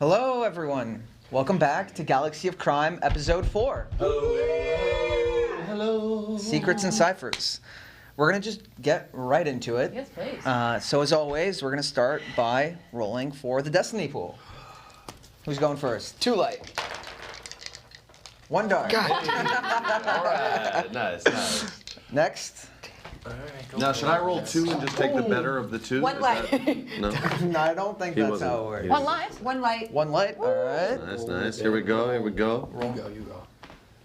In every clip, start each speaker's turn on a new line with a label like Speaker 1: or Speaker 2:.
Speaker 1: Hello, everyone. Welcome back to Galaxy of Crime, Episode 4.
Speaker 2: Hello. Hello.
Speaker 1: Secrets and Ciphers. We're going to just get right into it.
Speaker 3: Yes, please.
Speaker 1: So as always, we're going to start by rolling for the Destiny Pool. Who's going first?
Speaker 2: 2 light.
Speaker 1: 1 dark.
Speaker 2: All right. Nice.
Speaker 1: Next.
Speaker 4: Now, should I roll 2 and just take the better of the 2?
Speaker 3: One
Speaker 4: Is
Speaker 3: light.
Speaker 4: that- No?
Speaker 1: No, I don't think
Speaker 4: He
Speaker 1: that's
Speaker 4: wasn't-
Speaker 1: how it works.
Speaker 4: he
Speaker 3: One light. One light.
Speaker 1: 1 light. All right.
Speaker 4: That's nice. Here we go.
Speaker 2: You go.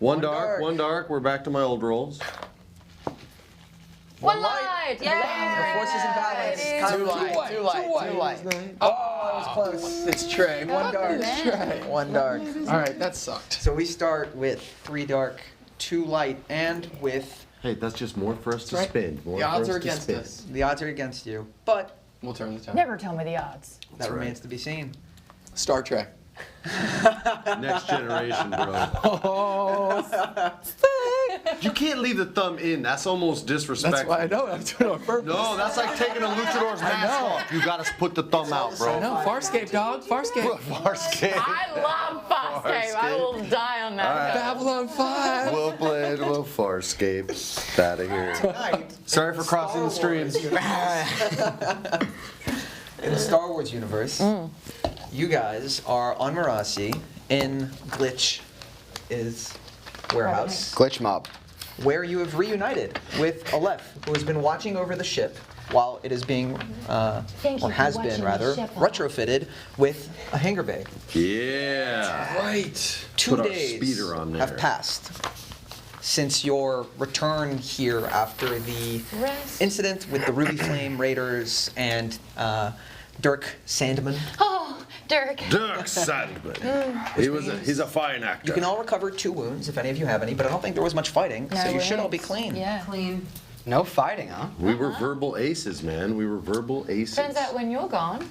Speaker 4: 1
Speaker 1: dark.
Speaker 4: dark, 1 dark. We're back to my old rolls.
Speaker 3: One light.
Speaker 1: The
Speaker 3: Yay!
Speaker 1: forces in balance. Kind of
Speaker 2: 2 light.
Speaker 1: Oh, that was close.
Speaker 2: It's Trey.
Speaker 1: 1 dark.
Speaker 2: Trey.
Speaker 1: 1 dark.
Speaker 2: All right, that sucked.
Speaker 1: So we start with 3 dark, 2 light, and with
Speaker 4: Hey, that's just more for us to
Speaker 2: Right.
Speaker 4: spend. More
Speaker 2: The odds
Speaker 4: for
Speaker 2: are
Speaker 4: us to
Speaker 2: against
Speaker 4: spend.
Speaker 2: us.
Speaker 1: the odds are against you, but
Speaker 2: We'll turn the time.
Speaker 3: Never tell me the odds.
Speaker 1: that
Speaker 4: right.
Speaker 1: remains to be seen.
Speaker 2: Star Trek.
Speaker 4: Next generation, bro.
Speaker 2: Oh,
Speaker 4: You can't leave the thumb in. That's almost disrespectful.
Speaker 2: that's why I know. I'm doing it on purpose.
Speaker 4: No, that's like taking a luchador's mask off. You gotta put the thumb out, bro.
Speaker 2: I know. Farscape, dog. Farscape.
Speaker 4: Farscape.
Speaker 3: I love Farscape. I will die on that.
Speaker 4: All right.
Speaker 2: Babylon 5.
Speaker 4: Well played, well Farscape. Out of here.
Speaker 1: Tonight,
Speaker 4: Sorry for crossing the streams.
Speaker 1: in the Star Wars universe, you guys are on Marasi in Glitch is warehouse,
Speaker 5: Glitch mob.
Speaker 1: where you have reunited with Aleph, who has been watching over the ship while it is being,
Speaker 3: Thank you
Speaker 1: or
Speaker 3: for
Speaker 1: has
Speaker 3: watching
Speaker 1: been
Speaker 3: the
Speaker 1: rather,
Speaker 3: ship,
Speaker 1: retrofitted with a hangar bay.
Speaker 4: Yeah.
Speaker 2: Right.
Speaker 1: 2
Speaker 4: Put our
Speaker 1: days
Speaker 4: speeder on there.
Speaker 1: have passed since your return here after the
Speaker 3: Rest.
Speaker 1: incident with the Ruby Flame Raiders and Dirk Sandman.
Speaker 3: Oh, Dirk.
Speaker 4: Dirk Sandman. He's a fine actor.
Speaker 1: You can all recover 2 wounds if any of you have any, but I don't think there was much fighting, so you should all be clean.
Speaker 3: Yeah.
Speaker 6: Clean.
Speaker 5: No fighting, huh?
Speaker 4: We were verbal aces, man. We were verbal aces.
Speaker 3: Turns out when you're gone,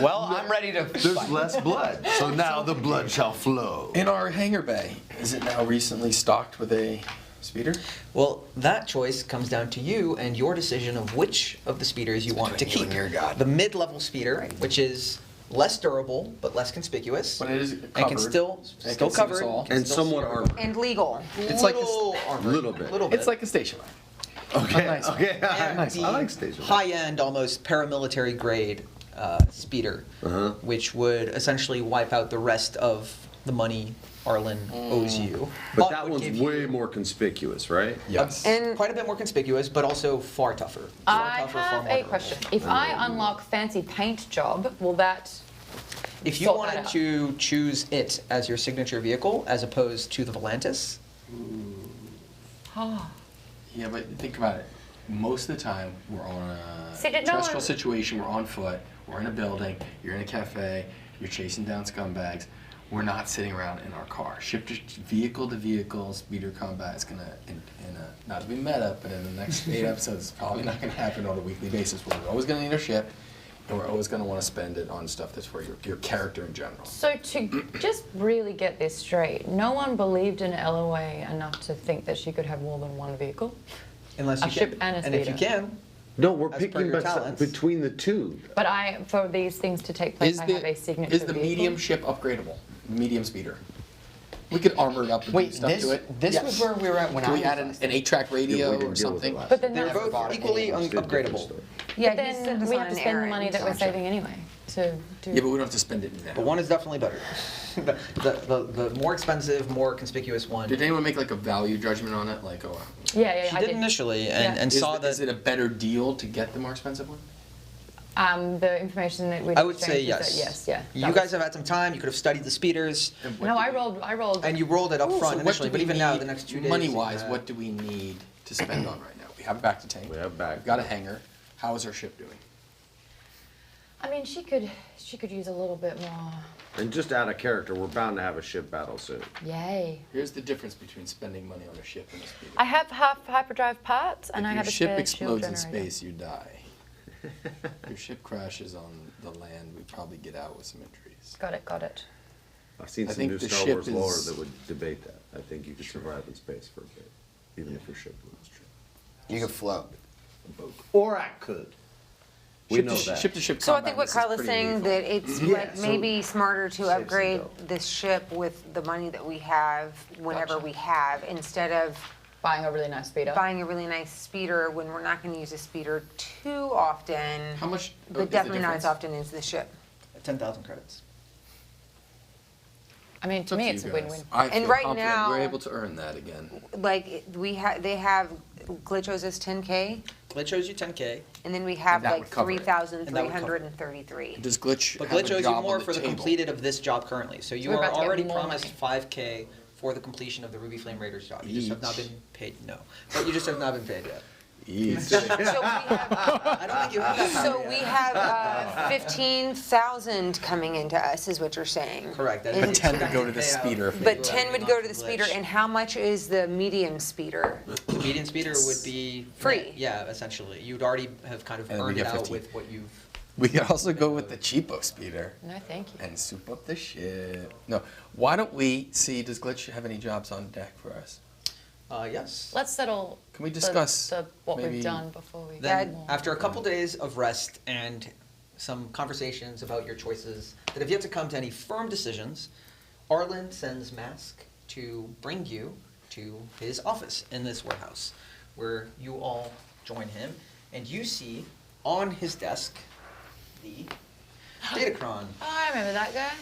Speaker 5: Well, I'm ready to
Speaker 4: There's
Speaker 5: fight.
Speaker 4: less blood, so now the blood shall flow.
Speaker 2: In our hangar bay, is it now recently stocked with a speeder?
Speaker 1: Well, that choice comes down to you and your decision of which of the speeders you want to
Speaker 5: Between you
Speaker 1: keep.
Speaker 5: and your god.
Speaker 1: The mid-level speeder, which is less durable but less conspicuous,
Speaker 2: But it is
Speaker 1: and
Speaker 2: covered.
Speaker 1: can still
Speaker 2: And can see us
Speaker 1: covered,
Speaker 2: all.
Speaker 1: can
Speaker 4: And
Speaker 1: still see
Speaker 4: somewhat
Speaker 1: everyone.
Speaker 4: armored.
Speaker 6: And legal.
Speaker 2: It's like a
Speaker 1: little armored,
Speaker 4: little bit.
Speaker 1: little bit.
Speaker 2: It's like a station wagon.
Speaker 4: Okay,
Speaker 2: Nice.
Speaker 4: okay.
Speaker 1: And
Speaker 4: Nice.
Speaker 1: the
Speaker 4: I like station.
Speaker 1: high-end, almost paramilitary grade speeder,
Speaker 4: Uh-huh.
Speaker 1: which would essentially wipe out the rest of the money Arlen owes you.
Speaker 4: But that
Speaker 1: would
Speaker 4: one's
Speaker 1: give you
Speaker 4: way more conspicuous, right?
Speaker 2: Yes.
Speaker 6: And
Speaker 1: quite a bit more conspicuous, but also far tougher. Far
Speaker 3: I
Speaker 1: tougher, far
Speaker 3: have
Speaker 1: more
Speaker 3: a
Speaker 1: durable.
Speaker 3: question. If I unlock fancy paint job, will that?
Speaker 1: If you
Speaker 3: Sort that
Speaker 1: wanted
Speaker 3: out.
Speaker 1: to choose it as your signature vehicle, as opposed to the Volantis,
Speaker 2: Yeah, but think about it. Most of the time, we're on a
Speaker 3: See, did no
Speaker 2: terrestrial
Speaker 3: one-
Speaker 2: situation, we're on foot, we're in a building, you're in a cafe, you're chasing down scumbags. We're not sitting around in our car. Ship to vehicle to vehicle, speeder combat is gonna, not to be meta, but in the next 8 episodes, it's probably not gonna happen on a weekly basis. We're always gonna need our ship, and we're always gonna wanna spend it on stuff that's for your character in general.
Speaker 3: So to just really get this straight, no one believed in LOA enough to think that she could have more than one vehicle.
Speaker 1: unless
Speaker 3: A
Speaker 1: you
Speaker 3: ship
Speaker 1: can.
Speaker 3: and a
Speaker 1: And if you
Speaker 3: speeder.
Speaker 1: can,
Speaker 4: No, we're
Speaker 1: As per
Speaker 4: picking
Speaker 1: your talents.
Speaker 4: between the 2.
Speaker 3: But for these things to take place, I have a signature
Speaker 2: is the
Speaker 3: vehicle.
Speaker 2: medium ship upgradable? Medium speeder. We could armor it up and do
Speaker 5: Wait,
Speaker 2: stuff
Speaker 5: this
Speaker 2: to it.
Speaker 5: this
Speaker 1: Yes.
Speaker 5: was where we were at when
Speaker 2: Can
Speaker 5: I
Speaker 2: we
Speaker 5: was
Speaker 2: add an 8-track radio
Speaker 4: Yeah, we
Speaker 2: or
Speaker 4: didn't deal with it
Speaker 2: something?
Speaker 4: last
Speaker 3: But then
Speaker 1: they're
Speaker 3: that's-
Speaker 1: both equally upgradable.
Speaker 6: yeah,
Speaker 3: But
Speaker 6: he sent
Speaker 3: then
Speaker 6: us
Speaker 3: we
Speaker 6: on
Speaker 3: have to
Speaker 6: an
Speaker 3: spend the
Speaker 6: errand.
Speaker 3: money that we're
Speaker 6: Gotcha.
Speaker 3: saving anyway to do.
Speaker 2: Yeah, but we don't have to spend it now.
Speaker 1: But one is definitely better. the more expensive, more conspicuous one.
Speaker 2: Did anyone make like a value judgment on it? Like, oh,
Speaker 3: Yeah,
Speaker 1: She
Speaker 3: I
Speaker 1: did
Speaker 3: did.
Speaker 1: initially,
Speaker 3: Yeah.
Speaker 1: and
Speaker 2: is,
Speaker 1: saw
Speaker 2: is
Speaker 1: that.
Speaker 2: it a better deal to get the more expensive one?
Speaker 3: The information that we.
Speaker 1: I would say yes.
Speaker 3: Yes, yeah.
Speaker 1: You
Speaker 3: that
Speaker 1: guys
Speaker 3: was-
Speaker 1: have had some time. You could have studied the speeders,
Speaker 2: And what
Speaker 3: No,
Speaker 2: do
Speaker 3: I
Speaker 2: we-
Speaker 3: rolled.
Speaker 1: and you rolled it up
Speaker 2: So
Speaker 1: front
Speaker 2: what
Speaker 1: initially.
Speaker 2: do
Speaker 1: But
Speaker 2: we
Speaker 1: even now,
Speaker 2: need
Speaker 1: the next 2 days.
Speaker 2: Money-wise, what do we need to spend on right now? We have a back to tank.
Speaker 4: We have back.
Speaker 2: We've got a hangar. How is our ship doing?
Speaker 3: I mean, she could use a little bit more.
Speaker 4: And just out of character, we're bound to have a ship battle soon.
Speaker 3: Yay.
Speaker 2: Here's the difference between spending money on a ship and a speeder.
Speaker 3: I have half hyperdrive parts, and
Speaker 2: if
Speaker 3: I
Speaker 2: your
Speaker 3: have a
Speaker 2: ship
Speaker 3: spare
Speaker 2: explodes
Speaker 3: shield
Speaker 2: in
Speaker 3: generator.
Speaker 2: space, you die. If your ship crashes on the land, we probably get out with some injuries.
Speaker 3: Got it.
Speaker 4: I've seen
Speaker 2: I
Speaker 4: some
Speaker 2: think
Speaker 4: new
Speaker 2: the
Speaker 4: Star
Speaker 2: ship
Speaker 4: Wars lore
Speaker 2: is-
Speaker 4: that would debate that. I think you could survive in space for a bit, even if your ship was
Speaker 5: You could float.
Speaker 4: a boat. Or I could. We know that.
Speaker 2: Ship-to-ship
Speaker 6: So I
Speaker 2: combat,
Speaker 6: think what
Speaker 2: this is
Speaker 6: Carla's
Speaker 2: pretty
Speaker 6: saying
Speaker 2: lethal.
Speaker 6: that it's
Speaker 4: Yeah,
Speaker 6: like
Speaker 4: so-
Speaker 6: maybe smarter to
Speaker 4: Saves some
Speaker 6: upgrade
Speaker 4: dough.
Speaker 6: this ship with the money that we have whenever
Speaker 3: Gotcha.
Speaker 6: we have, instead of
Speaker 3: Buying a really nice speeder.
Speaker 6: buying a really nice speeder when we're not gonna use a speeder too often.
Speaker 2: How much? is the
Speaker 6: But definitely not as
Speaker 2: difference?
Speaker 6: often as the ship.
Speaker 1: 10,000 credits.
Speaker 3: I mean,
Speaker 2: It's
Speaker 3: to
Speaker 2: up
Speaker 3: me,
Speaker 2: you
Speaker 3: it's a
Speaker 2: guys.
Speaker 3: win-win.
Speaker 2: I
Speaker 6: And
Speaker 2: feel
Speaker 6: right
Speaker 2: confident
Speaker 6: now-
Speaker 2: we're able to earn that again.
Speaker 6: Like, they have, Glitchos is 10K,
Speaker 1: Glitch owes you 10K,
Speaker 6: and then we have
Speaker 2: And that
Speaker 6: like
Speaker 2: would cover it.
Speaker 6: 3,333.
Speaker 2: Does Glitch
Speaker 1: but
Speaker 2: have
Speaker 1: Glitch
Speaker 2: a
Speaker 1: owes you
Speaker 2: job
Speaker 1: more
Speaker 2: on the
Speaker 1: for the
Speaker 2: table?
Speaker 1: completed of this job currently. So you
Speaker 3: we're
Speaker 1: are
Speaker 3: about to get
Speaker 1: already
Speaker 3: more
Speaker 1: promised
Speaker 3: money.
Speaker 1: 5K for the completion of the Ruby Flame Raiders job. You just have not
Speaker 2: Each.
Speaker 1: been paid. No, but you just have not been paid yet.
Speaker 2: Yes.
Speaker 6: So we have,
Speaker 1: I don't think you have that power
Speaker 6: so
Speaker 1: yet.
Speaker 6: we have 15,000 coming into us, is what you're saying.
Speaker 1: Correct. that
Speaker 6: And
Speaker 1: is
Speaker 2: 10 would
Speaker 1: expected
Speaker 2: go to the
Speaker 1: payout.
Speaker 2: speeder.
Speaker 6: But
Speaker 1: You
Speaker 6: 10
Speaker 1: are
Speaker 6: would
Speaker 1: not
Speaker 6: go to the
Speaker 1: Glitch.
Speaker 6: speeder, and how much is the medium speeder?
Speaker 1: The median speeder would be
Speaker 6: Free.
Speaker 1: Yeah, essentially. You'd already have kind of
Speaker 2: And then we
Speaker 1: earned it
Speaker 2: get
Speaker 1: out
Speaker 2: 15.
Speaker 1: with what you've.
Speaker 2: We could also go with the cheapo speeder
Speaker 3: No, thank you.
Speaker 2: and soup up the shit. No, why don't we see, does Glitch have any jobs on deck for us?
Speaker 1: Yes.
Speaker 3: Let's settle
Speaker 2: Can we
Speaker 3: the-
Speaker 2: discuss
Speaker 3: what
Speaker 2: maybe-
Speaker 3: we've done before we
Speaker 1: Then,
Speaker 3: get more.
Speaker 1: after a couple days of rest and some conversations about your choices that have yet to come to any firm decisions, Arlen sends Mask to bring you to his office in this warehouse, where you all join him, and you see on his desk the Datacron
Speaker 3: Oh, I remember that guy.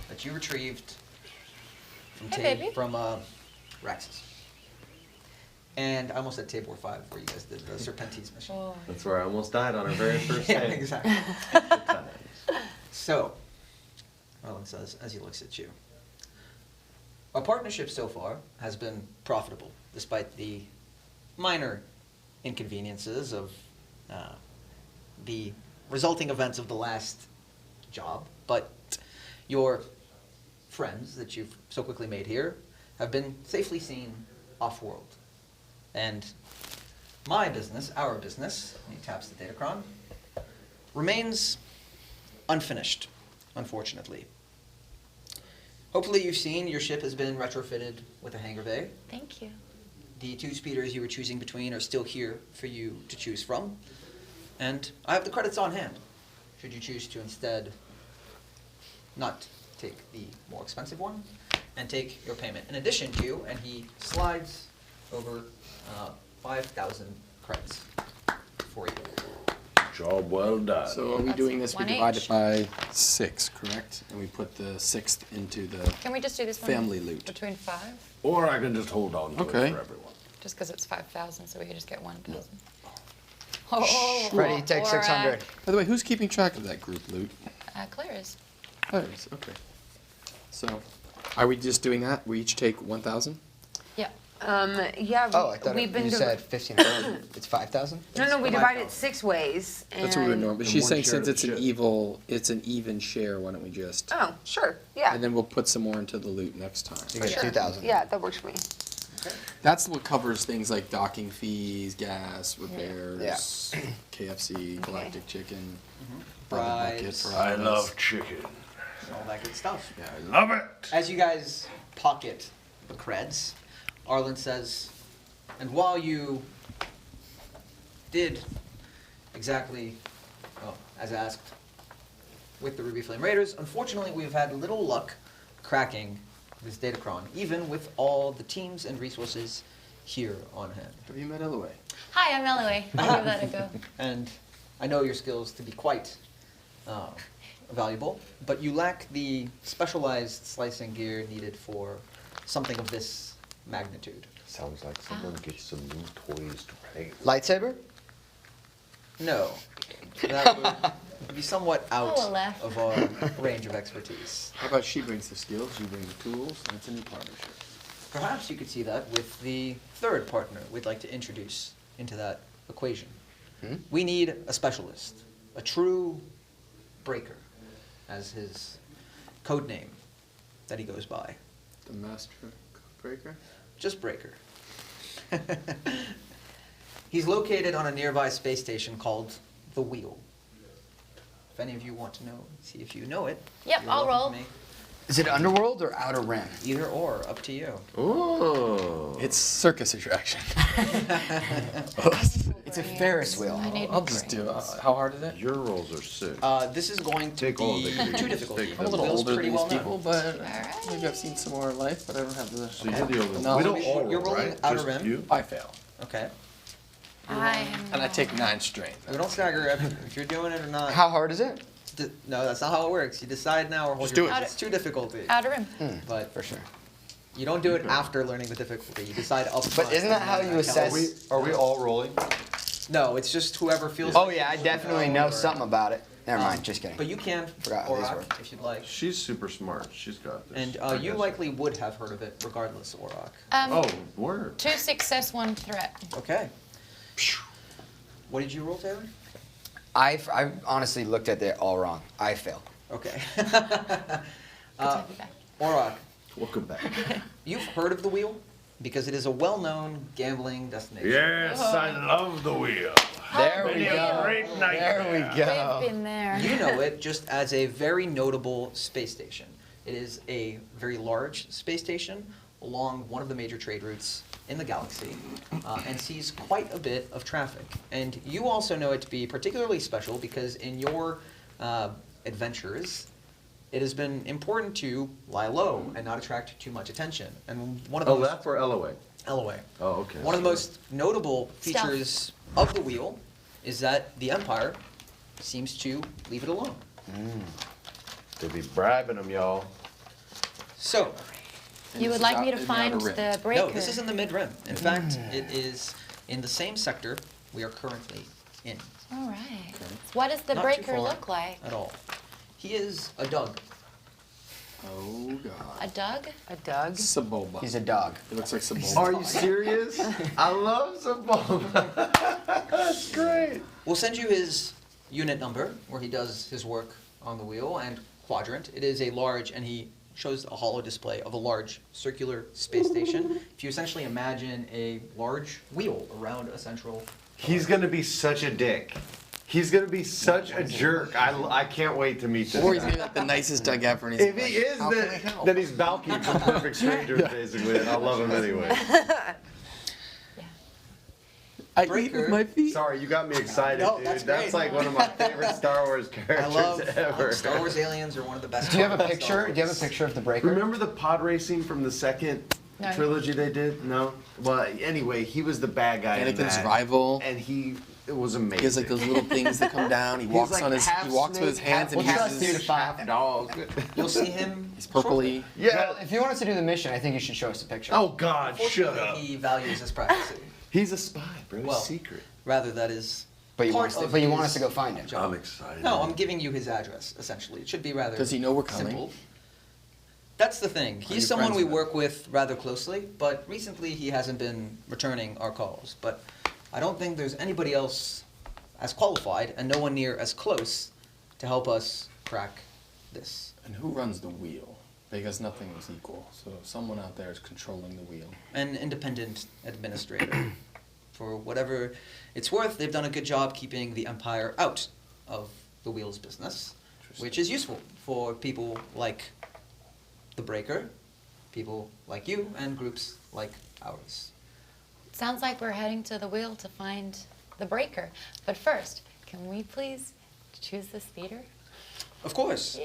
Speaker 1: that you retrieved from
Speaker 3: Hey, baby.
Speaker 1: Raxus. And I almost said Tabor 5, where you guys did the Serpentes mission.
Speaker 3: Oh.
Speaker 4: That's where I almost died on our very first
Speaker 1: Yeah,
Speaker 4: day.
Speaker 1: exactly. So, Arlen says, as he looks at you, our partnership so far has been profitable, despite the minor inconveniences of the resulting events of the last job. But your friends that you've so quickly made here have been safely seen off-world. And my business, our business, he taps the Datacron, remains unfinished, unfortunately. Hopefully you've seen your ship has been retrofitted with a hangar bay.
Speaker 3: Thank you.
Speaker 1: The two speeders you were choosing between are still here for you to choose from. And I have the credits on hand, should you choose to instead not take the more expensive one and take your payment. In addition to, and he slides over 5,000 credits for you.
Speaker 4: Job well done.
Speaker 2: So are we
Speaker 3: That's
Speaker 2: doing this, we
Speaker 3: one
Speaker 2: divide it
Speaker 3: each.
Speaker 2: by 6, correct? And we put the 6th into the,
Speaker 3: Can we just do this one?
Speaker 2: Family loot.
Speaker 3: Between 5?
Speaker 4: Or I can just hold on to
Speaker 2: Okay.
Speaker 4: it for everyone.
Speaker 3: Just because it's 5,000, so we could just get 1,000. Oh,
Speaker 5: Freddie, take 600.
Speaker 2: by the way, who's keeping track of that group loot?
Speaker 3: Claire is.
Speaker 2: Oh, it is, okay. So, are we just doing that? We each take 1,000?
Speaker 3: Yeah.
Speaker 6: Yeah,
Speaker 5: Oh, I thought
Speaker 6: we've been.
Speaker 5: you said 1,500. It's 5,000?
Speaker 6: No, we
Speaker 1: It's
Speaker 6: divide it
Speaker 1: 5,000.
Speaker 6: 6 ways.
Speaker 2: That's what we
Speaker 6: and-
Speaker 2: know, but
Speaker 4: And
Speaker 2: she's
Speaker 4: one
Speaker 2: saying
Speaker 4: share
Speaker 2: since
Speaker 4: of
Speaker 2: it's
Speaker 4: the ship.
Speaker 2: it's an even share, why don't we just?
Speaker 6: Oh, sure, yeah.
Speaker 2: And then we'll put some more into the loot next time.
Speaker 5: You get
Speaker 6: Sure.
Speaker 5: 2,000.
Speaker 6: Yeah, that works for me.
Speaker 2: That's what covers things like docking fees, gas, repairs, KFC, Galactic Chicken, Brother Bucket,
Speaker 1: Fries.
Speaker 4: I
Speaker 2: fries.
Speaker 4: love chicken.
Speaker 1: All that good stuff.
Speaker 2: Yeah,
Speaker 4: I love it.
Speaker 1: As you guys pocket the creds, Arlen says, and while you did exactly as asked with the Ruby Flame Raiders, unfortunately we've had little luck cracking this Datacron, even with all the teams and resources here on hand.
Speaker 2: Have you met Eloy?
Speaker 3: Hi, I'm Eloy. I'll give that a go.
Speaker 1: And I know your skills to be quite valuable, but you lack the specialized slicing gear needed for something of this magnitude.
Speaker 4: Sounds like someone gets some new toys to play with.
Speaker 5: Lightsaber?
Speaker 1: No, that would be somewhat out
Speaker 3: Oh, left.
Speaker 1: of our range of expertise.
Speaker 2: How about she brings the skills, you bring the tools, and it's a new partnership.
Speaker 1: Perhaps you could see that with the third partner we'd like to introduce into that equation. We need a specialist, a true breaker, as his code name that he goes by.
Speaker 2: The master breaker?
Speaker 1: Just Breaker. He's located on a nearby space station called The Wheel. If any of you want to know, see if you know it.
Speaker 3: Yep,
Speaker 1: you're
Speaker 3: I'll
Speaker 1: welcome
Speaker 3: roll.
Speaker 1: to make
Speaker 5: Is it Underworld or Outer Rim?
Speaker 1: Either or, up to you.
Speaker 4: Oh.
Speaker 2: It's circus attraction.
Speaker 5: It's a Ferris wheel.
Speaker 3: I need
Speaker 2: I'll just do it. How hard is it?
Speaker 4: Your rolls are sick.
Speaker 1: This is going to
Speaker 4: Take all of
Speaker 1: be
Speaker 4: it.
Speaker 1: two difficulty.
Speaker 4: Take
Speaker 2: I'm a
Speaker 1: The
Speaker 2: little
Speaker 1: wheel's
Speaker 2: older
Speaker 1: pretty
Speaker 2: than these
Speaker 1: well known.
Speaker 2: people, but
Speaker 3: Alright.
Speaker 2: maybe I've seen some more in life, but I don't have the.
Speaker 4: So you're the only
Speaker 2: No.
Speaker 4: We don't
Speaker 1: You're
Speaker 4: all roll,
Speaker 1: rolling
Speaker 4: right?
Speaker 1: outer
Speaker 4: Just
Speaker 1: rim?
Speaker 4: you?
Speaker 2: I fail,
Speaker 1: Okay.
Speaker 2: and I take 9 strength.
Speaker 1: We don't stagger if you're doing it or not.
Speaker 5: How hard is it?
Speaker 1: No, that's not how it works. You decide now or hold
Speaker 2: Just
Speaker 1: your
Speaker 2: do it.
Speaker 1: breath. It's two difficulty.
Speaker 3: Outer rim.
Speaker 1: But
Speaker 5: For sure.
Speaker 1: you don't do it after learning the difficulty. You decide up front.
Speaker 5: But isn't that how you assess?
Speaker 4: Are we all rolling?
Speaker 1: No, it's just whoever feels.
Speaker 5: Oh
Speaker 1: like
Speaker 5: yeah, I
Speaker 1: they
Speaker 5: definitely
Speaker 1: should
Speaker 5: know
Speaker 1: or-
Speaker 5: something about it. Never mind, just kidding.
Speaker 1: But you can,
Speaker 5: Forgot how these
Speaker 1: Auroch,
Speaker 5: work.
Speaker 1: if you'd like.
Speaker 4: She's super smart. She's got this.
Speaker 1: And
Speaker 4: I
Speaker 1: you
Speaker 4: guess.
Speaker 1: likely would have heard of it regardless, Auroch.
Speaker 4: Oh, word.
Speaker 3: 2 success, 1 threat.
Speaker 1: Okay. What did you roll, Taylor?
Speaker 5: I honestly looked at it all wrong. I failed.
Speaker 1: Okay.
Speaker 3: Good to have you back.
Speaker 1: Auroch,
Speaker 4: Welcome back.
Speaker 1: you've heard of the wheel because it is a well-known gambling destination.
Speaker 4: Yes, I love the wheel.
Speaker 5: There we
Speaker 4: Many a
Speaker 5: go.
Speaker 4: great night.
Speaker 5: There we
Speaker 3: We've
Speaker 5: go.
Speaker 3: been there.
Speaker 1: You know it just as a very notable space station. It is a very large space station along one of the major trade routes in the galaxy and sees quite a bit of traffic. And you also know it to be particularly special because in your adventures, it has been important to lie low and not attract too much attention. And one of the
Speaker 4: LF or LOA?
Speaker 1: LOA.
Speaker 4: Oh, okay.
Speaker 1: One of the
Speaker 4: sorry.
Speaker 1: most notable
Speaker 3: Stealth.
Speaker 1: features of the wheel is that the Empire seems to leave it alone.
Speaker 4: They be bribing them, y'all.
Speaker 1: So,
Speaker 2: And
Speaker 3: You
Speaker 2: this
Speaker 3: would
Speaker 2: is
Speaker 3: like me
Speaker 2: out
Speaker 3: to
Speaker 2: in the
Speaker 3: find
Speaker 2: outer rim.
Speaker 3: the breaker?
Speaker 1: no, this is in the mid-rim. In fact, it is in the same sector we are currently in.
Speaker 3: All right. What does the
Speaker 1: Not too
Speaker 3: breaker
Speaker 1: far
Speaker 3: look like?
Speaker 1: At all. He is a Doug.
Speaker 2: Oh
Speaker 3: A
Speaker 2: god.
Speaker 3: Doug?
Speaker 6: A Doug?
Speaker 2: Saboba.
Speaker 5: He's a dog.
Speaker 2: It looks like Saboba.
Speaker 4: Are you serious? I love Saboba. That's great.
Speaker 1: We'll send you his unit number where he does his work on the wheel and quadrant. It is a large, and he shows a holo display of a large circular space station. If you essentially imagine a large wheel around a central.
Speaker 4: He's gonna be such a dick. He's gonna be such a jerk. I can't wait to meet this
Speaker 2: Or he's
Speaker 4: guy.
Speaker 2: gonna be like the nicest Doug ever. And he's
Speaker 4: If he
Speaker 2: like,
Speaker 4: is,
Speaker 2: "How can I help?"
Speaker 4: then he's Balky from Perfect Strangers, basically, and I love him anyway.
Speaker 2: I eat
Speaker 1: Breaker.
Speaker 2: with my feet.
Speaker 4: Sorry, you got me excited,
Speaker 1: No,
Speaker 4: dude.
Speaker 1: that's
Speaker 4: That's
Speaker 1: great.
Speaker 4: like one of my favorite Star Wars
Speaker 1: I
Speaker 4: characters
Speaker 1: love
Speaker 4: ever.
Speaker 1: Star Wars aliens are one of the best.
Speaker 5: Do you have a
Speaker 1: parts of
Speaker 5: picture?
Speaker 1: Star
Speaker 5: Do you have a
Speaker 1: Wars.
Speaker 5: picture of the breaker?
Speaker 4: Remember the pod racing from the second
Speaker 3: No.
Speaker 4: trilogy they did? No? Well, anyway, he was the bad guy in
Speaker 2: Anakin's
Speaker 4: that.
Speaker 2: rival.
Speaker 4: And it was amazing.
Speaker 2: He has like those little things that come down. He
Speaker 4: He's
Speaker 2: walks
Speaker 4: like
Speaker 2: on his. He
Speaker 4: half
Speaker 2: walks with his
Speaker 4: snake,
Speaker 2: hands and
Speaker 4: half-
Speaker 5: What's
Speaker 2: uses.
Speaker 5: that, 3 to 5?
Speaker 4: half dog.
Speaker 1: You'll see him.
Speaker 2: He's purpley.
Speaker 4: Yeah.
Speaker 5: Well, if you want us to do the mission, I think you should show us a picture.
Speaker 4: Oh God, shut
Speaker 1: Unfortunately,
Speaker 4: up.
Speaker 1: he values his privacy.
Speaker 4: He's a spy, bro.
Speaker 1: Well,
Speaker 4: He's secret.
Speaker 1: Rather, that is.
Speaker 5: But you
Speaker 1: part
Speaker 5: want us to,
Speaker 1: of
Speaker 5: but you want
Speaker 1: his
Speaker 5: us to go find him.
Speaker 1: job.
Speaker 4: I'm excited.
Speaker 1: No, I'm giving you his address. Essentially, it should be rather.
Speaker 2: Does he know we're coming?
Speaker 1: Simple. That's the thing.
Speaker 2: you
Speaker 1: He's someone
Speaker 2: friends
Speaker 1: we
Speaker 2: with him?
Speaker 1: work with rather closely, but recently he hasn't been returning our calls. But I don't think there's anybody else as qualified and no one near as close to help us crack this.
Speaker 2: And who runs the wheel? Because nothing is equal. So someone out there is controlling the wheel.
Speaker 1: An independent administrator. For whatever it's worth, they've done a good job keeping the Empire out of the wheel's business, which is useful for people like the Breaker, people like you, and groups like ours.
Speaker 3: Sounds like we're heading to the wheel to find the breaker. But first, can we please choose the speeder?
Speaker 1: Of course.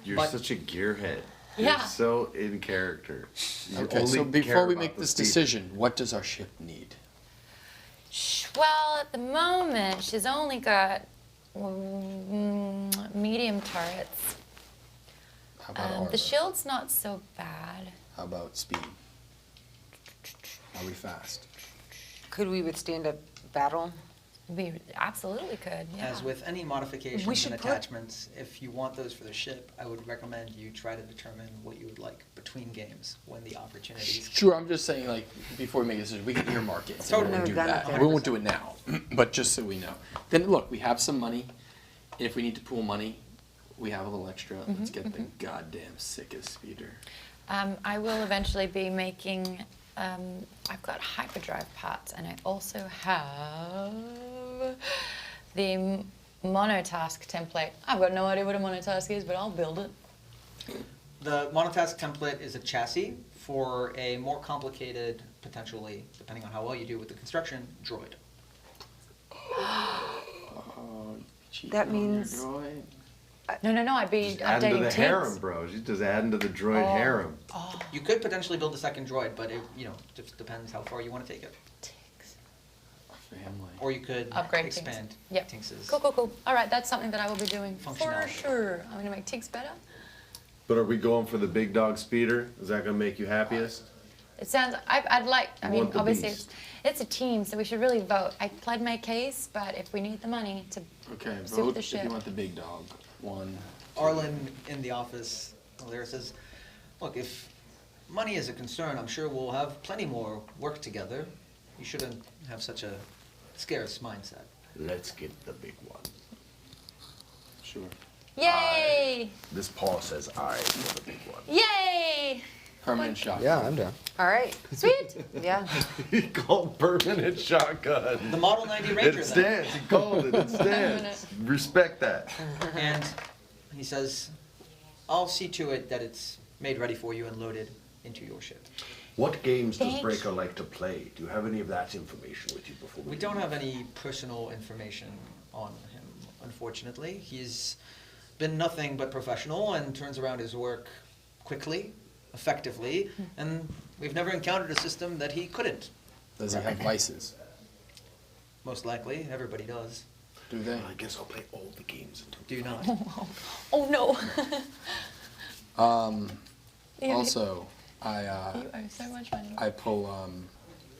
Speaker 4: You're
Speaker 1: But-
Speaker 4: such a gearhead.
Speaker 3: Yeah.
Speaker 4: You're so in character. You
Speaker 2: Okay,
Speaker 4: only
Speaker 2: so
Speaker 4: care
Speaker 2: before we
Speaker 4: about
Speaker 2: make
Speaker 4: the
Speaker 2: this
Speaker 4: speed.
Speaker 2: decision, what does our ship need?
Speaker 3: Well, at the moment, she's only got medium turrets.
Speaker 2: How about armor?
Speaker 3: The shield's not so bad.
Speaker 2: How about speed? Are we fast?
Speaker 6: Could we withstand a battle?
Speaker 3: We absolutely could, yeah.
Speaker 1: As with any modifications
Speaker 6: We
Speaker 1: and
Speaker 6: should put-
Speaker 1: attachments, if you want those for the ship, I would recommend you try to determine what you would like between games when the opportunities.
Speaker 2: Sure, I'm just saying, like, before we make a decision, we can earmark it. So we
Speaker 1: Totally.
Speaker 2: won't do
Speaker 6: Gun up
Speaker 2: that.
Speaker 6: there.
Speaker 2: We won't do it now, but just so we know. Then, look, we have some money. If we need to pool money, we have a little extra. Let's get the goddamn sickest speeder.
Speaker 3: I will eventually be making, I've got hyperdrive parts, and I also have the monotask template. I've got no idea what a monotask is, but I'll build it.
Speaker 1: The monotask template is a chassis for a more complicated, potentially, depending on how well you do with the construction, droid.
Speaker 6: That means-
Speaker 3: No, I'd be
Speaker 4: Just adding to
Speaker 3: updating
Speaker 4: the
Speaker 3: teams.
Speaker 4: harem, bro. She's just adding to the droid harem.
Speaker 1: You could potentially build a second droid, but it, just depends how far you want to take it.
Speaker 3: Tinks.
Speaker 2: Family.
Speaker 1: Or you could
Speaker 3: Upgrade
Speaker 1: expand
Speaker 3: Tinks. Yep.
Speaker 1: Tinks's.
Speaker 3: Cool. All right, that's something that I will be doing for
Speaker 1: Functionality.
Speaker 3: sure. I'm gonna make Tinks better.
Speaker 4: But are we going for the big dog speeder? Is that gonna make you happiest?
Speaker 3: It sounds, I'd like, I
Speaker 4: You
Speaker 3: mean,
Speaker 4: want the
Speaker 3: obviously,
Speaker 4: beast.
Speaker 3: it's a team, so we should really vote. I pled my case, but if we need the money to
Speaker 2: Okay,
Speaker 3: suit
Speaker 2: vote
Speaker 3: the
Speaker 2: if
Speaker 3: ship.
Speaker 2: you want the big dog. 1.
Speaker 1: Arlen in the office, Lyra says, look, if money is a concern, I'm sure we'll have plenty more work together. You shouldn't have such a scarce mindset.
Speaker 7: Let's get the big one.
Speaker 2: Sure.
Speaker 3: Yay!
Speaker 7: This paw says I for the big one.
Speaker 3: Yay!
Speaker 2: Permanent shot.
Speaker 5: Yeah, I'm down.
Speaker 6: All right.
Speaker 3: Sweet!
Speaker 6: Yeah.
Speaker 4: He called permanent shotgun.
Speaker 1: The Model 90 Ranger
Speaker 4: It
Speaker 1: then.
Speaker 4: stands. He called it. It stands. Respect that.
Speaker 1: And he says, I'll see to it that it's made ready for you and loaded into your ship.
Speaker 7: What games does
Speaker 3: Thank
Speaker 7: Breaker like to play? Do you have any of that information with you before
Speaker 1: We don't have any personal information on him, unfortunately. He's been nothing but professional and turns around his work quickly, effectively, and we've never encountered a system that he couldn't.
Speaker 2: Does he have vices?
Speaker 1: Most likely, everybody does.
Speaker 2: Do they?
Speaker 7: Well, I guess I'll play all the games until
Speaker 1: Do you not?
Speaker 3: Oh no! Yeah,
Speaker 2: Also,
Speaker 3: you owe so much money.
Speaker 2: I pull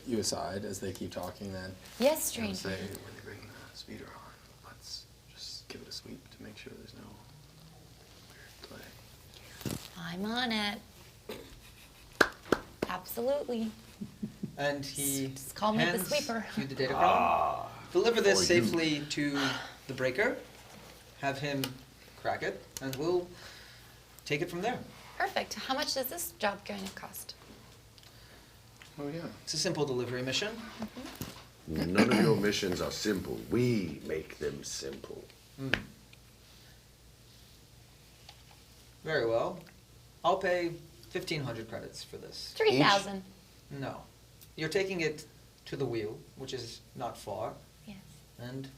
Speaker 2: you aside as they keep talking then.
Speaker 3: Yes,
Speaker 2: And
Speaker 3: stranger.
Speaker 2: say, when they bring the speeder on, let's just give it a sweep to make sure there's no weird play.
Speaker 3: I'm on it. Absolutely.
Speaker 1: And he
Speaker 3: Just call me the
Speaker 1: hands
Speaker 3: sweeper.
Speaker 1: you the datacron. Deliver this
Speaker 7: for you.
Speaker 1: safely to the breaker. Have him crack it, and we'll take it from there.
Speaker 3: Perfect. How much is this job going to cost?
Speaker 2: Oh, yeah.
Speaker 1: It's a simple delivery mission.
Speaker 7: None of your missions are simple. We make them simple.
Speaker 1: Very well. I'll pay 1,500 credits for this.
Speaker 3: 3,000.
Speaker 1: No. You're taking it to the wheel, which is not far,
Speaker 3: Yes.
Speaker 1: and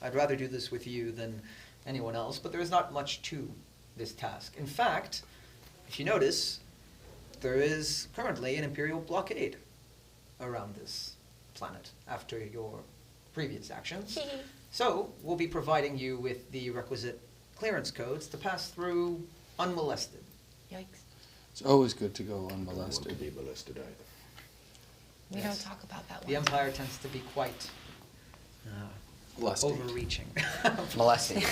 Speaker 1: I'd rather do this with you than anyone else, but there is not much to this task. In fact, if you notice, there is currently an Imperial blockade around this planet after your previous actions. So, we'll be providing you with the requisite clearance codes to pass through unmolested.
Speaker 3: Yikes.
Speaker 2: It's always good to go
Speaker 7: I don't want to
Speaker 2: unmolested.
Speaker 7: be molested either.
Speaker 3: We
Speaker 1: Yes.
Speaker 3: don't talk about that one.
Speaker 1: The Empire tends to be quite
Speaker 2: Lusty.
Speaker 1: overreaching.
Speaker 5: Molesting.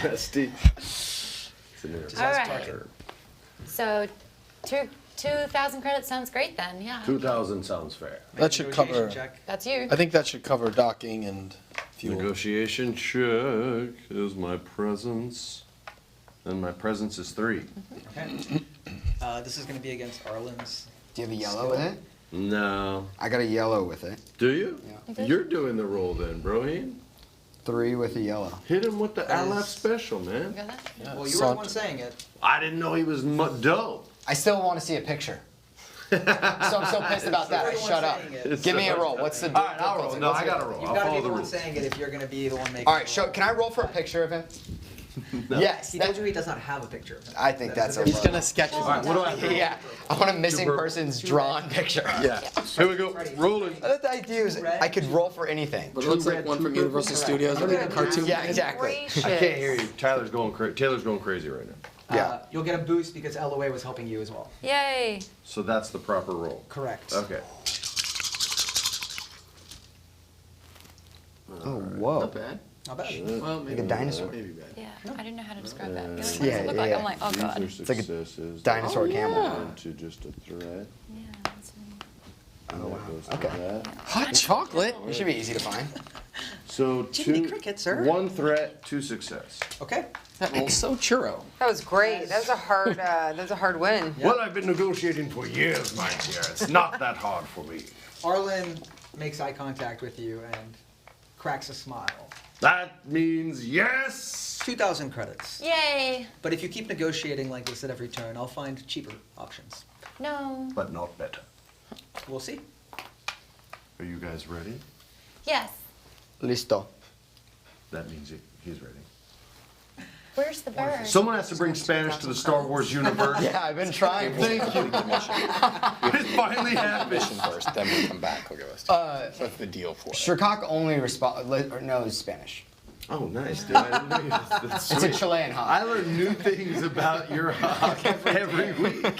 Speaker 4: Rusty.
Speaker 7: It's an
Speaker 1: Just
Speaker 3: All
Speaker 1: ask
Speaker 3: right.
Speaker 1: Parker.
Speaker 3: So, 2,000 credits sounds great then, yeah.
Speaker 7: 2,000 sounds fair.
Speaker 1: Make
Speaker 2: That
Speaker 1: a
Speaker 2: should
Speaker 1: negotiation
Speaker 2: cover-
Speaker 1: check.
Speaker 3: That's you.
Speaker 2: I think that should cover docking and fuel.
Speaker 4: Negotiation check is my presence. And my presence is 3.
Speaker 1: Okay. This is going to be against Arlen's.
Speaker 5: Do you have a yellow with it?
Speaker 4: No.
Speaker 5: I got a yellow with it.
Speaker 4: Do you?
Speaker 3: Yeah.
Speaker 4: You're doing the roll then, Broheen.
Speaker 5: 3 with a yellow.
Speaker 4: Hit him with the
Speaker 1: That
Speaker 4: Aleph
Speaker 1: is-
Speaker 4: special,
Speaker 3: You
Speaker 4: man.
Speaker 3: got that?
Speaker 2: Yeah,
Speaker 1: Well, you were the one
Speaker 2: Salt-
Speaker 1: saying it.
Speaker 4: I didn't know he was dope.
Speaker 5: I still want to see a picture. So I'm so pissed about
Speaker 1: You were
Speaker 5: that.
Speaker 1: the one
Speaker 5: Shut up.
Speaker 1: saying it.
Speaker 5: Give me a roll. What's the
Speaker 4: All right, I'll roll. No, I got to roll.
Speaker 1: You've
Speaker 4: I'll
Speaker 1: got to
Speaker 4: follow
Speaker 1: be
Speaker 4: the
Speaker 1: the one
Speaker 4: rules.
Speaker 1: saying it if you're going to be the one making
Speaker 5: All right,
Speaker 1: the
Speaker 5: show,
Speaker 1: roll.
Speaker 5: can I roll for a picture of him? Yes.
Speaker 1: He
Speaker 5: that-
Speaker 1: told you he does not have a picture of him.
Speaker 5: I think
Speaker 1: That is
Speaker 5: that's
Speaker 1: a
Speaker 5: a
Speaker 1: bit-
Speaker 2: He's gonna sketch
Speaker 4: All right, what do I do?
Speaker 5: Yeah, I want a missing person's drawn picture.
Speaker 4: Yeah. Here we go. Rolling.
Speaker 5: I thought the idea was I could roll for anything.
Speaker 2: But it looks like one from Universal Studios, like a cartoon.
Speaker 5: Yeah, exactly.
Speaker 6: Gracious.
Speaker 4: I can't hear you. Taylor's going crazy right now.
Speaker 5: Yeah.
Speaker 1: You'll get a boost because LOA was helping you as well.
Speaker 3: Yay.
Speaker 4: So that's the proper roll.
Speaker 1: Correct.
Speaker 4: Okay.
Speaker 5: Oh, whoa.
Speaker 2: Not bad.
Speaker 1: Not bad.
Speaker 2: Well, maybe
Speaker 5: a dinosaur.
Speaker 2: Maybe bad.
Speaker 3: Yeah, I didn't know how to describe that. You're like,
Speaker 5: Yeah,
Speaker 3: what does it look like?
Speaker 5: yeah.
Speaker 3: I'm like, oh god.
Speaker 4: These are
Speaker 5: like a
Speaker 4: successes.
Speaker 5: Dinosaur camel.
Speaker 4: Into just a threat.
Speaker 3: Yeah, that's
Speaker 5: Oh, wow.
Speaker 4: Goes to
Speaker 5: Okay.
Speaker 4: that.
Speaker 2: Hot chocolate?
Speaker 5: It should be easy to find.
Speaker 4: So
Speaker 1: Jiminy Cricket, sir.
Speaker 4: 1 threat, 2 success.
Speaker 1: Okay.
Speaker 2: That rolls so churro.
Speaker 6: That was great. That was a hard win.
Speaker 7: Well, I've been negotiating for years, my dear. It's not that hard for me.
Speaker 1: Arlen makes eye contact with you and cracks a smile.
Speaker 7: That means yes.
Speaker 1: 2,000 credits.
Speaker 3: Yay!
Speaker 1: But if you keep negotiating like this at every turn, I'll find cheaper options.
Speaker 3: No.
Speaker 7: But not better.
Speaker 1: We'll see.
Speaker 4: Are you guys ready?
Speaker 3: Yes.
Speaker 5: Listo.
Speaker 7: That means he's ready.
Speaker 3: Where's the bird?
Speaker 4: Someone has to bring Spanish to the Star Wars universe.
Speaker 5: Yeah, I've been trying.
Speaker 4: Thank you. It finally happened.
Speaker 2: Mission first, then we come back. We'll give us. So that's the deal for it.
Speaker 5: Shirkak only knows Spanish.
Speaker 4: Oh, nice, dude. I didn't know you. That's
Speaker 5: It's a
Speaker 4: sweet.
Speaker 5: Chilean hawk.
Speaker 4: I learn new things about your hawk every week.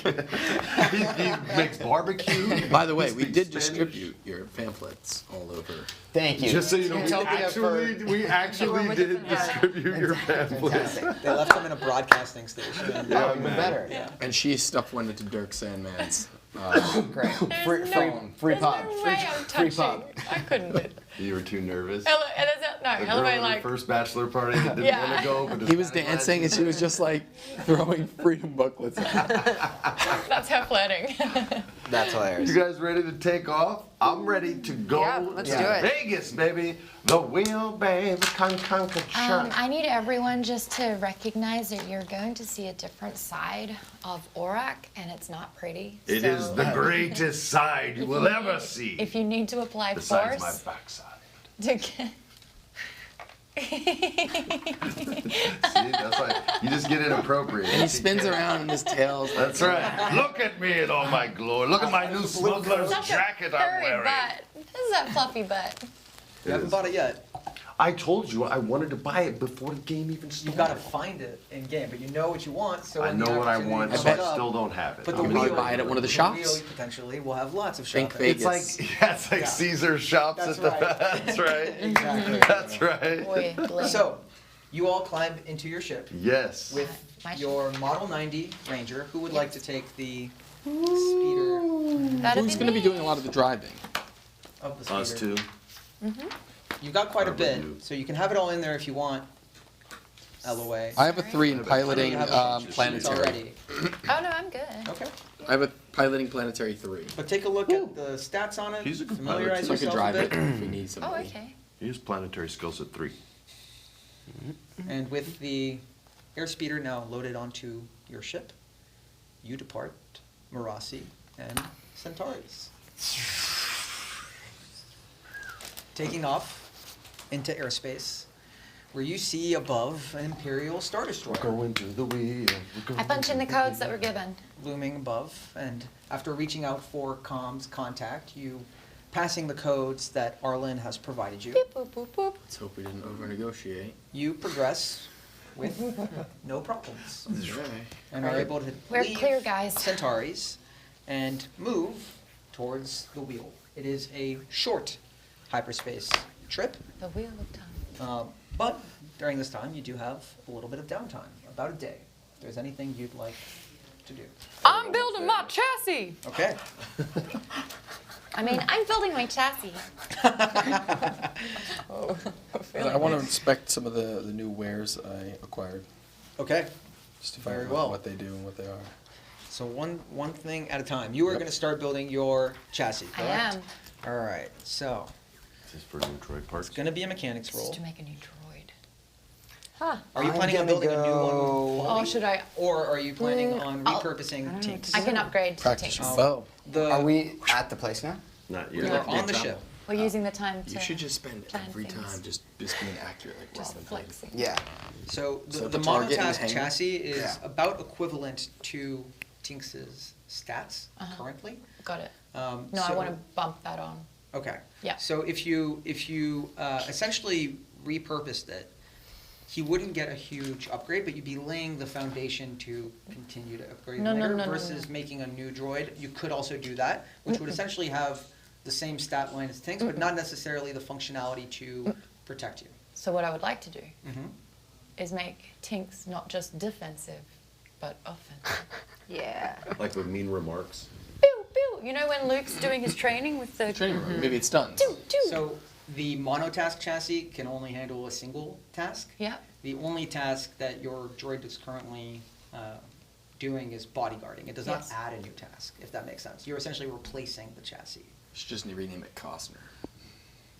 Speaker 4: he makes barbecue.
Speaker 2: By the way,
Speaker 4: He
Speaker 2: we
Speaker 4: speaks
Speaker 2: did
Speaker 4: Spanish.
Speaker 2: distribute your pamphlets all over.
Speaker 5: Thank you.
Speaker 4: Just so you know,
Speaker 5: Tell me that for-
Speaker 4: we actually did distribute your pamphlets.
Speaker 1: They left them in a broadcasting station.
Speaker 5: Oh, even better.
Speaker 1: Yeah.
Speaker 2: And she stuffed one into Dirk Sandman's.
Speaker 5: Great. Free
Speaker 3: There's
Speaker 5: pub.
Speaker 3: no way I'm
Speaker 5: Free
Speaker 3: touching.
Speaker 5: pub.
Speaker 3: I couldn't do it.
Speaker 4: You were too nervous.
Speaker 3: No,
Speaker 4: The
Speaker 3: hello,
Speaker 4: girl at
Speaker 3: like.
Speaker 4: your first bachelor party that didn't
Speaker 3: Yeah.
Speaker 4: want to go, but his
Speaker 2: He was
Speaker 4: Spanish
Speaker 2: dancing, and
Speaker 4: lesson-
Speaker 2: she was just like throwing freedom booklets at him.
Speaker 3: That's her flirting.
Speaker 5: That's hilarious.
Speaker 4: You guys ready to take off? I'm ready to go
Speaker 6: Yeah, let's
Speaker 4: to
Speaker 6: do it.
Speaker 4: Vegas, baby. The wheel, baby.
Speaker 3: I need everyone just to recognize that you're going to see a different side of Aurak, and it's not pretty.
Speaker 4: It is the greatest side you will ever see.
Speaker 3: If you need to apply
Speaker 4: Besides
Speaker 3: force
Speaker 4: my backside.
Speaker 3: to get.
Speaker 4: See, that's why you just get inappropriate.
Speaker 2: And he spins around in his tails.
Speaker 4: That's right. Look at me in all my glory. Look at my new smuggler's
Speaker 3: Such a
Speaker 4: jacket I'm
Speaker 3: furry
Speaker 4: wearing.
Speaker 3: butt. This is that fluffy butt.
Speaker 1: You haven't bought it yet.
Speaker 4: I told you I wanted to buy it before the game even
Speaker 1: You
Speaker 4: started.
Speaker 1: gotta find it in game, but you know what you want, so
Speaker 4: I
Speaker 1: when the
Speaker 4: know what I
Speaker 1: opportunity
Speaker 4: want,
Speaker 1: comes
Speaker 4: so I
Speaker 1: up,
Speaker 4: still don't have it.
Speaker 1: But the
Speaker 2: You
Speaker 4: I'm
Speaker 2: can
Speaker 1: wheel,
Speaker 2: buy it at one of the
Speaker 1: the
Speaker 2: shops.
Speaker 1: wheel potentially will have lots of
Speaker 2: Think
Speaker 1: shopping.
Speaker 2: Vegas.
Speaker 4: It's like it's like
Speaker 1: Yeah.
Speaker 4: Caesar shops
Speaker 1: That's
Speaker 4: at the.
Speaker 1: right.
Speaker 4: That's right.
Speaker 1: Exactly.
Speaker 4: That's right.
Speaker 3: Boy, Glenn.
Speaker 1: So, you all climb into your ship
Speaker 4: Yes.
Speaker 1: with
Speaker 3: My ship.
Speaker 1: your Model 90 Ranger. Who would like to take the speeder
Speaker 3: That'd
Speaker 2: Who's
Speaker 3: be
Speaker 2: going to be
Speaker 3: me.
Speaker 2: doing a lot of the driving?
Speaker 1: of the speeder?
Speaker 7: Us too.
Speaker 1: You got quite a
Speaker 7: How about
Speaker 1: bit,
Speaker 7: you?
Speaker 1: so you can have it all in there if you want. LOA.
Speaker 2: I have a 3 in
Speaker 1: You
Speaker 2: piloting
Speaker 1: have a sheet
Speaker 2: planetary.
Speaker 1: already.
Speaker 3: Oh no, I'm good.
Speaker 1: Okay.
Speaker 2: I have a piloting planetary 3.
Speaker 1: But take a look at the stats on it.
Speaker 7: He's a good
Speaker 1: Familiarize
Speaker 7: pilot,
Speaker 2: So I could
Speaker 1: yourself
Speaker 2: drive
Speaker 1: a
Speaker 2: it
Speaker 1: bit.
Speaker 2: if we need
Speaker 3: Oh,
Speaker 2: somebody.
Speaker 3: okay.
Speaker 7: He has planetary skills at 3.
Speaker 1: And with the airspeeder now loaded onto your ship, you depart Marasi and Centaurus. Taking off into airspace, where you see above an Imperial Star Destroyer
Speaker 4: Going through the wheel.
Speaker 3: I punch in the codes that were given.
Speaker 1: looming above, and after reaching out for comms contact, you passing the codes that Arlen has provided you,
Speaker 3: Beep, boop, boop, boop.
Speaker 2: Let's hope we didn't over-negotiate.
Speaker 1: you progress with no problems.
Speaker 2: Okay.
Speaker 1: And are able to
Speaker 3: We're
Speaker 1: leave
Speaker 3: clear, guys.
Speaker 1: Centauri's and move towards the wheel. It is a short hyperspace trip,
Speaker 3: The wheel of time.
Speaker 1: but during this time you do have a little bit of downtime, about a day. If there's anything you'd like to do.
Speaker 6: I'm building my chassis.
Speaker 1: Okay.
Speaker 3: I mean, I'm building my chassis.
Speaker 2: I want to inspect some of the new wares I acquired.
Speaker 1: Okay.
Speaker 2: Just to
Speaker 1: Very
Speaker 2: find
Speaker 1: well.
Speaker 2: out what they do and what they are.
Speaker 1: So one thing at a time. You are
Speaker 2: Yep.
Speaker 1: going to start building your chassis,
Speaker 3: I
Speaker 1: correct?
Speaker 3: am.
Speaker 1: All right. So
Speaker 7: This is for new droid parts.
Speaker 1: it's going to be a mechanics
Speaker 3: Just
Speaker 1: roll.
Speaker 3: to make a new droid.
Speaker 6: Huh.
Speaker 1: Are you
Speaker 5: I'm
Speaker 1: planning on
Speaker 5: gonna
Speaker 1: building a new one?
Speaker 5: go-
Speaker 3: Oh, should I?
Speaker 1: Or are you planning on
Speaker 3: I'll-
Speaker 1: repurposing Tinks?
Speaker 3: I can upgrade to
Speaker 2: Practice
Speaker 3: Tinks.
Speaker 2: your bow.
Speaker 5: Are we at the place now?
Speaker 7: Not
Speaker 1: We
Speaker 7: yet.
Speaker 1: are on the
Speaker 2: trouble.
Speaker 1: ship.
Speaker 3: We're using the time to.
Speaker 2: You should just spend
Speaker 3: plan
Speaker 2: every
Speaker 3: things.
Speaker 2: time just being accurate like
Speaker 3: Just
Speaker 2: Robin did.
Speaker 3: flexing.
Speaker 5: Yeah.
Speaker 1: So
Speaker 2: So
Speaker 1: the
Speaker 2: the target and the
Speaker 1: monotask
Speaker 2: hangar?
Speaker 1: chassis is
Speaker 5: Yeah.
Speaker 1: about equivalent to Tinks's stats currently.
Speaker 3: Got it.
Speaker 1: Um,
Speaker 3: No, I
Speaker 1: so-
Speaker 3: want to bump that on.
Speaker 1: Okay.
Speaker 3: Yeah.
Speaker 1: So if you essentially repurposed it, he wouldn't get a huge upgrade, but you'd be laying the foundation to continue to upgrade
Speaker 3: No, no,
Speaker 1: later
Speaker 3: no, no,
Speaker 1: versus
Speaker 3: no.
Speaker 1: making a new droid. You could also do that, which would essentially have the same stat line as Tinks, but not necessarily the functionality to protect you.
Speaker 3: So what I would like to do
Speaker 1: Mhm.
Speaker 3: is make Tinks not just defensive, but offensive.
Speaker 6: Yeah.
Speaker 7: Like with mean remarks.
Speaker 3: Pew, pew. You know when Luke's doing his training with the
Speaker 2: Training room. Maybe it's done.
Speaker 3: Pew, pew.
Speaker 1: So the monotask chassis can only handle a single task.
Speaker 3: Yeah.
Speaker 1: The only task that your droid is currently doing is bodyguarding. It does
Speaker 3: Yes.
Speaker 1: not add a new task, if that makes sense. You're essentially replacing the chassis.
Speaker 2: Should just rename it Costner.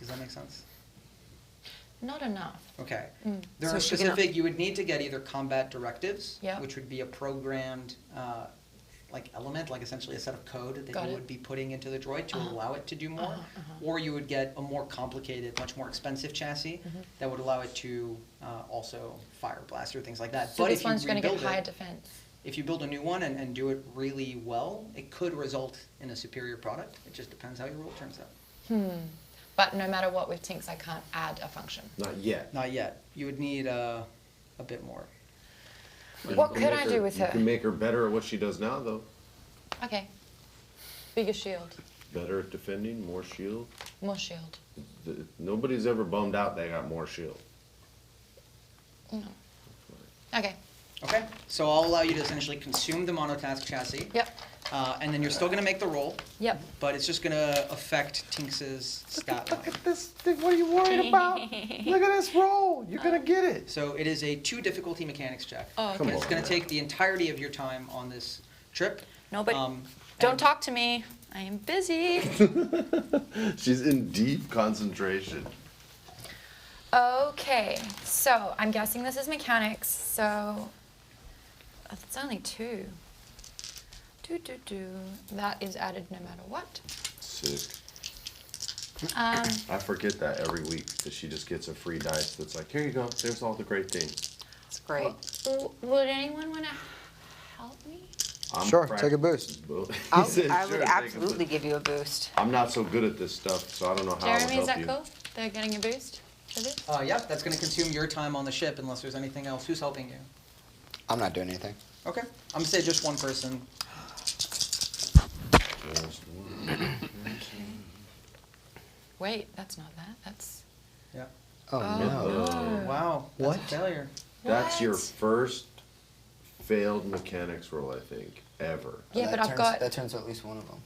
Speaker 1: Does that make sense?
Speaker 3: Not enough.
Speaker 1: Okay.
Speaker 3: Mm.
Speaker 1: There
Speaker 6: So
Speaker 1: are
Speaker 6: she can-
Speaker 1: specific, you would need to get either combat directives,
Speaker 3: Yeah.
Speaker 1: which would be a programmed, like element, like essentially a set of code that
Speaker 3: Got
Speaker 1: you
Speaker 3: it.
Speaker 1: would be putting into the droid to
Speaker 3: Uh-huh.
Speaker 1: allow it to do more.
Speaker 3: Uh-huh, uh-huh.
Speaker 1: Or you would get a more complicated, much more expensive chassis
Speaker 3: Mhm.
Speaker 1: that would allow it to also fire blast or things like that.
Speaker 3: So
Speaker 1: But
Speaker 3: this
Speaker 1: if you
Speaker 3: one's gonna get
Speaker 1: rebuild
Speaker 3: higher
Speaker 1: it,
Speaker 3: defense.
Speaker 1: if you build a new one and do it really well, it could result in a superior product. It just depends how your rule turns out.
Speaker 3: But no matter what with Tinks, I can't add a function.
Speaker 7: Not yet.
Speaker 1: Not yet. You would need a bit more.
Speaker 3: What could I do with
Speaker 7: You
Speaker 3: her?
Speaker 7: can make her better at what she does now, though.
Speaker 3: Okay. Bigger shield,
Speaker 7: Better at defending, more shield.
Speaker 3: more shield.
Speaker 7: Nobody's ever bummed out they got more shield.
Speaker 3: No. Okay.
Speaker 1: Okay, so I'll allow you to essentially consume the monotask chassis.
Speaker 3: Yep.
Speaker 1: And then you're still gonna make the roll,
Speaker 3: Yep.
Speaker 1: but it's just gonna affect Tinks's stat
Speaker 4: Look
Speaker 1: line.
Speaker 4: at this thing, what are you worried about? Look at this roll, you're gonna get it.
Speaker 1: So it is a 2 difficulty mechanics check.
Speaker 3: Oh,
Speaker 7: Come
Speaker 3: okay.
Speaker 1: It's
Speaker 7: on.
Speaker 1: gonna take the entirety of your time on this trip.
Speaker 3: Nobody.
Speaker 1: Um,
Speaker 3: Don't
Speaker 1: and-
Speaker 3: talk to me. I am busy.
Speaker 7: She's in deep concentration.
Speaker 3: Okay, so I'm guessing this is mechanics, so it's only 2. That is added no matter what.
Speaker 7: Sick.
Speaker 3: Um,
Speaker 7: I forget that every week that she just gets a free dice that's like, here you go, there's all the great things.
Speaker 6: It's great.
Speaker 3: would anyone want to help me?
Speaker 7: I'm
Speaker 5: Sure,
Speaker 7: prac-
Speaker 5: take a boost.
Speaker 6: I
Speaker 7: He said,
Speaker 6: I
Speaker 7: "Sure,
Speaker 6: would
Speaker 7: take a
Speaker 6: absolutely
Speaker 7: boost."
Speaker 6: give you a boost.
Speaker 7: I'm not so good at this stuff, so I don't know how I would
Speaker 3: Jeremy, is
Speaker 7: help
Speaker 3: that
Speaker 7: you.
Speaker 3: cool? They're getting a boost for this?
Speaker 1: Yeah, that's gonna consume your time on the ship unless there's anything else. Who's helping you?
Speaker 5: I'm not doing anything.
Speaker 1: Okay, I'm gonna say just one person.
Speaker 3: Wait, that's not that. That's.
Speaker 1: Yeah.
Speaker 5: Oh, no.
Speaker 1: Wow, that's
Speaker 5: What?
Speaker 1: a failure.
Speaker 7: That's your
Speaker 3: What?
Speaker 7: first failed mechanics roll, I think, ever.
Speaker 3: Yeah,
Speaker 5: That
Speaker 3: but I've
Speaker 5: turns-
Speaker 3: got.
Speaker 5: That turns to at least one of them.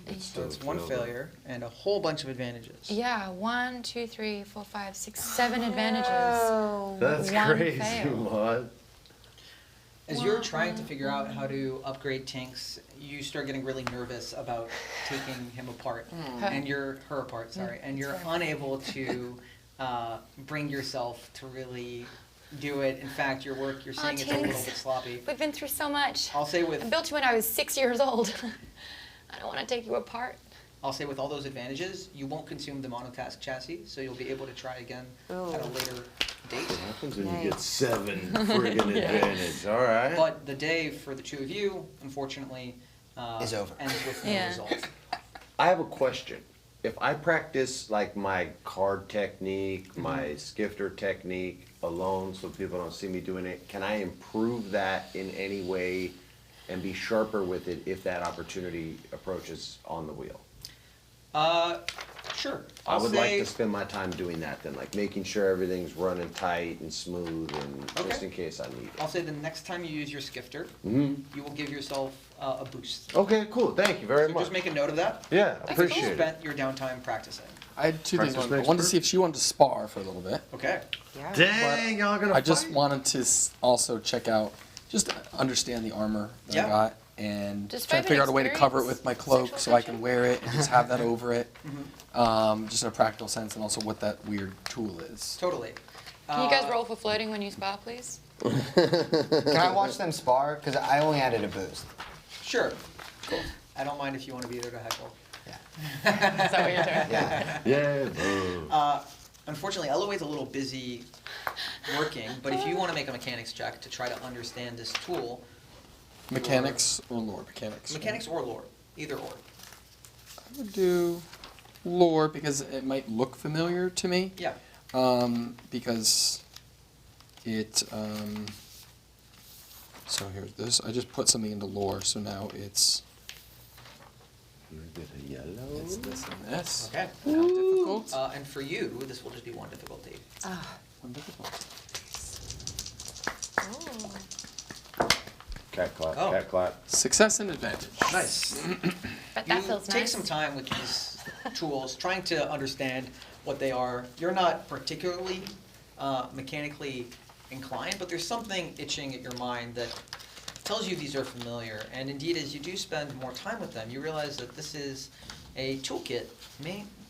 Speaker 7: It's
Speaker 1: So
Speaker 7: still
Speaker 1: it's one
Speaker 7: failed.
Speaker 1: failure and a whole bunch of advantages.
Speaker 3: Yeah, 1, 2, 3, 4, 5, 6, 7 advantages.
Speaker 6: Oh.
Speaker 7: That's
Speaker 3: One
Speaker 7: crazy,
Speaker 3: fail.
Speaker 7: Maud.
Speaker 1: As you're trying to figure out how to upgrade Tinks, you start getting really nervous about taking him apart, and her apart, sorry, and you're
Speaker 3: sorry.
Speaker 1: unable to bring yourself to really do it. In fact, your work, you're saying it's a little
Speaker 3: Tinks.
Speaker 1: bit sloppy.
Speaker 3: We've been through so much.
Speaker 1: I'll say
Speaker 3: I
Speaker 1: with
Speaker 3: built you when I was 6 years old. I don't want to take you apart.
Speaker 1: with all those advantages, you won't consume the monotask chassis, so you'll be able to try again at a
Speaker 6: Oh.
Speaker 1: later date.
Speaker 7: What happens when you get
Speaker 6: Nice.
Speaker 7: 7 friggin' advantage, all right?
Speaker 1: But the day for the 2 of you, unfortunately,
Speaker 5: Is over.
Speaker 1: ends with no
Speaker 3: Yeah.
Speaker 1: result.
Speaker 7: I have a question. If I practice like my card technique, my skifter technique alone so people don't see me doing it, can I improve that in any way and be sharper with it if that opportunity approaches on the wheel?
Speaker 1: Sure.
Speaker 7: I
Speaker 1: I'll
Speaker 7: would like
Speaker 1: say-
Speaker 7: to spend my time doing that then, like making sure everything's running tight and smooth and just
Speaker 1: Okay.
Speaker 7: in case I need it.
Speaker 1: I'll say the next time you use your skifter,
Speaker 7: Mhm.
Speaker 1: you will give yourself a boost.
Speaker 7: Okay, cool, thank you very
Speaker 1: So
Speaker 7: much.
Speaker 1: just make a note of that.
Speaker 7: Yeah,
Speaker 1: You
Speaker 7: appreciate it.
Speaker 1: spent your downtime practicing.
Speaker 2: I had two things.
Speaker 7: Practice
Speaker 2: I
Speaker 7: makes
Speaker 2: wanted to
Speaker 7: perfect.
Speaker 2: see if she wanted to spar for a little bit.
Speaker 1: Okay.
Speaker 6: Yeah.
Speaker 7: Dang, y'all gonna
Speaker 2: I just
Speaker 7: fight?
Speaker 2: wanted to also check out, just understand the armor that
Speaker 1: Yeah.
Speaker 2: I got, and
Speaker 3: Just
Speaker 2: try to
Speaker 3: find
Speaker 2: figure
Speaker 3: an
Speaker 2: out a way to cover it
Speaker 3: experience,
Speaker 2: with my cloak
Speaker 3: sexual
Speaker 2: so I can
Speaker 3: tension.
Speaker 2: wear it and just have that over it.
Speaker 1: Mm-hmm.
Speaker 2: Just in a practical sense, and also what that weird tool is.
Speaker 1: Totally.
Speaker 3: Can you guys roll for flirting when you spar, please?
Speaker 5: Can I watch them spar? Because I only added a boost.
Speaker 1: Sure. Cool. I don't mind if you want to be there to heckle.
Speaker 5: Yeah.
Speaker 3: Is that what you're doing?
Speaker 5: Yeah.
Speaker 7: Yeah, boo.
Speaker 1: Unfortunately, Eloy's a little busy working, but if you want to make a mechanics check to try to understand this tool,
Speaker 2: Mechanics or lore? Mechanics.
Speaker 1: mechanics or lore, either or.
Speaker 2: I would do lore because it might look familiar to me.
Speaker 1: Yeah.
Speaker 2: Because it, so here's this, I just put something into lore, so now it's
Speaker 7: Yellow.
Speaker 2: this and this.
Speaker 1: Okay.
Speaker 2: How difficult?
Speaker 1: And for you, this will just be 1 difficulty.
Speaker 2: One difficult.
Speaker 7: Cat clap,
Speaker 1: Oh.
Speaker 7: cat clap.
Speaker 2: Success and advantage.
Speaker 1: Nice.
Speaker 3: But that feels
Speaker 1: You take
Speaker 3: nice.
Speaker 1: some time with these tools, trying to understand what they are. You're not particularly mechanically inclined, but there's something itching at your mind that tells you these are familiar. And indeed, as you do spend more time with them, you realize that this is a toolkit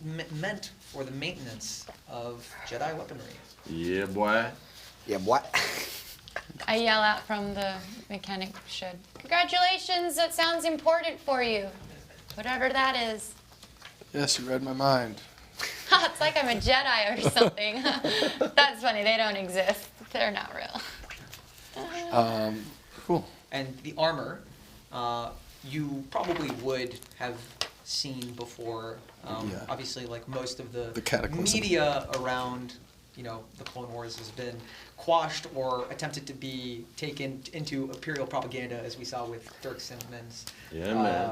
Speaker 1: meant for the maintenance of Jedi weaponry.
Speaker 7: Yeah, boy.
Speaker 5: Yeah, what?
Speaker 3: I yell out from the mechanic shed. Congratulations, that sounds important for you. Whatever that is.
Speaker 2: Yes, you read my mind.
Speaker 3: It's like I'm a Jedi or something. That's funny, they don't exist. They're not real.
Speaker 2: Cool.
Speaker 1: And the armor, you probably would have seen before.
Speaker 2: Yeah.
Speaker 1: Obviously, like most of
Speaker 2: The cataclysm.
Speaker 1: media around, the Clone Wars has been quashed or attempted to be taken into Imperial propaganda, as we saw with Dirk Sandman's
Speaker 7: Yeah, man.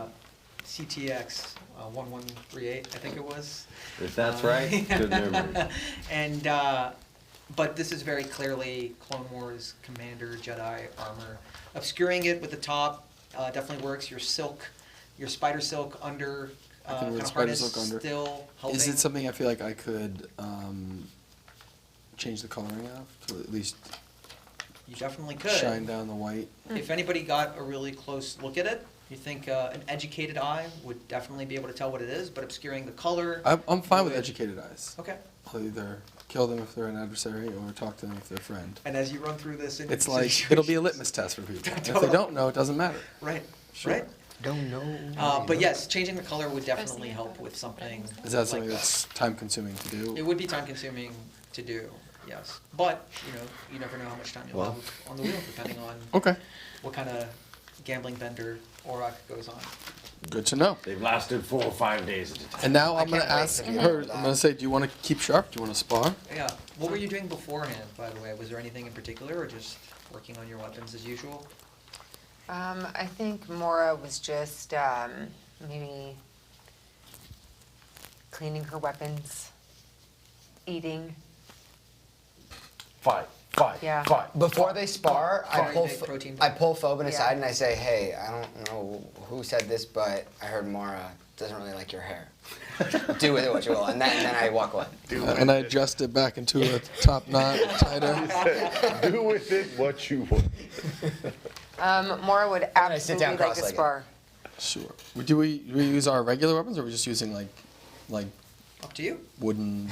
Speaker 1: CTX 1138, I think it was.
Speaker 7: If that's right, good memory.
Speaker 1: And but this is very clearly Clone Wars Commander Jedi armor. Obscuring it with the top definitely works. Your spider silk under
Speaker 2: I can wear
Speaker 1: kind
Speaker 2: the
Speaker 1: of
Speaker 2: spider
Speaker 1: harness
Speaker 2: silk under.
Speaker 1: still helping.
Speaker 2: Is it something I feel like I could change the coloring of to at least
Speaker 1: You definitely could.
Speaker 2: shine down the white?
Speaker 1: If anybody got a really close look at it, you think an educated eye would definitely be able to tell what it is, but obscuring the color.
Speaker 2: I'm fine with
Speaker 1: would-
Speaker 2: educated eyes.
Speaker 1: Okay.
Speaker 2: I'll either kill them if they're an adversary or talk to them if they're a friend.
Speaker 1: And as you run through this,
Speaker 2: It's like, it'll be a litmus test for people. If they
Speaker 1: Totally.
Speaker 2: don't know, it doesn't matter.
Speaker 1: Right.
Speaker 2: Sure.
Speaker 1: Right.
Speaker 5: Don't know.
Speaker 1: But yes, changing the color would definitely help with something.
Speaker 2: Is that something
Speaker 1: like
Speaker 2: that's time consuming to do?
Speaker 1: It would be time consuming to do, yes. But, you never know how much time you'll
Speaker 7: Well.
Speaker 1: have on the wheel, depending on
Speaker 2: Okay,
Speaker 1: what kind of gambling bender Auroch goes on.
Speaker 2: good to know.
Speaker 7: They've lasted 4 or 5 days at a time.
Speaker 2: And now
Speaker 5: I
Speaker 2: I'm gonna
Speaker 5: can't wait
Speaker 2: ask
Speaker 5: to be
Speaker 2: her,
Speaker 5: able to
Speaker 2: I'm
Speaker 5: that.
Speaker 2: gonna say, do you wanna keep sharp? Do you wanna spar?
Speaker 1: Yeah, what were you doing beforehand, by the way? Was there anything in particular, or just working on your weapons as usual?
Speaker 6: I think Mora was just maybe cleaning her weapons, eating.
Speaker 4: Fight.
Speaker 6: Yeah.
Speaker 5: Before they spar, I
Speaker 1: Very
Speaker 5: pull,
Speaker 1: big protein
Speaker 5: I
Speaker 1: bar.
Speaker 5: pull Phobin aside
Speaker 6: Yeah.
Speaker 5: and I say, hey, I don't know who said this, but I heard Mara doesn't really like your hair. Do with it what you will. And then I walk away.
Speaker 2: And I adjust it back into a top knot, tighter.
Speaker 7: Do with it what you want.
Speaker 6: Mora would
Speaker 5: gonna sit down
Speaker 6: absolutely like to
Speaker 5: cross-legged.
Speaker 6: spar.
Speaker 2: Sure. Do we use our regular weapons or are we just using like
Speaker 1: Up to you.
Speaker 2: wooden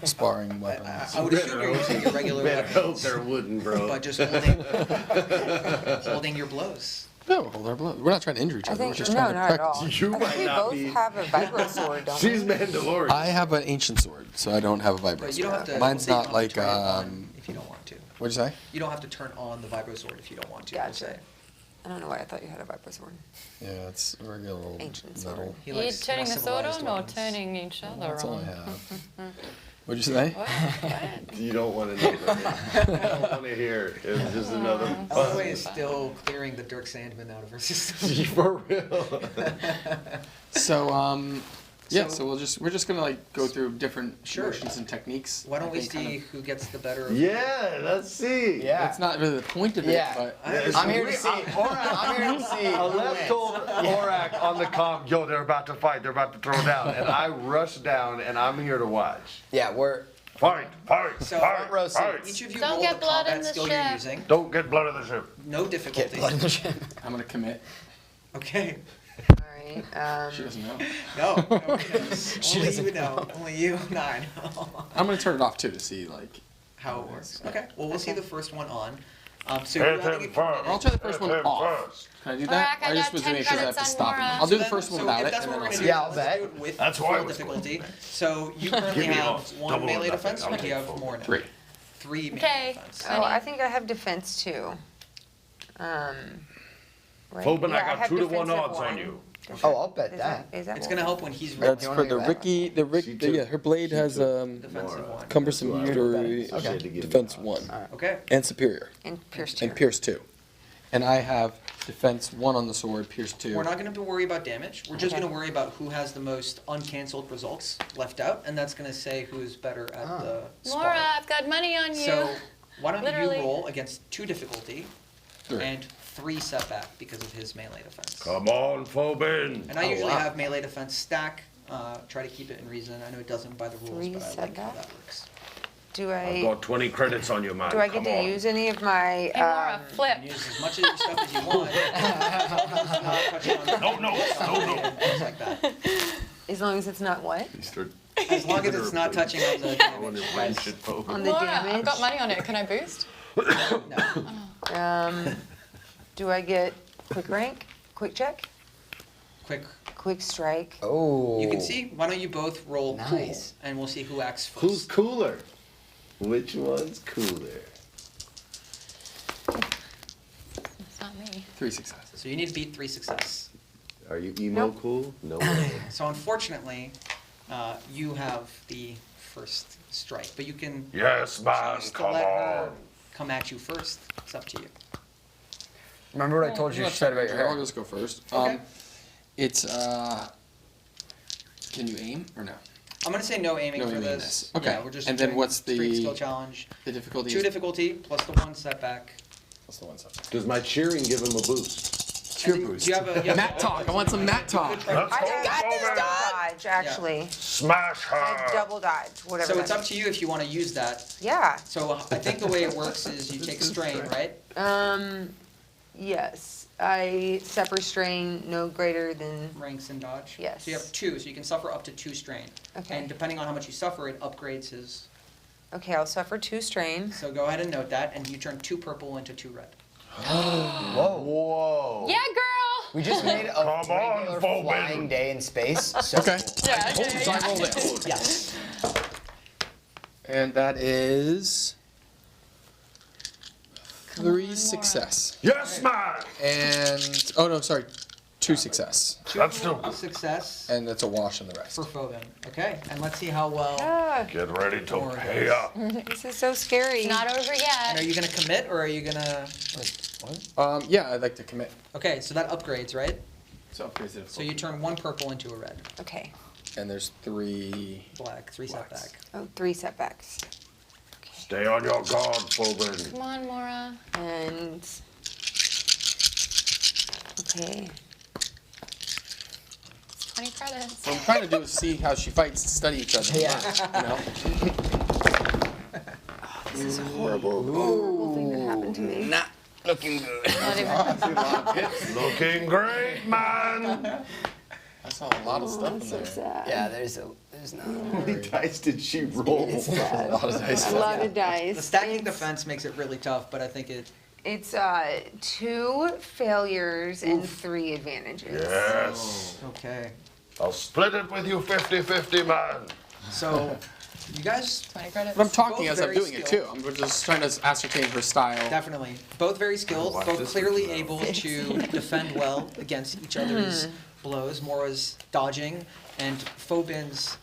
Speaker 2: sparring
Speaker 1: I
Speaker 2: weapons?
Speaker 1: would assume you're using your regular
Speaker 7: Man, I hope
Speaker 1: weapons,
Speaker 7: they're wooden, bro.
Speaker 1: but just holding your blows.
Speaker 2: No, hold our blood. We're not trying to injure each
Speaker 6: I
Speaker 2: other. We're
Speaker 6: think,
Speaker 2: just
Speaker 6: no,
Speaker 2: trying to
Speaker 6: not at
Speaker 2: practice.
Speaker 6: all.
Speaker 7: You
Speaker 6: I
Speaker 7: might
Speaker 6: think we
Speaker 7: not
Speaker 6: both
Speaker 7: be.
Speaker 6: have a vibro sword, don't
Speaker 7: She's
Speaker 6: we?
Speaker 7: Mandalorian.
Speaker 2: I have an ancient sword, so I don't have a vibro
Speaker 1: But you don't have
Speaker 2: sword.
Speaker 1: to.
Speaker 2: Mine's
Speaker 1: say you
Speaker 2: not
Speaker 1: don't have
Speaker 2: like
Speaker 1: to turn it on if you don't want to.
Speaker 2: what'd you say?
Speaker 1: You don't have to turn on the vibro sword if you don't want to. per
Speaker 6: Gotcha.
Speaker 1: se.
Speaker 6: I don't know why I thought you had a vibro sword.
Speaker 2: Yeah, it's a regular old
Speaker 6: Ancient
Speaker 2: metal.
Speaker 6: sword.
Speaker 1: He
Speaker 3: Are you
Speaker 1: likes
Speaker 3: turning
Speaker 1: more
Speaker 3: the sword
Speaker 1: civilized
Speaker 3: on or
Speaker 1: weapons.
Speaker 3: turning each other
Speaker 2: That's all I
Speaker 3: on?
Speaker 2: have. What'd you say?
Speaker 7: You don't want to know. That. You don't want to hear. It's just another.
Speaker 1: Elway is still clearing the Dirk Sandman out of her system.
Speaker 7: For real.
Speaker 2: So yeah,
Speaker 1: So-
Speaker 2: so we're just gonna like go through different
Speaker 1: Sure.
Speaker 2: motions and techniques.
Speaker 1: Why don't
Speaker 2: I
Speaker 1: we
Speaker 2: think, kind
Speaker 1: see
Speaker 2: of-
Speaker 1: who gets the better of
Speaker 7: Yeah, let's see.
Speaker 5: Yeah.
Speaker 2: That's not really the point of it,
Speaker 5: Yeah.
Speaker 2: but
Speaker 5: I'm here to see. I'm here to see. who
Speaker 4: Aleph
Speaker 5: wins.
Speaker 4: told Auroch on the comm, yo, they're about to fight, they're about to throw down. And I rushed down and I'm here to watch.
Speaker 5: Yeah, we're
Speaker 4: Fight,
Speaker 1: So-
Speaker 4: fight,
Speaker 5: front row
Speaker 4: fight.
Speaker 5: seats.
Speaker 1: Each of you
Speaker 3: Don't
Speaker 1: roll
Speaker 3: get
Speaker 1: the
Speaker 3: blood in
Speaker 1: combat
Speaker 3: the
Speaker 1: skill you're
Speaker 3: ship.
Speaker 1: using.
Speaker 4: Don't get blood in the ship.
Speaker 1: No
Speaker 5: get
Speaker 1: difficulty.
Speaker 5: blood in the ship.
Speaker 2: I'm gonna commit.
Speaker 1: Okay.
Speaker 6: All right.
Speaker 2: She doesn't know.
Speaker 1: No, nobody knows.
Speaker 5: She
Speaker 1: Only
Speaker 5: doesn't
Speaker 1: you know. Only you and I know
Speaker 2: I'm gonna turn it off too to see like.
Speaker 1: how it works. Okay. Well, we'll see
Speaker 6: Okay.
Speaker 1: the first one on. So
Speaker 4: Hit
Speaker 1: you're having
Speaker 4: him
Speaker 1: a
Speaker 4: first.
Speaker 2: I'll try the first one
Speaker 4: Hit him
Speaker 2: off.
Speaker 4: first.
Speaker 2: Can I do that?
Speaker 3: Alright, I
Speaker 2: I just
Speaker 3: got
Speaker 2: was
Speaker 3: 10
Speaker 2: making sure I have to
Speaker 3: credits
Speaker 2: stop
Speaker 3: on
Speaker 2: it.
Speaker 3: Mora.
Speaker 2: I'll do the
Speaker 1: then-
Speaker 2: first one
Speaker 1: so
Speaker 2: without
Speaker 1: if
Speaker 2: it,
Speaker 1: that's
Speaker 2: and
Speaker 1: what
Speaker 2: then
Speaker 1: we're
Speaker 2: I'll
Speaker 1: gonna
Speaker 2: see.
Speaker 1: do,
Speaker 5: Yeah, I'll
Speaker 1: let's
Speaker 5: bet.
Speaker 1: do it with
Speaker 4: That's
Speaker 1: full
Speaker 4: why I was
Speaker 1: difficulty. So you currently
Speaker 4: Give me
Speaker 1: have
Speaker 4: odds.
Speaker 1: one
Speaker 4: Double or
Speaker 1: melee
Speaker 4: nothing.
Speaker 1: defense,
Speaker 4: I'll
Speaker 1: or do you
Speaker 4: take
Speaker 1: have
Speaker 4: full.
Speaker 1: more now?
Speaker 2: 3.
Speaker 1: 3 melee
Speaker 3: Okay.
Speaker 1: defense.
Speaker 6: Oh, I think I have defense too. Right?
Speaker 4: Phobin, I
Speaker 6: Yeah,
Speaker 4: got
Speaker 6: have
Speaker 4: 2 to 1
Speaker 6: defensive
Speaker 4: odds on
Speaker 6: one.
Speaker 4: you.
Speaker 5: Oh, I'll bet
Speaker 6: Is
Speaker 5: that.
Speaker 6: is that
Speaker 1: It's
Speaker 6: what-
Speaker 1: gonna help when he's
Speaker 2: That's
Speaker 5: You
Speaker 2: for
Speaker 5: wanna
Speaker 2: the
Speaker 5: do that?
Speaker 2: Ricky. The
Speaker 7: She
Speaker 2: Rick.
Speaker 7: took-
Speaker 2: Yeah, her blade
Speaker 7: she
Speaker 2: has
Speaker 7: took
Speaker 1: defensive
Speaker 7: Mora.
Speaker 1: one.
Speaker 2: cumbersome
Speaker 7: That's why I
Speaker 2: utility,
Speaker 7: She had to give me
Speaker 2: defense
Speaker 7: odds.
Speaker 2: 1,
Speaker 1: Okay.
Speaker 2: and superior,
Speaker 6: And pierce
Speaker 2: and
Speaker 6: two.
Speaker 2: pierce 2. And I have defense 1 on the sword, pierce 2.
Speaker 1: We're not going to worry about damage. We're just
Speaker 6: Okay.
Speaker 1: going to worry about who has the most uncanceled results left out, and that's going to say who is better at the spar.
Speaker 3: Laura, I've got money on you.
Speaker 1: So why don't
Speaker 3: Literally.
Speaker 1: you roll against 2 difficulty
Speaker 2: 3.
Speaker 1: and 3 setback because of his melee defense.
Speaker 4: Come on, Phobin.
Speaker 1: And I usually
Speaker 2: wow.
Speaker 1: have melee defense stack. Try to keep it in reason. I know it doesn't by the rules,
Speaker 6: 3
Speaker 1: but I like how
Speaker 6: setback?
Speaker 1: that works.
Speaker 6: Do
Speaker 4: I've
Speaker 6: I
Speaker 4: got 20 credits on you, man.
Speaker 6: do I get
Speaker 4: Come
Speaker 6: to
Speaker 4: on.
Speaker 6: use any of my?
Speaker 3: Hey, Laura, flip.
Speaker 1: You can use as much of your stuff as you want. Not touching on
Speaker 4: No, no, no, no.
Speaker 1: things like that.
Speaker 6: As long as it's not what?
Speaker 7: You start
Speaker 1: As long as it's not touching on the damage. Guys,
Speaker 6: On the
Speaker 3: Laura,
Speaker 6: damage.
Speaker 3: I've got money on it. Can I boost?
Speaker 1: no.
Speaker 6: Do I get quick rank? Quick check?
Speaker 1: Quick.
Speaker 6: Quick strike?
Speaker 5: Oh.
Speaker 1: You can see. Why don't you both roll
Speaker 5: Nice.
Speaker 1: cool, and we'll see who acts first.
Speaker 7: Who's cooler? Which one's cooler?
Speaker 3: It's not me.
Speaker 2: 3 successes.
Speaker 1: So you need to beat 3 success.
Speaker 7: Are you emo
Speaker 6: Nope.
Speaker 7: cool? No way.
Speaker 1: So unfortunately, you have the first strike, but you can
Speaker 4: Yes, man,
Speaker 1: choose to
Speaker 4: come
Speaker 1: let her
Speaker 4: on.
Speaker 1: come at you first. It's up to you.
Speaker 5: Remember what I told you said about your
Speaker 2: I'll
Speaker 5: hair?
Speaker 2: just go first.
Speaker 1: Okay.
Speaker 2: It's, can you aim or no?
Speaker 1: I'm gonna say no aiming
Speaker 2: No
Speaker 1: for
Speaker 2: aiming
Speaker 1: this.
Speaker 2: this. Okay.
Speaker 1: Yeah, we're just
Speaker 2: And then
Speaker 1: doing
Speaker 2: what's the-
Speaker 1: street skill challenge?
Speaker 2: The difficulty
Speaker 1: 2
Speaker 2: is...
Speaker 1: difficulty plus the 1 setback.
Speaker 2: What's the one subject?
Speaker 7: Does my cheering give him a boost?
Speaker 2: Cheer
Speaker 1: And then
Speaker 2: boost.
Speaker 1: Do you have a
Speaker 2: Mat talk. I want some mat talk.
Speaker 4: Let's
Speaker 6: I
Speaker 4: go,
Speaker 6: got this
Speaker 4: Bowman.
Speaker 6: dodge, actually.
Speaker 4: Smash
Speaker 6: I
Speaker 4: her.
Speaker 6: double dodge, whatever.
Speaker 1: So it's
Speaker 6: that
Speaker 1: up to you if you want to use that.
Speaker 6: Yeah.
Speaker 1: So I think the way it works is you take strain, right?
Speaker 6: Yes. I suffer strain no greater than.
Speaker 1: Ranks and dodge.
Speaker 6: Yes.
Speaker 1: So you have 2, so you can suffer up to 2 strain.
Speaker 6: Okay.
Speaker 1: And depending on how much you suffer, it upgrades his.
Speaker 6: Okay, I'll suffer 2 strain.
Speaker 1: So go ahead and note that, and you turn 2 purple into 2 red.
Speaker 5: Whoa.
Speaker 4: Whoa.
Speaker 3: Yeah, girl.
Speaker 5: We just made a
Speaker 4: Come on,
Speaker 5: regular
Speaker 4: Bowman.
Speaker 5: flying day in space. So
Speaker 2: Okay.
Speaker 3: Yeah,
Speaker 2: Oh, so I rolled it.
Speaker 1: Yes.
Speaker 2: And that is...
Speaker 3: on,
Speaker 2: 3
Speaker 3: Laura.
Speaker 2: success.
Speaker 4: Yes, man.
Speaker 2: And... Oh, no, sorry. 2 success.
Speaker 1: 2
Speaker 4: That's still good.
Speaker 1: success
Speaker 2: And that's a wash in the rest.
Speaker 1: for Phobin. Okay, and let's see how well.
Speaker 6: Ah,
Speaker 4: Get ready to
Speaker 1: Or
Speaker 4: pay
Speaker 1: this.
Speaker 4: up.
Speaker 6: this is so scary.
Speaker 3: It's not over
Speaker 1: And are
Speaker 3: yet.
Speaker 1: you gonna commit or are you gonna?
Speaker 2: Yeah, I'd like to commit.
Speaker 1: Okay, so that upgrades, right?
Speaker 2: So upgrades the
Speaker 1: So you turn 1 purple into a red,
Speaker 6: Okay.
Speaker 2: And there's 3...
Speaker 1: black, 3
Speaker 2: Blacks.
Speaker 1: setback.
Speaker 6: Oh, 3 setbacks.
Speaker 4: Stay on your guard, Phobin.
Speaker 3: Come on, Laura.
Speaker 6: And. Okay.
Speaker 3: 20 credits.
Speaker 2: What I'm trying to do is see how she fights to study each other.
Speaker 5: Yeah.
Speaker 2: You know?
Speaker 6: This is a horrible thing that happened to me.
Speaker 5: not looking good.
Speaker 3: Not even.
Speaker 4: Looking great, man.
Speaker 2: I saw a lot of stuff in
Speaker 6: So
Speaker 2: there.
Speaker 6: sad.
Speaker 5: Yeah, there's not.
Speaker 7: How many dice did she roll?
Speaker 6: It's sad.
Speaker 2: A lot of dice.
Speaker 6: A lot of dice.
Speaker 1: The stacking
Speaker 6: It's-
Speaker 1: defense makes it really tough, but I think it.
Speaker 6: It's 2 failures and 3 advantages.
Speaker 4: Yes.
Speaker 1: Okay.
Speaker 4: I'll split it with you 50-50, man.
Speaker 1: So, you guys
Speaker 3: 20 credits.
Speaker 2: But I'm talking
Speaker 1: Both
Speaker 2: as I'm
Speaker 1: very
Speaker 2: doing it too.
Speaker 1: skilled.
Speaker 2: I'm just trying to ascertain her style.
Speaker 1: definitely both very skilled,
Speaker 4: Watch
Speaker 1: both
Speaker 4: this
Speaker 1: clearly
Speaker 4: one.
Speaker 1: able to defend well against each other's blows. Mora's dodging, and Phobin's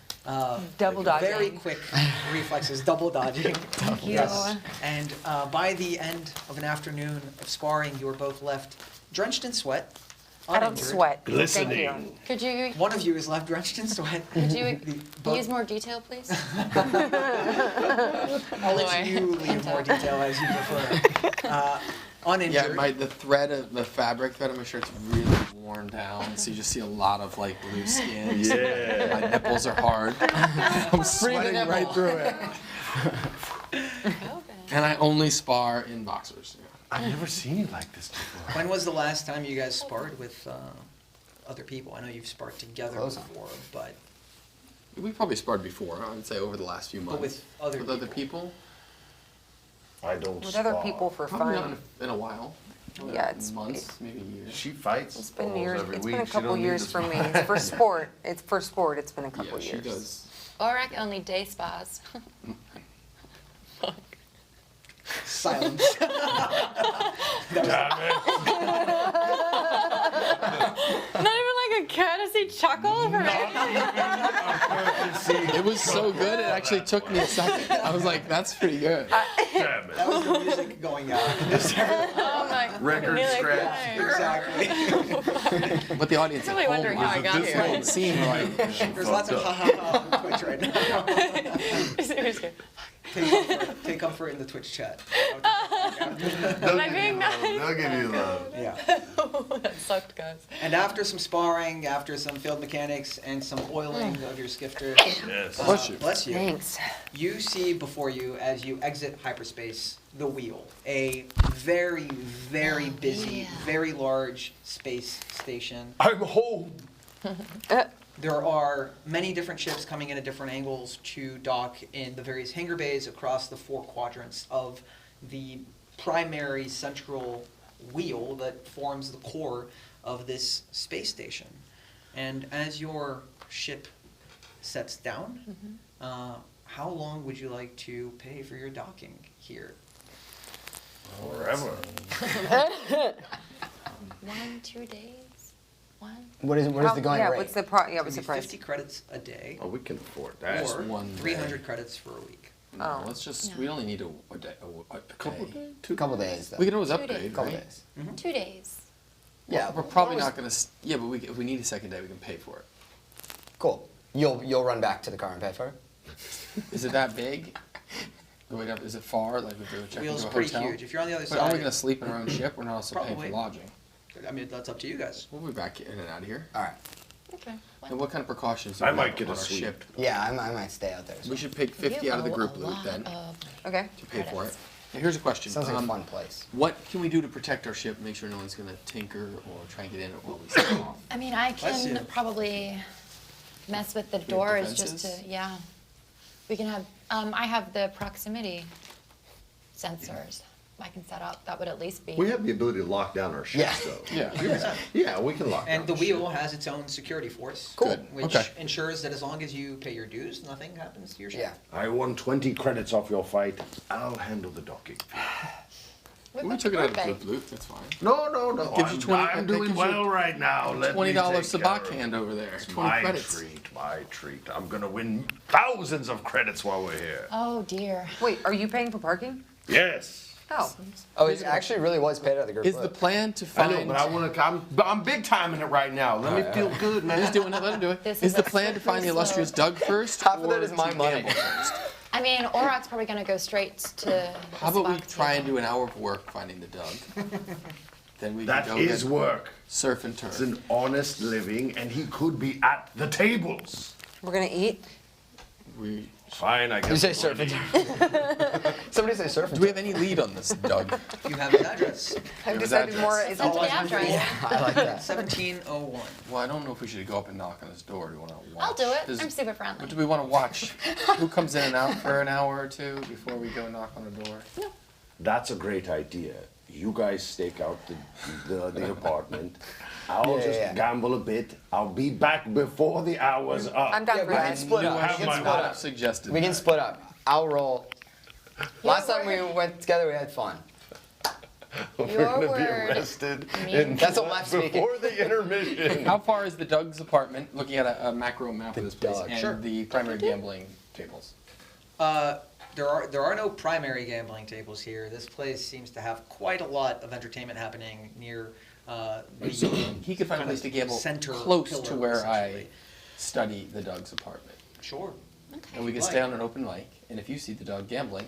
Speaker 6: Double dodging.
Speaker 1: very quick reflexes, double dodging.
Speaker 6: Thank you.
Speaker 1: Yes. And by the end of an afternoon of sparring, you are both left drenched in sweat.
Speaker 6: I don't
Speaker 1: uninjured.
Speaker 6: sweat. Thank
Speaker 4: Glistening.
Speaker 6: you.
Speaker 3: Could you
Speaker 1: One of you is left drenched in sweat.
Speaker 3: could you
Speaker 1: both-
Speaker 3: use more detail, please?
Speaker 1: I'll let you leave more detail as you prefer. Uninjured.
Speaker 2: Yeah, the thread of the fabric thread of my shirt's really worn down, so you just see a lot of like loose skin.
Speaker 4: Yeah.
Speaker 2: My nipples are hard. I'm sweating right through it. And I only spar in boxers.
Speaker 4: I've never seen you like this before.
Speaker 1: When was the last time you guys sparred with other people? I know you've sparred together
Speaker 5: Close on.
Speaker 1: before, but
Speaker 2: We probably sparred before. I would say over the last few months.
Speaker 1: with other
Speaker 2: With other people,
Speaker 4: I don't
Speaker 6: With other
Speaker 4: spar.
Speaker 6: people for
Speaker 2: probably not
Speaker 6: fun.
Speaker 2: in a while.
Speaker 6: Yeah, it's
Speaker 2: months, maybe years.
Speaker 4: She fights
Speaker 6: It's been
Speaker 4: almost
Speaker 6: years.
Speaker 4: every
Speaker 6: It's
Speaker 4: week.
Speaker 6: been a
Speaker 4: She
Speaker 6: couple
Speaker 4: don't need
Speaker 6: years
Speaker 4: to
Speaker 6: for me.
Speaker 4: spar.
Speaker 6: It's for sport. It's for sport. It's been a couple
Speaker 2: Yeah,
Speaker 6: years.
Speaker 2: she does.
Speaker 3: Or I can only day spas.
Speaker 1: silence.
Speaker 4: Damn it.
Speaker 3: Not even like a courtesy chuckle for
Speaker 2: It was so good, it actually took me a second. I was like, that's pretty good.
Speaker 4: Damn
Speaker 1: That
Speaker 4: it.
Speaker 1: was the music going out.
Speaker 3: Oh my
Speaker 4: Record
Speaker 3: nearly
Speaker 4: scratch.
Speaker 3: cried.
Speaker 1: Exactly.
Speaker 2: But the audience
Speaker 3: I'm really
Speaker 2: at home
Speaker 3: wondering how I
Speaker 2: was
Speaker 3: got
Speaker 2: this
Speaker 3: here.
Speaker 2: whole scene were like,
Speaker 1: There's lots of ha ha ha on Twitch right now.
Speaker 3: Seriously.
Speaker 1: Take comfort in the Twitch chat.
Speaker 3: Am I being nice?
Speaker 4: They'll give you love.
Speaker 1: Yeah.
Speaker 3: That sucked, guys.
Speaker 1: And after some sparring, after some field mechanics, and some oiling of your skifter,
Speaker 4: Yes.
Speaker 1: bless you.
Speaker 6: Thanks.
Speaker 1: You see before you, as you exit hyperspace, the wheel. A very, very busy,
Speaker 3: yeah.
Speaker 1: very large space station.
Speaker 4: I'm home.
Speaker 1: there are many different ships coming in at different angles to dock in the various hangar bays across the 4 quadrants of the primary central wheel that forms the core of this space station. And as your ship sets down, how long would you like to pay for your docking here?
Speaker 4: Forever.
Speaker 3: 1, 2 days? 1?
Speaker 5: What is the going
Speaker 6: Yeah,
Speaker 5: rate?
Speaker 6: what's the
Speaker 1: It's gonna
Speaker 6: what's
Speaker 1: be
Speaker 6: the price?
Speaker 1: 50 credits a day,
Speaker 7: Oh, we can afford that.
Speaker 1: or
Speaker 2: one day.
Speaker 1: 300 credits for a week.
Speaker 6: Oh.
Speaker 2: Let's just, we only need a day, a
Speaker 4: Couple
Speaker 2: day.
Speaker 4: days.
Speaker 5: A couple days though.
Speaker 2: We can always
Speaker 3: 2
Speaker 2: upgrade,
Speaker 3: days.
Speaker 5: couple
Speaker 2: right?
Speaker 5: days.
Speaker 3: 2 days.
Speaker 5: Yeah,
Speaker 2: We're probably not gonna, yeah, but if we need a second day, we can pay for it.
Speaker 5: Cool. You'll run back to the car and pay for it.
Speaker 2: Is it that big? Wait up, is it far? Like if we were checking
Speaker 1: Wheel's
Speaker 2: into a
Speaker 1: pretty
Speaker 2: hotel?
Speaker 1: huge. If you're on the other
Speaker 2: But are we
Speaker 1: side,
Speaker 2: gonna sleep in our own ship? We're not also paying
Speaker 1: Probably.
Speaker 2: for lodging.
Speaker 1: I mean, that's up to you guys.
Speaker 2: We'll be back in and out of here.
Speaker 5: All right.
Speaker 3: Okay.
Speaker 2: And what kind of precautions do
Speaker 4: I
Speaker 2: we
Speaker 4: might
Speaker 2: have
Speaker 4: get
Speaker 2: on
Speaker 4: a
Speaker 2: our
Speaker 4: suite.
Speaker 2: ship?
Speaker 5: Yeah, I might stay out there.
Speaker 2: We should pick 50 out of the group loot then
Speaker 6: Okay.
Speaker 2: to pay for it.
Speaker 3: Credits.
Speaker 2: Now, here's a question.
Speaker 5: Sounds like a fun place.
Speaker 2: What can we do to protect our ship, make sure no one's gonna tinker or try and get in it while we set off?
Speaker 3: I mean, I
Speaker 1: Bless
Speaker 3: can
Speaker 1: you.
Speaker 3: probably mess with the
Speaker 2: have
Speaker 3: doors just to,
Speaker 2: defenses?
Speaker 3: yeah. We can have, I have the proximity sensors I can set up. That would at least be.
Speaker 7: We have the ability to lock down our ships,
Speaker 5: Yeah.
Speaker 7: though.
Speaker 2: Yeah.
Speaker 7: Yeah, we can lock down.
Speaker 1: And the
Speaker 7: our
Speaker 1: wheel
Speaker 7: ship.
Speaker 1: has its own security force.
Speaker 2: Cool.
Speaker 1: Which
Speaker 2: Okay.
Speaker 1: ensures that as long as you pay your dues, nothing happens to your ship.
Speaker 5: Yeah.
Speaker 7: I won 20 credits off your fight. I'll handle the docking.
Speaker 3: We've
Speaker 2: We
Speaker 3: got
Speaker 2: took
Speaker 3: the
Speaker 2: it out of
Speaker 3: birthday.
Speaker 2: Blue Loot, that's fine.
Speaker 7: No.
Speaker 2: Gives you 20
Speaker 4: I'm
Speaker 2: that
Speaker 4: doing
Speaker 2: gives you
Speaker 4: well right now. Let me
Speaker 2: $20
Speaker 4: take care
Speaker 2: sabak
Speaker 4: of it.
Speaker 2: hand over there.
Speaker 4: It's
Speaker 2: 20
Speaker 4: my
Speaker 2: credits.
Speaker 4: treat, my treat. I'm gonna win thousands of credits while we're here.
Speaker 3: Oh, dear.
Speaker 6: Wait, are you paying for parking?
Speaker 4: Yes.
Speaker 6: Oh.
Speaker 5: Oh, it actually really was paid out of the group.
Speaker 2: Is the
Speaker 5: loot.
Speaker 2: plan to
Speaker 4: I
Speaker 2: find?
Speaker 4: know, but I wanna. I'm big timing it right now. Let me feel good, man.
Speaker 2: He's doing it. Let him do it.
Speaker 3: This
Speaker 2: Is
Speaker 3: is
Speaker 2: the
Speaker 3: a
Speaker 2: plan to find the
Speaker 3: slippery
Speaker 2: illustrious
Speaker 3: slope.
Speaker 2: Doug first,
Speaker 5: Half of
Speaker 2: or
Speaker 5: that is my
Speaker 2: to
Speaker 5: money.
Speaker 2: gamble first?
Speaker 3: I mean, Orok's probably going to go straight to.
Speaker 2: How about we
Speaker 3: Spock's
Speaker 2: try and
Speaker 3: table.
Speaker 2: do an hour of work finding the Doug? Then we
Speaker 4: That
Speaker 2: can go
Speaker 4: is
Speaker 2: get
Speaker 4: work.
Speaker 2: surf and
Speaker 7: It's
Speaker 2: turf.
Speaker 7: an honest living, and he could be at the tables.
Speaker 6: We're gonna eat?
Speaker 2: We,
Speaker 4: Fine, I guess.
Speaker 5: You say
Speaker 4: we're
Speaker 5: surfing.
Speaker 4: going
Speaker 5: Somebody say surfing.
Speaker 2: do we have any lead on this Doug?
Speaker 1: You have his address,
Speaker 6: I've
Speaker 2: was
Speaker 6: decided
Speaker 2: that
Speaker 6: more
Speaker 2: dress?
Speaker 6: is
Speaker 3: Send
Speaker 6: all
Speaker 3: to the
Speaker 6: I
Speaker 3: address.
Speaker 5: Yeah, I like that.
Speaker 1: 1701.
Speaker 2: Well, I don't know if we should go up and knock on his door. Do we want to watch?
Speaker 3: I'll do it.
Speaker 2: Does-
Speaker 3: I'm super friendly.
Speaker 2: But do we want to watch who comes in and out for an hour or two before we go knock on the door?
Speaker 7: That's a great idea. You guys stake out the apartment. I'll
Speaker 5: Yeah,
Speaker 7: just
Speaker 5: yeah.
Speaker 7: gamble a bit. I'll be back before the hour's up.
Speaker 6: I'm down
Speaker 5: Yeah,
Speaker 6: for
Speaker 5: we can
Speaker 6: that.
Speaker 5: split
Speaker 4: You
Speaker 5: up.
Speaker 4: have
Speaker 5: We can
Speaker 4: my
Speaker 5: split
Speaker 4: vote.
Speaker 2: I've
Speaker 5: up.
Speaker 2: suggested
Speaker 5: We can
Speaker 2: that.
Speaker 5: split up. I'll roll. Last time we
Speaker 3: word.
Speaker 5: went together, we had fun.
Speaker 4: We're
Speaker 3: Your
Speaker 4: gonna be
Speaker 3: word
Speaker 4: arrested
Speaker 3: means-
Speaker 5: That's what Matt's speaking.
Speaker 4: before the intermission.
Speaker 2: How far is the Doug's apartment, looking at a macro map of this place,
Speaker 5: Doug.
Speaker 2: and
Speaker 1: Sure.
Speaker 2: the primary gambling tables?
Speaker 1: There are no primary gambling tables here. This place seems to have quite a lot of entertainment happening near the
Speaker 2: He could find a
Speaker 1: kind
Speaker 2: place
Speaker 1: of
Speaker 2: to gamble
Speaker 1: center
Speaker 2: close to
Speaker 1: pillar,
Speaker 2: where I
Speaker 1: essentially.
Speaker 2: study the Doug's apartment.
Speaker 1: Sure,
Speaker 2: And we can
Speaker 1: Like.
Speaker 2: stay on an open lake, and if you see the Doug gambling,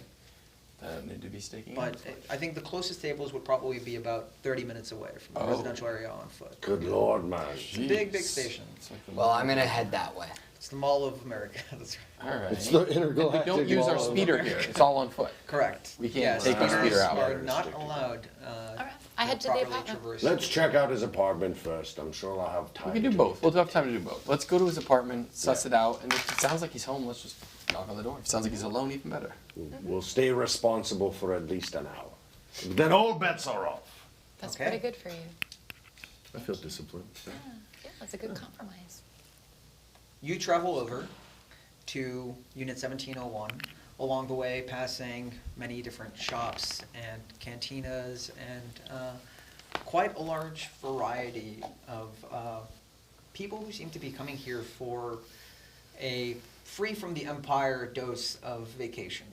Speaker 2: I don't need to be staking in.
Speaker 1: but I think the closest tables would probably be about 30 minutes away from the
Speaker 2: Oh.
Speaker 1: residential area on foot.
Speaker 7: Good Lord, man.
Speaker 1: Big
Speaker 2: Jeez.
Speaker 1: station.
Speaker 2: It's like the
Speaker 5: Well, I'm
Speaker 2: Mall.
Speaker 5: gonna head that way.
Speaker 1: It's the Mall of America. That's right.
Speaker 2: All right.
Speaker 7: It's the
Speaker 2: And we
Speaker 7: intergalactic.
Speaker 2: don't use our
Speaker 7: Mall of
Speaker 2: speeder
Speaker 7: America.
Speaker 2: here, it's all on foot.
Speaker 1: Correct.
Speaker 2: We can't
Speaker 1: Yes,
Speaker 2: take our
Speaker 1: speeders
Speaker 2: speeder out.
Speaker 1: are not allowed.
Speaker 3: All right. I head to the
Speaker 1: properly
Speaker 3: apartment.
Speaker 1: traverse.
Speaker 7: Let's check out his apartment first. I'm sure I'll have time.
Speaker 2: We can do
Speaker 7: to-
Speaker 2: both, we'll have time to do both. Let's go to his apartment, suss it out, and if it sounds like he's home, let's just knock on the door. If it sounds like he's alone, even better.
Speaker 7: We'll stay responsible for at least an hour.
Speaker 4: Then all bets are off.
Speaker 3: That's
Speaker 1: Okay.
Speaker 3: pretty good for you.
Speaker 4: I feel disciplined.
Speaker 3: Yeah, that's a good compromise.
Speaker 1: You travel over to Unit 1701, along the way passing many different shops and cantinas and quite a large variety of people who seem to be coming here for a free from the empire dose of vacation.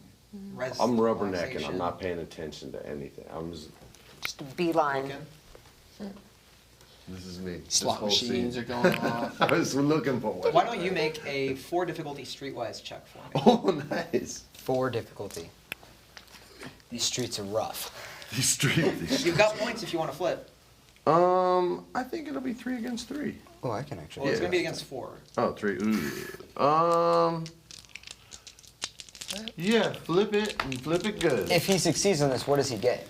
Speaker 1: Rest,
Speaker 7: I'm rubbernecking.
Speaker 1: relaxation.
Speaker 7: I'm not paying attention to anything. I'm just.
Speaker 6: Just a beeline.
Speaker 1: Looking.
Speaker 4: This is me. This
Speaker 2: Slot
Speaker 4: whole
Speaker 2: machines
Speaker 4: scene.
Speaker 2: are going off.
Speaker 7: I was looking for one.
Speaker 1: Why don't you make a 4 difficulty streetwise check for me?
Speaker 7: Oh, nice.
Speaker 5: 4 difficulty. These streets are rough.
Speaker 4: These streets.
Speaker 1: You've got points if you want to flip.
Speaker 4: I think it'll be 3 against 3.
Speaker 5: Oh, I can actually.
Speaker 1: Well, it's
Speaker 4: Yeah.
Speaker 1: going to be against 4.
Speaker 4: Oh, 3. Yeah, flip it and flip it good.
Speaker 5: If he succeeds on this, what does he get?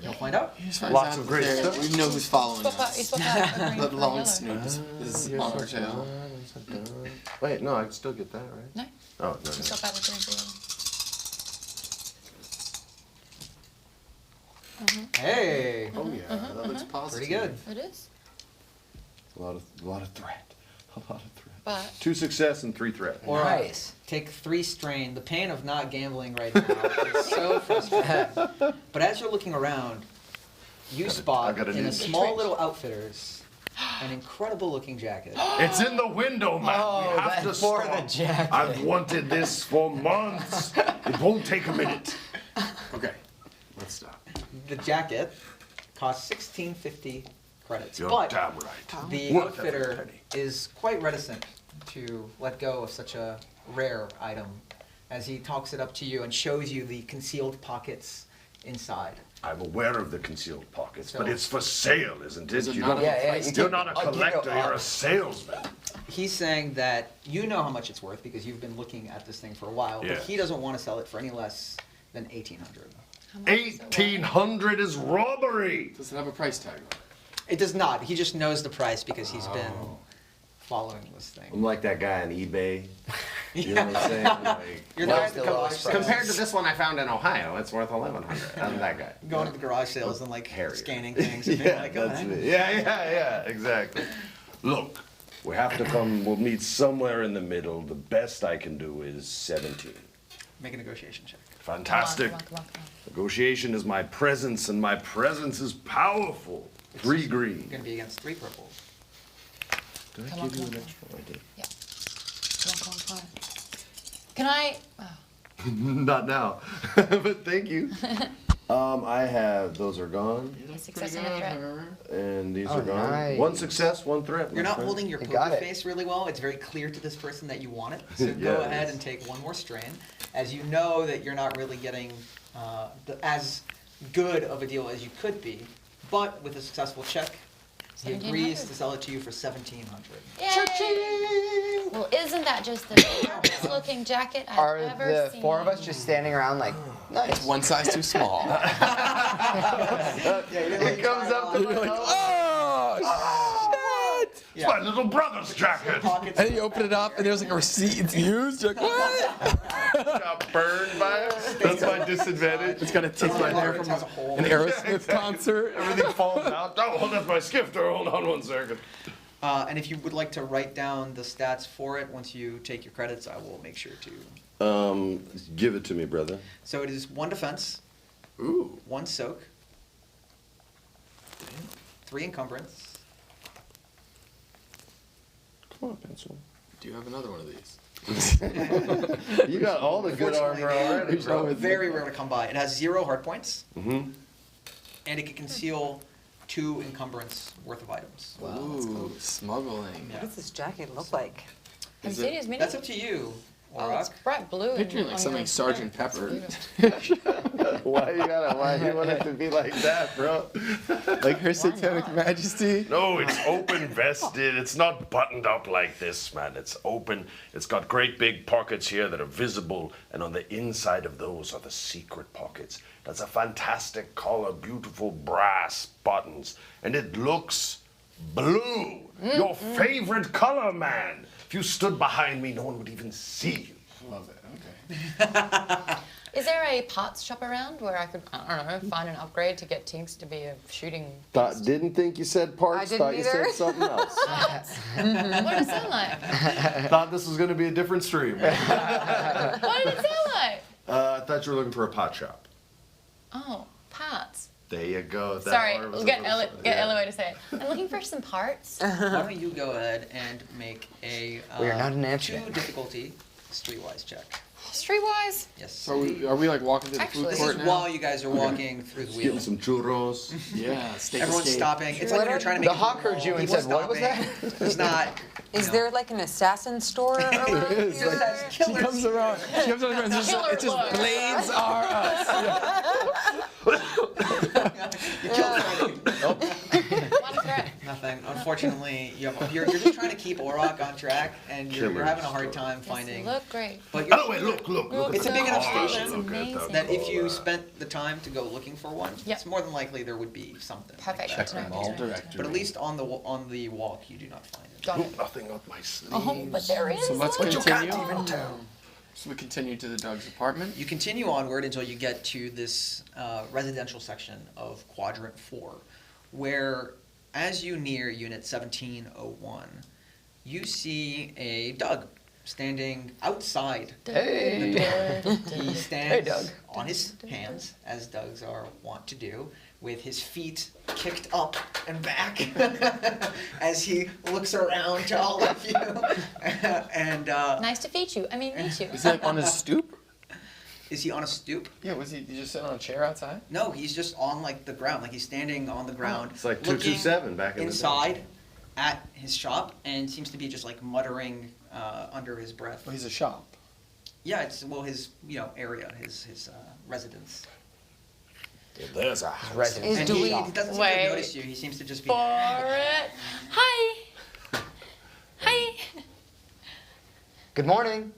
Speaker 1: You'll find out.
Speaker 2: He just finds
Speaker 4: Lots
Speaker 2: out
Speaker 4: of
Speaker 2: that
Speaker 4: great
Speaker 2: they're-
Speaker 4: stuff.
Speaker 2: We know who's following
Speaker 3: Swap out, you
Speaker 2: us.
Speaker 3: swap out the green
Speaker 2: The
Speaker 3: for
Speaker 2: lone
Speaker 3: yellow.
Speaker 2: snoop is on our tail.
Speaker 4: times a dime. Wait, no, I still get that, right?
Speaker 3: No,
Speaker 4: Oh, no,
Speaker 3: you still
Speaker 4: no.
Speaker 3: got the 3
Speaker 1: Hey,
Speaker 4: Oh, yeah, that looks positive.
Speaker 1: pretty good.
Speaker 3: It is,
Speaker 4: A lot of threat. A lot of threat.
Speaker 3: but
Speaker 7: 2 success and 3 threat.
Speaker 1: Or
Speaker 5: Nice.
Speaker 1: take 3 strain. The pain of not gambling right now is so frustrating. But as you're looking around, you spot
Speaker 4: I've got a
Speaker 1: in a
Speaker 4: new
Speaker 1: small
Speaker 4: trick.
Speaker 1: little outfitter's an incredible looking jacket.
Speaker 4: It's in the window, man.
Speaker 5: Oh,
Speaker 4: we have to
Speaker 5: that's for
Speaker 4: stop.
Speaker 5: the jacket.
Speaker 4: I've wanted this for months. It won't take a minute. Okay, let's stop.
Speaker 1: The jacket costs 1650 credits,
Speaker 4: You're
Speaker 1: but
Speaker 4: damn right.
Speaker 1: the
Speaker 4: Worth every
Speaker 1: outfitter
Speaker 4: penny.
Speaker 1: is quite reticent to let go of such a rare item as he talks it up to you and shows you the concealed pockets inside.
Speaker 4: I'm aware of the concealed pockets,
Speaker 1: So-
Speaker 4: but it's for sale, isn't it?
Speaker 2: Is it
Speaker 4: You
Speaker 2: not
Speaker 4: don't-
Speaker 2: a
Speaker 5: Yeah,
Speaker 2: price
Speaker 5: you
Speaker 4: You're
Speaker 5: take-
Speaker 4: not a
Speaker 5: I'll give you
Speaker 4: collector, you're a
Speaker 5: a-
Speaker 4: salesman.
Speaker 1: He's saying that you know how much it's worth because you've been looking at this thing for a while, but
Speaker 4: Yes.
Speaker 1: he doesn't want to sell it for any less than 1800.
Speaker 3: how much is it worth?
Speaker 4: 1,800 is robbery.
Speaker 2: Does it have a price tag on it?
Speaker 1: It does not. He just knows the price because he's been following this
Speaker 7: I'm
Speaker 1: thing.
Speaker 7: like that guy on eBay. You know what I'm saying? Like,
Speaker 1: You're
Speaker 5: What's
Speaker 1: there at the
Speaker 5: the
Speaker 1: garage
Speaker 5: lowest
Speaker 1: sales.
Speaker 5: price?
Speaker 7: compared to this one I found in Ohio, it's worth 1,100. I'm that guy.
Speaker 1: Going to the garage sales and like
Speaker 7: Harrier.
Speaker 1: scanning things and being
Speaker 4: Yeah,
Speaker 1: like, oh,
Speaker 4: that's
Speaker 1: hang on.
Speaker 4: it. Yeah, exactly. Look,
Speaker 7: We have to come, we'll meet somewhere in the middle. The best I can do is 17.
Speaker 1: Make a negotiation check.
Speaker 4: fantastic.
Speaker 3: Come on, come on, come on.
Speaker 7: Negotiation is my presence, and my presence is powerful. 3
Speaker 1: You're
Speaker 7: green.
Speaker 1: going to be against 3 purple.
Speaker 7: Did
Speaker 3: Come on,
Speaker 7: give you
Speaker 3: come
Speaker 7: an
Speaker 3: on.
Speaker 7: extra? I did.
Speaker 3: Yeah. Come on, come on, come on. Can I? Oh,
Speaker 4: Not now, but thank you.
Speaker 7: I have, those are gone,
Speaker 3: success and a threat.
Speaker 7: and these
Speaker 5: Oh,
Speaker 7: are gone.
Speaker 5: nice.
Speaker 7: 1 success, 1 threat.
Speaker 1: You're
Speaker 7: my
Speaker 1: not
Speaker 7: friend.
Speaker 1: holding your
Speaker 5: You
Speaker 1: poker
Speaker 5: got it.
Speaker 1: face really well. It's very clear to this person that you want it. So
Speaker 7: Yeah,
Speaker 1: go
Speaker 7: it
Speaker 1: ahead
Speaker 7: is.
Speaker 1: and take 1 more strain, as you know that you're not really getting as good of a deal as you could be. But with a successful check, he agrees
Speaker 3: 1700.
Speaker 1: to sell it to you for 1,700.
Speaker 3: Yay! Well, isn't that just the best looking jacket I've
Speaker 5: Are
Speaker 3: ever
Speaker 5: the
Speaker 3: seen?
Speaker 5: 4 of us just standing around like, nice?
Speaker 2: One size too small.
Speaker 4: It comes up to my
Speaker 2: Oh, shit!
Speaker 4: It's my little brother's jacket.
Speaker 1: Pockets.
Speaker 2: And then you open it up, and there's like a receipt. It's used. You're like, what?
Speaker 4: Got burned by it. That's my disadvantage.
Speaker 2: It's got a tick right there from
Speaker 1: Has a hole.
Speaker 2: an Aerosmith concert.
Speaker 4: Everything falls out. Oh, hold up my skifter. Hold on 1 second.
Speaker 1: And if you would like to write down the stats for it, once you take your credits, I will make sure to.
Speaker 7: Give it to me, brother.
Speaker 1: So it is 1 defense,
Speaker 4: Ooh.
Speaker 1: 1 soak, 3 encumbrance,
Speaker 7: Come on, pencil.
Speaker 2: Do you have another one of these?
Speaker 7: You got all the good armor already, bro.
Speaker 1: very rare to come by. It has 0 hard points,
Speaker 7: Mm-hmm.
Speaker 1: and it can conceal 2 encumbrance worth of items.
Speaker 2: Ooh, smuggling.
Speaker 1: Yeah.
Speaker 6: What does this jacket look like?
Speaker 3: Have
Speaker 2: Is
Speaker 3: you seen
Speaker 2: it-
Speaker 3: his mini?
Speaker 1: That's up to you,
Speaker 3: Oh, it's
Speaker 1: Auroch.
Speaker 3: bright blue.
Speaker 2: Picturing like
Speaker 3: on
Speaker 2: something
Speaker 3: your-
Speaker 2: Sergeant
Speaker 3: yeah,
Speaker 2: Pepper.
Speaker 3: it's blue.
Speaker 4: Why you want it to be like that, bro?
Speaker 2: Like her satanic majesty.
Speaker 4: No, it's open vested. It's not buttoned up like this, man. It's open. It's got great big pockets here that are visible, and on the inside of those are the secret pockets. That's a fantastic collar, beautiful brass buttons, and it looks blue. Your favorite color, man. If you stood behind me, no one would even see you.
Speaker 2: Love it. Okay.
Speaker 3: Is there a parts shop around where I could, I don't know, find an upgrade to get Tinks to be a shooting?
Speaker 7: Didn't think you said parts.
Speaker 6: I didn't
Speaker 7: Thought you said
Speaker 6: either.
Speaker 7: something else.
Speaker 3: What did it sound like?
Speaker 4: Thought this was going to be a different stream.
Speaker 3: What did it sound like?
Speaker 4: I thought you were looking for a pot shop.
Speaker 3: Oh, parts.
Speaker 4: There you go. That
Speaker 3: Sorry,
Speaker 4: R was a
Speaker 3: get
Speaker 4: little- yeah.
Speaker 3: Ellie to say it. I'm looking for some parts.
Speaker 1: Why don't you go ahead and make a
Speaker 5: We are not an
Speaker 1: 2
Speaker 5: amphib.
Speaker 1: difficulty streetwise check.
Speaker 3: Streetwise?
Speaker 1: Yes.
Speaker 2: So are we like walking through the
Speaker 3: Actually-
Speaker 2: food
Speaker 1: This
Speaker 2: court
Speaker 1: is
Speaker 2: now?
Speaker 1: while you guys are walking through the
Speaker 7: Getting
Speaker 1: wheel.
Speaker 7: some churros.
Speaker 2: Yeah, steak
Speaker 1: Everyone's
Speaker 2: escape.
Speaker 1: stopping. It's like when you're trying to make
Speaker 5: The hawk heard you and
Speaker 1: people
Speaker 5: said, "What was
Speaker 1: stopping. It's not.
Speaker 6: Is there like an assassin store around
Speaker 2: is,
Speaker 6: here?
Speaker 2: like- She
Speaker 1: Killers.
Speaker 2: comes around. She comes around. And it's
Speaker 3: Killer
Speaker 2: just, it's just
Speaker 3: look.
Speaker 2: blades are us.
Speaker 1: You killed somebody.
Speaker 3: One threat.
Speaker 1: Nothing.
Speaker 3: One
Speaker 1: unfortunately, you're just trying to keep Orok on track, and you're having a hard time
Speaker 3: Yes,
Speaker 1: finding.
Speaker 3: look great.
Speaker 1: But
Speaker 4: Oh, wait, look.
Speaker 1: It's a
Speaker 4: at
Speaker 1: big
Speaker 4: the
Speaker 1: enough
Speaker 4: car.
Speaker 1: station
Speaker 4: Look at
Speaker 3: amazing.
Speaker 1: that if you
Speaker 4: car.
Speaker 1: spent the time to go looking for one,
Speaker 3: Yep.
Speaker 1: it's more than likely there would be something. like
Speaker 3: Perfect.
Speaker 1: that.
Speaker 2: Check
Speaker 3: No,
Speaker 2: all
Speaker 3: no, no, no.
Speaker 2: directory.
Speaker 1: But at least on the walk, you do not find it.
Speaker 3: Got
Speaker 4: Look,
Speaker 3: it.
Speaker 4: nothing up my sleeve.
Speaker 3: Oh, but there is.
Speaker 2: So let's
Speaker 3: one.
Speaker 2: continue.
Speaker 3: Oh.
Speaker 2: So we continue to the Doug's apartment.
Speaker 1: You continue onward until you get to this residential section of Quadrant 4, where as you near Unit 1701, you see a Doug standing outside.
Speaker 5: Hey.
Speaker 1: He stands
Speaker 5: Hey, Doug.
Speaker 1: on his hands, as Dougs are wont to do, with his feet kicked up and back as he looks around to all of you. And
Speaker 3: Nice to meet you. Meet you.
Speaker 2: Is he like on his stoop?
Speaker 1: is he on a stoop?
Speaker 2: Yeah, was he just sitting on a chair outside?
Speaker 1: No, he's just on like the ground, like he's standing on the ground.
Speaker 7: It's like
Speaker 1: looking
Speaker 7: 227 back in the day.
Speaker 1: inside at his shop, and seems to be just like muttering under his breath.
Speaker 2: Well, he's a shop.
Speaker 1: Yeah, it's his area, his residence.
Speaker 4: Yeah, there's a house.
Speaker 5: Residence.
Speaker 1: And
Speaker 6: do
Speaker 1: he
Speaker 6: we-
Speaker 1: doesn't seem to
Speaker 3: Wait.
Speaker 1: have noticed you. He seems to just be.
Speaker 3: For it. Hi. Hi.
Speaker 5: Good morning.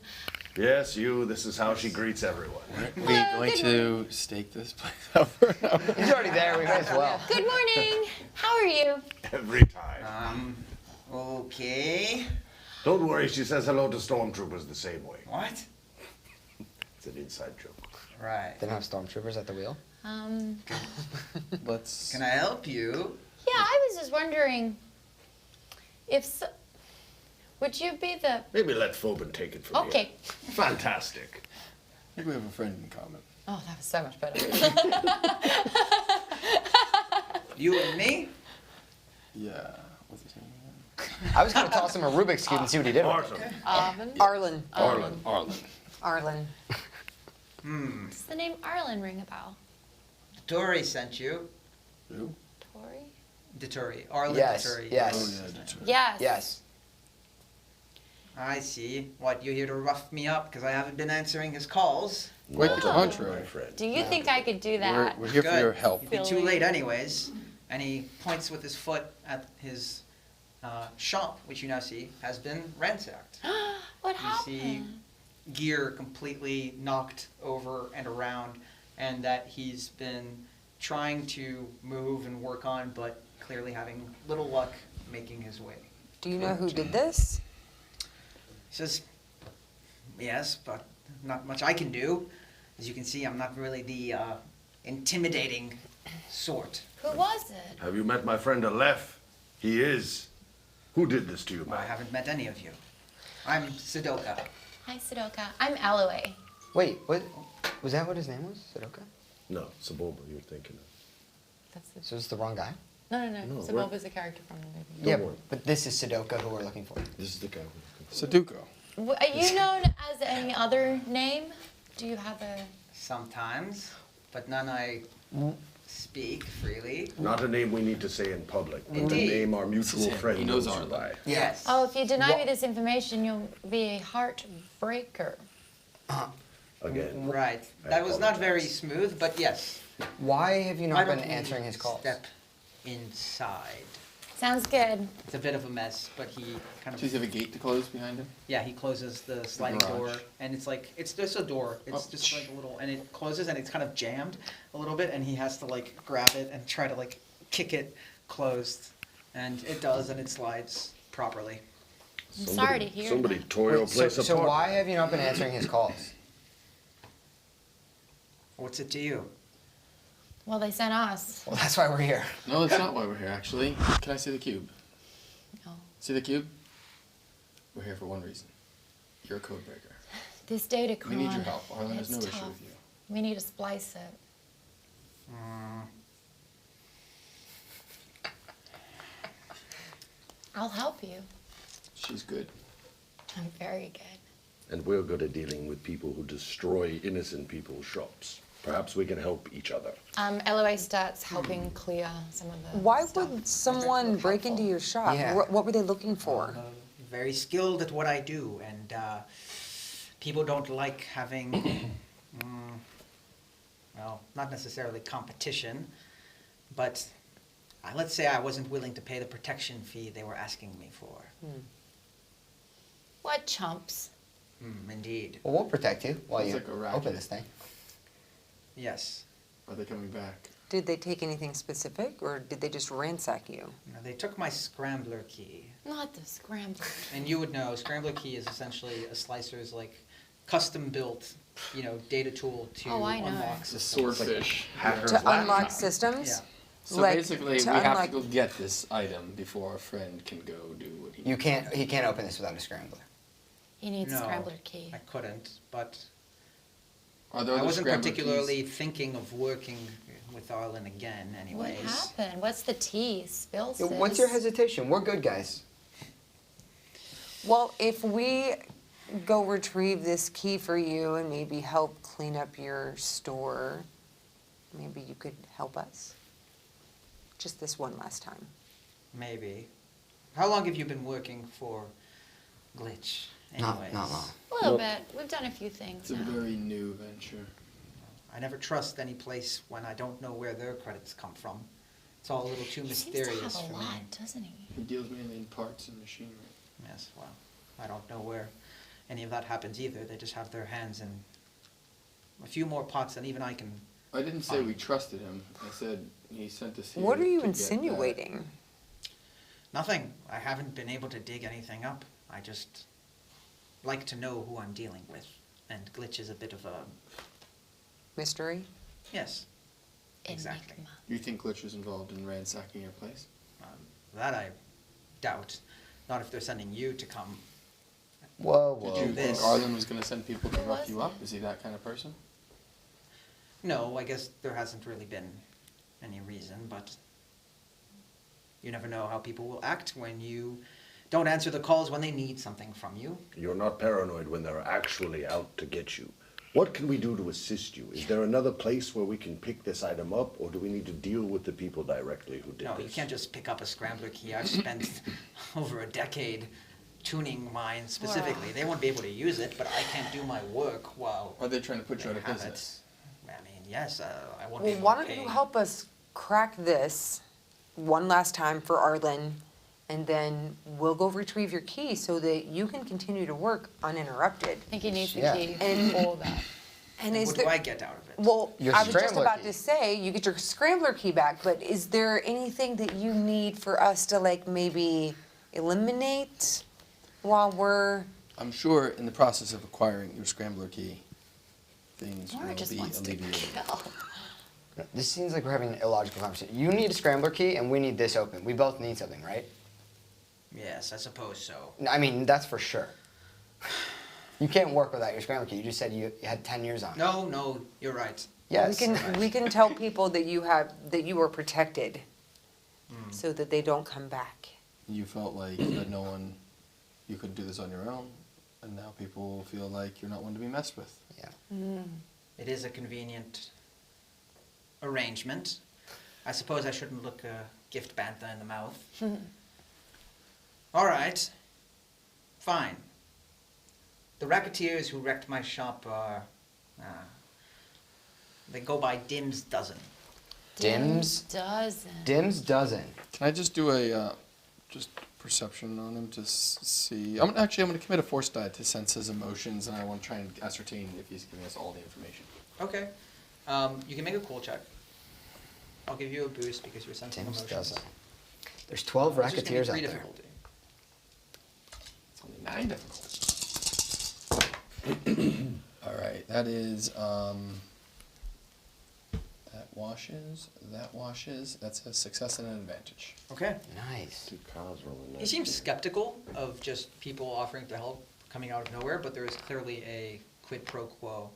Speaker 4: Yes, you. This is how she greets everyone.
Speaker 2: Are we
Speaker 3: Hello,
Speaker 2: going
Speaker 3: good
Speaker 2: to stake this place out for an hour?
Speaker 5: He's already there. We might as well.
Speaker 3: Good morning. How are you?
Speaker 4: Every time.
Speaker 1: Okay.
Speaker 4: Don't worry, she says hello to stormtroopers the same way.
Speaker 1: What?
Speaker 4: It's an inside joke.
Speaker 1: Right.
Speaker 5: They don't have stormtroopers at the wheel.
Speaker 2: Let's.
Speaker 1: Can I help you?
Speaker 3: Yeah, I was just wondering would you be the?
Speaker 4: Maybe let Phobin take it from here.
Speaker 3: Okay.
Speaker 4: Fantastic.
Speaker 2: I think we have a friend in common.
Speaker 3: Oh, that was so much better.
Speaker 1: You and me?
Speaker 2: Yeah. What's his name again?
Speaker 5: I was gonna toss him a Rubik's cube and see what he did with it.
Speaker 4: Martin.
Speaker 6: Arlen.
Speaker 2: Arlen.
Speaker 6: Arlen.
Speaker 3: Does the name Arlen ring a bell?
Speaker 1: Tori sent you.
Speaker 2: Who?
Speaker 3: Tori?
Speaker 1: Deturi. Arlen
Speaker 5: Yes,
Speaker 1: Deturi.
Speaker 5: yes.
Speaker 2: Oh, yeah, that's right.
Speaker 3: Yes.
Speaker 5: Yes.
Speaker 1: I see. What, you're here to rough me up because I haven't been answering his calls?
Speaker 2: Quite the
Speaker 4: Not at all,
Speaker 2: contrary.
Speaker 4: my friend.
Speaker 3: Do you think I could do that?
Speaker 2: We're here for
Speaker 1: Good.
Speaker 2: your help.
Speaker 1: You'd be too
Speaker 3: Silly.
Speaker 1: late anyways. And he points with his foot at his shop, which you now see has been ransacked.
Speaker 3: What
Speaker 1: You see
Speaker 3: happened?
Speaker 1: gear completely knocked over and around, and that he's been trying to move and work on, but clearly having little luck making his way.
Speaker 6: Do you know who did this?
Speaker 1: He says, yes, but not much I can do. As you can see, I'm not really the intimidating sort.
Speaker 3: Who was it?
Speaker 4: Have you met my friend Aleph? He is. Who did this to you,
Speaker 1: I
Speaker 4: man?
Speaker 1: haven't met any of you. I'm Sudoka.
Speaker 3: Hi, Sudoka. I'm Aloe.
Speaker 5: Wait, what? Was that what his name was? Sudoka?
Speaker 4: No, Saboba, you're thinking of.
Speaker 3: That's the...
Speaker 5: So it's the wrong guy?
Speaker 3: No.
Speaker 4: No,
Speaker 3: Sabob
Speaker 4: we're-
Speaker 3: is a character from the movie.
Speaker 4: Don't
Speaker 5: Yeah,
Speaker 4: worry.
Speaker 5: but this is Sudoka who we're looking for.
Speaker 4: This is the guy.
Speaker 2: Sudoku.
Speaker 3: Are you known as any other name? Do you have a...
Speaker 1: Sometimes, but none I speak freely.
Speaker 4: Not a name we need to say in public. But a
Speaker 1: Indeed.
Speaker 4: name our mutual
Speaker 2: This is him.
Speaker 4: friend
Speaker 2: He knows
Speaker 4: knows
Speaker 2: our
Speaker 4: you by.
Speaker 1: Yes.
Speaker 3: Oh, if you deny me
Speaker 5: What-
Speaker 3: this information, you'll be a heartbreaker.
Speaker 4: Again.
Speaker 1: Right.
Speaker 4: I
Speaker 1: That was not very
Speaker 4: apologize.
Speaker 1: smooth, but yes.
Speaker 5: Why have you
Speaker 1: Why
Speaker 5: not
Speaker 1: don't
Speaker 5: been
Speaker 1: we
Speaker 5: answering his calls?
Speaker 1: Step inside.
Speaker 3: Sounds good.
Speaker 1: It's a bit of a mess, but he kind
Speaker 2: Does he
Speaker 1: of,
Speaker 2: have a gate to close behind him?
Speaker 1: yeah, he closes the sliding
Speaker 2: garage.
Speaker 1: door, and it's like, it's just a door. It's
Speaker 2: Oh.
Speaker 1: just like a little, and it closes, and it's kind of jammed a little bit, and he has to like grab it and try to like kick it closed, and it does, and it slides properly.
Speaker 3: I'm sorry to hear
Speaker 4: Somebody
Speaker 3: that.
Speaker 4: tore your
Speaker 5: Wait,
Speaker 4: place
Speaker 5: so
Speaker 4: apart.
Speaker 5: why have you not been answering his calls?
Speaker 1: What's it to you?
Speaker 3: Well, they sent us.
Speaker 5: Well, that's why we're here.
Speaker 2: No, that's not why we're here, actually. Can I see the cube?
Speaker 3: No.
Speaker 2: See the cube? We're here for one reason. You're a code breaker.
Speaker 3: This data
Speaker 2: We need your help. Arlen has no
Speaker 3: it's
Speaker 2: issue
Speaker 3: tough.
Speaker 2: with you.
Speaker 3: We need to splice it. I'll help you.
Speaker 2: She's good.
Speaker 3: I'm very good.
Speaker 4: And we're good at dealing with people who destroy innocent people's shops. Perhaps we can help each other.
Speaker 3: LOA starts helping clear some of the
Speaker 6: Why
Speaker 3: stuff.
Speaker 6: would someone break into your shop?
Speaker 5: Yeah.
Speaker 6: What were they looking for?
Speaker 1: Very skilled at what I do, and people don't like having, well, not necessarily competition, but let's say I wasn't willing to pay the protection fee they were asking me for.
Speaker 3: What chumps?
Speaker 1: Indeed.
Speaker 5: Well, we'll protect you while
Speaker 2: Sounds
Speaker 5: you
Speaker 2: like a racket.
Speaker 5: open this thing.
Speaker 1: Yes.
Speaker 2: Are they coming back?
Speaker 6: Did they take anything specific, or did they just ransack you?
Speaker 1: Now, they took my scrambler key.
Speaker 3: Not the scrambler.
Speaker 1: And you would know, scrambler key is essentially a slicer's like custom-built, data tool to
Speaker 3: Oh, I know.
Speaker 1: unlock
Speaker 2: It's a
Speaker 1: systems.
Speaker 2: swordfish.
Speaker 4: Hacker's
Speaker 6: To unlock
Speaker 4: laptop.
Speaker 6: systems?
Speaker 1: Yeah.
Speaker 2: So
Speaker 6: Like,
Speaker 2: basically,
Speaker 6: to
Speaker 2: we have
Speaker 6: unlock-
Speaker 2: to go get this item before our friend can go do what he
Speaker 5: He can't open this without a scrambler.
Speaker 3: He needs
Speaker 1: No,
Speaker 3: a scrambler key.
Speaker 1: I couldn't, but
Speaker 2: Are there
Speaker 1: I
Speaker 2: other
Speaker 1: wasn't
Speaker 2: scrambler
Speaker 1: particularly
Speaker 2: keys?
Speaker 1: thinking of working with Arlen again anyways.
Speaker 3: What happened? What's the tea? Spill,
Speaker 5: Yeah,
Speaker 3: sis.
Speaker 5: what's your hesitation? We're good guys.
Speaker 6: Well, if we go retrieve this key for you and maybe help clean up your store, maybe you could help us? Just this one last time.
Speaker 1: Maybe. How long have you been working for Glitch anyways?
Speaker 5: Not long.
Speaker 3: A little bit. We've done a few things
Speaker 2: It's a
Speaker 3: now.
Speaker 2: very new venture.
Speaker 1: I never trust any place when I don't know where their credits come from. It's all a little too
Speaker 3: He seems to
Speaker 1: mysterious
Speaker 3: have
Speaker 1: for
Speaker 3: a
Speaker 1: me.
Speaker 3: lot, doesn't he?
Speaker 2: He deals mainly in parts and machinery.
Speaker 1: Yes, well, I don't know where any of that happens either. They just have their hands in a few more pots than even I can.
Speaker 2: I didn't say we
Speaker 1: Fine.
Speaker 2: trusted him. I said he sent us here.
Speaker 6: What are you
Speaker 2: to get that.
Speaker 6: insinuating?
Speaker 1: Nothing. I haven't been able to dig anything up. I just like to know who I'm dealing with. And Glitch is a bit of a...
Speaker 6: Mystery?
Speaker 1: Yes. Exactly.
Speaker 3: Enigma.
Speaker 2: You think Glitch is involved in ransacking your place?
Speaker 1: That I doubt. Not if they're sending you to come.
Speaker 5: Whoa,
Speaker 2: Did
Speaker 5: whoa.
Speaker 2: you think
Speaker 1: this.
Speaker 2: Arlen was going to send people to
Speaker 3: Who
Speaker 2: rough
Speaker 3: was
Speaker 2: you
Speaker 3: it?
Speaker 2: up? Is he that kind of person?
Speaker 1: No, I guess there hasn't really been any reason, but you never know how people will act when you don't answer the calls when they need something from you.
Speaker 4: You're not paranoid when they're actually out to get you. What can we do to assist you? Is there another place where we can pick this item up, or do we need to deal with the people directly who did
Speaker 1: No,
Speaker 4: this?
Speaker 1: you can't just pick up a scrambler key. I've spent over a decade tuning mine specifically. They won't be able to use it, but I can't do my work while
Speaker 2: Are they trying to put
Speaker 1: they
Speaker 2: you out of
Speaker 1: have
Speaker 2: business?
Speaker 1: it. I mean, yes, I won't be
Speaker 6: Well,
Speaker 1: able
Speaker 6: why
Speaker 1: to
Speaker 6: don't
Speaker 1: pay.
Speaker 6: you help us crack this one last time for Arlen, and then we'll go retrieve your key so that you can continue to work uninterrupted.
Speaker 3: I think he needs the
Speaker 5: Yeah.
Speaker 3: key.
Speaker 6: And-
Speaker 3: All that.
Speaker 6: And
Speaker 1: And
Speaker 6: is
Speaker 1: what
Speaker 6: there,
Speaker 1: do I get out of it?
Speaker 6: well,
Speaker 5: Your
Speaker 6: I was just
Speaker 5: scrambler
Speaker 6: about
Speaker 5: key.
Speaker 6: to say, you get your scrambler key back, but is there anything that you need for us to like maybe eliminate while we're,
Speaker 2: I'm sure in the process of acquiring your scrambler key, things
Speaker 3: Laura
Speaker 2: will
Speaker 3: just
Speaker 2: be
Speaker 3: wants to
Speaker 2: alleviated.
Speaker 3: kill.
Speaker 5: This seems like we're having an illogical conversation. You need a scrambler key, and we need this open. We both need something, right?
Speaker 1: Yes, I suppose so.
Speaker 5: I mean, that's for sure. You can't work without your scrambler key. You just said you had 10 years on it.
Speaker 1: No, you're right.
Speaker 5: Yes.
Speaker 6: we can tell people that you are protected so that they don't come back.
Speaker 2: You felt like you had no one, you could do this on your own, and now people feel like you're not one to be messed with.
Speaker 5: Yeah.
Speaker 1: It is a convenient arrangement. I suppose I shouldn't look a gift bantha in the mouth. All right. Fine. The racketeers who wrecked my shop are... they go by Dim's dozen.
Speaker 5: Dim's?
Speaker 3: Dozen.
Speaker 5: Dim's dozen.
Speaker 2: Can I just do a just perception on him to see? I'm going to commit a force die to sense his emotions, and I want to try and ascertain if he's giving us all the information.
Speaker 1: Okay. You can make a cool check. I'll give you a boost because you're sensing
Speaker 5: Dim's
Speaker 1: emotions.
Speaker 5: dozen. There's 12
Speaker 1: It's just gonna be
Speaker 5: racketeers out
Speaker 1: 3
Speaker 5: there.
Speaker 1: difficulty.
Speaker 2: It's only 9 difficult. All right, that is that washes. That's a success and an advantage.
Speaker 1: Okay.
Speaker 5: Nice.
Speaker 7: Dude, Kyle's rolling
Speaker 1: He seems skeptical of just people offering to help coming out of nowhere, but there is clearly a quid pro quo.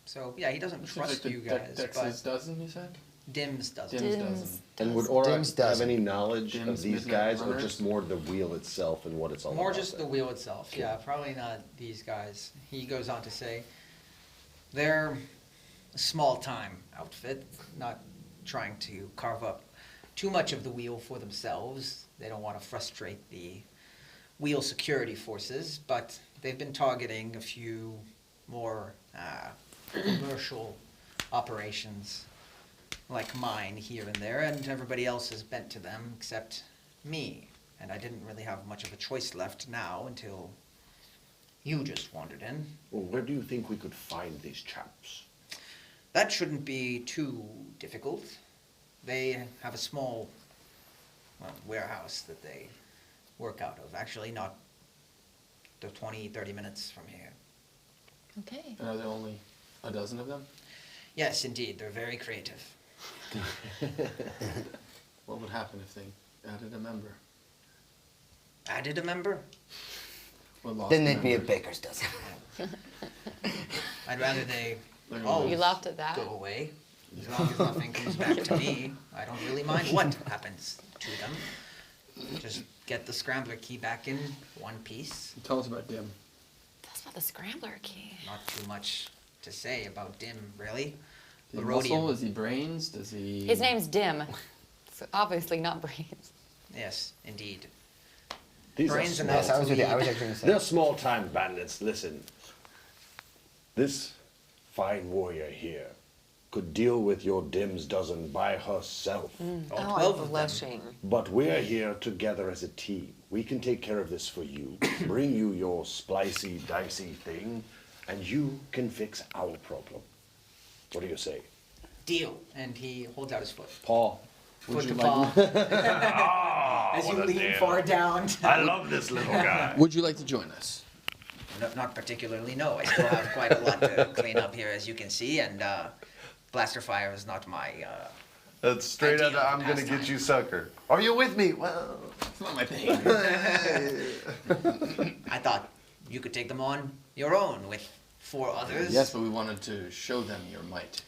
Speaker 1: So yeah, he doesn't
Speaker 2: Seems like
Speaker 1: trust
Speaker 2: the
Speaker 1: you guys,
Speaker 2: Dex's
Speaker 1: but
Speaker 2: dozen, you said?
Speaker 1: Dim's doesn't.
Speaker 2: Dim's
Speaker 3: Dim's
Speaker 2: dozen.
Speaker 7: And would
Speaker 3: dozen.
Speaker 7: Aura
Speaker 5: Dim's
Speaker 7: have
Speaker 5: dozen.
Speaker 7: any knowledge
Speaker 2: Dim's
Speaker 7: of these
Speaker 2: midnight
Speaker 7: guys, or
Speaker 2: runners?
Speaker 7: just more the wheel itself and what it's all about?
Speaker 1: More just the
Speaker 7: then?
Speaker 1: wheel itself. Yeah, probably not these guys. He goes on to say, they're a small-time outfit, not trying to carve up too much of the wheel for themselves. They don't want to frustrate the wheel security forces, but they've been targeting a few more commercial operations like mine here and there, and everybody else is bent to them except me. And I didn't really have much of a choice left now until you just wandered in.
Speaker 4: Well, where do you think we could find these chaps?
Speaker 1: That shouldn't be too difficult. They have a small, well, warehouse that they work out of. Actually, not the 20, 30 minutes from here.
Speaker 3: Okay.
Speaker 2: And are there only a dozen of them?
Speaker 1: Yes, indeed, they're very creative.
Speaker 2: What would happen if they added a member?
Speaker 1: Added a member?
Speaker 2: Or lost
Speaker 5: Then
Speaker 2: a
Speaker 5: they'd be a
Speaker 2: member?
Speaker 5: baker's dozen.
Speaker 1: I'd rather they
Speaker 2: They're gonna
Speaker 1: all
Speaker 2: lose.
Speaker 3: You laughed at that.
Speaker 1: go away. As long as nothing comes back to me, I don't really mind what happens to them. Just get the scrambler key back in one piece.
Speaker 2: Tell us about Dim.
Speaker 3: That's about the scrambler key.
Speaker 1: Not too much to say about Dim, really.
Speaker 2: Is he
Speaker 1: The
Speaker 2: muscle?
Speaker 1: Rhodium.
Speaker 2: Is he brains? Does he...
Speaker 3: His name's Dim. So obviously not brains.
Speaker 1: Yes, indeed.
Speaker 4: These
Speaker 1: Brains
Speaker 4: are
Speaker 1: and
Speaker 4: small.
Speaker 5: Yes, I was with you. I was actually gonna say.
Speaker 4: They're small-time bandits. Listen, this fine warrior here could deal with your Dim's dozen by herself.
Speaker 1: All
Speaker 6: Oh,
Speaker 1: 12
Speaker 6: I'm
Speaker 1: of them.
Speaker 6: blushing.
Speaker 4: But we're here together as a team. We can take care of this for you, bring you your splicey, dicey thing, and you can fix our problem. What do you say?
Speaker 1: Deal. And he holds out his foot.
Speaker 2: Paul,
Speaker 1: Foot
Speaker 2: would you
Speaker 1: to
Speaker 2: like...
Speaker 1: paw. As you
Speaker 4: what a
Speaker 1: lean
Speaker 4: deal.
Speaker 1: far down.
Speaker 4: I love this little guy.
Speaker 2: Would you like to join us?
Speaker 1: Not particularly, no. I still have quite a lot to clean up here, as you can see, and blaster fire is not my.
Speaker 4: That's straight out
Speaker 1: Ideal
Speaker 4: of I'm gonna
Speaker 1: pastime.
Speaker 4: get you, sucker. Are you with me? Well,
Speaker 2: It's not my thing.
Speaker 1: I thought you could take them on your own with 4 others.
Speaker 2: Yes, but we wanted to show them your might.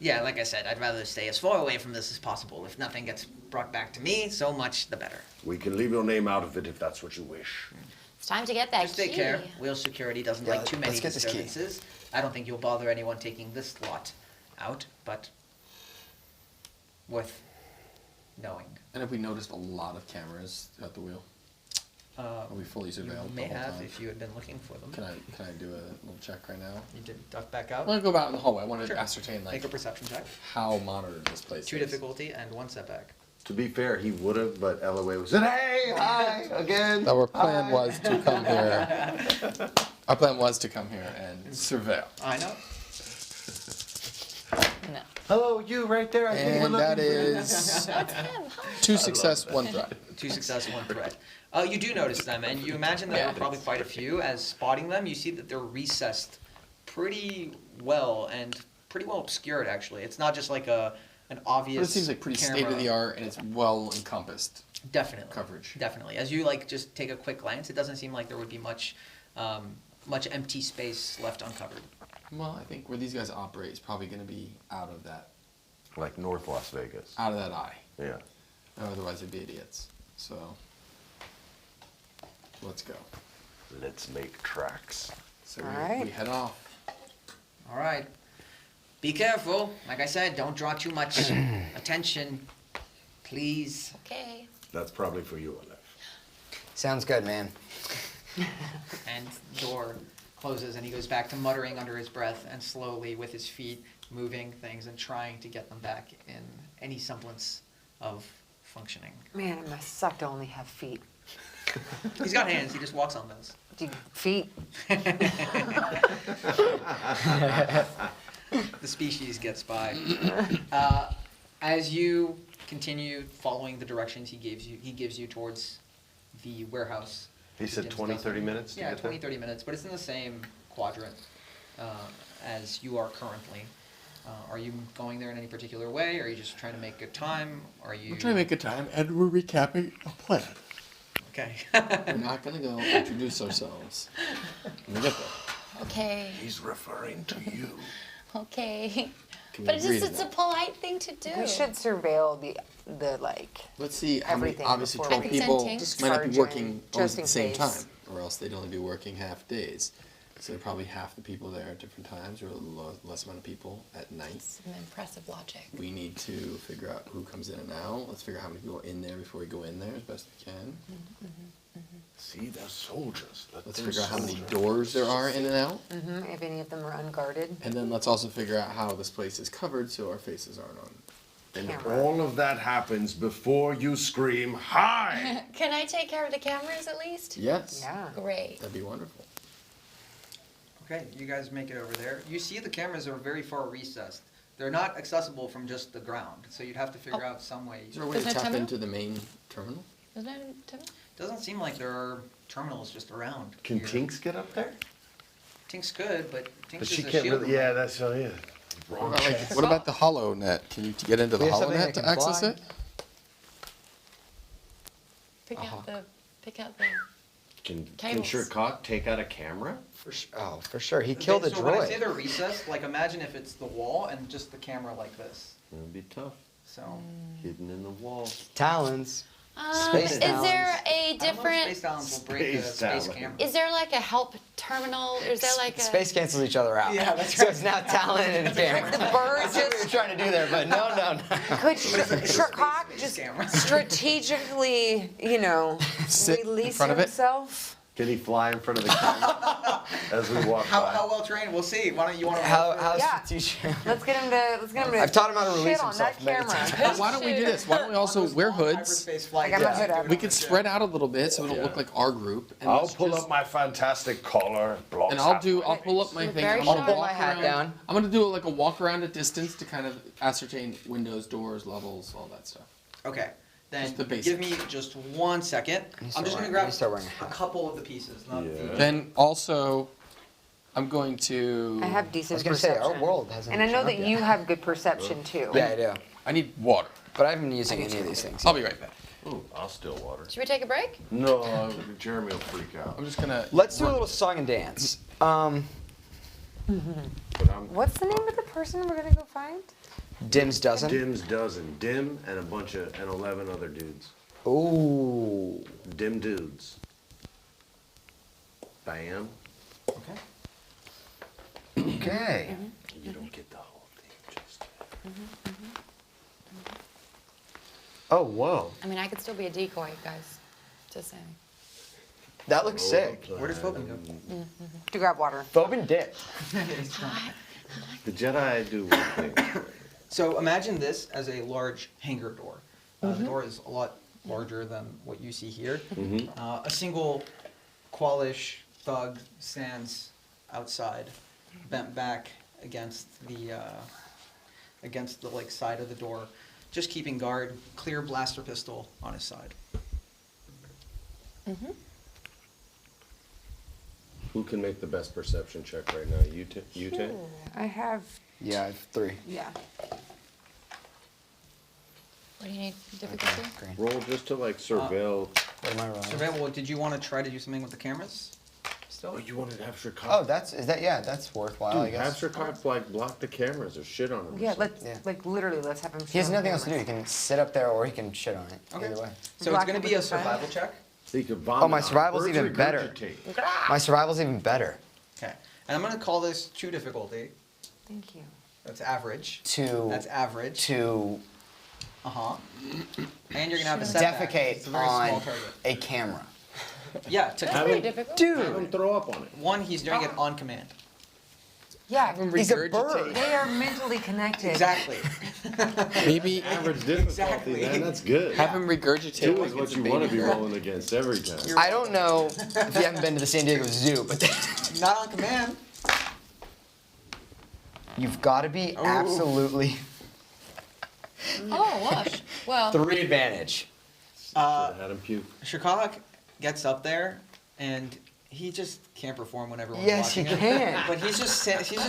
Speaker 1: Yeah, like I said, I'd rather stay as far away from this as possible. If nothing gets brought back to me, so much the better.
Speaker 4: we can leave your name out of it if that's what you wish.
Speaker 3: It's time to get that
Speaker 1: Just
Speaker 3: key.
Speaker 1: take care. Wheel security doesn't
Speaker 5: Yeah,
Speaker 1: like too many
Speaker 5: let's get this key.
Speaker 1: disturbances. I don't think you'll bother anyone taking this lot out, but worth knowing.
Speaker 2: And if we noticed a lot of cameras throughout the wheel, are we fully
Speaker 1: You
Speaker 2: surveilled
Speaker 1: may
Speaker 2: the whole
Speaker 1: have
Speaker 2: time?
Speaker 1: if you had been looking for them.
Speaker 2: Can I do a little check right now?
Speaker 1: You did duck back
Speaker 2: I
Speaker 1: out.
Speaker 2: want to go out in the hallway. I want to
Speaker 1: Sure.
Speaker 2: ascertain like
Speaker 1: Make a perception check.
Speaker 2: how monitored this place
Speaker 1: 2
Speaker 2: is.
Speaker 1: difficulty and 1 setback.
Speaker 7: To be fair, he would have, but LOA was said, "Hey, hi again."
Speaker 2: Our plan
Speaker 7: hi."
Speaker 2: was to come here. Our plan was to come here and surveil.
Speaker 1: I know.
Speaker 3: No.
Speaker 7: Hello, you right there. I think we're
Speaker 2: And that
Speaker 7: looking for you.
Speaker 2: is
Speaker 3: That's him.
Speaker 2: 2 success, 1 threat.
Speaker 1: 2 success, 1 threat. You do notice them, and you imagine that there
Speaker 2: Yeah.
Speaker 1: are probably quite a few. As spotting them, you see that they're recessed pretty well and pretty well obscured, actually. It's not just like an obvious
Speaker 2: But it seems like pretty
Speaker 1: camera.
Speaker 2: state of the art and it's well encompassed.
Speaker 1: Definitely.
Speaker 2: coverage.
Speaker 1: Definitely. As you just take a quick glance, it doesn't seem like there would be much empty space left uncovered.
Speaker 2: Well, I think where these guys operate is probably going to be out of that
Speaker 4: Like North Las Vegas.
Speaker 2: eye.
Speaker 4: Yeah.
Speaker 2: Otherwise, they'd be idiots. So, let's go.
Speaker 4: Let's make tracks.
Speaker 2: So
Speaker 6: All
Speaker 2: we
Speaker 6: right.
Speaker 2: head off.
Speaker 1: All right. Be careful. Like I said, don't draw too much attention, please.
Speaker 3: Okay.
Speaker 4: That's probably for you, Aleph.
Speaker 5: Sounds good, man.
Speaker 1: And door closes, and he goes back to muttering under his breath and slowly, with his feet, moving things and trying to get them back in any semblance of functioning.
Speaker 6: Man, it must suck to only have feet.
Speaker 1: He's got hands. He just walks on those.
Speaker 6: Feet.
Speaker 1: The species gets by. As you continue following the directions he gives you towards the warehouse.
Speaker 7: He said
Speaker 1: Jim's
Speaker 7: 20,
Speaker 1: dozen.
Speaker 7: 30 minutes to
Speaker 1: Yeah,
Speaker 7: get there?
Speaker 1: 20, 30 minutes, but it's in the same quadrant as you are currently. Are you going there in any particular way? Are you just trying to make good time? Are you?
Speaker 2: We're trying to make a time, and we're recapping a plan.
Speaker 1: Okay.
Speaker 2: We're not going to go introduce ourselves. When we get there.
Speaker 3: Okay.
Speaker 4: He's referring to you.
Speaker 3: Okay.
Speaker 2: Can we
Speaker 3: But it's
Speaker 2: agree
Speaker 3: just
Speaker 2: to
Speaker 3: it's a
Speaker 2: that?
Speaker 3: polite thing to do.
Speaker 6: We should surveil the like.
Speaker 2: Let's see how many,
Speaker 6: everything
Speaker 2: obviously
Speaker 6: before
Speaker 2: 12
Speaker 3: we-
Speaker 2: people
Speaker 3: Consenting.
Speaker 2: might not be
Speaker 6: Discharging,
Speaker 2: working always
Speaker 6: just
Speaker 2: at the
Speaker 6: in
Speaker 2: same
Speaker 6: case.
Speaker 2: time, or else they'd only be working half days. So probably half the people there at different times, or a less amount of people at night.
Speaker 3: Some impressive logic.
Speaker 2: We need to figure out who comes in and out. Let's figure out how many people are in there before we go in there as best we can.
Speaker 4: See, they're soldiers.
Speaker 2: Let's figure out how many doors there are in and out.
Speaker 6: If any of them are unguarded.
Speaker 2: And then let's also figure out how this place is covered so our faces aren't on
Speaker 4: And
Speaker 6: camera.
Speaker 4: all of that happens before you scream, hi!
Speaker 3: Can I take care of the cameras at least?
Speaker 2: Yes.
Speaker 6: Yeah.
Speaker 3: Great.
Speaker 2: That'd be wonderful.
Speaker 1: Okay, you guys make it over there. You see the cameras are very far recessed. They're not accessible from just the ground, so you'd have to figure out some way.
Speaker 2: Is there a way
Speaker 3: There's
Speaker 2: to
Speaker 3: no
Speaker 2: tap
Speaker 3: terminal?
Speaker 2: into the main terminal?
Speaker 3: Isn't that a terminal?
Speaker 1: Doesn't seem like there are terminals just around.
Speaker 4: Can
Speaker 1: here.
Speaker 4: Tinks get up there?
Speaker 1: Tinks could, but Tinks
Speaker 4: But
Speaker 1: is
Speaker 4: she
Speaker 1: a
Speaker 4: can't
Speaker 1: shield.
Speaker 4: really, yeah, that's, yeah.
Speaker 2: What about the hollow net? Can you get into the
Speaker 5: We have
Speaker 2: hollow
Speaker 5: something
Speaker 2: net
Speaker 5: that
Speaker 2: to
Speaker 5: can
Speaker 2: access
Speaker 5: fly.
Speaker 2: it?
Speaker 3: Pick out the.
Speaker 7: Can
Speaker 3: Cables.
Speaker 7: Shirkak take out a camera?
Speaker 5: For sure. He killed a
Speaker 1: So when I say
Speaker 5: droid.
Speaker 1: they're recessed, like imagine if it's the wall and just the camera like this.
Speaker 7: It'd be tough.
Speaker 1: So.
Speaker 7: Hidden in the wall.
Speaker 5: Talons.
Speaker 3: Is
Speaker 5: Space
Speaker 3: there a
Speaker 1: I don't know if
Speaker 3: different?
Speaker 1: Space Talons will break a
Speaker 4: Space
Speaker 1: space
Speaker 4: Talon.
Speaker 1: camera.
Speaker 3: Is there like a help terminal? Is there like a?
Speaker 5: Space cancels each other out.
Speaker 1: Yeah, that's
Speaker 5: So
Speaker 1: right.
Speaker 5: it's now Talon and camera.
Speaker 6: The bird
Speaker 5: That's what we were trying to do there, but no.
Speaker 6: Could Shirkak
Speaker 1: Space
Speaker 6: just
Speaker 1: camera.
Speaker 6: strategically,
Speaker 2: Sit in
Speaker 6: release
Speaker 2: front of it?
Speaker 6: himself?
Speaker 7: Can he fly in front of the camera as we walk
Speaker 1: How
Speaker 7: by?
Speaker 1: well trained? We'll see. Why don't you want to?
Speaker 5: How
Speaker 6: Yeah.
Speaker 5: strategic.
Speaker 6: Let's get him to.
Speaker 5: I've taught him how to
Speaker 6: shit
Speaker 5: release
Speaker 6: on that
Speaker 5: himself many
Speaker 6: camera.
Speaker 2: Why don't we do this? Why don't we also wear hoods?
Speaker 6: I got my hood up.
Speaker 2: We could spread out a little bit so it'll look like our group. And
Speaker 4: I'll
Speaker 2: let's
Speaker 4: pull
Speaker 2: just-
Speaker 4: up my fantastic collar, blocks
Speaker 2: And I'll
Speaker 4: half
Speaker 2: pull up my
Speaker 3: You're
Speaker 2: thing.
Speaker 3: very
Speaker 2: I'm gonna
Speaker 3: shy.
Speaker 5: I'll pull
Speaker 2: walk
Speaker 5: my hat
Speaker 2: around.
Speaker 5: down.
Speaker 2: I'm gonna do like a walk around at distance to kind of ascertain windows, doors, levels, all that stuff.
Speaker 1: Okay. Then
Speaker 2: Just the
Speaker 1: give
Speaker 2: basics.
Speaker 1: me just 1 second. I'm just gonna grab a couple of the pieces, not
Speaker 4: Yeah.
Speaker 1: the.
Speaker 2: Then also, I'm going to.
Speaker 6: I have
Speaker 5: I
Speaker 6: decent
Speaker 5: was gonna say
Speaker 6: perception.
Speaker 5: our world hasn't.
Speaker 6: And I know
Speaker 5: shown
Speaker 6: that
Speaker 5: up
Speaker 6: you
Speaker 5: yet.
Speaker 6: have good perception too.
Speaker 5: Yeah, I do.
Speaker 2: I need water.
Speaker 5: But I haven't been using any of these things.
Speaker 2: I'll be right back.
Speaker 4: Ooh, I'll still water.
Speaker 3: Should we take a break?
Speaker 4: No, Jeremy will freak out.
Speaker 2: I'm just gonna.
Speaker 5: Let's do a little song and dance.
Speaker 7: But I'm,
Speaker 6: What's the name of the person we're gonna go find?
Speaker 5: Dim's dozen.
Speaker 7: Dim's dozen. Dim and 11 other dudes.
Speaker 5: Ooh.
Speaker 7: Dim dudes. Bam.
Speaker 1: Okay.
Speaker 5: Okay.
Speaker 4: You don't get the whole thing, just.
Speaker 5: Oh, whoa.
Speaker 3: I mean, I could still be a decoy, guys. Just saying.
Speaker 5: That looks sick.
Speaker 1: Where does Phobin go?
Speaker 6: To grab water.
Speaker 5: Phobin dip.
Speaker 7: The Jedi do one thing.
Speaker 1: So imagine this as a large hangar door. The door is a lot larger than what you see here. A single Qualish thug stands outside, bent back against the like side of the door, just keeping guard. Clear blaster pistol on his side.
Speaker 7: Who can make the best perception check right now? You Tay?
Speaker 6: I have,
Speaker 5: Yeah, I have 3.
Speaker 6: yeah.
Speaker 3: What do you need? Difficulty?
Speaker 5: Green.
Speaker 7: Roll just to like surveil.
Speaker 5: What am I rolling?
Speaker 1: Survival. Did you want to try to do something with the cameras? Still.
Speaker 7: Oh, you wanted to have Shirkak?
Speaker 5: Oh, that's worthwhile, I
Speaker 7: Dude, have
Speaker 5: guess.
Speaker 7: Shirkak like block the cameras or shit on them. or
Speaker 6: Yeah,
Speaker 7: something.
Speaker 6: let's,
Speaker 5: Yeah.
Speaker 6: like literally, let's have him.
Speaker 5: He has
Speaker 6: show
Speaker 5: nothing else to do.
Speaker 6: cameras.
Speaker 5: He can sit up there or he can shit on it.
Speaker 1: Okay.
Speaker 5: Either way.
Speaker 1: So
Speaker 6: Black
Speaker 1: it's going to
Speaker 6: and
Speaker 1: be a
Speaker 6: blue fire?
Speaker 1: survival check.
Speaker 7: So you could vomit.
Speaker 5: Oh, my
Speaker 7: on it.
Speaker 5: survival's
Speaker 7: Birds
Speaker 5: even better.
Speaker 7: regurgitate.
Speaker 5: My survival's even better.
Speaker 1: Okay. And I'm going to call this 2 difficulty.
Speaker 6: Thank you.
Speaker 1: That's average.
Speaker 5: To
Speaker 1: That's average.
Speaker 5: to
Speaker 1: And you're gonna have a setback. It's a
Speaker 5: defecate
Speaker 1: very small
Speaker 5: on
Speaker 1: target.
Speaker 5: a camera.
Speaker 1: Yeah. To
Speaker 3: That's pretty difficult.
Speaker 7: Have them throw up on it.
Speaker 1: one, he's doing it on command.
Speaker 6: Yeah,
Speaker 5: He's a bird.
Speaker 6: they are mentally connected.
Speaker 1: Exactly.
Speaker 2: Maybe
Speaker 7: Average difficulty,
Speaker 1: Exactly.
Speaker 7: man. That's good.
Speaker 2: have him regurgitate.
Speaker 7: 2
Speaker 2: like
Speaker 7: is what
Speaker 2: it's a
Speaker 7: you
Speaker 2: baby
Speaker 7: want to be
Speaker 2: bird.
Speaker 7: rolling against every time.
Speaker 5: I don't know if you haven't been to the San Diego Zoo, but
Speaker 1: Not on command.
Speaker 5: you've got to be absolutely
Speaker 3: Oh, wash. Well,
Speaker 5: 3 advantage.
Speaker 7: Should've had him puke.
Speaker 1: Shirkak gets up there, and he just can't perform when everyone's
Speaker 5: Yes, he
Speaker 1: watching him.
Speaker 5: can.
Speaker 1: But he's just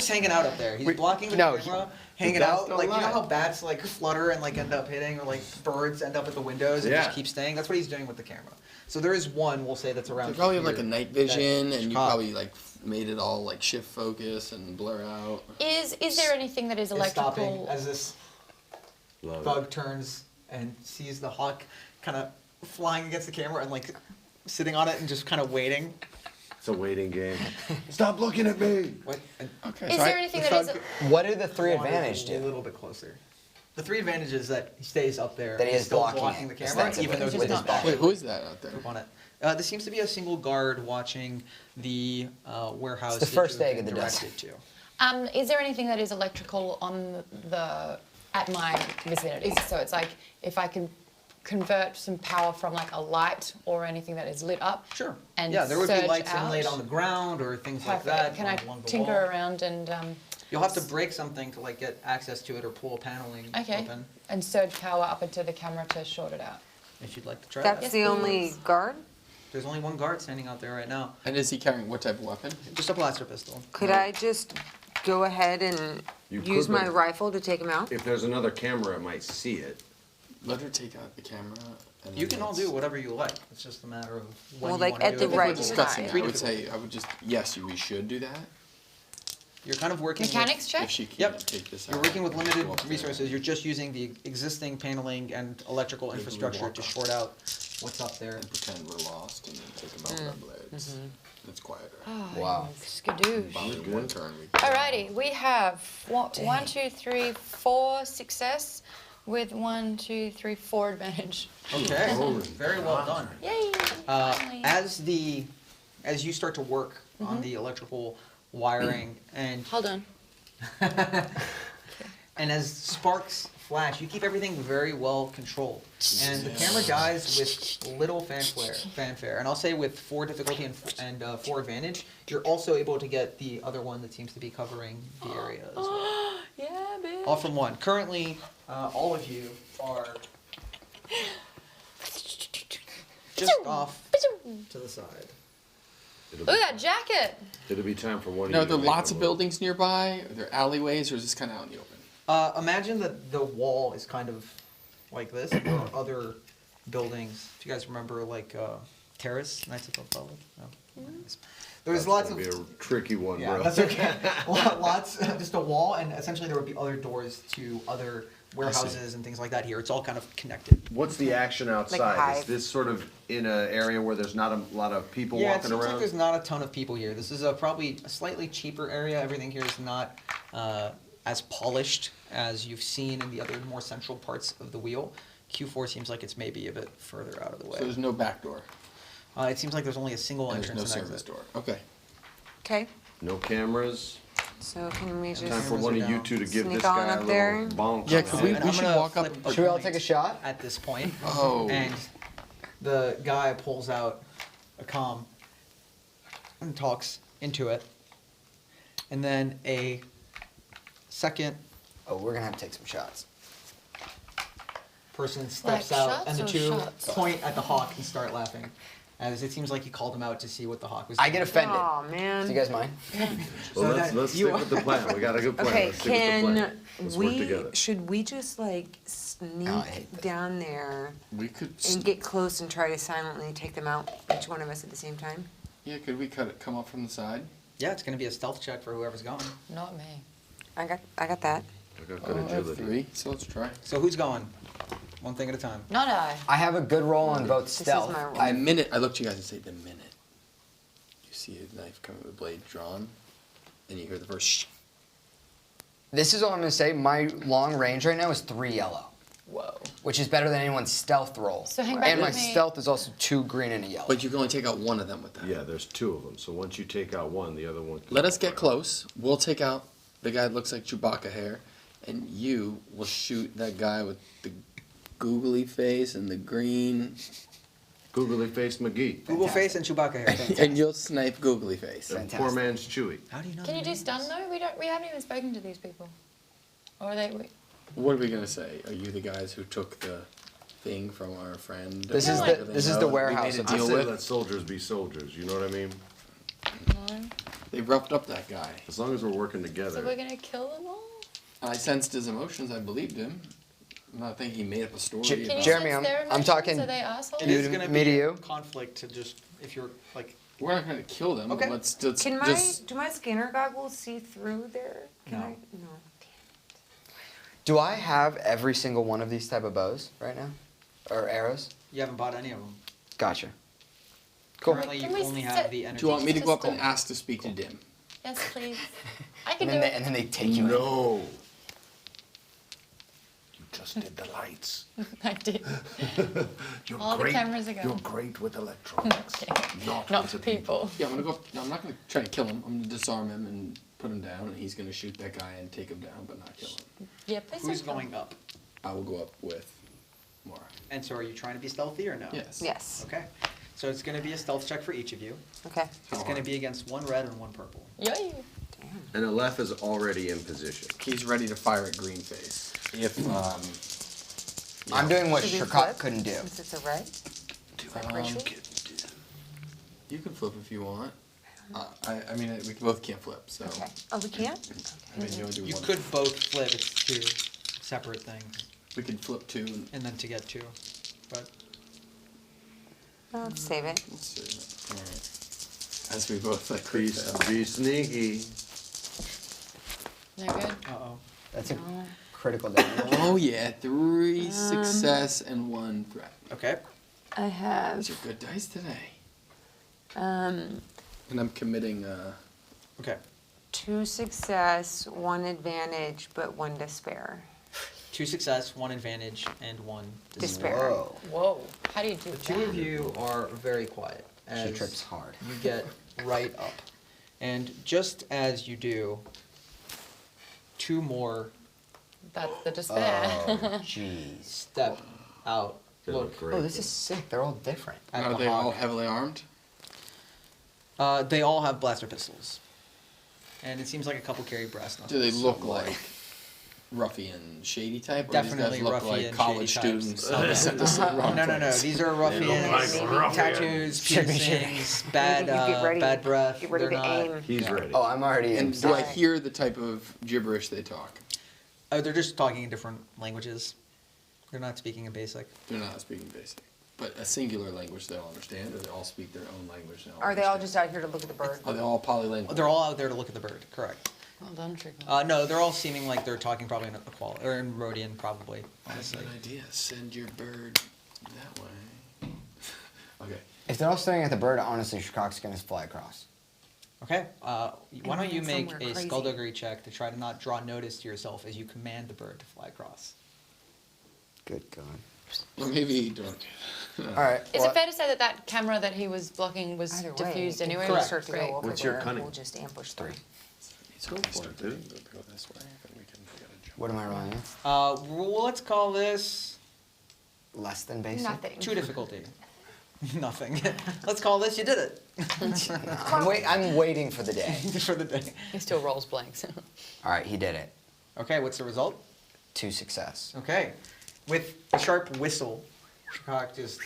Speaker 1: hanging out up there. He's
Speaker 5: Wait,
Speaker 1: blocking the
Speaker 5: no,
Speaker 1: camera, hanging
Speaker 7: bats
Speaker 1: out.
Speaker 7: don't
Speaker 1: Like you know
Speaker 7: lie.
Speaker 1: how bats like flutter and like end up hitting, or like birds end up at the windows and
Speaker 7: Yeah.
Speaker 1: just keep staying. That's what he's doing with the camera. So there is one we'll say that's around.
Speaker 2: You probably have
Speaker 1: here
Speaker 2: like a night
Speaker 1: that
Speaker 2: vision, and you
Speaker 1: Shirkak
Speaker 2: probably like made it all like shift focus and blur out.
Speaker 3: is there anything that is
Speaker 1: is stopping
Speaker 3: electrical?
Speaker 1: as this
Speaker 7: Love it.
Speaker 1: bug turns and sees the hawk kind of flying against the camera and like sitting on it and just kind of waiting.
Speaker 7: It's a waiting game. Stop looking at me.
Speaker 1: What? And
Speaker 2: Okay,
Speaker 3: Is
Speaker 2: so
Speaker 3: there
Speaker 2: I,
Speaker 3: anything
Speaker 1: the
Speaker 3: that is?
Speaker 1: thug-
Speaker 5: What do the 3
Speaker 1: wanted
Speaker 5: advantage
Speaker 1: A
Speaker 5: do?
Speaker 1: little bit closer. The 3 advantage is that he stays up there.
Speaker 5: That he
Speaker 1: he's
Speaker 5: is
Speaker 1: still
Speaker 5: blocking
Speaker 1: the
Speaker 5: it,
Speaker 1: camera,
Speaker 5: ostensibly,
Speaker 1: even though he's
Speaker 5: with his
Speaker 1: not
Speaker 5: back.
Speaker 2: wait, who is that out there?
Speaker 1: up on it. This seems to be a single guard watching the warehouse.
Speaker 5: It's the
Speaker 1: that
Speaker 5: first
Speaker 1: you have
Speaker 5: egg of
Speaker 1: been
Speaker 5: the dozen.
Speaker 1: directed to.
Speaker 3: Is there anything that is electrical on the at my vicinity. So it's like if I can convert some power from like a light or anything that is lit up.
Speaker 1: Sure.
Speaker 3: And
Speaker 1: Yeah, there would be
Speaker 3: surge
Speaker 1: lights
Speaker 3: out.
Speaker 1: inlaid on the ground or things like
Speaker 3: Perfect.
Speaker 1: that.
Speaker 3: Can I
Speaker 1: along the
Speaker 3: tinker
Speaker 1: wall.
Speaker 3: around and
Speaker 1: You'll have to break something to like get access to it or pull paneling
Speaker 3: okay,
Speaker 1: open
Speaker 3: and surge power up into the camera to short it out?
Speaker 1: if you'd like to try
Speaker 6: That's
Speaker 1: that.
Speaker 6: the only guard?
Speaker 1: There's only one guard standing out there right now.
Speaker 2: And is he carrying what type of weapon?
Speaker 1: Just a blaster pistol.
Speaker 6: Could I just go ahead and
Speaker 7: You
Speaker 6: use
Speaker 7: could,
Speaker 6: my
Speaker 7: but-
Speaker 6: rifle to take him out?
Speaker 7: If there's another camera, it might see it.
Speaker 2: Let her take out the camera. And
Speaker 1: You
Speaker 2: then
Speaker 1: can all
Speaker 2: let's-
Speaker 1: do whatever you like. It's just a matter of when
Speaker 6: Well,
Speaker 1: you
Speaker 6: like,
Speaker 1: want to
Speaker 6: at
Speaker 1: do
Speaker 6: the
Speaker 1: it.
Speaker 2: If
Speaker 6: right
Speaker 2: we're discussing
Speaker 6: time.
Speaker 2: it, I would say, I would just, yes, we should do that.
Speaker 1: You're kind of working
Speaker 3: Mechanics
Speaker 1: with,
Speaker 3: check?
Speaker 2: If she can
Speaker 1: Yep.
Speaker 2: take this out.
Speaker 1: You're working with
Speaker 2: and
Speaker 1: limited
Speaker 2: go up there.
Speaker 1: resources. You're just using the existing paneling and electrical
Speaker 2: Maybe we
Speaker 1: infrastructure
Speaker 2: walk
Speaker 1: to
Speaker 2: up.
Speaker 1: short out what's up there.
Speaker 2: And pretend we're lost and then take them out with our blades. It's quieter.
Speaker 5: Wow.
Speaker 3: Skadoosh.
Speaker 2: About in one turn, we
Speaker 3: Alrighty, we have one, 2, 3, 4 success with 1, 2, 3, 4 advantage.
Speaker 1: Okay, very well done.
Speaker 3: Yay! finally.
Speaker 1: As you start to work on the electrical wiring and
Speaker 3: Hold on.
Speaker 1: and as sparks flash, you keep everything very well controlled. And the camera dies with little fanfare. And I'll say with 4 difficulty and 4 advantage, you're also able to get the other one that seems to be covering the area as well.
Speaker 3: Yeah, bitch.
Speaker 1: All from one. Currently, all of you are just off to the side.
Speaker 3: Look at that jacket!
Speaker 7: It'll be time for one of
Speaker 2: Now,
Speaker 7: you
Speaker 2: are there
Speaker 7: to make
Speaker 2: lots
Speaker 7: a
Speaker 2: of
Speaker 7: move.
Speaker 2: buildings nearby? Are there alleyways, or is this kind of out in the open?
Speaker 1: Imagine that the wall is kind of like this. There are other buildings. If you guys remember, like Terrace, Knights of the Republic. No. There's
Speaker 7: That's
Speaker 1: lots
Speaker 7: gonna
Speaker 1: of.
Speaker 7: be a tricky one,
Speaker 1: Yeah,
Speaker 7: bro.
Speaker 1: that's okay. Lots, just a wall, and essentially there would be other doors to other warehouses and things like that here. It's all kind of connected.
Speaker 7: What's the action outside?
Speaker 6: hive.
Speaker 7: Is this sort of in an area where there's not a lot of people
Speaker 1: Yeah, it
Speaker 7: walking
Speaker 1: seems like
Speaker 7: around?
Speaker 1: there's not a ton of people here. This is probably a slightly cheaper area. Everything here is not as polished as you've seen in the other more central parts of the wheel. Q4 seems like it's maybe a bit further out of the way.
Speaker 2: So there's no back door,
Speaker 1: It seems like there's only a single
Speaker 2: and there's
Speaker 1: entrance
Speaker 2: no
Speaker 1: and
Speaker 2: service
Speaker 1: exit.
Speaker 2: door. Okay.
Speaker 6: Okay,
Speaker 7: No cameras?
Speaker 6: so can we
Speaker 1: Time
Speaker 7: Time
Speaker 6: just,
Speaker 7: for one of you
Speaker 1: down.
Speaker 7: two to give
Speaker 6: Sneak
Speaker 7: this guy
Speaker 6: on
Speaker 7: a
Speaker 6: up
Speaker 7: little
Speaker 6: there?
Speaker 7: bonk.
Speaker 2: Yeah, could we-
Speaker 1: And I'm
Speaker 2: should
Speaker 1: gonna
Speaker 2: walk up-
Speaker 1: flip a
Speaker 5: Should we all
Speaker 1: point
Speaker 5: take a shot?
Speaker 1: at this point.
Speaker 2: Oh.
Speaker 1: And the guy pulls out a comm and talks into it. And then a second
Speaker 5: Oh, we're gonna have to take some shots.
Speaker 1: person steps
Speaker 3: Like
Speaker 1: out
Speaker 3: shots
Speaker 1: and the
Speaker 3: or
Speaker 1: two
Speaker 3: shots?
Speaker 1: point at the hawk and start laughing. As it seems like he called him out to see what the hawk was
Speaker 5: I
Speaker 1: doing.
Speaker 5: get offended.
Speaker 6: oh
Speaker 5: Do you
Speaker 6: man.
Speaker 5: guys mind?
Speaker 7: Well,
Speaker 1: So
Speaker 7: let's
Speaker 1: that
Speaker 7: stick
Speaker 1: you-
Speaker 7: with the plan. We got a good plan.
Speaker 6: Okay,
Speaker 7: Let's stick with the plan.
Speaker 6: can
Speaker 7: Let's work
Speaker 6: we,
Speaker 7: together.
Speaker 6: should we just like
Speaker 5: hate
Speaker 6: sneak
Speaker 5: this.
Speaker 6: down there
Speaker 2: We could.
Speaker 6: and get close and try to silently take them out, each one of us at the same time?
Speaker 2: Yeah, could we come up from the side?
Speaker 1: Yeah, it's going to be a stealth check for whoever's going.
Speaker 3: Not me.
Speaker 6: I got that.
Speaker 7: I got good
Speaker 2: I have
Speaker 7: agility.
Speaker 2: 3, so let's try.
Speaker 1: So who's going? One thing at a time.
Speaker 3: Not I.
Speaker 5: I have a good roll on both
Speaker 6: This is
Speaker 5: stealth.
Speaker 6: my roll.
Speaker 2: The minute I look to you guys and say, the minute you see a knife coming with a blade drawn, and you hear the first shh.
Speaker 5: This is all I'm gonna say. My long range right now is 3 yellow,
Speaker 3: Whoa.
Speaker 5: which is better than anyone's stealth roll.
Speaker 3: So hang back
Speaker 5: and my
Speaker 3: with me.
Speaker 5: stealth is also 2 green and a yellow.
Speaker 2: But you can only take out one of them with that.
Speaker 7: Yeah, there's 2 of them. So once you take out one, the other one.
Speaker 2: Let us get close. We'll take out the guy that looks like Chewbacca hair, and you will shoot that guy with the googly face and the green,
Speaker 7: Googly faced McGee.
Speaker 1: Google face and Chewbacca hair.
Speaker 2: and you'll snipe googly face.
Speaker 7: And poor man's Chewy.
Speaker 1: How do you know?
Speaker 3: Can you
Speaker 1: their
Speaker 3: do stun
Speaker 1: names?
Speaker 3: though? We haven't even spoken to these people. Or are they?
Speaker 2: What are we gonna say? Are you the guys who took the thing from our friend?
Speaker 5: This
Speaker 3: is the-
Speaker 5: this is the warehouse
Speaker 2: We
Speaker 5: of
Speaker 2: made a
Speaker 7: I
Speaker 2: deal
Speaker 7: say
Speaker 2: with.
Speaker 7: let soldiers be soldiers. You know what I mean?
Speaker 3: No.
Speaker 2: They roughed up that guy.
Speaker 7: As long as we're working
Speaker 3: So
Speaker 7: together.
Speaker 3: we're gonna kill them all?
Speaker 2: I sensed his emotions. I believed him. I'm not thinking he made up a story.
Speaker 5: J-
Speaker 3: Can you
Speaker 2: about-
Speaker 5: Jeremy,
Speaker 3: sense
Speaker 5: I'm-
Speaker 3: their
Speaker 5: I'm
Speaker 3: emotions?
Speaker 5: talking-
Speaker 3: Are they assholes?
Speaker 1: It is
Speaker 5: You to-
Speaker 1: going to
Speaker 5: me to
Speaker 1: be
Speaker 5: you?
Speaker 1: a conflict to just, if you're like,
Speaker 2: We're not gonna kill them.
Speaker 1: Okay.
Speaker 2: Let's
Speaker 6: Can
Speaker 2: just.
Speaker 6: do my scanner goggles see through there? Can
Speaker 1: No.
Speaker 6: I? No.
Speaker 5: Do I have every single one of these type of bows right now? Or arrows?
Speaker 1: you haven't bought any of them.
Speaker 5: Gotcha. Cool.
Speaker 1: Currently, you
Speaker 3: Can we
Speaker 1: only
Speaker 3: sit-
Speaker 1: have the energy.
Speaker 2: Do you want me to go up and
Speaker 3: System.
Speaker 2: ask to speak to Dim?
Speaker 3: Yes, please. I can
Speaker 5: And
Speaker 3: do
Speaker 5: then,
Speaker 3: it.
Speaker 5: and then they take you in.
Speaker 7: No. You just did the lights.
Speaker 3: I did.
Speaker 7: You're
Speaker 3: All the
Speaker 7: great.
Speaker 3: cameras are
Speaker 7: You're
Speaker 3: going.
Speaker 7: great with electronics. Not,
Speaker 3: Not
Speaker 7: with the
Speaker 3: people.
Speaker 2: Yeah, I'm gonna go. No, I'm not gonna try to kill him. I'm gonna disarm him and put him down, and he's gonna shoot that guy and take him down, but not kill him.
Speaker 3: Yep, it's
Speaker 1: Who's
Speaker 3: okay.
Speaker 1: going up?
Speaker 2: I will go up with Mara.
Speaker 1: And so are you trying to be stealthy or no?
Speaker 2: Yes.
Speaker 6: Yes.
Speaker 1: Okay. So it's going to be a stealth check for each of you.
Speaker 6: Okay.
Speaker 1: It's going to be against one red and one purple.
Speaker 3: Yay.
Speaker 7: And Aleph is already in position.
Speaker 2: He's ready to fire at green face. If
Speaker 5: I'm doing what
Speaker 6: Should we
Speaker 5: Shirkat
Speaker 6: flip?
Speaker 5: couldn't do.
Speaker 6: Since it's a red?
Speaker 2: you can flip if you want. I mean, we both can't flip, so.
Speaker 6: Okay. Oh, we can't?
Speaker 2: I mean, you only do
Speaker 1: You
Speaker 2: one.
Speaker 1: could both flip. It's two separate things.
Speaker 2: We could flip two.
Speaker 1: And then to get two. But
Speaker 6: No, let's save it.
Speaker 2: Let's see. All right. As we both like
Speaker 7: Be,
Speaker 2: fail.
Speaker 7: be sneaky.
Speaker 3: They're good.
Speaker 1: uh-oh.
Speaker 5: That's a
Speaker 3: No.
Speaker 5: critical damage.
Speaker 2: Oh yeah, 3 success and 1 threat.
Speaker 1: Okay.
Speaker 6: I have,
Speaker 2: Those are good dice today.
Speaker 6: um,
Speaker 2: And I'm committing.
Speaker 1: Okay.
Speaker 6: 2 success, 1 advantage, but 1 despair.
Speaker 1: 2 success, 1 advantage, and 1
Speaker 6: Despair.
Speaker 5: Whoa.
Speaker 3: Whoa. How do you do
Speaker 1: The
Speaker 3: that?
Speaker 1: two of you are very quiet as
Speaker 5: She trips hard.
Speaker 1: you get right up. And just as you do, 2 more
Speaker 3: That's the despair.
Speaker 5: Oh, jeez.
Speaker 1: step out.
Speaker 7: They
Speaker 1: Look,
Speaker 7: look great.
Speaker 5: Oh, this is sick. They're all different.
Speaker 1: at
Speaker 2: Are
Speaker 1: the
Speaker 2: they all
Speaker 1: hawk.
Speaker 2: heavily armed?
Speaker 1: They all have blaster pistols. And it seems like a couple carry brass knuckles.
Speaker 2: Do they look like ruffian, shady type? Or
Speaker 1: Definitely
Speaker 2: these guys look
Speaker 1: ruffian,
Speaker 2: like college
Speaker 1: shady types.
Speaker 2: students on the sent us to the wrong
Speaker 1: No,
Speaker 2: place?
Speaker 1: these are
Speaker 4: look
Speaker 1: ruffians,
Speaker 4: like ruffians.
Speaker 1: tattoos,
Speaker 5: Should be
Speaker 1: piercings, bad,
Speaker 6: You get ready.
Speaker 1: bad breath.
Speaker 6: Get ready
Speaker 1: They're
Speaker 6: to
Speaker 1: not,
Speaker 6: aim.
Speaker 7: He's ready.
Speaker 5: Oh, I'm already in.
Speaker 2: And do I
Speaker 6: Sorry.
Speaker 2: hear the type of gibberish they talk?
Speaker 1: Oh, they're just talking in different languages. They're not speaking in basic.
Speaker 2: They're not speaking basic. But a singular language they'll understand, or they all speak their own language now?
Speaker 6: Are they all just out here to look at the bird?
Speaker 2: Are they all polylingual?
Speaker 1: They're all out there to look at the bird. Correct.
Speaker 3: Well done, Trickle.
Speaker 1: No, they're all seeming like they're talking probably in Aqual or in Rhodian, probably.
Speaker 2: That's a
Speaker 1: Honestly.
Speaker 2: good idea. Send your bird that way. Okay.
Speaker 5: If they're all staring at the bird, honestly, Shirkat's gonna fly across.
Speaker 1: Okay. Why don't you
Speaker 6: land
Speaker 1: make
Speaker 6: somewhere
Speaker 1: a
Speaker 6: crazy.
Speaker 1: skullduggery check to try to not draw notice to yourself as you command the bird to fly across?
Speaker 5: Good God.
Speaker 2: Or maybe you don't.
Speaker 5: All right.
Speaker 3: Is
Speaker 5: well,
Speaker 3: it fair to say that that camera that he was blocking was
Speaker 6: Either way,
Speaker 3: diffused
Speaker 6: if
Speaker 3: anyway?
Speaker 6: we
Speaker 1: Correct.
Speaker 6: start to
Speaker 3: Great.
Speaker 6: go over
Speaker 7: What's your
Speaker 6: there,
Speaker 7: cunning?
Speaker 6: we'll just ambush them.
Speaker 2: Go
Speaker 7: for it, dude.
Speaker 2: Go this way, then we can jump.
Speaker 5: What am I rolling?
Speaker 1: Well, let's call this
Speaker 5: Less than basic?
Speaker 6: Nothing.
Speaker 1: 2 difficulty. Nothing. Let's call this you did it
Speaker 5: I'm waiting for the day.
Speaker 1: for the day.
Speaker 3: He still rolls blanks.
Speaker 5: All right, he did it.
Speaker 1: Okay, what's the result?
Speaker 5: 2 success.
Speaker 1: Okay. With a sharp whistle, Shirkat just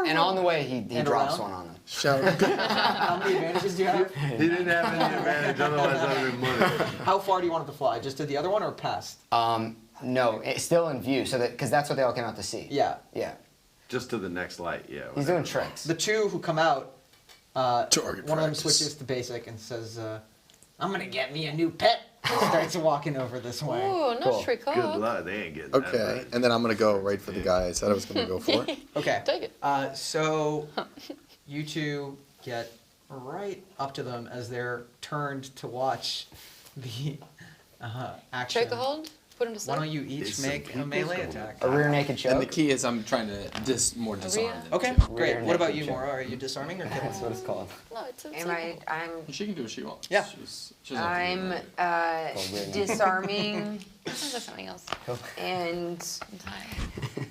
Speaker 5: And on the way, he
Speaker 1: And
Speaker 5: drops
Speaker 1: around?
Speaker 5: one on him.
Speaker 2: Shout.
Speaker 1: How many advantages do you have?
Speaker 7: He didn't have any advantage, otherwise I would have been money.
Speaker 1: How far do you want it to fly? Just to the other one or past?
Speaker 5: No, it's still in view, so that because that's what they all came out to see.
Speaker 1: Yeah.
Speaker 5: Yeah.
Speaker 7: Just to the next light, yeah.
Speaker 5: He's doing tricks.
Speaker 1: The 2 who come out,
Speaker 2: Target
Speaker 1: one of them
Speaker 2: practice.
Speaker 1: switches to basic and says, I'm gonna get me a new pet. Starts walking over this way.
Speaker 3: Ooh, not
Speaker 5: Cool.
Speaker 3: Trickle.
Speaker 7: Good luck, they ain't getting that
Speaker 2: Okay,
Speaker 7: right.
Speaker 2: and then I'm gonna go right for the guy I said I was gonna go for.
Speaker 1: Okay.
Speaker 3: Take it.
Speaker 1: So you 2 get right up to them as they're turned to watch the action.
Speaker 3: Choke a hold. Put him to
Speaker 1: Why
Speaker 3: sleep.
Speaker 1: don't you
Speaker 7: Is
Speaker 1: each
Speaker 7: some
Speaker 1: make a
Speaker 7: people's
Speaker 1: melee
Speaker 7: going
Speaker 1: attack?
Speaker 5: A rear naked choke.
Speaker 2: And the key is I'm trying to more disarm
Speaker 3: Maria?
Speaker 2: them.
Speaker 1: Okay,
Speaker 2: too.
Speaker 1: great.
Speaker 5: Rear
Speaker 1: What about
Speaker 5: naked
Speaker 1: you,
Speaker 5: choke.
Speaker 1: Maura? Are you disarming or
Speaker 5: That's
Speaker 1: killing?
Speaker 5: what it's called.
Speaker 3: No, it's a
Speaker 6: Am I, I'm,
Speaker 2: She can do what she wants.
Speaker 1: Yeah.
Speaker 2: She doesn't have to do
Speaker 6: I'm
Speaker 2: that.
Speaker 5: Called rear naked.
Speaker 6: disarming
Speaker 3: Sounds like something else.
Speaker 6: and
Speaker 3: I'm tired.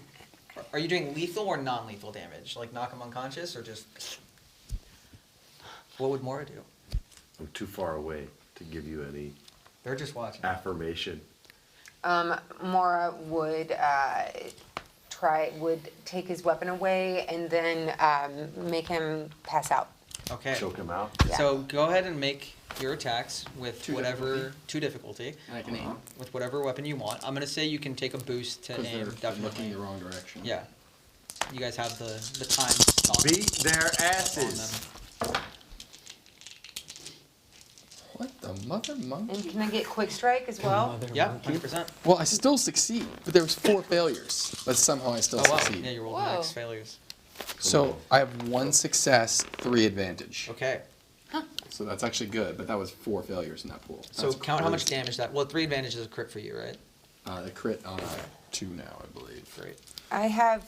Speaker 1: Are you doing lethal or non-lethal damage? Like knock them unconscious or just... What would Maura do?
Speaker 7: I'm too far away to give you any
Speaker 1: They're just watching.
Speaker 7: affirmation.
Speaker 6: Mora would would take his weapon away and then make him pass out.
Speaker 1: Okay.
Speaker 7: Choke him out.
Speaker 6: Yeah.
Speaker 1: So go ahead and make your attacks with
Speaker 2: Two
Speaker 1: whatever
Speaker 2: difficulty.
Speaker 1: 2 difficulty,
Speaker 2: And I can aim.
Speaker 1: with whatever weapon you want. I'm gonna say you can take a boost to
Speaker 2: Because
Speaker 1: aim.
Speaker 2: they're looking
Speaker 1: Definitely.
Speaker 2: the wrong direction.
Speaker 1: Yeah. You guys have the time stop
Speaker 7: Beat their
Speaker 1: on
Speaker 7: asses.
Speaker 1: them.
Speaker 2: What the mother monkey?
Speaker 6: And can I get quick strike as well?
Speaker 1: Yeah, 100%.
Speaker 2: Well, I still succeed, but there was 4 failures, but somehow I still
Speaker 1: Oh wow.
Speaker 2: succeed.
Speaker 1: Yeah, you rolled
Speaker 3: Whoa.
Speaker 1: max failures.
Speaker 2: So I have 1 success, 3 advantage.
Speaker 1: Okay.
Speaker 2: So that's actually good, but that was 4 failures in that pool.
Speaker 1: So
Speaker 2: That's
Speaker 1: count how much
Speaker 2: crazy.
Speaker 1: damage that. Well, 3 advantage is a crit for you, right?
Speaker 2: The crit on 2 now, I believe.
Speaker 1: Great.
Speaker 6: I have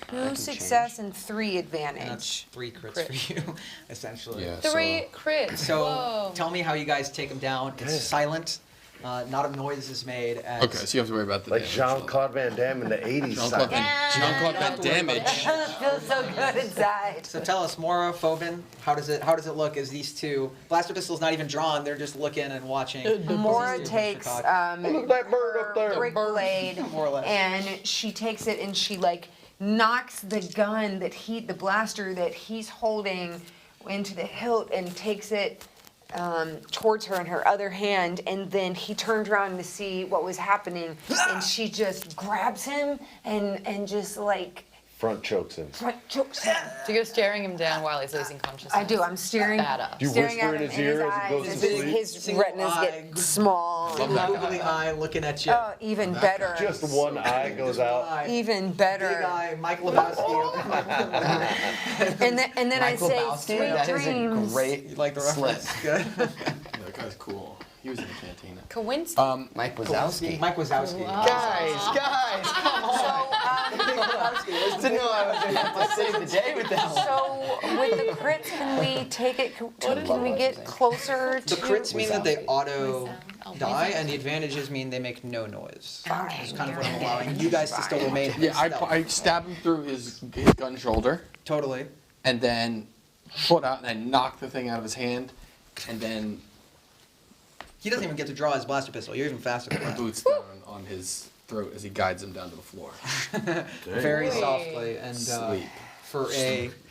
Speaker 5: can
Speaker 6: 2 success and 3
Speaker 1: And that's
Speaker 6: advantage.
Speaker 1: 3 crits
Speaker 3: Crit.
Speaker 1: for you, essentially.
Speaker 2: Yeah.
Speaker 3: 3 crits.
Speaker 1: So
Speaker 3: Whoa.
Speaker 1: tell me how you guys take them down. It's silent. Not a noise is made as...
Speaker 2: Okay, so you have to worry about the
Speaker 4: Like
Speaker 2: damage.
Speaker 4: Jean-Claude Van Damme in the 80s.
Speaker 2: Jean-Claude Van Damage.
Speaker 6: Feels so good inside.
Speaker 1: So tell us, Mora, Phobin, how does it look as these two... Blaster pistol's not even drawn, they're just looking and watching.
Speaker 6: Mora
Speaker 1: These two
Speaker 6: takes
Speaker 1: from Chicago.
Speaker 7: Look at that bird up there.
Speaker 6: brick blade
Speaker 1: More or less.
Speaker 6: and she takes it and she like knocks the gun the blaster that he's holding into the hilt and takes it towards her in her other hand, and then he turned around to see what was happening and she just grabs him and just like
Speaker 7: Front chokes him.
Speaker 6: front chokes him.
Speaker 3: So you're staring him down while he's losing consciousness.
Speaker 6: I do. I'm staring,
Speaker 3: Badass.
Speaker 7: Do you
Speaker 6: staring
Speaker 7: whisper
Speaker 6: at
Speaker 7: in
Speaker 6: him
Speaker 7: his
Speaker 6: in his
Speaker 7: ear as he
Speaker 6: eyes.
Speaker 7: goes to
Speaker 6: and
Speaker 7: sleep?
Speaker 6: his
Speaker 1: Single
Speaker 6: retinas
Speaker 1: eye,
Speaker 6: get small.
Speaker 1: Googly eye looking at you.
Speaker 6: Oh, even better.
Speaker 7: Just one eye goes out.
Speaker 6: Even
Speaker 1: Big
Speaker 6: better.
Speaker 1: eye, Mike Lebowski.
Speaker 6: And then I
Speaker 5: Mike
Speaker 6: say,
Speaker 5: Lebowski,
Speaker 6: sweet
Speaker 5: that is a
Speaker 6: dreams.
Speaker 5: great
Speaker 1: You like the
Speaker 5: slip.
Speaker 1: reference? Good.
Speaker 2: That guy's cool. He was in the cantina.
Speaker 3: Kowinski.
Speaker 5: Mike Wazowski.
Speaker 1: Mike Wazowski.
Speaker 5: Guys, come on. Didn't know I was gonna have to save the day with that one.
Speaker 6: So with the crits, can we take it? Can we get closer to?
Speaker 1: The crits mean that they auto
Speaker 3: Oh,
Speaker 1: die,
Speaker 3: Wazowski.
Speaker 1: and the advantages mean they make no noise.
Speaker 6: Fine,
Speaker 1: It's kind of what I'm
Speaker 6: you're
Speaker 1: allowing you guys to still remain.
Speaker 2: Yeah,
Speaker 1: stealth.
Speaker 2: I stab him through his gun shoulder,
Speaker 1: Totally.
Speaker 2: and then foot out, and I knock the thing out of his hand, and then
Speaker 1: He doesn't even get to draw his blaster pistol. You're even faster than that.
Speaker 2: boots down on his throat as he guides him down to the floor.
Speaker 1: Very
Speaker 3: Wait.
Speaker 1: softly, and
Speaker 2: Sleep.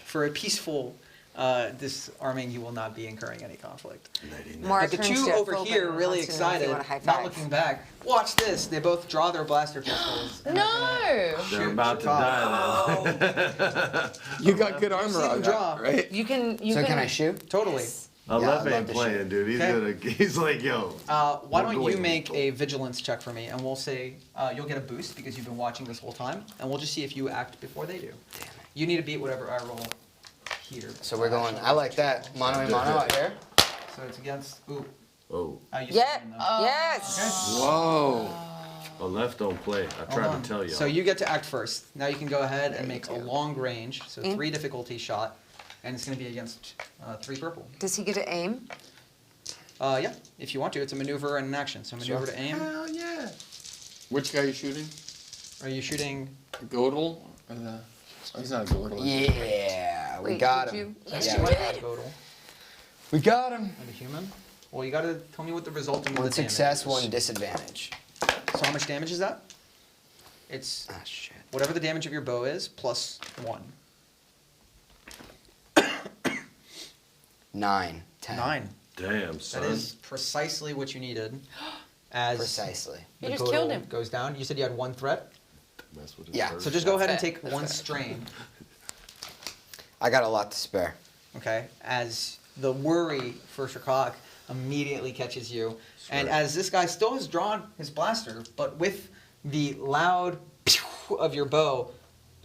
Speaker 1: for a peaceful disarming, you will not be incurring any conflict.
Speaker 6: Mara
Speaker 1: But the
Speaker 6: turns
Speaker 1: two
Speaker 6: to
Speaker 1: over
Speaker 6: Phobin
Speaker 1: here,
Speaker 6: and
Speaker 1: really
Speaker 6: wants to know if they
Speaker 1: excited,
Speaker 6: want a high
Speaker 1: not
Speaker 6: five.
Speaker 1: looking back. Watch this. They both draw their blaster pistols. and they're gonna
Speaker 3: No!
Speaker 1: shoot
Speaker 4: They're about to
Speaker 1: Chicago.
Speaker 4: die
Speaker 2: You got good armor
Speaker 1: see
Speaker 2: on
Speaker 1: him draw.
Speaker 2: that, right?
Speaker 6: You can.
Speaker 5: So can I shoot?
Speaker 1: Totally.
Speaker 4: now.
Speaker 5: Yeah,
Speaker 4: Aleph
Speaker 5: I'd love
Speaker 4: ain't
Speaker 5: to
Speaker 4: playing, dude. He's like, yo.
Speaker 1: Why
Speaker 4: We're
Speaker 1: don't you
Speaker 4: going.
Speaker 1: make a vigilance check for me, and we'll say you'll get a boost because you've been watching this whole time, and we'll just see if you act before they do.
Speaker 5: Damn it.
Speaker 1: You need to beat whatever I roll here.
Speaker 5: So we're going. I like that. Mano a mano out here.
Speaker 1: So it's against. Ooh.
Speaker 4: Oh,
Speaker 1: You
Speaker 6: Yeah.
Speaker 1: said no.
Speaker 6: Yes.
Speaker 2: Whoa.
Speaker 4: Aleph don't play. I
Speaker 1: Hold
Speaker 4: tried
Speaker 1: on.
Speaker 4: to tell you.
Speaker 1: So you get to act first. Now you can go ahead and
Speaker 5: Yeah,
Speaker 1: make
Speaker 5: you
Speaker 1: a
Speaker 5: do.
Speaker 1: long range, so
Speaker 6: Mm.
Speaker 1: 3 difficulty shot, and it's going to be against 3 purple.
Speaker 6: Does he get to aim?
Speaker 1: Yeah, if you want to. It's a maneuver and an action. So maneuver to aim.
Speaker 2: Hell yeah. Which guy are you shooting?
Speaker 1: Are you shooting?
Speaker 2: Godel? Or the... Oh, he's not a Godel.
Speaker 5: Yeah, we
Speaker 6: Wait,
Speaker 5: got
Speaker 6: did
Speaker 5: him.
Speaker 6: you- Yes,
Speaker 5: Yeah,
Speaker 6: you
Speaker 5: we-
Speaker 6: did.
Speaker 1: Total.
Speaker 5: We got him.
Speaker 1: And a human? Well, you got to tell me what the resulting of
Speaker 5: One
Speaker 1: the damage
Speaker 5: success,
Speaker 1: is.
Speaker 5: one disadvantage.
Speaker 1: So how much damage is that? It's
Speaker 5: Ah, shit.
Speaker 1: whatever the damage of your bow is, plus 1.
Speaker 5: 9, 10.
Speaker 1: 9.
Speaker 4: Damn, son.
Speaker 1: That is precisely what you needed. As
Speaker 5: Precisely.
Speaker 3: You
Speaker 1: the
Speaker 3: just killed
Speaker 1: Godel
Speaker 3: him.
Speaker 1: Goes down. You said you had 1 threat.
Speaker 4: Mess with his
Speaker 5: Yeah.
Speaker 4: first
Speaker 1: So just go ahead and
Speaker 3: That's
Speaker 1: take 1 strain.
Speaker 5: I got a lot to spare.
Speaker 1: Okay, as the worry for Shakak immediately catches you, and
Speaker 4: Swear.
Speaker 1: as this guy still has drawn his blaster, but with the loud pew of your bow,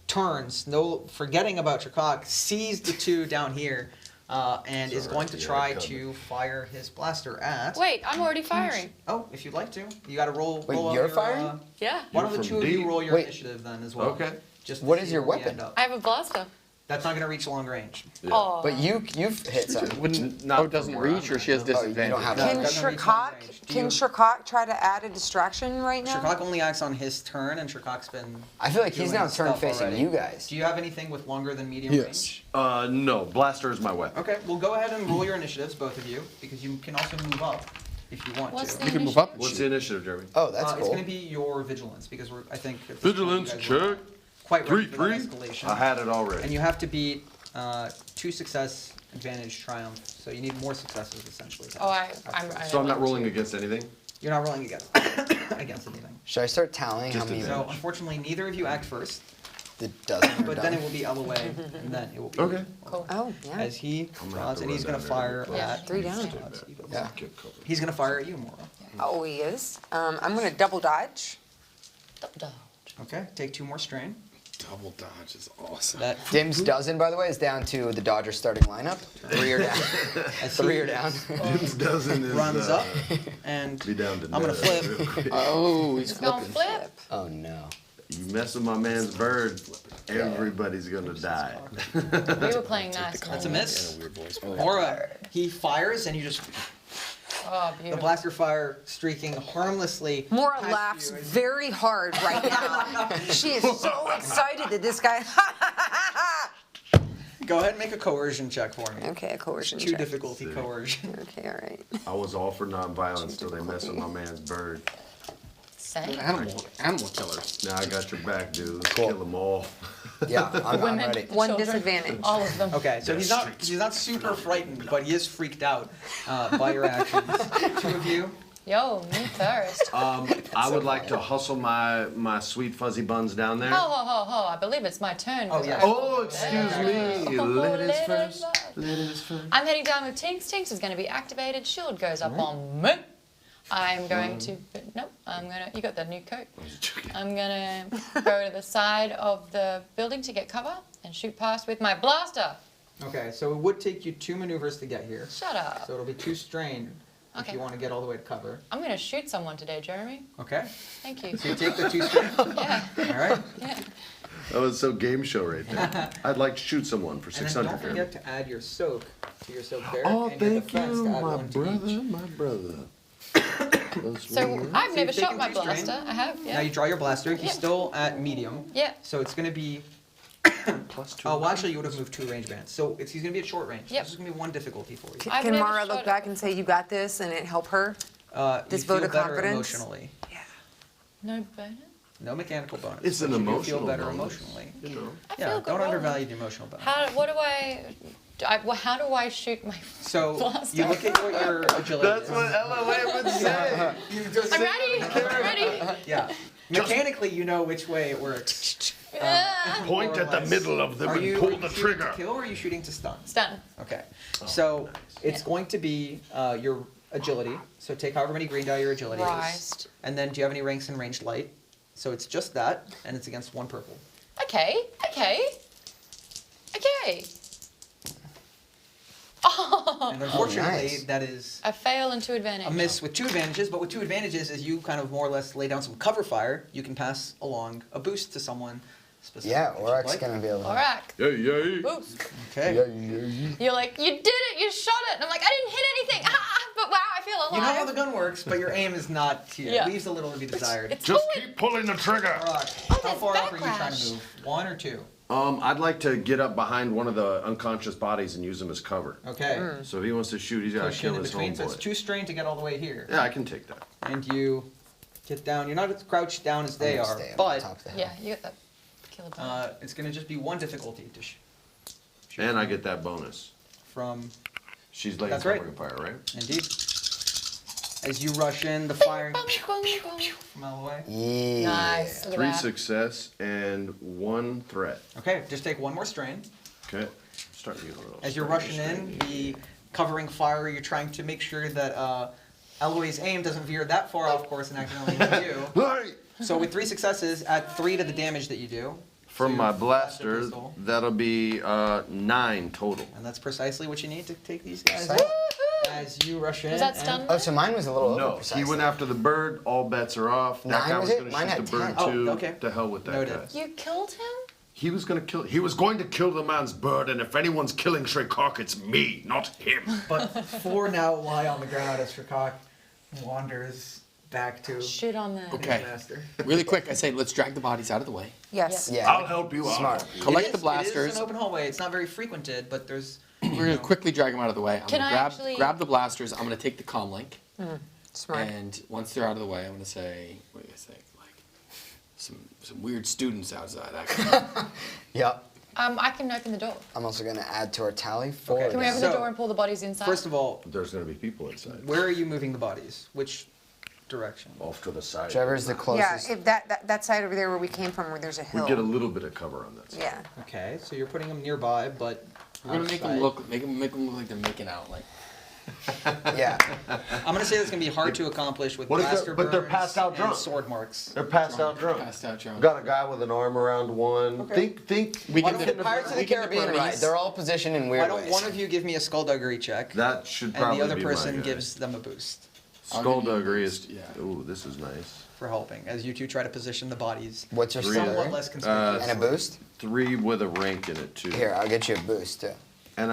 Speaker 1: turns, no forgetting about Shakak, sees the two down here, and is
Speaker 4: Sorry,
Speaker 1: going to
Speaker 4: yeah,
Speaker 1: try
Speaker 4: coming.
Speaker 1: to fire his blaster at.
Speaker 3: Wait, I'm already firing.
Speaker 1: Oh, if you'd like to, you got to roll.
Speaker 5: Wait,
Speaker 1: roll out
Speaker 5: you're
Speaker 1: your,
Speaker 5: firing?
Speaker 3: Yeah.
Speaker 1: Why don't the
Speaker 4: You're
Speaker 1: two
Speaker 4: from
Speaker 1: of you
Speaker 4: deep.
Speaker 1: roll your
Speaker 5: Wait.
Speaker 1: initiative then as well?
Speaker 4: Okay.
Speaker 1: Just to
Speaker 5: What
Speaker 1: see
Speaker 5: is your
Speaker 1: where we
Speaker 5: weapon?
Speaker 1: end up.
Speaker 3: I have a blaster.
Speaker 1: That's not going to reach long range.
Speaker 4: Yeah.
Speaker 3: Oh.
Speaker 5: But you've hit some.
Speaker 2: Wouldn't,
Speaker 4: Not
Speaker 2: oh, it doesn't
Speaker 4: from where
Speaker 2: reach,
Speaker 4: I'm
Speaker 2: or she has
Speaker 4: at.
Speaker 5: Oh, you don't
Speaker 2: disadvantage?
Speaker 5: have
Speaker 1: No,
Speaker 6: Can
Speaker 1: it doesn't reach long
Speaker 6: Shirkak
Speaker 1: range. Do
Speaker 6: can
Speaker 1: you-
Speaker 6: Shirkak try to add a distraction right now?
Speaker 1: Shirkak only acts on his turn, and Shirkak's been.
Speaker 5: I feel like he's
Speaker 1: doing
Speaker 5: now
Speaker 1: his
Speaker 5: turn
Speaker 1: stuff
Speaker 5: facing
Speaker 1: already.
Speaker 5: you guys.
Speaker 1: Do you have anything with longer than medium
Speaker 2: Yes.
Speaker 1: range?
Speaker 4: No, blaster is my weapon.
Speaker 1: Okay, well go ahead and roll your initiatives, both of you, because you can also move up if you want
Speaker 3: What's
Speaker 1: to.
Speaker 3: the
Speaker 2: You can move up and
Speaker 4: What's
Speaker 2: shoot.
Speaker 4: the initiative, Jeremy?
Speaker 5: Oh, that's
Speaker 1: It's
Speaker 5: cool.
Speaker 1: going to be your vigilance, because we're, I think. at this point, you
Speaker 4: Vigilance
Speaker 1: guys are
Speaker 4: check.
Speaker 1: Quite ready for
Speaker 4: 3-3.
Speaker 1: that escalation.
Speaker 4: I had it
Speaker 1: And
Speaker 4: already.
Speaker 1: you have to beat 2 success, advantage, triumph. So you need more successes essentially. to
Speaker 3: Oh, I
Speaker 4: So I'm not
Speaker 3: don't
Speaker 4: rolling
Speaker 3: want
Speaker 4: against anything?
Speaker 1: You're not rolling against against anything.
Speaker 5: Should I start tallying how
Speaker 4: Just
Speaker 5: many
Speaker 1: So unfortunately, neither of you act first,
Speaker 5: the dozen are
Speaker 1: but then it
Speaker 5: done?
Speaker 1: will be Elway, and then it will be.
Speaker 4: Okay.
Speaker 3: Cool.
Speaker 6: Oh, yeah.
Speaker 1: As he
Speaker 4: I'm gonna have
Speaker 1: draws,
Speaker 4: to
Speaker 1: and he's
Speaker 4: run
Speaker 1: going to
Speaker 4: down
Speaker 1: fire
Speaker 4: there.
Speaker 3: Yeah,
Speaker 1: at.
Speaker 6: 3 down.
Speaker 5: Yeah.
Speaker 4: Get covered.
Speaker 1: He's going to fire at you, Mora.
Speaker 6: Oh, he is. I'm gonna double dodge.
Speaker 3: Dodge.
Speaker 1: Okay, take 2 more strain.
Speaker 2: Double dodge is awesome.
Speaker 1: That
Speaker 5: Dim's dozen, by the way, is down to the Dodgers starting lineup. 3 are down.
Speaker 1: as
Speaker 5: 3
Speaker 1: he
Speaker 5: are down.
Speaker 4: Jim's dozen is
Speaker 1: runs up, and
Speaker 4: be down to
Speaker 1: I'm going to
Speaker 4: none
Speaker 1: flip.
Speaker 4: real quick.
Speaker 2: Oh, he's
Speaker 3: It's gonna
Speaker 2: flipping.
Speaker 3: flip.
Speaker 5: Oh no.
Speaker 4: You mess with my man's bird, everybody's gonna die.
Speaker 3: We were playing nice.
Speaker 1: That's a miss.
Speaker 2: In a weird voice.
Speaker 1: Mora, he fires, and you just
Speaker 3: Oh,
Speaker 1: The
Speaker 3: beautiful.
Speaker 1: blaster fire streaking harmlessly.
Speaker 6: Mora
Speaker 1: past
Speaker 6: laughs
Speaker 1: you as-
Speaker 6: very hard right now. She is so excited that this guy.
Speaker 1: Go ahead and make a coercion check for me.
Speaker 6: Okay, a coercion
Speaker 1: 2
Speaker 6: check.
Speaker 1: difficulty coercion.
Speaker 6: Okay, all right.
Speaker 7: I was all for nonviolence till they mess with my man's bird.
Speaker 3: Same.
Speaker 2: Animal killers.
Speaker 7: Now I got your back, dude.
Speaker 5: Cool.
Speaker 7: Kill them all.
Speaker 5: Yeah, I'm
Speaker 3: Women,
Speaker 5: ready.
Speaker 6: One
Speaker 3: children,
Speaker 6: disadvantage.
Speaker 3: All of them.
Speaker 1: Okay, so he's not super frightened, but he is freaked out by your actions. 2 of you.
Speaker 3: Yo, me first.
Speaker 7: I would like to hustle my sweet fuzzy buns down there.
Speaker 3: Ho, ho, ho, ho. I believe it's my turn.
Speaker 1: Oh, yeah.
Speaker 7: Oh, excuse me.
Speaker 3: Oh,
Speaker 7: Ladies
Speaker 3: ladies
Speaker 7: first.
Speaker 3: first.
Speaker 7: Ladies first.
Speaker 3: I'm heading down with Tinks. Tinks is going to be activated. Shield goes up on me. I'm going to, nope, you got the new coat. I'm going to go to the side of the building to get cover and shoot past with my blaster.
Speaker 1: Okay, so it would take you 2 maneuvers to get here.
Speaker 3: Shut up.
Speaker 1: So it'll be 2 strain if
Speaker 3: Okay.
Speaker 1: you want to get all the way to cover.
Speaker 3: I'm going to shoot someone today, Jeremy.
Speaker 1: Okay,
Speaker 3: Thank you.
Speaker 1: so you take the 2 strain.
Speaker 3: Yeah,
Speaker 1: All right,
Speaker 3: yeah.
Speaker 7: That was so game show right there. I'd like to shoot someone for
Speaker 1: and then
Speaker 7: 600.
Speaker 1: don't forget to add your soak to your soak barrack
Speaker 7: Oh,
Speaker 1: and your
Speaker 7: thank
Speaker 1: defense
Speaker 7: you,
Speaker 1: to add
Speaker 7: my
Speaker 1: 1 to
Speaker 7: brother,
Speaker 1: each.
Speaker 7: my brother.
Speaker 3: So I've never
Speaker 1: you've
Speaker 3: shot
Speaker 1: taken
Speaker 3: my
Speaker 1: 2 strain.
Speaker 3: blaster. I have,
Speaker 1: Now
Speaker 3: yeah.
Speaker 1: you draw your blaster. He's
Speaker 3: Yeah.
Speaker 1: still at medium.
Speaker 3: Yeah.
Speaker 1: So it's going to be.
Speaker 7: Plus 2.
Speaker 1: Oh, well, actually, you would have moved 2 range bands. So he's going to be at short range.
Speaker 3: Yep.
Speaker 1: This is going to be 1 difficulty for you.
Speaker 3: I've
Speaker 6: Can
Speaker 3: never
Speaker 6: Mara
Speaker 3: shot
Speaker 6: look
Speaker 3: it.
Speaker 6: back and say, you got this, and it help her?
Speaker 1: You
Speaker 6: This
Speaker 1: feel
Speaker 6: vote of
Speaker 1: better
Speaker 6: confidence?
Speaker 1: emotionally.
Speaker 3: No bonus?
Speaker 1: No mechanical bonus.
Speaker 7: It's an
Speaker 1: but you do
Speaker 7: emotional
Speaker 1: feel better
Speaker 7: bonus.
Speaker 1: emotionally.
Speaker 7: You know.
Speaker 3: I
Speaker 1: Yeah,
Speaker 3: feel good.
Speaker 1: don't
Speaker 3: rolling.
Speaker 1: undervalue the emotional bonus.
Speaker 3: How do I shoot my
Speaker 1: So
Speaker 3: blaster?
Speaker 1: you look at what your agility
Speaker 7: That's
Speaker 1: is.
Speaker 7: what LOA would say.
Speaker 1: You just
Speaker 3: I'm ready. I'm ready.
Speaker 1: Yeah. Mechanically, you know which way it works.
Speaker 4: Point
Speaker 1: more or
Speaker 4: at the
Speaker 1: less.
Speaker 4: middle of them
Speaker 1: Are
Speaker 4: and
Speaker 1: you
Speaker 4: pull
Speaker 1: are you
Speaker 4: the
Speaker 1: shooting
Speaker 4: trigger.
Speaker 1: to kill or are you shooting to stun?
Speaker 3: Stun.
Speaker 1: Okay. So it's
Speaker 3: Yeah.
Speaker 1: going to be your agility. So take however many green die your agility is.
Speaker 3: Rised.
Speaker 1: And then do you have any ranks in ranged light? So it's just that, and it's against 1 purple.
Speaker 3: Okay. Oh,
Speaker 1: And unfortunately,
Speaker 5: nice.
Speaker 1: that is
Speaker 3: I fail in 2 advantage.
Speaker 1: a miss with 2 advantages, but with 2 advantages, as you kind of more or less lay down some cover fire, you can pass along a boost to someone specific.
Speaker 5: Yeah,
Speaker 1: if you'd
Speaker 5: Orak's
Speaker 1: like.
Speaker 5: gonna be able to.
Speaker 3: Alright.
Speaker 7: Yeah.
Speaker 3: Boost.
Speaker 1: Okay.
Speaker 3: You're like, you did it, you shot it. And I'm like, I didn't hit anything. But wow, I feel alive.
Speaker 1: You know how the gun works, but your aim is not here.
Speaker 3: Yeah.
Speaker 1: It leaves a little to be desired.
Speaker 3: It's
Speaker 4: Just
Speaker 3: going.
Speaker 4: keep pulling the trigger.
Speaker 1: Rock,
Speaker 3: Oh,
Speaker 1: how
Speaker 3: there's
Speaker 1: far up are you trying
Speaker 3: backlash.
Speaker 1: to move? 1 or 2?
Speaker 7: I'd like to get up behind one of the unconscious bodies and use them as cover.
Speaker 1: Okay.
Speaker 7: So if he wants to shoot, he's got to
Speaker 1: Push in
Speaker 7: kill
Speaker 1: in
Speaker 7: his
Speaker 1: between, so it's
Speaker 7: homeboy.
Speaker 1: 2 strain to get all the way here.
Speaker 7: Yeah, I can take that.
Speaker 1: And you get down. You're not as crouched down as they
Speaker 5: I'm gonna
Speaker 1: are,
Speaker 5: stay up
Speaker 1: but
Speaker 5: top of the hill.
Speaker 3: Yeah, you got that killer bone.
Speaker 1: it's going to just be 1 difficulty to shoot
Speaker 7: And I get that bonus.
Speaker 1: from.
Speaker 7: She's laying
Speaker 1: That's right.
Speaker 7: covering fire, right?
Speaker 1: Indeed. As you rush in, the fire
Speaker 3: Bum, bum, bum.
Speaker 1: from all the way.
Speaker 5: Yeah.
Speaker 3: Nice. Look at
Speaker 7: 3
Speaker 3: that.
Speaker 7: success and 1 threat.
Speaker 1: Okay, just take 1 more strain.
Speaker 7: Okay. Starting to get a little.
Speaker 1: As you're rushing in, the covering fire, you're trying to make sure that Eloy's aim doesn't veer that far off course and accidentally hit you.
Speaker 7: Hey!
Speaker 1: So with 3 successes, add 3 to the damage that you do.
Speaker 7: From
Speaker 1: to
Speaker 7: my
Speaker 1: your
Speaker 7: blaster,
Speaker 1: pistol.
Speaker 7: that'll be 9 total.
Speaker 1: And that's precisely what you need to take these guys
Speaker 5: Exciting.
Speaker 1: out. As you rush in.
Speaker 3: Was that
Speaker 1: and-
Speaker 3: stun?
Speaker 5: Oh, so mine was a little over
Speaker 7: No,
Speaker 5: precise.
Speaker 7: he went after the bird. All bets are off. That
Speaker 5: 9
Speaker 7: guy
Speaker 5: was
Speaker 7: was
Speaker 5: it?
Speaker 7: going to
Speaker 5: Mine
Speaker 7: shoot
Speaker 5: had
Speaker 7: the bird
Speaker 5: 10.
Speaker 1: Oh,
Speaker 7: too.
Speaker 1: okay.
Speaker 7: To hell with that
Speaker 1: Noted.
Speaker 7: guy.
Speaker 3: You killed him?
Speaker 7: He was going to kill.
Speaker 4: He was going to kill the man's bird, and if anyone's killing Shrikok, it's me, not him.
Speaker 1: But 4 now lie on the ground as Shrakak wanders back to
Speaker 3: Shoot on the.
Speaker 1: his
Speaker 2: Okay.
Speaker 1: master.
Speaker 2: Really quick, I say let's drag the bodies out of the way.
Speaker 6: Yes.
Speaker 5: Yeah.
Speaker 4: I'll help you out.
Speaker 5: Smart.
Speaker 2: Collect
Speaker 1: It
Speaker 2: the
Speaker 1: is
Speaker 2: blasters.
Speaker 1: an open hallway. It's not very frequented, but there's.
Speaker 2: We're gonna quickly drag them out of the way. I'm
Speaker 3: Can
Speaker 2: gonna
Speaker 3: I
Speaker 2: grab
Speaker 3: actually-
Speaker 2: grab the blasters. I'm gonna take the comm link,
Speaker 6: Smart.
Speaker 2: and once they're out of the way, I'm gonna say, what do you guys think? Like some weird students outside. Actually.
Speaker 5: Yep.
Speaker 3: I can open the door.
Speaker 5: I'm also gonna add to our tally 4.
Speaker 1: Okay.
Speaker 3: Can we open
Speaker 1: So,
Speaker 3: the door and pull the bodies inside?
Speaker 1: First of all,
Speaker 7: There's going to be people inside.
Speaker 1: where are you moving the bodies? Which direction?
Speaker 7: Off to the side.
Speaker 5: Whichever's the
Speaker 6: Yeah,
Speaker 5: closest.
Speaker 6: if that side over there where we came from, where there's a
Speaker 7: We
Speaker 6: hill.
Speaker 7: get a little bit of cover on that side.
Speaker 6: Yeah.
Speaker 1: Okay, so you're putting them nearby, but
Speaker 2: We're gonna make them
Speaker 1: outside.
Speaker 2: look make them look like they're making out. Like
Speaker 5: Yeah.
Speaker 1: I'm gonna say that's gonna be hard to accomplish with
Speaker 7: What if they're-
Speaker 1: blaster
Speaker 7: but they're
Speaker 1: burns
Speaker 7: passed out
Speaker 1: and
Speaker 7: drunk?
Speaker 1: sword marks.
Speaker 7: They're passed out drunk.
Speaker 2: passed out drunk.
Speaker 7: Got a guy with an arm around one.
Speaker 1: Okay.
Speaker 7: Think.
Speaker 2: We
Speaker 1: Why
Speaker 2: give
Speaker 1: don't
Speaker 2: them
Speaker 5: Pirates of the
Speaker 2: we give
Speaker 5: Caribbean,
Speaker 2: Bernice-
Speaker 5: right? They're all positioned in
Speaker 1: Why
Speaker 5: weird
Speaker 1: don't
Speaker 5: ways.
Speaker 1: one of you give me a skullduggery check,
Speaker 7: That should
Speaker 1: and
Speaker 7: probably
Speaker 1: the other
Speaker 7: be my
Speaker 1: person
Speaker 7: guy.
Speaker 1: gives them a boost
Speaker 7: Skullduggery is.
Speaker 2: Yeah.
Speaker 7: Ooh, this is nice.
Speaker 1: for helping as you two try to position the bodies
Speaker 5: What's your
Speaker 1: somewhat
Speaker 5: salary?
Speaker 1: less conspicuous.
Speaker 5: And a boost?
Speaker 7: 3 with a rank in it too.
Speaker 5: Here, I'll get you a boost too.
Speaker 7: And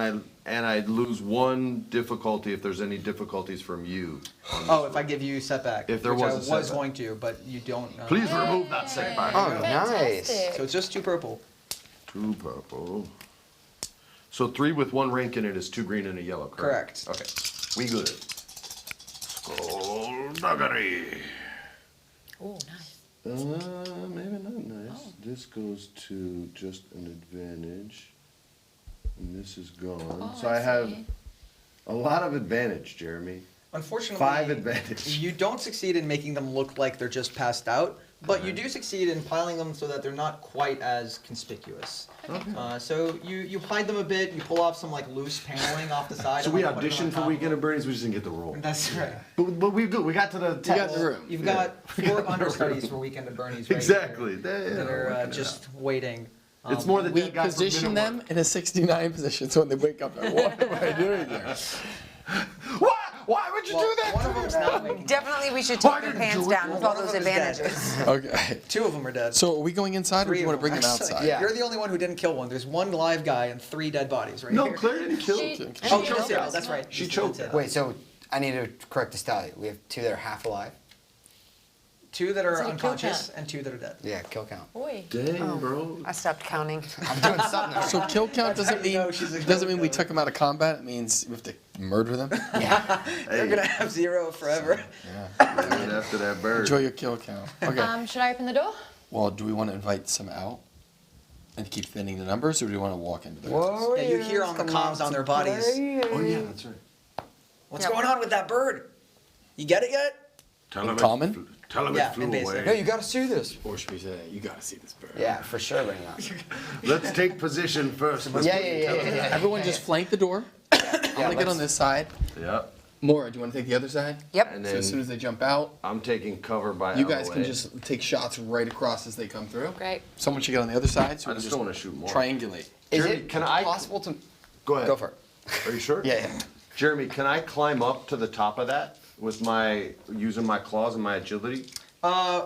Speaker 7: I lose one difficulty if there's any difficulties from you. on this
Speaker 1: Oh, if I
Speaker 7: one.
Speaker 1: give you setback.
Speaker 7: If there
Speaker 1: which
Speaker 7: was a
Speaker 1: I was
Speaker 7: setback.
Speaker 1: going to, but you don't.
Speaker 7: Please remove that setback.
Speaker 5: Oh,
Speaker 3: Fantastic.
Speaker 5: nice.
Speaker 1: So it's just 2 purple.
Speaker 7: 2 purple. So 3 with 1 rank in it is 2 green and a yellow, correct?
Speaker 1: Correct.
Speaker 7: Okay, we good. Skullduggery.
Speaker 3: Oh, nice.
Speaker 7: Maybe not nice.
Speaker 3: Oh.
Speaker 7: This goes to just an advantage. And this is gone.
Speaker 3: Oh,
Speaker 7: So
Speaker 3: I
Speaker 7: I have
Speaker 3: see.
Speaker 7: a lot of advantage, Jeremy.
Speaker 1: Unfortunately,
Speaker 7: 5 advantage.
Speaker 1: you don't succeed in making them look like they're just passed out, but you do succeed in piling them so that they're not quite as conspicuous. So you hide them a bit, you pull off some like loose paneling off the side.
Speaker 7: So
Speaker 1: and,
Speaker 7: we
Speaker 1: like, put it on
Speaker 7: auditioned for
Speaker 1: top
Speaker 7: Weekend
Speaker 1: of
Speaker 7: of Bernie's, we just didn't get the role.
Speaker 1: them. That's right.
Speaker 7: But we good. We got to the
Speaker 2: got
Speaker 7: test.
Speaker 2: the room.
Speaker 1: You've
Speaker 7: Yeah.
Speaker 1: got 4 understudies for Weekend at Bernie's. Right
Speaker 7: Exactly.
Speaker 1: Here,
Speaker 7: Yeah,
Speaker 1: that
Speaker 7: we're
Speaker 1: are
Speaker 7: working it
Speaker 1: just waiting.
Speaker 7: It's more the
Speaker 2: We
Speaker 7: dead guy from
Speaker 2: position
Speaker 7: Minute
Speaker 2: them in a 69 position, so when they wake up, like, what am I doing here?
Speaker 7: Why? Why would you
Speaker 1: Well,
Speaker 7: do that?
Speaker 1: one of them's not waking up.
Speaker 6: Definitely we should
Speaker 7: Why
Speaker 6: take their
Speaker 7: didn't
Speaker 6: pants
Speaker 7: you do it?
Speaker 6: down with all
Speaker 1: One of
Speaker 6: those
Speaker 1: them is dead.
Speaker 6: advantages.
Speaker 2: Okay.
Speaker 1: 2 of them are dead.
Speaker 2: So are we going inside, or do
Speaker 1: 3
Speaker 2: you
Speaker 1: of
Speaker 2: want to bring them
Speaker 1: actually.
Speaker 2: outside?
Speaker 5: Yeah.
Speaker 1: You're the only one who didn't kill one. There's 1 live guy and 3 dead bodies right
Speaker 7: No,
Speaker 1: here.
Speaker 7: Claire didn't kill.
Speaker 3: She-
Speaker 7: him.
Speaker 1: Oh,
Speaker 3: She
Speaker 1: choked
Speaker 3: choked
Speaker 1: it.
Speaker 3: us.
Speaker 1: That's right.
Speaker 7: She
Speaker 1: You did
Speaker 7: choked
Speaker 1: say
Speaker 7: it.
Speaker 1: that.
Speaker 5: Wait, so I need to correct this tally. We have 2 that are half alive.
Speaker 1: 2 that are
Speaker 3: So you kill
Speaker 1: unconscious
Speaker 3: count.
Speaker 1: and 2 that are dead.
Speaker 5: Yeah, kill count.
Speaker 3: Boy.
Speaker 7: Dang, bro.
Speaker 6: I stopped counting.
Speaker 5: I'm doing something.
Speaker 2: So kill count
Speaker 1: That's how
Speaker 2: doesn't
Speaker 1: you
Speaker 2: mean
Speaker 1: know she's a
Speaker 2: doesn't mean we
Speaker 1: killer.
Speaker 2: took them out of combat. It means we have to murder them.
Speaker 1: They're gonna have 0 forever.
Speaker 7: Right after that bird.
Speaker 2: Enjoy your kill count. Okay.
Speaker 3: Should I open the door?
Speaker 2: Well, do we want to invite some out and keep thinning the numbers, or do we want to walk into the house?
Speaker 5: Whoa,
Speaker 1: Yeah, you hear on the comms on their bodies.
Speaker 7: Oh yeah, that's right.
Speaker 1: What's
Speaker 6: Yep.
Speaker 1: going on with that bird? You get it yet?
Speaker 4: Tell him
Speaker 2: common?
Speaker 4: Tell him
Speaker 1: Yeah,
Speaker 4: it flew
Speaker 1: in basic.
Speaker 4: away.
Speaker 5: No, you gotta see this.
Speaker 2: Or should we say, you got to see this bird?
Speaker 5: Yeah, for sure, bring it up.
Speaker 7: Let's take position first.
Speaker 5: Yeah.
Speaker 2: Everyone just flank the door. I'm gonna get on this side.
Speaker 7: Yep.
Speaker 2: Maura, do you want to take the other side?
Speaker 6: Yep.
Speaker 7: And
Speaker 2: So as soon
Speaker 7: then
Speaker 2: as they jump out,
Speaker 7: I'm taking cover by.
Speaker 2: you
Speaker 7: out of
Speaker 2: guys
Speaker 7: the
Speaker 2: can
Speaker 7: way.
Speaker 2: just take shots right across as they come through.
Speaker 3: Great.
Speaker 2: Someone should get on the other side, so
Speaker 7: I
Speaker 2: we
Speaker 7: just
Speaker 2: can
Speaker 7: don't wanna shoot more.
Speaker 2: triangulate.
Speaker 5: Is
Speaker 7: Jeremy,
Speaker 5: it
Speaker 7: can I-
Speaker 5: possible to
Speaker 7: Go ahead.
Speaker 5: go for it?
Speaker 7: Are you sure?
Speaker 5: Yeah.
Speaker 7: Jeremy, can I climb up to the top of that with using my claws and my agility?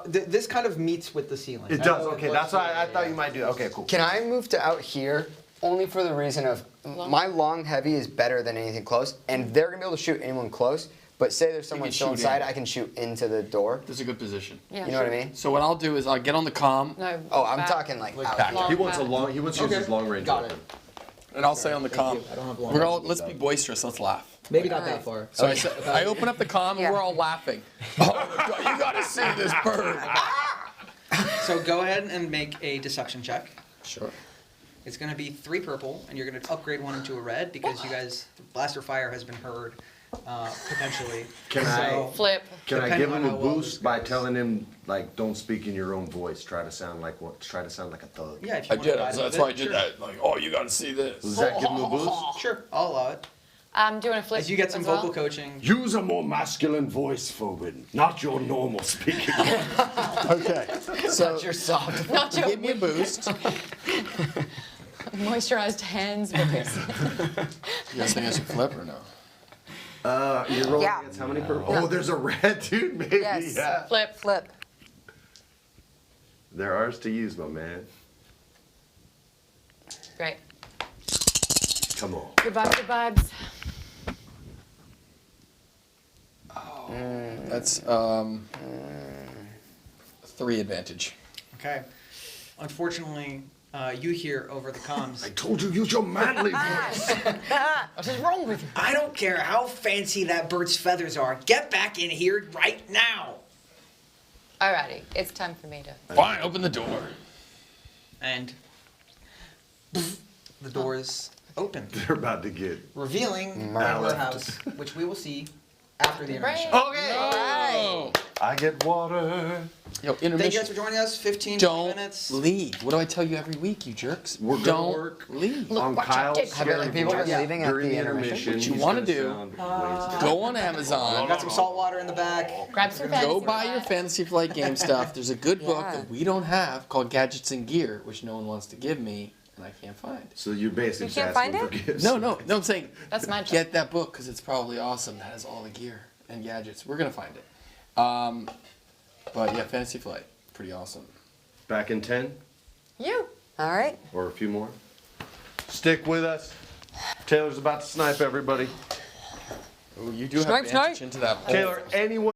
Speaker 1: This kind of meets with the ceiling.
Speaker 7: It does. Okay, that's why I thought you might do that. Okay, cool.
Speaker 5: Can I move to out here only for the reason of my long heavy is better than anything close, and they're gonna be able to shoot anyone close. But say there's someone
Speaker 2: can
Speaker 5: still
Speaker 2: shoot
Speaker 5: inside,
Speaker 2: in.
Speaker 5: I can shoot into the door.
Speaker 2: That's a good position.
Speaker 3: Yeah.
Speaker 5: You know what I mean?
Speaker 2: So what I'll do is I'll get on the comm,
Speaker 3: No.
Speaker 5: Oh, I'm
Speaker 3: back.
Speaker 5: talking like out
Speaker 2: back.
Speaker 5: here.
Speaker 7: He wants a
Speaker 3: back.
Speaker 7: long. He wants to use his long range
Speaker 1: Got
Speaker 7: weapon.
Speaker 2: and I'll say on the comm,
Speaker 1: you. I don't have long
Speaker 2: we're all,
Speaker 1: range,
Speaker 2: let's be boisterous, let's laugh.
Speaker 1: Maybe not that far.
Speaker 2: So I open up the comm,
Speaker 6: Yeah.
Speaker 2: and we're all laughing. Oh, you gotta see this bird.
Speaker 1: So go ahead and make a deception check.
Speaker 2: Sure.
Speaker 1: It's going to be 3 purple, and you're going to upgrade 1 into a red because you guys, blaster fire has been heard potentially.
Speaker 7: Can I-
Speaker 3: Flip.
Speaker 7: Can I
Speaker 1: Depending
Speaker 7: give
Speaker 1: on
Speaker 7: him a
Speaker 1: how well this
Speaker 7: boost by
Speaker 1: goes.
Speaker 7: telling him like, don't speak in your own voice. Try to sound like what? Try to sound like a thug.
Speaker 1: Yeah, if you
Speaker 2: I
Speaker 1: want
Speaker 2: did,
Speaker 1: to provide
Speaker 2: so
Speaker 1: him
Speaker 2: that's
Speaker 1: with
Speaker 2: why I
Speaker 1: it,
Speaker 2: did
Speaker 1: sure.
Speaker 2: that. Like, oh, you gotta see this.
Speaker 7: Does that give him a boost?
Speaker 1: Sure, I'll allow it.
Speaker 3: Do you want to flip?
Speaker 1: As you get some
Speaker 3: as well?
Speaker 1: vocal coaching.
Speaker 4: Use a more masculine voice, Phobin, not your normal speaking.
Speaker 2: Okay. So
Speaker 5: You're soft.
Speaker 3: Not your
Speaker 2: give me a boost.
Speaker 3: moisturized hands voice.
Speaker 2: You guys think I should flip or no?
Speaker 7: You're rolling
Speaker 6: Yeah.
Speaker 7: against how many purple? Oh, there's a red dude, maybe.
Speaker 6: Yes.
Speaker 7: Yeah.
Speaker 3: Flip.
Speaker 6: Flip.
Speaker 7: They're ours to use, my man.
Speaker 3: Great.
Speaker 7: Come on.
Speaker 3: Goodbye, good vibes.
Speaker 2: That's 3 advantage.
Speaker 1: Okay. Unfortunately, you hear over the comms.
Speaker 4: I told you, use your manly voice.
Speaker 3: What is wrong with you?
Speaker 1: I don't care how fancy that bird's feathers are. Get back in here right now.
Speaker 3: Alrighty, it's time for me to.
Speaker 2: Fine, open the door.
Speaker 1: And the doors open,
Speaker 7: They're about to get.
Speaker 1: revealing
Speaker 5: Murder.
Speaker 1: our warehouse, which we will see after the intermission.
Speaker 3: Right.
Speaker 5: Okay.
Speaker 2: Oh.
Speaker 7: I get water.
Speaker 2: Yo,
Speaker 1: Thank you
Speaker 2: intermission.
Speaker 1: guys for joining us. 15
Speaker 2: Don't
Speaker 1: minutes.
Speaker 2: leave. What do I tell you every week, you jerks?
Speaker 7: We're gonna
Speaker 2: Don't
Speaker 7: work
Speaker 2: leave.
Speaker 3: Look
Speaker 7: on
Speaker 3: what you
Speaker 7: Kyle's
Speaker 3: did.
Speaker 5: Have any people been
Speaker 1: Yeah.
Speaker 5: leaving at
Speaker 7: during
Speaker 5: the
Speaker 7: the
Speaker 5: intermission?
Speaker 7: intermission.
Speaker 2: What you
Speaker 7: he's
Speaker 2: wanna
Speaker 7: gonna
Speaker 2: do,
Speaker 7: sound ways to
Speaker 2: Go on Amazon.
Speaker 1: Got some salt water in the back.
Speaker 3: Grab some
Speaker 2: Go
Speaker 3: fancy
Speaker 2: buy your
Speaker 3: flight.
Speaker 2: Fantasy Flight game stuff. There's a good book
Speaker 6: Yeah.
Speaker 2: that we don't have called Gadgets and Gear, which no one wants to give me, and I can't find.
Speaker 7: So you're basically
Speaker 6: You
Speaker 7: just
Speaker 6: can't
Speaker 7: asking
Speaker 6: find
Speaker 7: for gifts.
Speaker 2: No, I'm saying
Speaker 3: That's my job.
Speaker 2: get that book because it's probably awesome. That has all the gear and gadgets. We're gonna find it. But yeah, Fantasy Flight, pretty awesome.
Speaker 7: Back in 10
Speaker 3: You.
Speaker 6: All right.
Speaker 7: or a few more. Stick with us. Taylor's about to snipe everybody.
Speaker 2: Ooh, you do have
Speaker 6: Snipe,
Speaker 2: advantage
Speaker 6: snipe.
Speaker 2: into that hole.
Speaker 7: Taylor, anyone.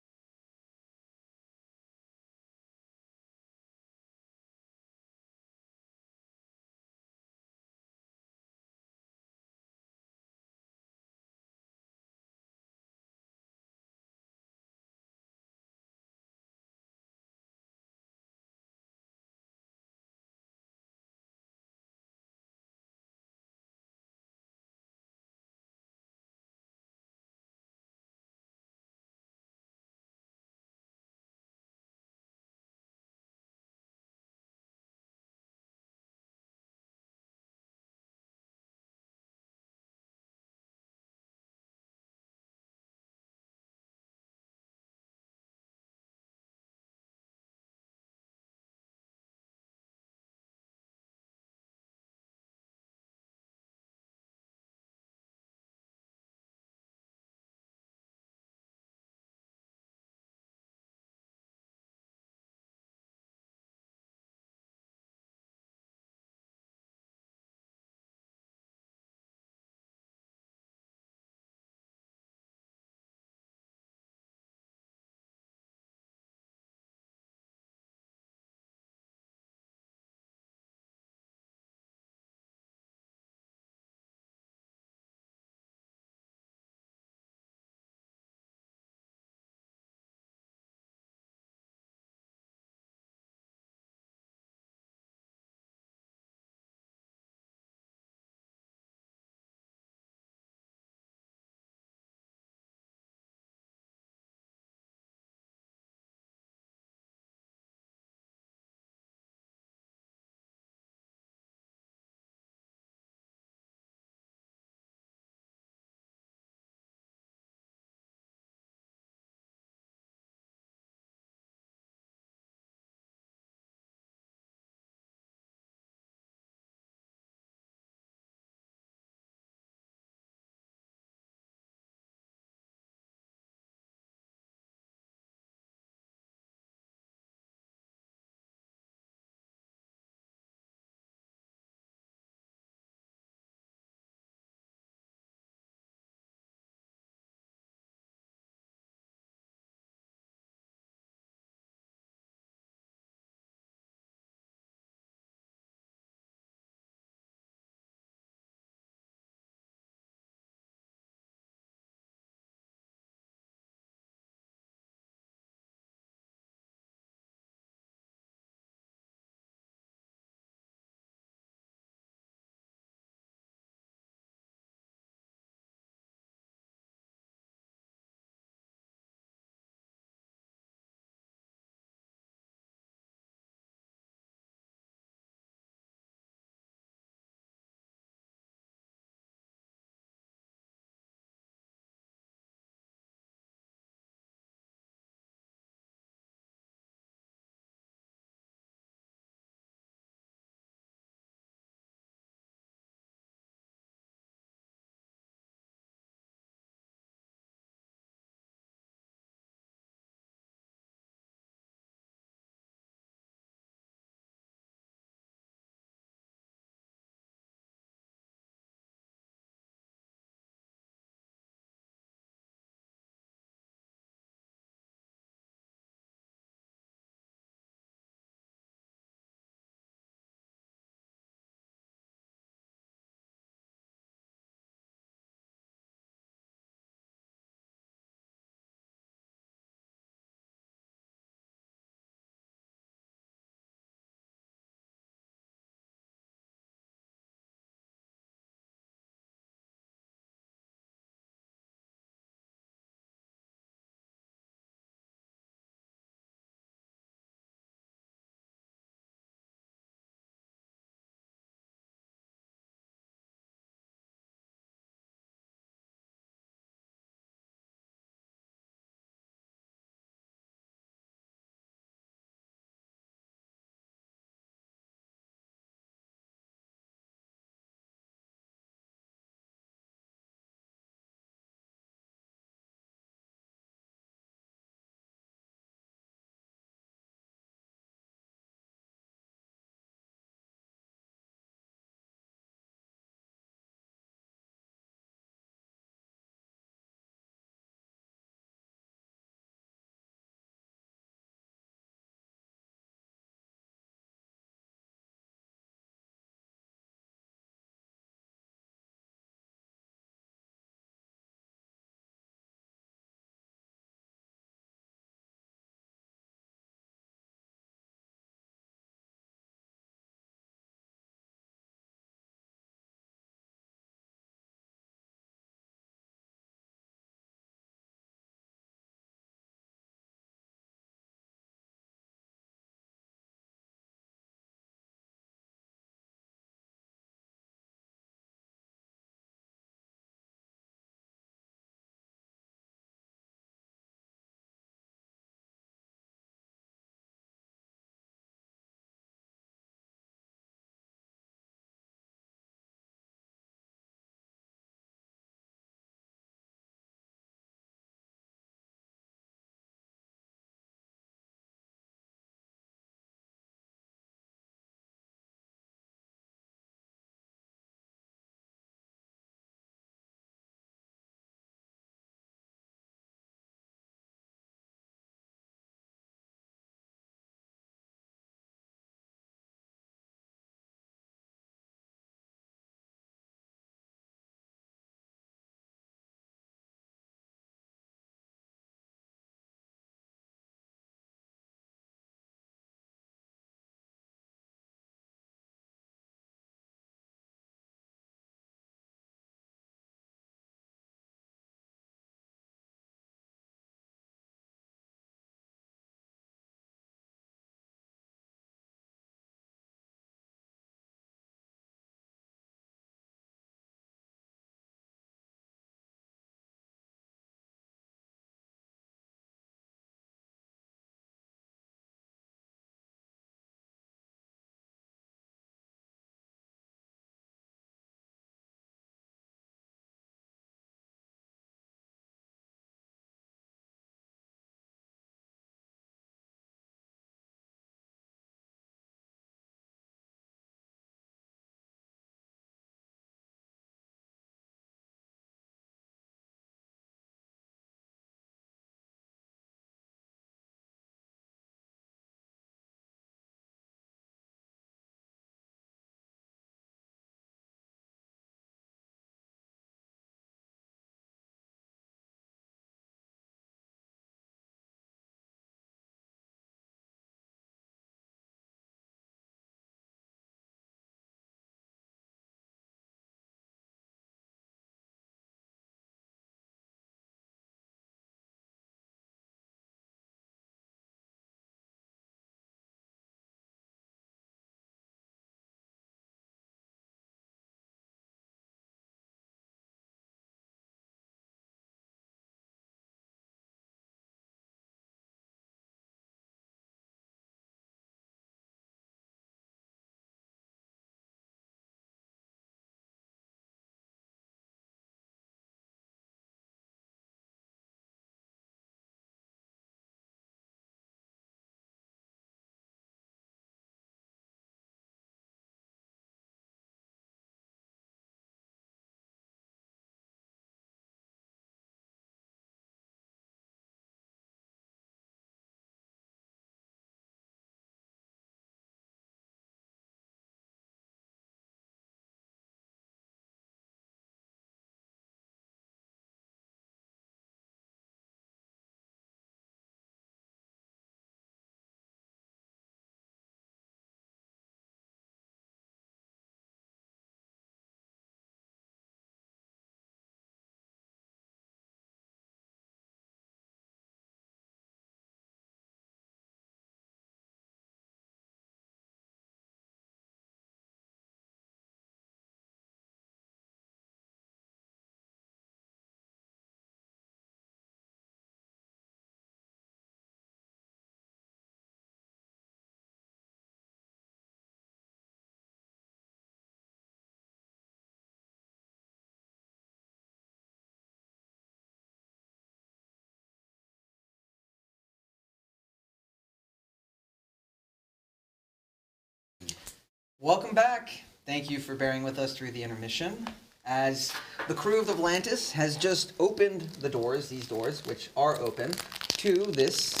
Speaker 1: Welcome back. Thank you for bearing with us through the intermission. As the crew of the Volantis has just opened the doors, these doors, which are open, to this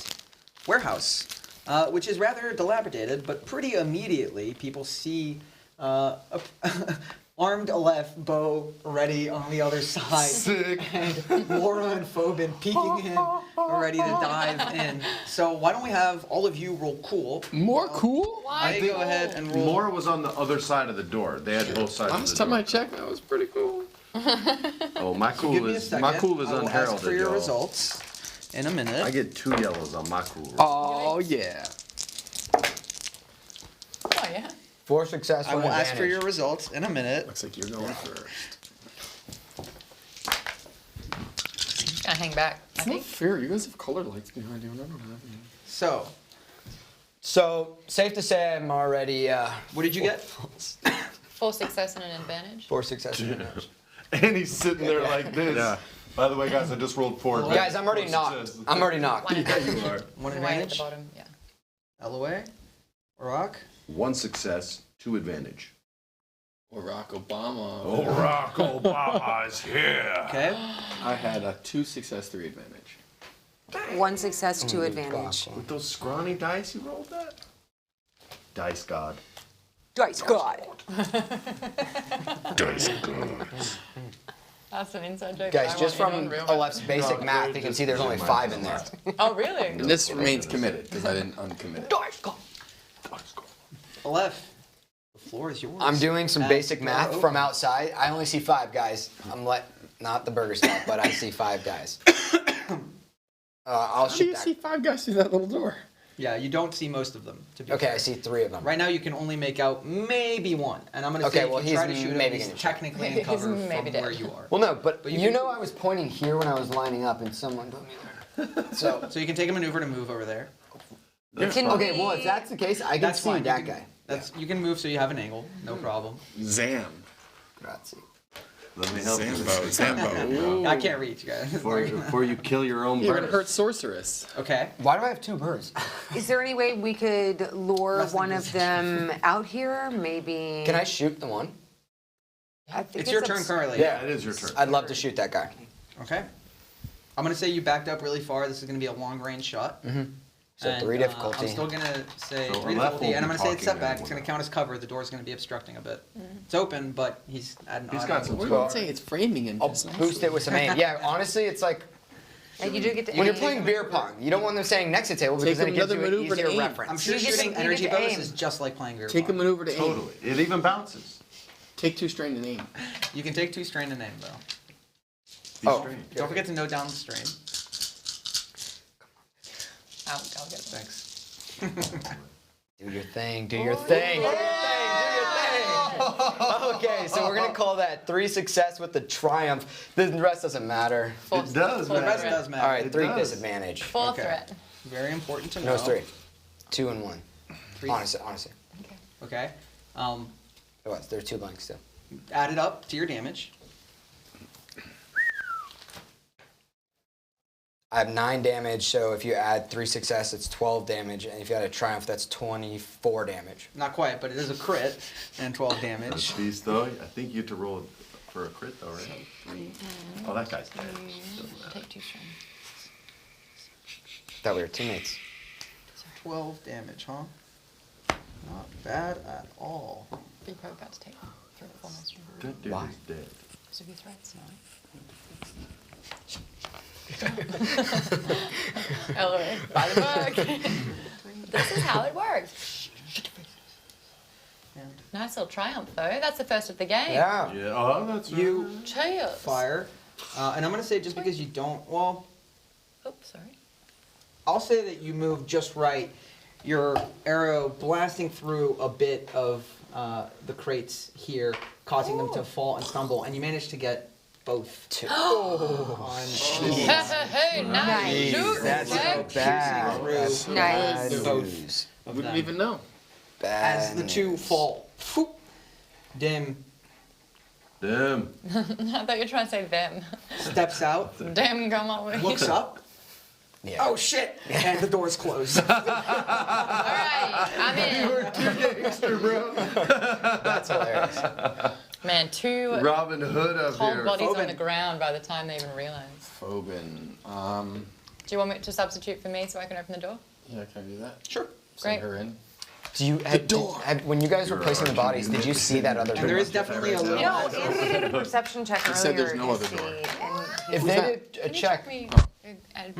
Speaker 1: warehouse, which is rather dilapidated, but pretty immediately people see a armed Aleph, bow ready on the other side.
Speaker 2: Sick.
Speaker 1: And Laura and Phobin peeking in, ready to dive in. So why don't we have all of you roll cool?
Speaker 2: More cool?
Speaker 1: I go ahead and roll.
Speaker 7: Laura was on the other side of the door. They had both sides of
Speaker 2: Last
Speaker 7: the
Speaker 2: time
Speaker 7: door.
Speaker 2: I checked, that was pretty cool.
Speaker 7: Oh, my
Speaker 1: Give
Speaker 7: cool
Speaker 1: me a
Speaker 7: is
Speaker 1: second.
Speaker 7: my cool is
Speaker 1: I will
Speaker 7: unheralded,
Speaker 1: ask for your
Speaker 7: y'all.
Speaker 1: results in a minute.
Speaker 7: I get 2 yellows on my cool.
Speaker 2: Oh, yeah.
Speaker 3: Oh yeah.
Speaker 5: 4 success,
Speaker 1: I
Speaker 5: 1
Speaker 1: will ask for
Speaker 5: advantage.
Speaker 1: your results in a minute.
Speaker 2: Looks like you're going first.
Speaker 3: Just gonna hang back. I
Speaker 2: It's not
Speaker 3: think.
Speaker 2: fair. You guys have color lights behind you, and I don't have any.
Speaker 1: So,
Speaker 5: So, safe to say I'm already
Speaker 1: what did you get?
Speaker 3: 4 success and an advantage.
Speaker 5: 4 success and advantage.
Speaker 7: And he's sitting there like this. Yeah. By the way, guys, I just rolled 4.
Speaker 5: Guys, I'm already knocked. I'm already knocked.
Speaker 3: One
Speaker 7: Yeah, you are.
Speaker 1: One
Speaker 3: way at the
Speaker 1: advantage.
Speaker 3: bottom. Yeah.
Speaker 1: LOA. Rock.
Speaker 7: 1 success, 2 advantage.
Speaker 2: Barack Obama.
Speaker 4: Oh, Barack Obama is here.
Speaker 1: Okay.
Speaker 2: I had a 2 success, 3 advantage.
Speaker 6: 1 success, 2 advantage.
Speaker 7: With those scrawny dice, you rolled that? Dice god.
Speaker 6: Dice God.
Speaker 4: Dice God.
Speaker 3: That's an inside joke.
Speaker 5: Guys,
Speaker 3: I
Speaker 5: just
Speaker 3: want you
Speaker 5: from
Speaker 3: to real
Speaker 5: Aleph's basic math, you can see there's only 5 in there.
Speaker 3: Oh really?
Speaker 2: And this remains committed, because I didn't uncommit it.
Speaker 5: Dice God.
Speaker 1: Aleph, the floor is yours.
Speaker 5: I'm doing some
Speaker 1: As
Speaker 5: basic
Speaker 1: door
Speaker 5: math
Speaker 1: opens.
Speaker 5: from outside. I only see 5 guys. Not the burger stuff, but I see 5 guys. I'll
Speaker 2: How do you
Speaker 5: shoot
Speaker 2: see
Speaker 5: that.
Speaker 2: 5 guys through that little door?
Speaker 1: Yeah, you don't see most of them. To be
Speaker 5: Okay,
Speaker 1: fair.
Speaker 5: I see 3 of them.
Speaker 1: Right now, you can only make out maybe one, and I'm gonna
Speaker 5: Okay,
Speaker 1: say
Speaker 5: well,
Speaker 1: if you try to
Speaker 5: he's
Speaker 1: shoot him,
Speaker 5: maybe
Speaker 1: he's
Speaker 5: gonna try.
Speaker 1: technically in
Speaker 3: He's
Speaker 1: cover from
Speaker 3: maybe dead.
Speaker 1: where you are.
Speaker 5: Well, no, but
Speaker 1: But you
Speaker 5: you
Speaker 1: can-
Speaker 5: know I was pointing here when I was lining up, and someone put me there. So,
Speaker 1: So you can take a maneuver to move over there.
Speaker 6: Can
Speaker 5: okay,
Speaker 6: we-
Speaker 5: well, if that's the case, I can
Speaker 1: That's
Speaker 5: see
Speaker 1: fine.
Speaker 5: that
Speaker 1: you can,
Speaker 5: guy.
Speaker 1: That's you can move so you have an angle, no problem.
Speaker 2: Zam.
Speaker 5: Grazie.
Speaker 7: Let me help you.
Speaker 2: Zambo.
Speaker 1: I can't reach, guys.
Speaker 7: Before you kill your own
Speaker 2: You're
Speaker 7: bird.
Speaker 2: gonna hurt sorceress.
Speaker 1: Okay.
Speaker 5: Why do I have 2 birds?
Speaker 6: Is there any way we could lure
Speaker 1: Wrestling
Speaker 6: one of them out here? Maybe.
Speaker 5: Can I shoot the one?
Speaker 6: I think
Speaker 1: It's your turn
Speaker 6: abs-
Speaker 1: currently.
Speaker 7: Yeah, it is your turn.
Speaker 5: I'd love to shoot that guy.
Speaker 1: Okay. I'm gonna say you backed up really far. This is gonna be a long range shot.
Speaker 5: So
Speaker 1: And,
Speaker 5: 3 difficulty.
Speaker 1: I'm still gonna say
Speaker 7: So
Speaker 1: 3
Speaker 7: Aleph
Speaker 1: difficulty,
Speaker 7: will
Speaker 1: and I'm
Speaker 7: be
Speaker 1: gonna say it's
Speaker 7: talking
Speaker 1: setback.
Speaker 7: then
Speaker 1: It's gonna
Speaker 7: when
Speaker 1: count as cover. The door's gonna be obstructing a bit. It's open, but he's at an
Speaker 7: He's
Speaker 1: odd
Speaker 7: got
Speaker 1: angle
Speaker 7: some
Speaker 1: to
Speaker 2: We're
Speaker 1: it.
Speaker 5: Well,
Speaker 2: not saying it's framing him.
Speaker 5: I'll
Speaker 2: just
Speaker 5: boost it with some aim. Yeah, honestly, it's like
Speaker 6: And you do get to
Speaker 5: when you're
Speaker 6: aim.
Speaker 5: playing beer pong, you don't want them saying next to table because
Speaker 2: Take
Speaker 5: then it gives you
Speaker 2: another
Speaker 5: an
Speaker 2: maneuver to
Speaker 5: easier
Speaker 2: aim.
Speaker 5: reference.
Speaker 1: I'm sure
Speaker 6: You get to-
Speaker 1: shooting
Speaker 6: you
Speaker 1: energy
Speaker 6: get to
Speaker 1: bonus
Speaker 6: aim.
Speaker 1: is just like playing beer
Speaker 2: Take a
Speaker 1: pong.
Speaker 2: maneuver to aim.
Speaker 7: Totally. It even bounces.
Speaker 2: Take 2 strain and aim.
Speaker 1: You can take 2 strain and aim though.
Speaker 7: Be
Speaker 5: Oh.
Speaker 7: straight.
Speaker 1: Don't forget to note down the strain.
Speaker 3: I'll get it.
Speaker 1: Thanks.
Speaker 5: Do your thing, do your thing, do your thing, do your thing. Okay, so we're gonna call that 3 success with the triumph. The rest doesn't matter.
Speaker 7: It does,
Speaker 3: Full
Speaker 1: The rest
Speaker 3: threat.
Speaker 1: does matter.
Speaker 5: All right,
Speaker 7: It
Speaker 5: 3
Speaker 7: does.
Speaker 5: disadvantage.
Speaker 3: Full
Speaker 1: Okay.
Speaker 3: threat.
Speaker 1: Very important to know.
Speaker 5: No, it's 3. 2 and 1.
Speaker 1: 3.
Speaker 5: Honestly.
Speaker 1: Okay.
Speaker 5: It was. There are 2 blanks still.
Speaker 1: Add it up to your damage.
Speaker 5: I have 9 damage, so if you add 3 success, it's 12 damage, and if you add a triumph, that's 24 damage.
Speaker 1: Not quite, but it is a crit and 12
Speaker 7: That's
Speaker 1: damage.
Speaker 7: beast though. I think you had to roll for a crit though, right? Oh, that guy's dead.
Speaker 3: Take 2 strain.
Speaker 5: Thought we were teammates.
Speaker 1: 12 damage, huh? Not bad at all.
Speaker 3: But you probably got to take 3 or 4 more strain.
Speaker 7: That dude
Speaker 5: Why?
Speaker 7: is dead.
Speaker 3: Because of your threats, no? LOA, by the book. This is how it works.
Speaker 1: And
Speaker 3: Nice little triumph, though. That's the first of the game.
Speaker 5: Yeah.
Speaker 7: Yeah. Oh, that's
Speaker 1: you
Speaker 3: Cheers.
Speaker 1: fire, and I'm gonna say just because you don't, well,
Speaker 3: Oops, sorry.
Speaker 1: I'll say that you move just right. Your arrow blasting through a bit of the crates here, causing them to fall and stumble, and you manage to get both. On
Speaker 3: Hey, nice. Shoot,
Speaker 5: That's
Speaker 3: okay.
Speaker 5: so bad.
Speaker 1: through
Speaker 5: That's
Speaker 6: Nice.
Speaker 5: bad
Speaker 1: both
Speaker 5: news.
Speaker 1: of
Speaker 2: Wouldn't
Speaker 1: them.
Speaker 2: even know.
Speaker 5: Bad
Speaker 1: As the 2
Speaker 5: news.
Speaker 1: fall, phoop, Dim
Speaker 7: Damn.
Speaker 3: I thought you were trying to say them.
Speaker 1: steps out,
Speaker 3: Damn, come on.
Speaker 1: looks up,
Speaker 5: Yeah.
Speaker 1: Oh shit! And the door's closed.
Speaker 3: All right, I'm in.
Speaker 2: Too gangster, bro.
Speaker 5: That's hilarious.
Speaker 3: Man, two
Speaker 2: Robin Hood up
Speaker 3: cold
Speaker 2: here.
Speaker 3: bodies on
Speaker 1: Phobin.
Speaker 3: the ground by the time they even realize.
Speaker 2: Phobin.
Speaker 3: Do you want me to substitute for me so I can open the door?
Speaker 2: Yeah, can I do that?
Speaker 1: Sure.
Speaker 3: Great.
Speaker 2: Send her in.
Speaker 5: Do you when you guys were placing the bodies, did you see that other
Speaker 1: And there
Speaker 5: door?
Speaker 1: is definitely a little.
Speaker 6: No, Andy did a perception check
Speaker 2: He said
Speaker 6: earlier
Speaker 2: there's no
Speaker 6: to
Speaker 2: other
Speaker 6: see,
Speaker 2: door.
Speaker 6: and
Speaker 5: If
Speaker 6: he-
Speaker 5: they did a
Speaker 3: Can you
Speaker 5: check,
Speaker 3: me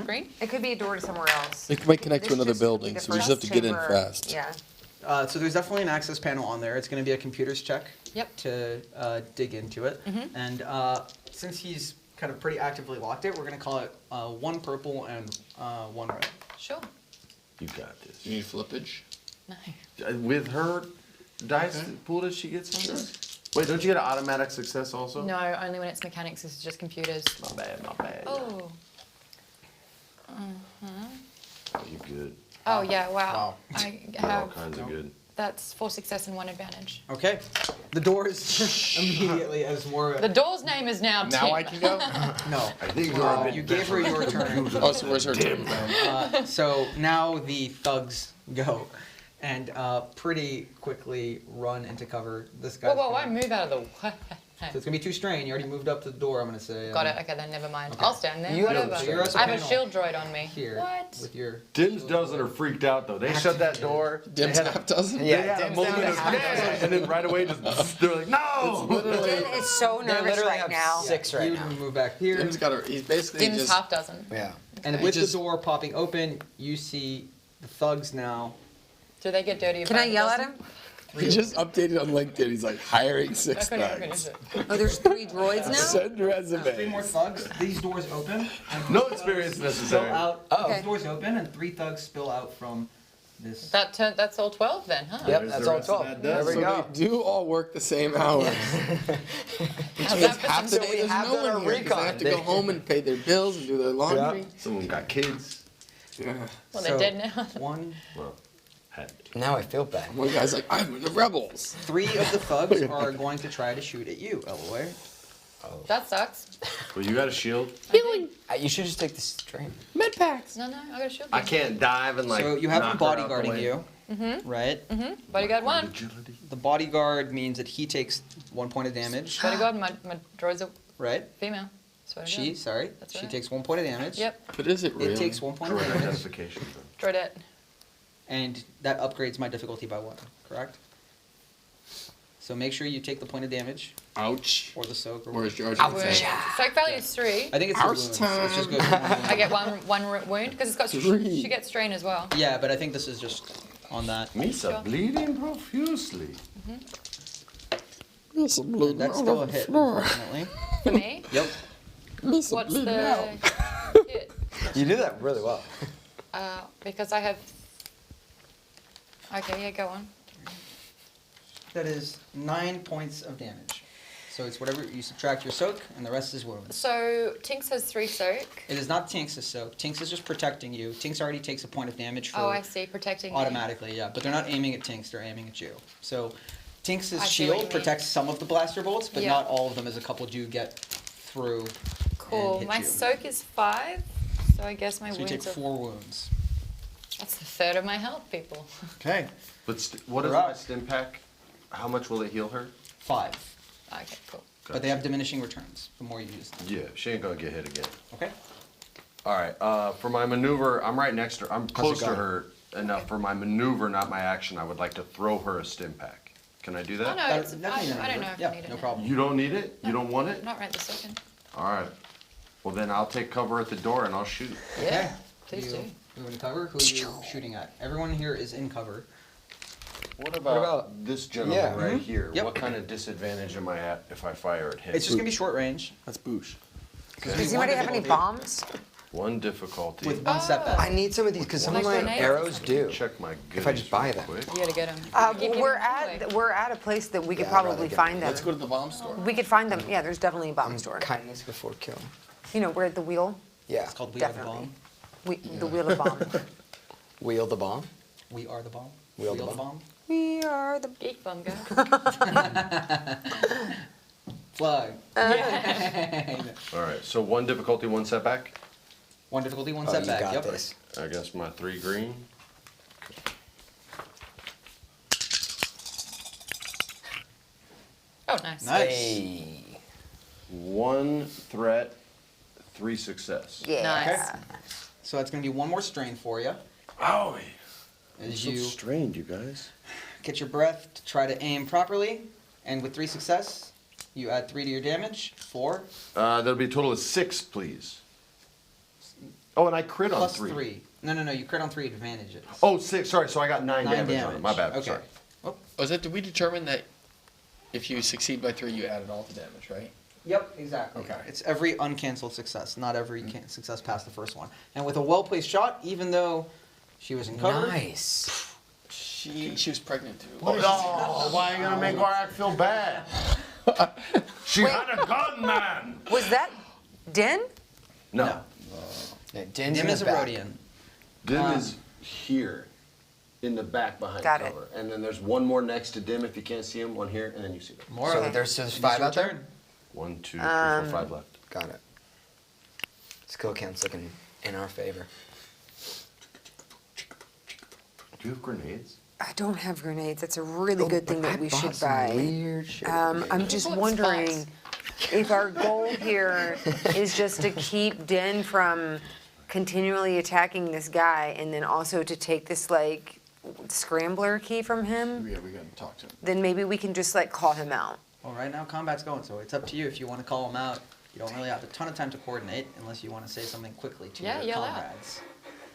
Speaker 3: green?
Speaker 6: it could be a door to somewhere else.
Speaker 2: It might connect to
Speaker 6: This
Speaker 2: another
Speaker 6: just would be
Speaker 2: building,
Speaker 6: the
Speaker 2: so we just
Speaker 6: first
Speaker 2: have to get in
Speaker 6: chamber.
Speaker 2: fast.
Speaker 6: Yeah.
Speaker 1: So there's definitely an access panel on there. It's going to be a computer's check
Speaker 3: Yep.
Speaker 1: to dig into it. And since he's kind of pretty actively locked it, we're going to call it 1 purple and 1 red.
Speaker 3: Sure.
Speaker 4: You got this.
Speaker 2: You need flippage?
Speaker 3: No.
Speaker 7: With her dice pool, does she get something? Wait, don't you get an automatic success also?
Speaker 3: No, only when it's mechanics. This is just computers.
Speaker 7: Not bad, not bad.
Speaker 3: Oh.
Speaker 7: Oh, you good.
Speaker 3: Oh yeah. Wow.
Speaker 5: Wow.
Speaker 3: I
Speaker 7: All
Speaker 3: have.
Speaker 7: kinds of good.
Speaker 3: That's 4 success and 1 advantage.
Speaker 1: Okay. The doors immediately, as more.
Speaker 3: The door's name is now Tim.
Speaker 2: Now I can go?
Speaker 1: No.
Speaker 7: I think you're a bit
Speaker 1: You gave her your turn.
Speaker 2: Oh, so where's her turn?
Speaker 1: So now the thugs go and pretty quickly run into cover. This guy's
Speaker 3: Whoa, I
Speaker 1: gonna-
Speaker 3: move out of the way.
Speaker 1: So it's gonna be too strain. You already moved up to the door. I'm gonna say.
Speaker 3: Got it. Okay, then never mind.
Speaker 1: Okay.
Speaker 3: I'll stand there.
Speaker 5: You have
Speaker 3: Whatever.
Speaker 5: a-
Speaker 1: So you're as a
Speaker 3: I have a
Speaker 1: panel
Speaker 3: shield droid on me.
Speaker 1: here
Speaker 3: What?
Speaker 1: with your.
Speaker 7: Dim's dozen are freaked out though. They shut that door.
Speaker 2: Dim's
Speaker 7: they had a-
Speaker 2: half dozen?
Speaker 7: they
Speaker 5: Yeah,
Speaker 7: had a
Speaker 5: Dim's
Speaker 7: moment
Speaker 5: down to
Speaker 7: of
Speaker 5: half
Speaker 7: yeah,
Speaker 5: dozen.
Speaker 7: and then right away just they're like, no.
Speaker 6: Dim is so
Speaker 5: they
Speaker 6: nervous
Speaker 5: literally
Speaker 6: right
Speaker 5: have
Speaker 6: now.
Speaker 5: 6 right
Speaker 1: you
Speaker 5: now.
Speaker 1: move back here.
Speaker 2: Dim's got her. He's basically
Speaker 3: Dim's
Speaker 2: just.
Speaker 3: half dozen.
Speaker 5: Yeah.
Speaker 1: And
Speaker 2: Okay.
Speaker 1: with
Speaker 2: Just-
Speaker 1: the door popping open, you see the thugs now.
Speaker 3: Do they get dirty?
Speaker 6: Can I yell at him?
Speaker 2: He just updated on LinkedIn. He's like hiring
Speaker 3: I
Speaker 2: 6
Speaker 3: couldn't even finish
Speaker 2: thugs.
Speaker 3: it.
Speaker 6: Oh, there's 3 droids now?
Speaker 2: Send
Speaker 1: 3 more
Speaker 2: resumes.
Speaker 1: thugs. These doors open. And
Speaker 7: No
Speaker 1: 3
Speaker 7: experience
Speaker 1: thugs
Speaker 7: necessary.
Speaker 1: Spill out.
Speaker 5: Uh-oh.
Speaker 1: These doors open and 3 thugs spill out from this.
Speaker 3: That's all 12 then, huh?
Speaker 5: Yep,
Speaker 7: There's
Speaker 5: that's
Speaker 7: the
Speaker 5: all
Speaker 7: rest of
Speaker 5: 12.
Speaker 7: that
Speaker 5: There
Speaker 7: done.
Speaker 5: we
Speaker 2: So
Speaker 5: go.
Speaker 2: they do all work the same hours. Which
Speaker 3: How's
Speaker 2: means
Speaker 3: that for
Speaker 2: half the
Speaker 5: some-
Speaker 2: day
Speaker 5: So we
Speaker 2: there's
Speaker 5: have
Speaker 2: no
Speaker 5: done our
Speaker 2: one here 'cause they
Speaker 5: recon.
Speaker 2: have to go home and pay their bills and do their laundry.
Speaker 7: Some of them got kids.
Speaker 2: Yeah.
Speaker 3: Well, they're dead now.
Speaker 1: 1.
Speaker 7: Well, had
Speaker 5: Now I feel bad.
Speaker 2: One guy's like, I'm in the rebels.
Speaker 1: 3 of the thugs are going to try to shoot at you, Elway.
Speaker 3: That sucks.
Speaker 7: Well, you got a shield.
Speaker 5: You should just take the strain.
Speaker 2: Med packs.
Speaker 3: No, I got a shield.
Speaker 7: I can't dive and like.
Speaker 1: So you have him
Speaker 7: knock her out the
Speaker 1: bodyguarding
Speaker 7: way.
Speaker 1: you, right?
Speaker 3: Bodyguard 1.
Speaker 7: Agility.
Speaker 1: The bodyguard means that he takes 1 point of damage,
Speaker 3: Bodyguard, my droid's a
Speaker 1: right?
Speaker 3: female. That's what I
Speaker 1: She,
Speaker 3: got.
Speaker 1: sorry,
Speaker 3: That's
Speaker 1: she
Speaker 3: right.
Speaker 1: takes 1 point of damage.
Speaker 3: Yep,
Speaker 2: But is it really?
Speaker 1: It takes 1 point of
Speaker 7: Droid
Speaker 1: damage,
Speaker 7: identification.
Speaker 3: droidette.
Speaker 1: and that upgrades my difficulty by 1, correct? So make sure you take the point of damage,
Speaker 2: Ouch.
Speaker 1: or the soak, or
Speaker 2: Where's George?
Speaker 3: Wound. Strike value is 3.
Speaker 1: I think it's the
Speaker 2: House
Speaker 1: wounds.
Speaker 2: time.
Speaker 1: It's just goes from one
Speaker 3: I get one wound because it's got.
Speaker 2: 3.
Speaker 3: She gets strain as well.
Speaker 1: Yeah, but I think this is just on that.
Speaker 7: Misa
Speaker 3: Sure.
Speaker 7: bleeding profusely.
Speaker 2: There's some blood
Speaker 1: That's
Speaker 2: all
Speaker 1: still
Speaker 2: over
Speaker 1: a
Speaker 2: the
Speaker 1: hit,
Speaker 2: floor.
Speaker 1: unfortunately.
Speaker 3: For me,
Speaker 1: Yep.
Speaker 2: There's some
Speaker 3: what's
Speaker 2: bleeding
Speaker 3: the
Speaker 2: out.
Speaker 3: hit?
Speaker 5: You did that really well.
Speaker 3: Because I have. Okay, yeah, go on.
Speaker 1: That is 9 points of damage. So it's whatever you subtract your soak, and the rest is wounds.
Speaker 3: So Tinks has 3 soak.
Speaker 1: It is not Tinks' soak. Tinks is just protecting you. Tinks already takes a point of damage for
Speaker 3: Oh, I see, protecting me.
Speaker 1: automatically, yeah. But they're not aiming at Tinks, they're aiming at you. So Tinks'
Speaker 3: I see what you
Speaker 1: shield
Speaker 3: mean.
Speaker 1: protects some of the blaster bolts, but
Speaker 3: Yeah.
Speaker 1: not all of them, as a couple do get through.
Speaker 3: Cool.
Speaker 1: and hit
Speaker 3: My
Speaker 1: you.
Speaker 3: soak is 5, so I guess my
Speaker 1: So you take
Speaker 3: wounds are.
Speaker 1: 4 wounds.
Speaker 3: That's a third of my health, people.
Speaker 1: Okay.
Speaker 7: But what is
Speaker 1: You're
Speaker 7: my
Speaker 1: up.
Speaker 7: stim pack? How much will it heal her?
Speaker 1: 5.
Speaker 3: Okay, cool.
Speaker 1: But they have diminishing returns the more you use them.
Speaker 7: Yeah, she ain't gonna get hit again.
Speaker 1: Okay?
Speaker 7: All right. For my maneuver, I'm right next to her. I'm close to
Speaker 1: going?
Speaker 7: her enough for my maneuver, not my action. I would like to throw her a stim pack. Can I do that?
Speaker 3: Oh, no, it's,
Speaker 1: Definitely
Speaker 3: I don't know if
Speaker 1: yeah,
Speaker 3: I need it.
Speaker 1: no
Speaker 3: now.
Speaker 1: problem.
Speaker 7: You don't need it? You don't want it?
Speaker 3: Not right this second.
Speaker 7: All right. Well, then I'll take cover at the door and I'll shoot.
Speaker 3: Yeah,
Speaker 1: Okay.
Speaker 3: please
Speaker 1: you
Speaker 3: do.
Speaker 1: move in cover. Who are you shooting at? Everyone here is in cover.
Speaker 7: What about,
Speaker 5: about-
Speaker 7: this gentleman
Speaker 5: yeah,
Speaker 7: right here?
Speaker 1: Yep.
Speaker 7: What kind of disadvantage am I at if I fire at him?
Speaker 1: It's just gonna be short range.
Speaker 2: That's boosh.
Speaker 6: Does anybody have any bombs?
Speaker 7: One difficulty.
Speaker 1: With 1 setback.
Speaker 5: I need some of these because some of
Speaker 3: Like
Speaker 5: my
Speaker 3: grenades?
Speaker 5: arrows do.
Speaker 7: Check my
Speaker 5: If I just
Speaker 7: goodies
Speaker 5: buy
Speaker 7: real
Speaker 5: them.
Speaker 7: quick.
Speaker 3: You gotta get him.
Speaker 6: We're at a place that we could
Speaker 5: Yeah, I'd rather
Speaker 6: probably
Speaker 5: get
Speaker 6: find them.
Speaker 2: Let's go to the bomb store.
Speaker 6: We could find them. Yeah, there's definitely a bomb store.
Speaker 5: Kindness before kill.
Speaker 6: You know, we're at the wheel.
Speaker 5: Yeah.
Speaker 1: It's called We Are the
Speaker 6: Definitely.
Speaker 1: Bomb.
Speaker 6: The wheel of bomb.
Speaker 5: Wheel the bomb.
Speaker 1: We are the bomb.
Speaker 5: Wheel the
Speaker 1: Wheel
Speaker 5: bomb.
Speaker 6: We are the.
Speaker 3: Geek bum go.
Speaker 1: Plug.
Speaker 7: All right. So one difficulty, one setback.
Speaker 1: One difficulty, one
Speaker 5: Oh, you
Speaker 1: setback.
Speaker 5: got
Speaker 1: Yep.
Speaker 5: this.
Speaker 4: I guess my 3 green.
Speaker 3: Oh, nice.
Speaker 1: Nice.
Speaker 5: Hey.
Speaker 7: 1 threat, 3 success.
Speaker 6: Yeah.
Speaker 3: Nice.
Speaker 1: So that's going to be one more strain for you.
Speaker 4: Oh,
Speaker 1: As
Speaker 7: So
Speaker 1: you
Speaker 7: strained, you guys.
Speaker 1: get your breath to try to aim properly, and with 3 success, you add 3 to your damage. 4
Speaker 4: that'll be a total of 6, please. Oh, and I crit on
Speaker 1: plus
Speaker 4: 3.
Speaker 1: 3. No. You crit on 3 advantages.
Speaker 4: Oh, 6. Sorry, so I got 9
Speaker 1: 9
Speaker 4: damage on it. My bad.
Speaker 1: Okay.
Speaker 4: Sorry.
Speaker 2: Was it? Did we determine that if you succeed by 3, you add it all to damage, right?
Speaker 1: Yep, exactly.
Speaker 2: Okay.
Speaker 1: It's every uncancelled success, not every success past the first one. And with a well-placed shot, even though she was in cover,
Speaker 5: Nice.
Speaker 2: She was pregnant too.
Speaker 4: Oh, why are you gonna make Warak feel bad? She had a gun, man.
Speaker 6: Was that Den?
Speaker 4: No,
Speaker 5: Yeah, Din's
Speaker 1: Dim
Speaker 5: in
Speaker 1: is
Speaker 5: the
Speaker 1: a
Speaker 5: back.
Speaker 1: Rhodian.
Speaker 7: Dim is here, in the back behind
Speaker 6: Got it.
Speaker 7: cover. And then there's one more next to Dim if you can't see him, one here, and then you see them.
Speaker 1: More.
Speaker 5: So there's 5 out there?
Speaker 4: 1, 2, 3, 4, 5 left.
Speaker 5: Got it. Skill count's looking in our favor.
Speaker 7: Do you have grenades?
Speaker 6: I don't have grenades. That's a really good thing that we should
Speaker 5: some
Speaker 6: buy.
Speaker 5: Weird shit.
Speaker 6: I'm just wondering if our goal here is just to keep Den from continually attacking this guy and then also to take this like scrambler key from him,
Speaker 2: Yeah, we gotta talk to him.
Speaker 6: then maybe we can just like call him out.
Speaker 1: Well, right now combat's going, so it's up to you if you want to call them out. You don't really have a ton of time to coordinate unless you want to say something quickly to
Speaker 3: Yeah,
Speaker 1: your
Speaker 3: yell out.
Speaker 1: comrades.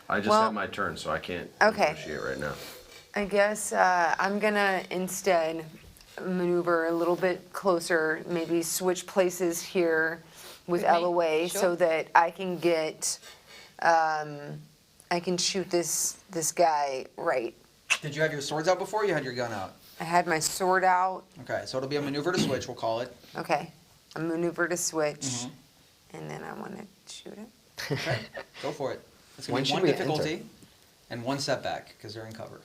Speaker 4: I just
Speaker 6: Well-
Speaker 4: had my turn, so I can't
Speaker 6: Okay.
Speaker 4: negotiate right now.
Speaker 6: I guess I'm gonna instead maneuver a little bit closer, maybe switch places here with
Speaker 3: With me?
Speaker 6: Elaway so
Speaker 3: Sure.
Speaker 6: that I can get, I can shoot this guy right.
Speaker 1: Did you have your swords out before? Or you had your gun out.
Speaker 6: I had my sword out.
Speaker 1: Okay, so it'll be a maneuver to switch. We'll call it.
Speaker 6: Okay, a maneuver to switch,
Speaker 1: Mhm.
Speaker 6: and then I want to shoot it.
Speaker 1: Okay, go for it. It's
Speaker 5: When
Speaker 1: gonna be
Speaker 5: should
Speaker 1: one
Speaker 5: we
Speaker 1: difficulty and 1 setback because they're in cover.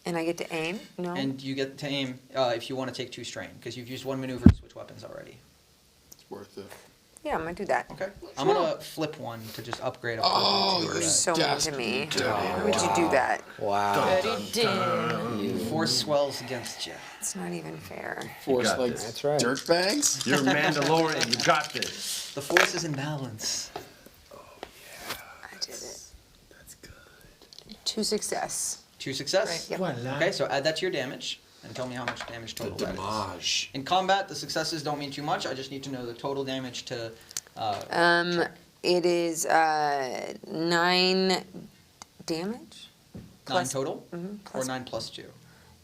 Speaker 6: And I get to aim? No?
Speaker 1: And you get to aim if you want to take 2 strain because you've used 1 maneuver to switch weapons already.
Speaker 2: It's worth it.
Speaker 6: Yeah, I'm gonna do that.
Speaker 1: Okay. I'm gonna flip 1 to just upgrade a
Speaker 2: Oh,
Speaker 1: to
Speaker 6: You're
Speaker 2: you're
Speaker 6: so mean to me.
Speaker 2: dastardly.
Speaker 6: Why would you do that?
Speaker 5: Wow.
Speaker 3: Betty Dim.
Speaker 1: 4 swells against you.
Speaker 6: It's not even fair.
Speaker 2: Force
Speaker 4: got
Speaker 2: like
Speaker 4: this.
Speaker 5: That's right.
Speaker 2: dirt bags.
Speaker 4: You're Mandalorian. You got this.
Speaker 1: The force is in balance.
Speaker 6: I did it.
Speaker 2: That's good.
Speaker 6: 2 success.
Speaker 1: 2 success.
Speaker 6: Yep.
Speaker 1: Okay, so add that to your damage and tell me how much damage
Speaker 2: The
Speaker 1: total that is.
Speaker 2: damage.
Speaker 1: In combat, the successes don't mean too much. I just need to know the total damage to. Check.
Speaker 6: It is 9 damage?
Speaker 1: 9
Speaker 6: Plus-
Speaker 1: total,
Speaker 6: Mhm,
Speaker 1: or
Speaker 6: plus-
Speaker 1: 9 plus 2.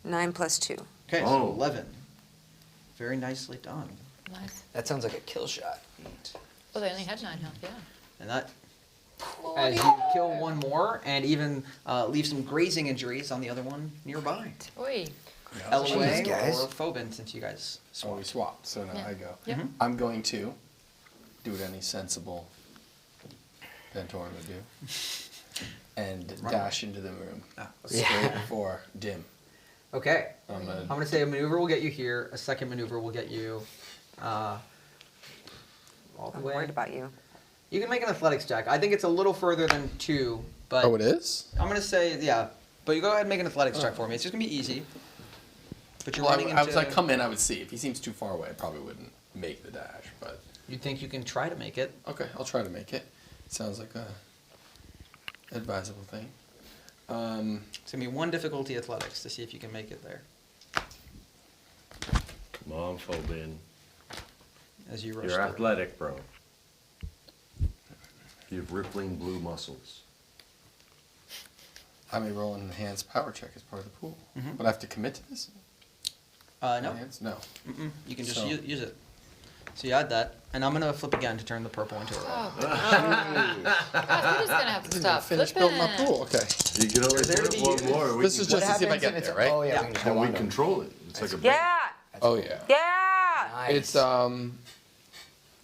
Speaker 6: 9 plus 2.
Speaker 1: Okay, so
Speaker 4: Oh.
Speaker 1: 11. Very nicely done.
Speaker 3: Nice.
Speaker 5: That sounds like a kill shot.
Speaker 3: Well, they only had 9 health, yeah.
Speaker 1: And that, as you kill 1 more and even leave some grazing injuries on the other one nearby.
Speaker 3: Oi.
Speaker 1: Elway
Speaker 5: Jeez, guys.
Speaker 1: or Phobin, since you guys
Speaker 2: So we
Speaker 1: swapped.
Speaker 2: swapped. So now
Speaker 3: Yeah.
Speaker 2: I go.
Speaker 3: Yep.
Speaker 1: Mhm.
Speaker 2: I'm going to do what any sensible Ventoran would do, and
Speaker 1: Run.
Speaker 2: dash into the room
Speaker 1: Ah,
Speaker 2: straight before Dim.
Speaker 1: Okay.
Speaker 2: I'm
Speaker 1: I'm gonna say a maneuver will get you here. A second maneuver will get you all the
Speaker 6: I'm
Speaker 1: way.
Speaker 6: worried about you.
Speaker 1: You can make an athletics check. I think it's a little further than 2, but
Speaker 2: Oh, it is.
Speaker 1: I'm gonna say yeah. But you go ahead and make an athletics check for me. It's just gonna be easy. But you're
Speaker 2: Well,
Speaker 1: running into.
Speaker 2: I was like, come in. I would see. If he seems too far away, I probably wouldn't make the dash. But
Speaker 1: You think you can try to make it?
Speaker 2: okay, I'll try to make it. Sounds like a advisable thing.
Speaker 1: It's gonna be 1 difficulty athletics to see if you can make it there
Speaker 7: Come on, Phobin.
Speaker 1: as you rush.
Speaker 7: You're
Speaker 1: through.
Speaker 7: athletic, bro. You have rippling blue muscles.
Speaker 2: I may roll an enhanced power check as part of the pool,
Speaker 1: Mhm.
Speaker 2: but I have to commit to this.
Speaker 1: No.
Speaker 2: Enhanced? No.
Speaker 1: Mm-mm. You can just
Speaker 2: So-
Speaker 1: use it. So you add that, and I'm gonna flip again to turn the purple into a red.
Speaker 3: Oh, gosh, we're just gonna have to
Speaker 2: Didn't
Speaker 3: stop
Speaker 2: finish
Speaker 3: flipping.
Speaker 2: building my pool. Okay.
Speaker 7: You can only
Speaker 1: There to
Speaker 7: do
Speaker 1: be
Speaker 7: one
Speaker 1: used.
Speaker 7: more. We
Speaker 2: This
Speaker 7: can-
Speaker 2: is just to see if I get there, right?
Speaker 5: Oh, yeah.
Speaker 1: Yeah.
Speaker 5: We can just
Speaker 7: Can
Speaker 5: hold
Speaker 7: we
Speaker 5: on to it.
Speaker 7: control it? It's like a
Speaker 6: Yeah!
Speaker 2: Oh yeah.
Speaker 6: Yeah!
Speaker 5: Nice.
Speaker 2: It's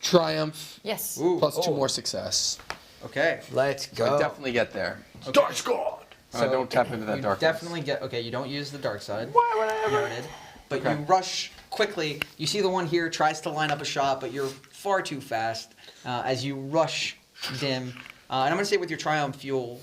Speaker 2: triumph
Speaker 3: Yes.
Speaker 1: Ooh.
Speaker 2: plus 2
Speaker 1: Oh.
Speaker 2: more success.
Speaker 1: Okay.
Speaker 5: Let's
Speaker 2: So
Speaker 5: go.
Speaker 2: I definitely get there.
Speaker 4: Dark God.
Speaker 2: I don't tap into that
Speaker 1: you
Speaker 2: darkness.
Speaker 1: definitely get. Okay, you don't use the dark side. Why would I ever? Noted. But
Speaker 2: Okay.
Speaker 1: you rush quickly. You see the one here tries to line up a shot, but you're far too fast. As you rush Dim, And I'm going to say with your Triumph, you'll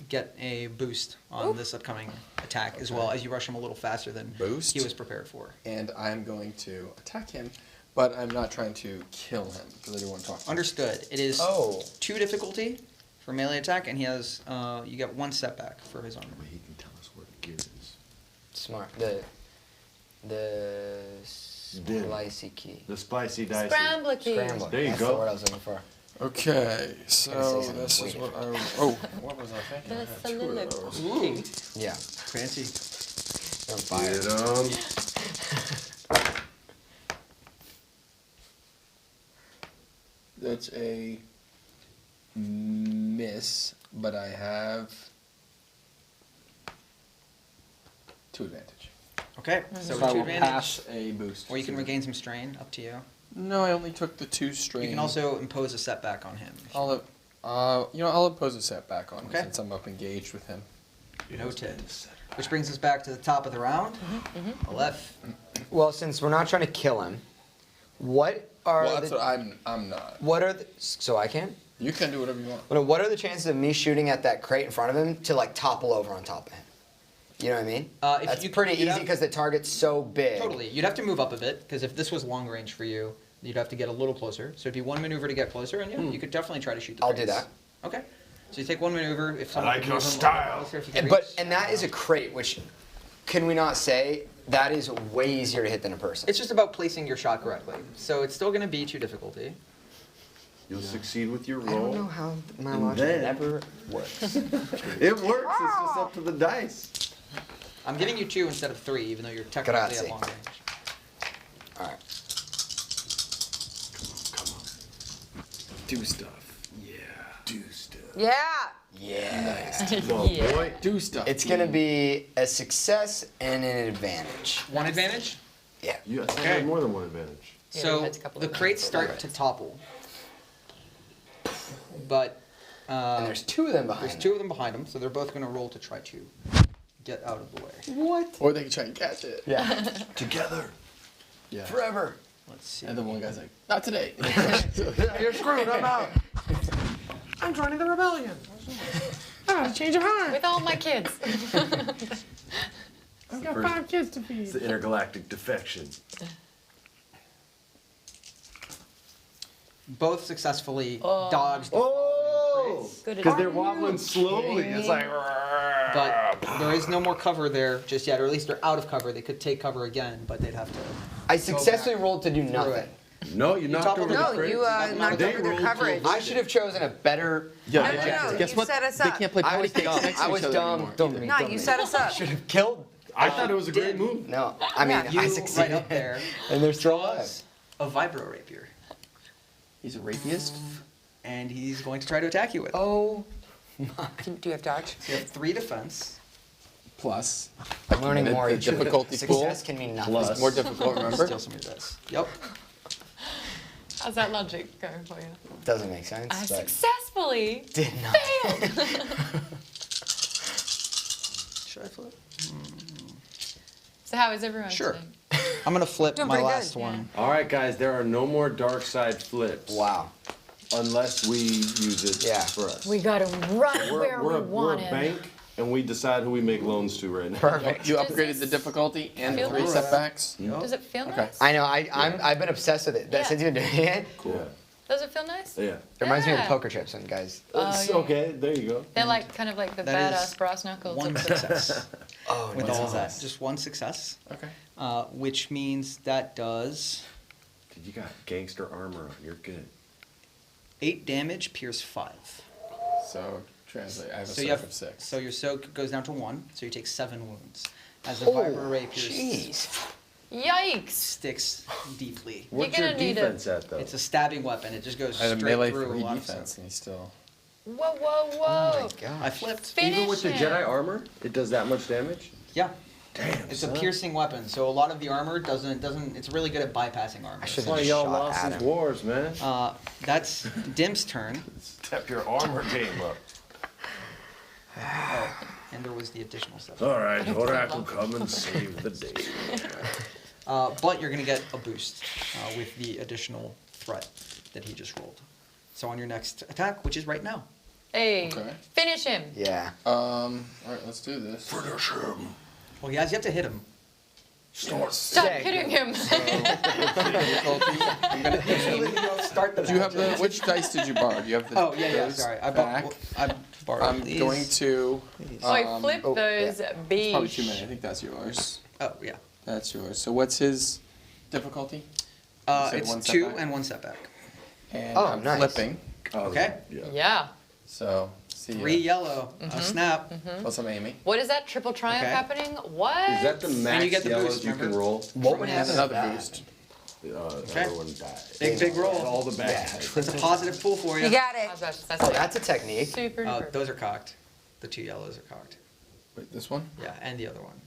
Speaker 1: get a boost on this upcoming attack, as well as you rush him a little faster than
Speaker 2: Boost?
Speaker 1: he was prepared for.
Speaker 2: And I'm going to attack him, but I'm not trying to kill him because I do want to talk to him.
Speaker 1: Understood. It is
Speaker 5: Oh.
Speaker 1: 2 difficulty for melee attack, and he has you get 1 setback for his armor.
Speaker 7: He can tell us where the gear is.
Speaker 5: Smart. The spicy key.
Speaker 7: The spicy dicey.
Speaker 3: Scrambler key.
Speaker 5: Scrambler.
Speaker 7: There you
Speaker 5: That's
Speaker 7: go.
Speaker 5: the word I was looking for.
Speaker 2: Okay,
Speaker 5: Gotta
Speaker 2: so
Speaker 5: say something
Speaker 2: this is
Speaker 5: weird.
Speaker 2: what I. Oh, what was I thinking? I
Speaker 3: The
Speaker 2: had 2 of those.
Speaker 3: soliloquy.
Speaker 5: Yeah.
Speaker 1: Fancy.
Speaker 5: They're on fire.
Speaker 7: Get 'em.
Speaker 2: That's a miss, but I have 2 advantage.
Speaker 1: Okay, so
Speaker 2: So
Speaker 1: with
Speaker 2: I
Speaker 1: 2
Speaker 2: will
Speaker 1: advantage,
Speaker 2: pass a boost.
Speaker 1: or you can
Speaker 2: to-
Speaker 1: regain some strain, up to you.
Speaker 2: No, I only took the 2 strain.
Speaker 1: You can also impose a setback on him. if you
Speaker 2: I'll, I'll impose a setback on him
Speaker 1: Okay.
Speaker 2: since I'm up engaged with him.
Speaker 1: Noted. Which brings us back to the top of the round. Aleph.
Speaker 5: Well, since we're not trying to kill him, what are
Speaker 2: Well, that's
Speaker 5: the,
Speaker 2: what I'm not.
Speaker 5: what are the, so I can?
Speaker 2: You can do whatever you want.
Speaker 5: Well, what are the chances of me shooting at that crate in front of him to like topple over on top of him? You know what I mean?
Speaker 1: If
Speaker 5: That's
Speaker 1: you-
Speaker 5: pretty
Speaker 1: you'd
Speaker 5: easy
Speaker 1: have-
Speaker 5: because the target's so big.
Speaker 1: Totally. You'd have to move up a bit, because if this was long range for you, you'd have to get a little closer. So it'd be 1 maneuver to get closer, and yeah, you could definitely try to shoot the
Speaker 5: I'll do
Speaker 1: crates.
Speaker 5: that.
Speaker 1: Okay. So you take 1 maneuver. If someone
Speaker 4: like
Speaker 1: could
Speaker 4: your
Speaker 1: move him a little
Speaker 4: style.
Speaker 1: closer, if you can
Speaker 5: But
Speaker 1: reach.
Speaker 5: and that is a crate, which can we not say that is way easier to hit than a person?
Speaker 1: It's just about placing your shot correctly. So it's still going to be 2 difficulty.
Speaker 7: You'll succeed with your
Speaker 5: I don't know
Speaker 7: roll.
Speaker 5: how my
Speaker 7: And
Speaker 5: logic
Speaker 7: then-
Speaker 5: never works.
Speaker 7: It works. It's just up to the dice.
Speaker 1: I'm giving you 2 instead of 3, even though you're technically
Speaker 5: Grazie.
Speaker 1: at long range.
Speaker 5: All right.
Speaker 7: Come on.
Speaker 2: Do stuff. Yeah.
Speaker 7: Do stuff.
Speaker 6: Yeah.
Speaker 5: Yeah.
Speaker 7: Come on,
Speaker 3: Yeah.
Speaker 7: boy.
Speaker 2: Do stuff.
Speaker 5: It's gonna be a success and an advantage.
Speaker 1: 1 advantage.
Speaker 5: Yeah.
Speaker 7: You got
Speaker 1: Okay.
Speaker 7: more than 1 advantage.
Speaker 3: Yeah,
Speaker 1: So
Speaker 3: that's a couple
Speaker 1: the
Speaker 3: of
Speaker 1: crates
Speaker 3: advantages.
Speaker 1: start to topple. But
Speaker 5: And there's 2 of them behind.
Speaker 1: there's 2 of them behind them, so they're both going to roll to try to get out of the way.
Speaker 5: What?
Speaker 2: Or they can try and catch it.
Speaker 5: Yeah.
Speaker 7: Together.
Speaker 2: Yeah.
Speaker 5: Forever.
Speaker 1: Let's see.
Speaker 2: And then one guy's like, not today.
Speaker 7: You're screwed. I'm out.
Speaker 8: I'm joining the rebellion. Ah, change of heart.
Speaker 3: With all my kids.
Speaker 8: I've got
Speaker 7: First-
Speaker 8: 5 kids to feed.
Speaker 7: It's the intergalactic defection.
Speaker 1: Both successfully
Speaker 3: Oh.
Speaker 1: dodged the
Speaker 7: Oh!
Speaker 1: falling crates,
Speaker 3: Good
Speaker 7: Because they're
Speaker 3: advantage.
Speaker 7: wobbling slowly. It's like.
Speaker 1: but there is no more cover there just yet, or at least they're out of cover. They could take cover again, but they'd have to.
Speaker 5: I successfully
Speaker 1: back
Speaker 5: rolled to do
Speaker 1: through
Speaker 5: nothing.
Speaker 1: it.
Speaker 7: No, you knocked
Speaker 1: toppled
Speaker 7: over
Speaker 1: them.
Speaker 7: the
Speaker 6: No,
Speaker 7: crates.
Speaker 6: you knocked
Speaker 7: They
Speaker 6: over their
Speaker 7: rolled to
Speaker 6: coverage.
Speaker 7: avoid
Speaker 5: I should have chosen a better.
Speaker 6: No, no, no.
Speaker 2: Guess
Speaker 6: You
Speaker 2: what?
Speaker 6: set us
Speaker 2: They
Speaker 6: up.
Speaker 2: can't play
Speaker 5: I
Speaker 2: party
Speaker 5: was
Speaker 2: cakes
Speaker 5: dumb.
Speaker 2: next to
Speaker 5: I
Speaker 2: each
Speaker 5: was
Speaker 2: other
Speaker 5: dumb.
Speaker 2: anymore.
Speaker 5: Dumb.
Speaker 6: No, you set us up.
Speaker 5: Should have killed.
Speaker 7: I thought it was a great move.
Speaker 5: No, I mean
Speaker 6: Yeah.
Speaker 1: You
Speaker 5: I
Speaker 1: right
Speaker 5: succeeded.
Speaker 1: up there.
Speaker 5: And they're still
Speaker 1: draws
Speaker 5: alive.
Speaker 1: a vibro rapier,
Speaker 2: He's a rapist.
Speaker 1: and he's going to try to attack you with. it.
Speaker 5: Oh,
Speaker 6: Do you have dodge?
Speaker 1: So you have 3 defense.
Speaker 2: Plus.
Speaker 5: I'm learning
Speaker 2: The-
Speaker 5: more.
Speaker 2: the
Speaker 5: each week.
Speaker 2: difficulty pool.
Speaker 5: Success can mean nothing.
Speaker 7: Plus.
Speaker 2: More difficult, remember?
Speaker 1: Steal some of your dice. Yep.
Speaker 3: How's that logic going for you?
Speaker 5: Doesn't make sense.
Speaker 3: I
Speaker 5: but
Speaker 3: successfully
Speaker 5: did not.
Speaker 1: Should I flip?
Speaker 3: So how is everyone
Speaker 1: Sure.
Speaker 3: today?
Speaker 1: I'm gonna flip
Speaker 6: Doing
Speaker 1: my
Speaker 6: pretty good,
Speaker 1: last
Speaker 3: yeah.
Speaker 1: one.
Speaker 7: All right, guys, there are no more dark side flips.
Speaker 5: Wow.
Speaker 7: Unless we use it
Speaker 5: Yeah.
Speaker 7: for us.
Speaker 3: We gotta run where
Speaker 7: we're
Speaker 3: we want
Speaker 7: a
Speaker 3: him.
Speaker 7: bank, and we decide who we make loans to right now.
Speaker 5: Perfect.
Speaker 2: You
Speaker 3: Does
Speaker 2: upgraded the
Speaker 3: this
Speaker 2: difficulty and
Speaker 3: feel
Speaker 2: 3
Speaker 3: nice?
Speaker 2: setbacks.
Speaker 3: Does it feel
Speaker 2: Okay.
Speaker 3: nice?
Speaker 5: I know. I've been obsessed with it.
Speaker 3: Yeah.
Speaker 5: Since you've been doing it,
Speaker 7: Cool.
Speaker 3: Does it feel nice?
Speaker 7: Yeah.
Speaker 5: it reminds me of
Speaker 3: Yeah.
Speaker 5: poker chips, and guys.
Speaker 3: yeah.
Speaker 7: Okay, there you go.
Speaker 3: They're like kind of like the
Speaker 1: That is
Speaker 3: badass brass knuckles.
Speaker 1: 1
Speaker 3: of the-
Speaker 1: success
Speaker 5: Oh,
Speaker 1: with
Speaker 5: no.
Speaker 1: all of that. Just 1 success,
Speaker 2: Okay.
Speaker 1: which means that does
Speaker 7: Dude, you got gangster armor on. You're good.
Speaker 1: 8 damage, pierce 5.
Speaker 2: So, translate. I have a
Speaker 1: So you
Speaker 2: soak
Speaker 1: have
Speaker 2: of 6.
Speaker 1: So your soak goes down to 1, so you take 7 wounds. As the
Speaker 5: Oh,
Speaker 1: vibro rapier
Speaker 5: jeez.
Speaker 3: Yikes!
Speaker 1: sticks deeply.
Speaker 7: What's
Speaker 3: gonna
Speaker 7: your
Speaker 3: need a-
Speaker 7: defense at, though?
Speaker 1: It's a stabbing weapon. It just goes
Speaker 2: I have
Speaker 1: straight
Speaker 2: a melee
Speaker 1: through
Speaker 2: 3
Speaker 1: a lot of
Speaker 2: defense,
Speaker 1: stuff.
Speaker 2: and he's still.
Speaker 3: Whoa, whoa, whoa!
Speaker 5: Oh my god.
Speaker 1: I flipped.
Speaker 3: Finish
Speaker 7: Even with the
Speaker 3: him.
Speaker 7: Jedi armor, it does that much damage?
Speaker 1: Yeah.
Speaker 7: Damn,
Speaker 1: It's
Speaker 7: son.
Speaker 1: a piercing weapon, so a lot of the armor doesn't. It's really good at bypassing armor.
Speaker 5: I should
Speaker 7: That's why
Speaker 5: have
Speaker 7: y'all
Speaker 5: shot
Speaker 7: lost
Speaker 5: at
Speaker 7: these
Speaker 5: him.
Speaker 7: wars, man.
Speaker 1: That's Dim's turn.
Speaker 7: Step your armor game up.
Speaker 1: And there was the additional stuff.
Speaker 7: All right, Oracle, come and save the day.
Speaker 1: But you're going to get a boost with the additional threat that he just rolled. So on your next attack, which is right now.
Speaker 3: Hey,
Speaker 2: Okay.
Speaker 3: finish him.
Speaker 5: Yeah.
Speaker 2: All right, let's do this.
Speaker 4: Finish him.
Speaker 1: Well, he has yet to hit him.
Speaker 4: Start.
Speaker 3: Stop
Speaker 5: Sick.
Speaker 3: hitting him.
Speaker 2: Difficulty. I'm gonna
Speaker 1: Usually you don't start the
Speaker 2: Do you have the
Speaker 1: match.
Speaker 2: which dice did you borrow? Do you have the?
Speaker 1: Oh, yeah,
Speaker 2: those
Speaker 1: sorry.
Speaker 2: back?
Speaker 1: I borrowed
Speaker 2: I'm
Speaker 1: these.
Speaker 2: going to.
Speaker 3: Oh, flip
Speaker 5: oh,
Speaker 3: those
Speaker 2: It's
Speaker 3: bees.
Speaker 2: probably too many. I think that's yours.
Speaker 1: Oh, yeah.
Speaker 2: That's yours. So what's his difficulty? said
Speaker 1: It's
Speaker 2: one
Speaker 1: 2
Speaker 2: setback?
Speaker 1: and 1 setback.
Speaker 2: And
Speaker 5: Oh,
Speaker 2: I'm
Speaker 5: nice.
Speaker 2: flipping.
Speaker 1: Okay.
Speaker 3: Yeah.
Speaker 2: So see
Speaker 1: 3
Speaker 2: ya.
Speaker 1: yellow. A snap.
Speaker 2: Plus I'm aiming.
Speaker 3: What is that? Triple triumph
Speaker 1: Okay.
Speaker 3: happening? What?
Speaker 7: Is that the max
Speaker 1: you get the
Speaker 7: yellows
Speaker 1: boost,
Speaker 7: you can
Speaker 1: remember?
Speaker 7: roll?
Speaker 5: What would happen?
Speaker 2: Another
Speaker 5: if that
Speaker 2: boost.
Speaker 7: Everyone dies.
Speaker 1: Big roll.
Speaker 7: All the bad.
Speaker 1: It's a positive pull for you.
Speaker 6: You got
Speaker 3: I
Speaker 6: it.
Speaker 3: was about to say,
Speaker 5: Oh,
Speaker 3: that's
Speaker 5: that's a technique.
Speaker 3: super duper.
Speaker 1: Those are cocked. The 2 yellows are cocked.
Speaker 2: Wait, this one?
Speaker 1: Yeah, and the other one.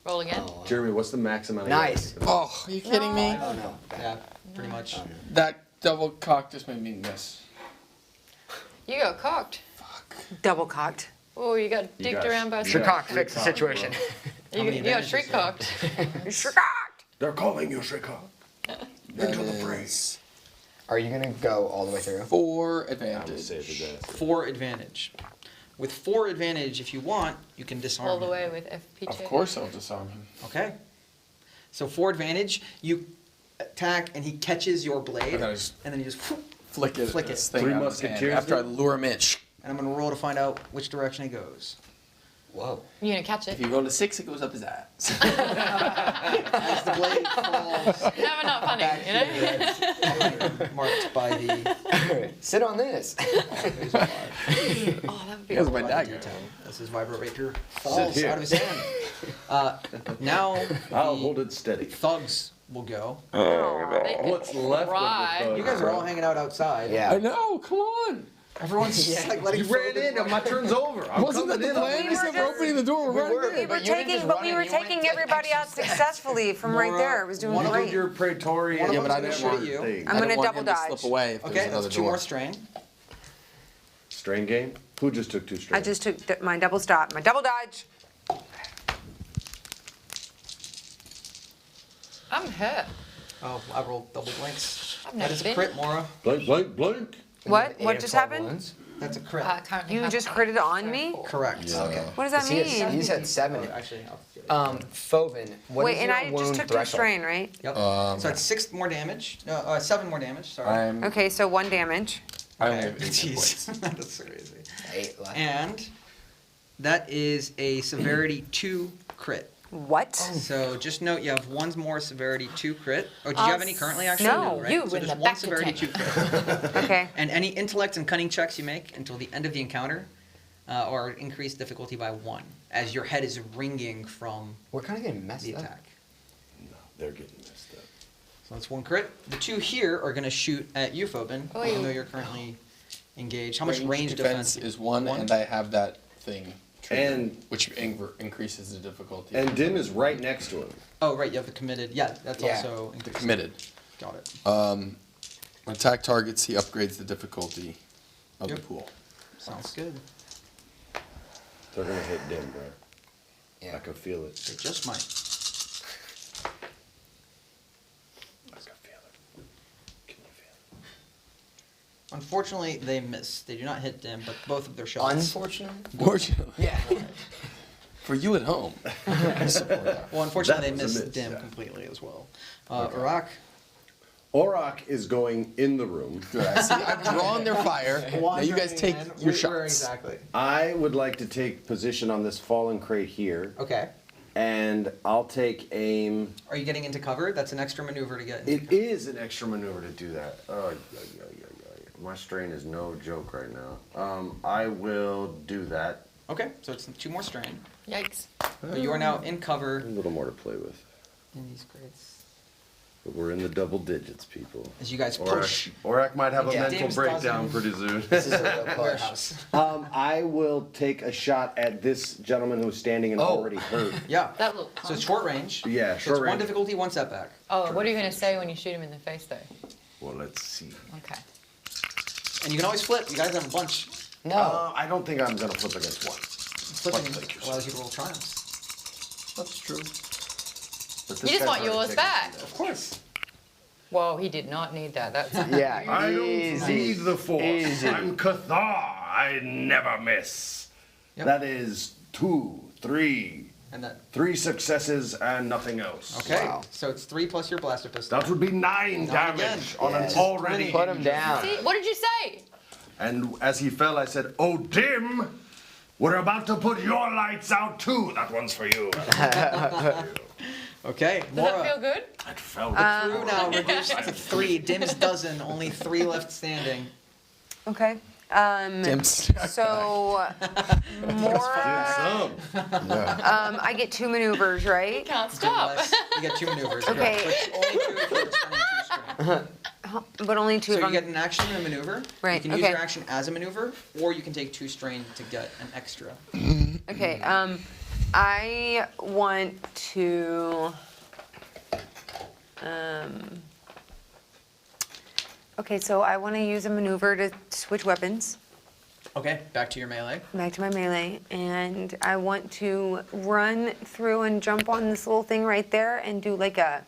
Speaker 3: Roll again.
Speaker 5: Oh,
Speaker 7: Jeremy, what's the max amount of
Speaker 5: Nice.
Speaker 7: yellows you can-
Speaker 2: Oh, are you kidding me?
Speaker 5: I don't know.
Speaker 1: Yeah, pretty much.
Speaker 2: That double cock just made me miss.
Speaker 3: You got cocked.
Speaker 6: Double cocked.
Speaker 3: Oh, you got
Speaker 7: You
Speaker 3: dicked
Speaker 7: got-
Speaker 3: around by
Speaker 7: you
Speaker 3: some.
Speaker 7: got
Speaker 5: Cock fix the
Speaker 7: three cocks,
Speaker 5: situation.
Speaker 3: You,
Speaker 1: many
Speaker 3: you got
Speaker 1: advantages
Speaker 3: shriek
Speaker 1: there?
Speaker 3: cocked.
Speaker 6: You're cocked.
Speaker 7: They're calling you Shika.
Speaker 2: That
Speaker 7: Into the
Speaker 2: is
Speaker 7: phrase.
Speaker 5: Are you gonna go all the way through?
Speaker 2: 4
Speaker 7: I'm
Speaker 2: advantage.
Speaker 7: safe as that.
Speaker 1: 4 advantage. With 4 advantage, if you want, you can disarm
Speaker 3: All the
Speaker 1: him.
Speaker 3: way with FP2.
Speaker 2: Of course I'll disarm him.
Speaker 1: Okay. So 4 advantage, you attack and he catches your blade,
Speaker 2: And then I just
Speaker 1: and then you just whoop,
Speaker 2: flick it.
Speaker 1: Flick
Speaker 2: this
Speaker 1: it.
Speaker 2: thing
Speaker 7: Three
Speaker 2: out of his hand
Speaker 7: Musketeers
Speaker 2: after I
Speaker 7: do?
Speaker 2: lure him in.
Speaker 1: and I'm gonna roll to find out which direction he goes.
Speaker 5: Whoa.
Speaker 3: You gonna catch
Speaker 2: If
Speaker 3: it?
Speaker 2: you roll a 6, it goes up his ass.
Speaker 1: As the blade falls,
Speaker 3: Never not funny, you know?
Speaker 1: marked by the.
Speaker 5: Sit on this.
Speaker 3: Oh, that would be
Speaker 2: Here's my
Speaker 1: by the
Speaker 2: dagger.
Speaker 1: detail. As his vibro rapier falls
Speaker 7: here.
Speaker 1: out of his hand. Now
Speaker 7: I'll
Speaker 1: the
Speaker 7: hold it steady.
Speaker 1: thugs will go.
Speaker 3: They could
Speaker 7: What's left
Speaker 3: try.
Speaker 7: of the
Speaker 1: You guys are all hanging out outside.
Speaker 2: I
Speaker 5: Yeah.
Speaker 2: know, come on.
Speaker 1: Everyone's just like letting.
Speaker 7: You ran in and my turn's over. I'm
Speaker 2: Wasn't that
Speaker 7: coming
Speaker 2: the
Speaker 7: in.
Speaker 2: plan? We said we're opening the door, we're running
Speaker 6: We
Speaker 2: in.
Speaker 6: were
Speaker 5: you didn't just run in, you went like
Speaker 6: everybody out
Speaker 5: extra steps.
Speaker 6: successfully from right
Speaker 1: More,
Speaker 6: there. It was doing
Speaker 1: one of
Speaker 6: great.
Speaker 7: Your Praetorian.
Speaker 1: One of
Speaker 2: Yeah, but I
Speaker 1: them's
Speaker 2: didn't
Speaker 1: gonna
Speaker 2: want
Speaker 1: shoot at you.
Speaker 7: thing.
Speaker 6: I'm
Speaker 2: I
Speaker 6: gonna
Speaker 2: don't want
Speaker 6: double
Speaker 2: him to
Speaker 6: dodge.
Speaker 2: slip away if
Speaker 1: Okay,
Speaker 2: there's another
Speaker 1: that's 2
Speaker 2: door.
Speaker 1: more strain.
Speaker 7: Strain game? Who just took 2 strain?
Speaker 6: I just took my double stop, my double dodge.
Speaker 3: I'm hurt.
Speaker 1: Oh, I rolled double blanks.
Speaker 3: I've
Speaker 1: That
Speaker 3: never
Speaker 1: is a
Speaker 3: been-
Speaker 1: crit, Mora.
Speaker 7: Blank, blank, blank.
Speaker 6: What? What
Speaker 5: Eight
Speaker 6: just
Speaker 5: of 12
Speaker 6: happened?
Speaker 5: wounds.
Speaker 1: That's a crit.
Speaker 3: Currently
Speaker 6: You
Speaker 3: have
Speaker 6: just
Speaker 3: five.
Speaker 6: critted on me?
Speaker 1: Correct.
Speaker 5: Okay.
Speaker 6: What does that
Speaker 5: 'Cause he had-
Speaker 6: mean?
Speaker 5: He's at 7.
Speaker 1: Actually, I'll get it.
Speaker 5: Fovin, what
Speaker 6: Wait,
Speaker 5: is
Speaker 6: and
Speaker 5: your
Speaker 6: I just
Speaker 5: wound
Speaker 6: took 2
Speaker 5: threshold?
Speaker 6: strain, right?
Speaker 1: Yep. So it's 6 more damage. No, 7 more damage. Sorry.
Speaker 2: I'm,
Speaker 6: Okay, so 1 damage.
Speaker 2: I only
Speaker 1: Okay.
Speaker 2: have 8 hit
Speaker 1: Jeez.
Speaker 2: points.
Speaker 1: That's so crazy.
Speaker 5: 8 left.
Speaker 1: And that is a severity 2 crit.
Speaker 6: What?
Speaker 1: So just note you have 1 more severity 2 crit. Oh, do you have any currently actually?
Speaker 6: no,
Speaker 1: right?
Speaker 3: you
Speaker 1: So
Speaker 3: in
Speaker 1: just
Speaker 3: the
Speaker 1: 1
Speaker 3: back
Speaker 1: severity
Speaker 3: to
Speaker 1: 2 crit.
Speaker 6: Okay.
Speaker 1: And any intellect and cunning checks you make until the end of the encounter are increased difficulty by 1, as your head is ringing from
Speaker 5: We're kind of getting messed
Speaker 1: the
Speaker 5: up.
Speaker 1: attack.
Speaker 7: No, they're getting messed up.
Speaker 1: So that's 1 crit. The 2 here are going to shoot at you, Phobin,
Speaker 3: Oh,
Speaker 1: even
Speaker 3: you-
Speaker 1: though you're currently engaged. How much range defense?
Speaker 2: is 1, and I have that thing. triggered,
Speaker 7: And-
Speaker 2: which increases the difficulty.
Speaker 7: And Dim is right next to him.
Speaker 1: Oh, right, you have the committed. Yeah, that's
Speaker 5: Yeah.
Speaker 1: also increased.
Speaker 2: Committed.
Speaker 1: Got it.
Speaker 2: When attack targets, he upgrades the difficulty of
Speaker 1: Yep.
Speaker 2: the pool.
Speaker 1: Sounds good.
Speaker 7: They're gonna hit Dim, bro.
Speaker 5: Yeah.
Speaker 7: I can feel it.
Speaker 1: They just might.
Speaker 7: I can feel it. Can you feel
Speaker 1: Unfortunately, they miss. They do not hit Dim, but both of their shots.
Speaker 5: Unfortunately?
Speaker 2: Fortunately.
Speaker 5: Yeah.
Speaker 2: For you at home. I support that.
Speaker 1: Well, unfortunately,
Speaker 7: That
Speaker 1: they
Speaker 7: was a
Speaker 1: miss
Speaker 7: miss,
Speaker 1: Dim
Speaker 7: yeah.
Speaker 1: completely as well. Iraq.
Speaker 7: it? Auroch is going in the room.
Speaker 2: Good. I see. I've drawn their fire. Now you guys take your shots.
Speaker 1: Where exactly?
Speaker 7: I would like to take position on this fallen crate here,
Speaker 1: Okay.
Speaker 7: and I'll take aim.
Speaker 1: Are you getting into cover? That's an extra maneuver to get into
Speaker 7: It is an extra maneuver to do that. Oh, yeah. My strain is no joke right now. I will do that.
Speaker 1: Okay, so it's 2 more strain.
Speaker 3: Yikes.
Speaker 1: But you are now in
Speaker 7: A
Speaker 1: cover
Speaker 7: little more to play with.
Speaker 1: in these crates.
Speaker 7: But we're in the double digits, people.
Speaker 1: As you guys push.
Speaker 7: Auroch might have a
Speaker 5: Yeah.
Speaker 7: mental
Speaker 1: Dim's
Speaker 7: breakdown
Speaker 1: dozen.
Speaker 7: pretty soon.
Speaker 5: This is a real push.
Speaker 1: Warehouse.
Speaker 7: I will take a shot at this gentleman who's standing and
Speaker 5: Oh.
Speaker 7: already hurt.
Speaker 1: Yeah.
Speaker 3: That little
Speaker 1: So
Speaker 3: punk.
Speaker 1: it's short range.
Speaker 7: Yeah,
Speaker 1: So
Speaker 7: short
Speaker 1: it's 1
Speaker 7: range.
Speaker 1: difficulty, 1 setback.
Speaker 3: Oh, what are you going to say when you shoot him in the face, though?
Speaker 7: Well, let's see.
Speaker 3: Okay.
Speaker 1: And you can always flip. You guys have a bunch.
Speaker 5: No.
Speaker 7: I don't think I'm gonna flip against one.
Speaker 1: Flipping
Speaker 7: Thank you,
Speaker 1: allows you to roll triumphs.
Speaker 7: That's true. But
Speaker 3: You just want yours back.
Speaker 1: Of course.
Speaker 3: Whoa, he did not need that. That's
Speaker 5: Yeah,
Speaker 4: I don't
Speaker 5: easy.
Speaker 4: need the force.
Speaker 5: Easy.
Speaker 4: I'm Cathar. I never miss.
Speaker 1: Yep.
Speaker 4: That is 2, 3,
Speaker 1: And that.
Speaker 4: 3 successes and nothing else.
Speaker 1: Okay.
Speaker 5: Wow.
Speaker 1: So it's 3 plus your blaster pistol.
Speaker 4: That would be 9 damage
Speaker 1: again.
Speaker 4: on
Speaker 5: Yeah,
Speaker 4: an
Speaker 5: just
Speaker 4: already.
Speaker 5: Put him down.
Speaker 3: See, what did you say?
Speaker 4: And as he fell, I said, "Oh, Dim, we're about to put your lights out too. That one's for you."
Speaker 1: Okay.
Speaker 3: Does that feel good?
Speaker 4: That fell.
Speaker 1: Crew now reduced to 3. Dim's dozen. Only 3 left standing.
Speaker 6: Okay.
Speaker 5: Dim's.
Speaker 6: So, Mora,
Speaker 4: Some.
Speaker 6: I get 2 maneuvers, right?
Speaker 3: Can't stop.
Speaker 1: Unless you get 2 maneuvers.
Speaker 6: Okay.
Speaker 1: correct, But only 2 if you're spending 2 strain.
Speaker 6: But only 2
Speaker 1: So
Speaker 6: of
Speaker 1: you
Speaker 6: them.
Speaker 1: get an action and a maneuver.
Speaker 6: Right,
Speaker 1: You can use
Speaker 6: okay.
Speaker 1: your action as a maneuver, or you can take 2 strain to get an extra.
Speaker 6: Okay, I want to, okay, so I want to use a maneuver to switch weapons,
Speaker 1: Okay, back to your melee.
Speaker 6: back to my melee, and I want to run through and jump on this little thing right there and do like a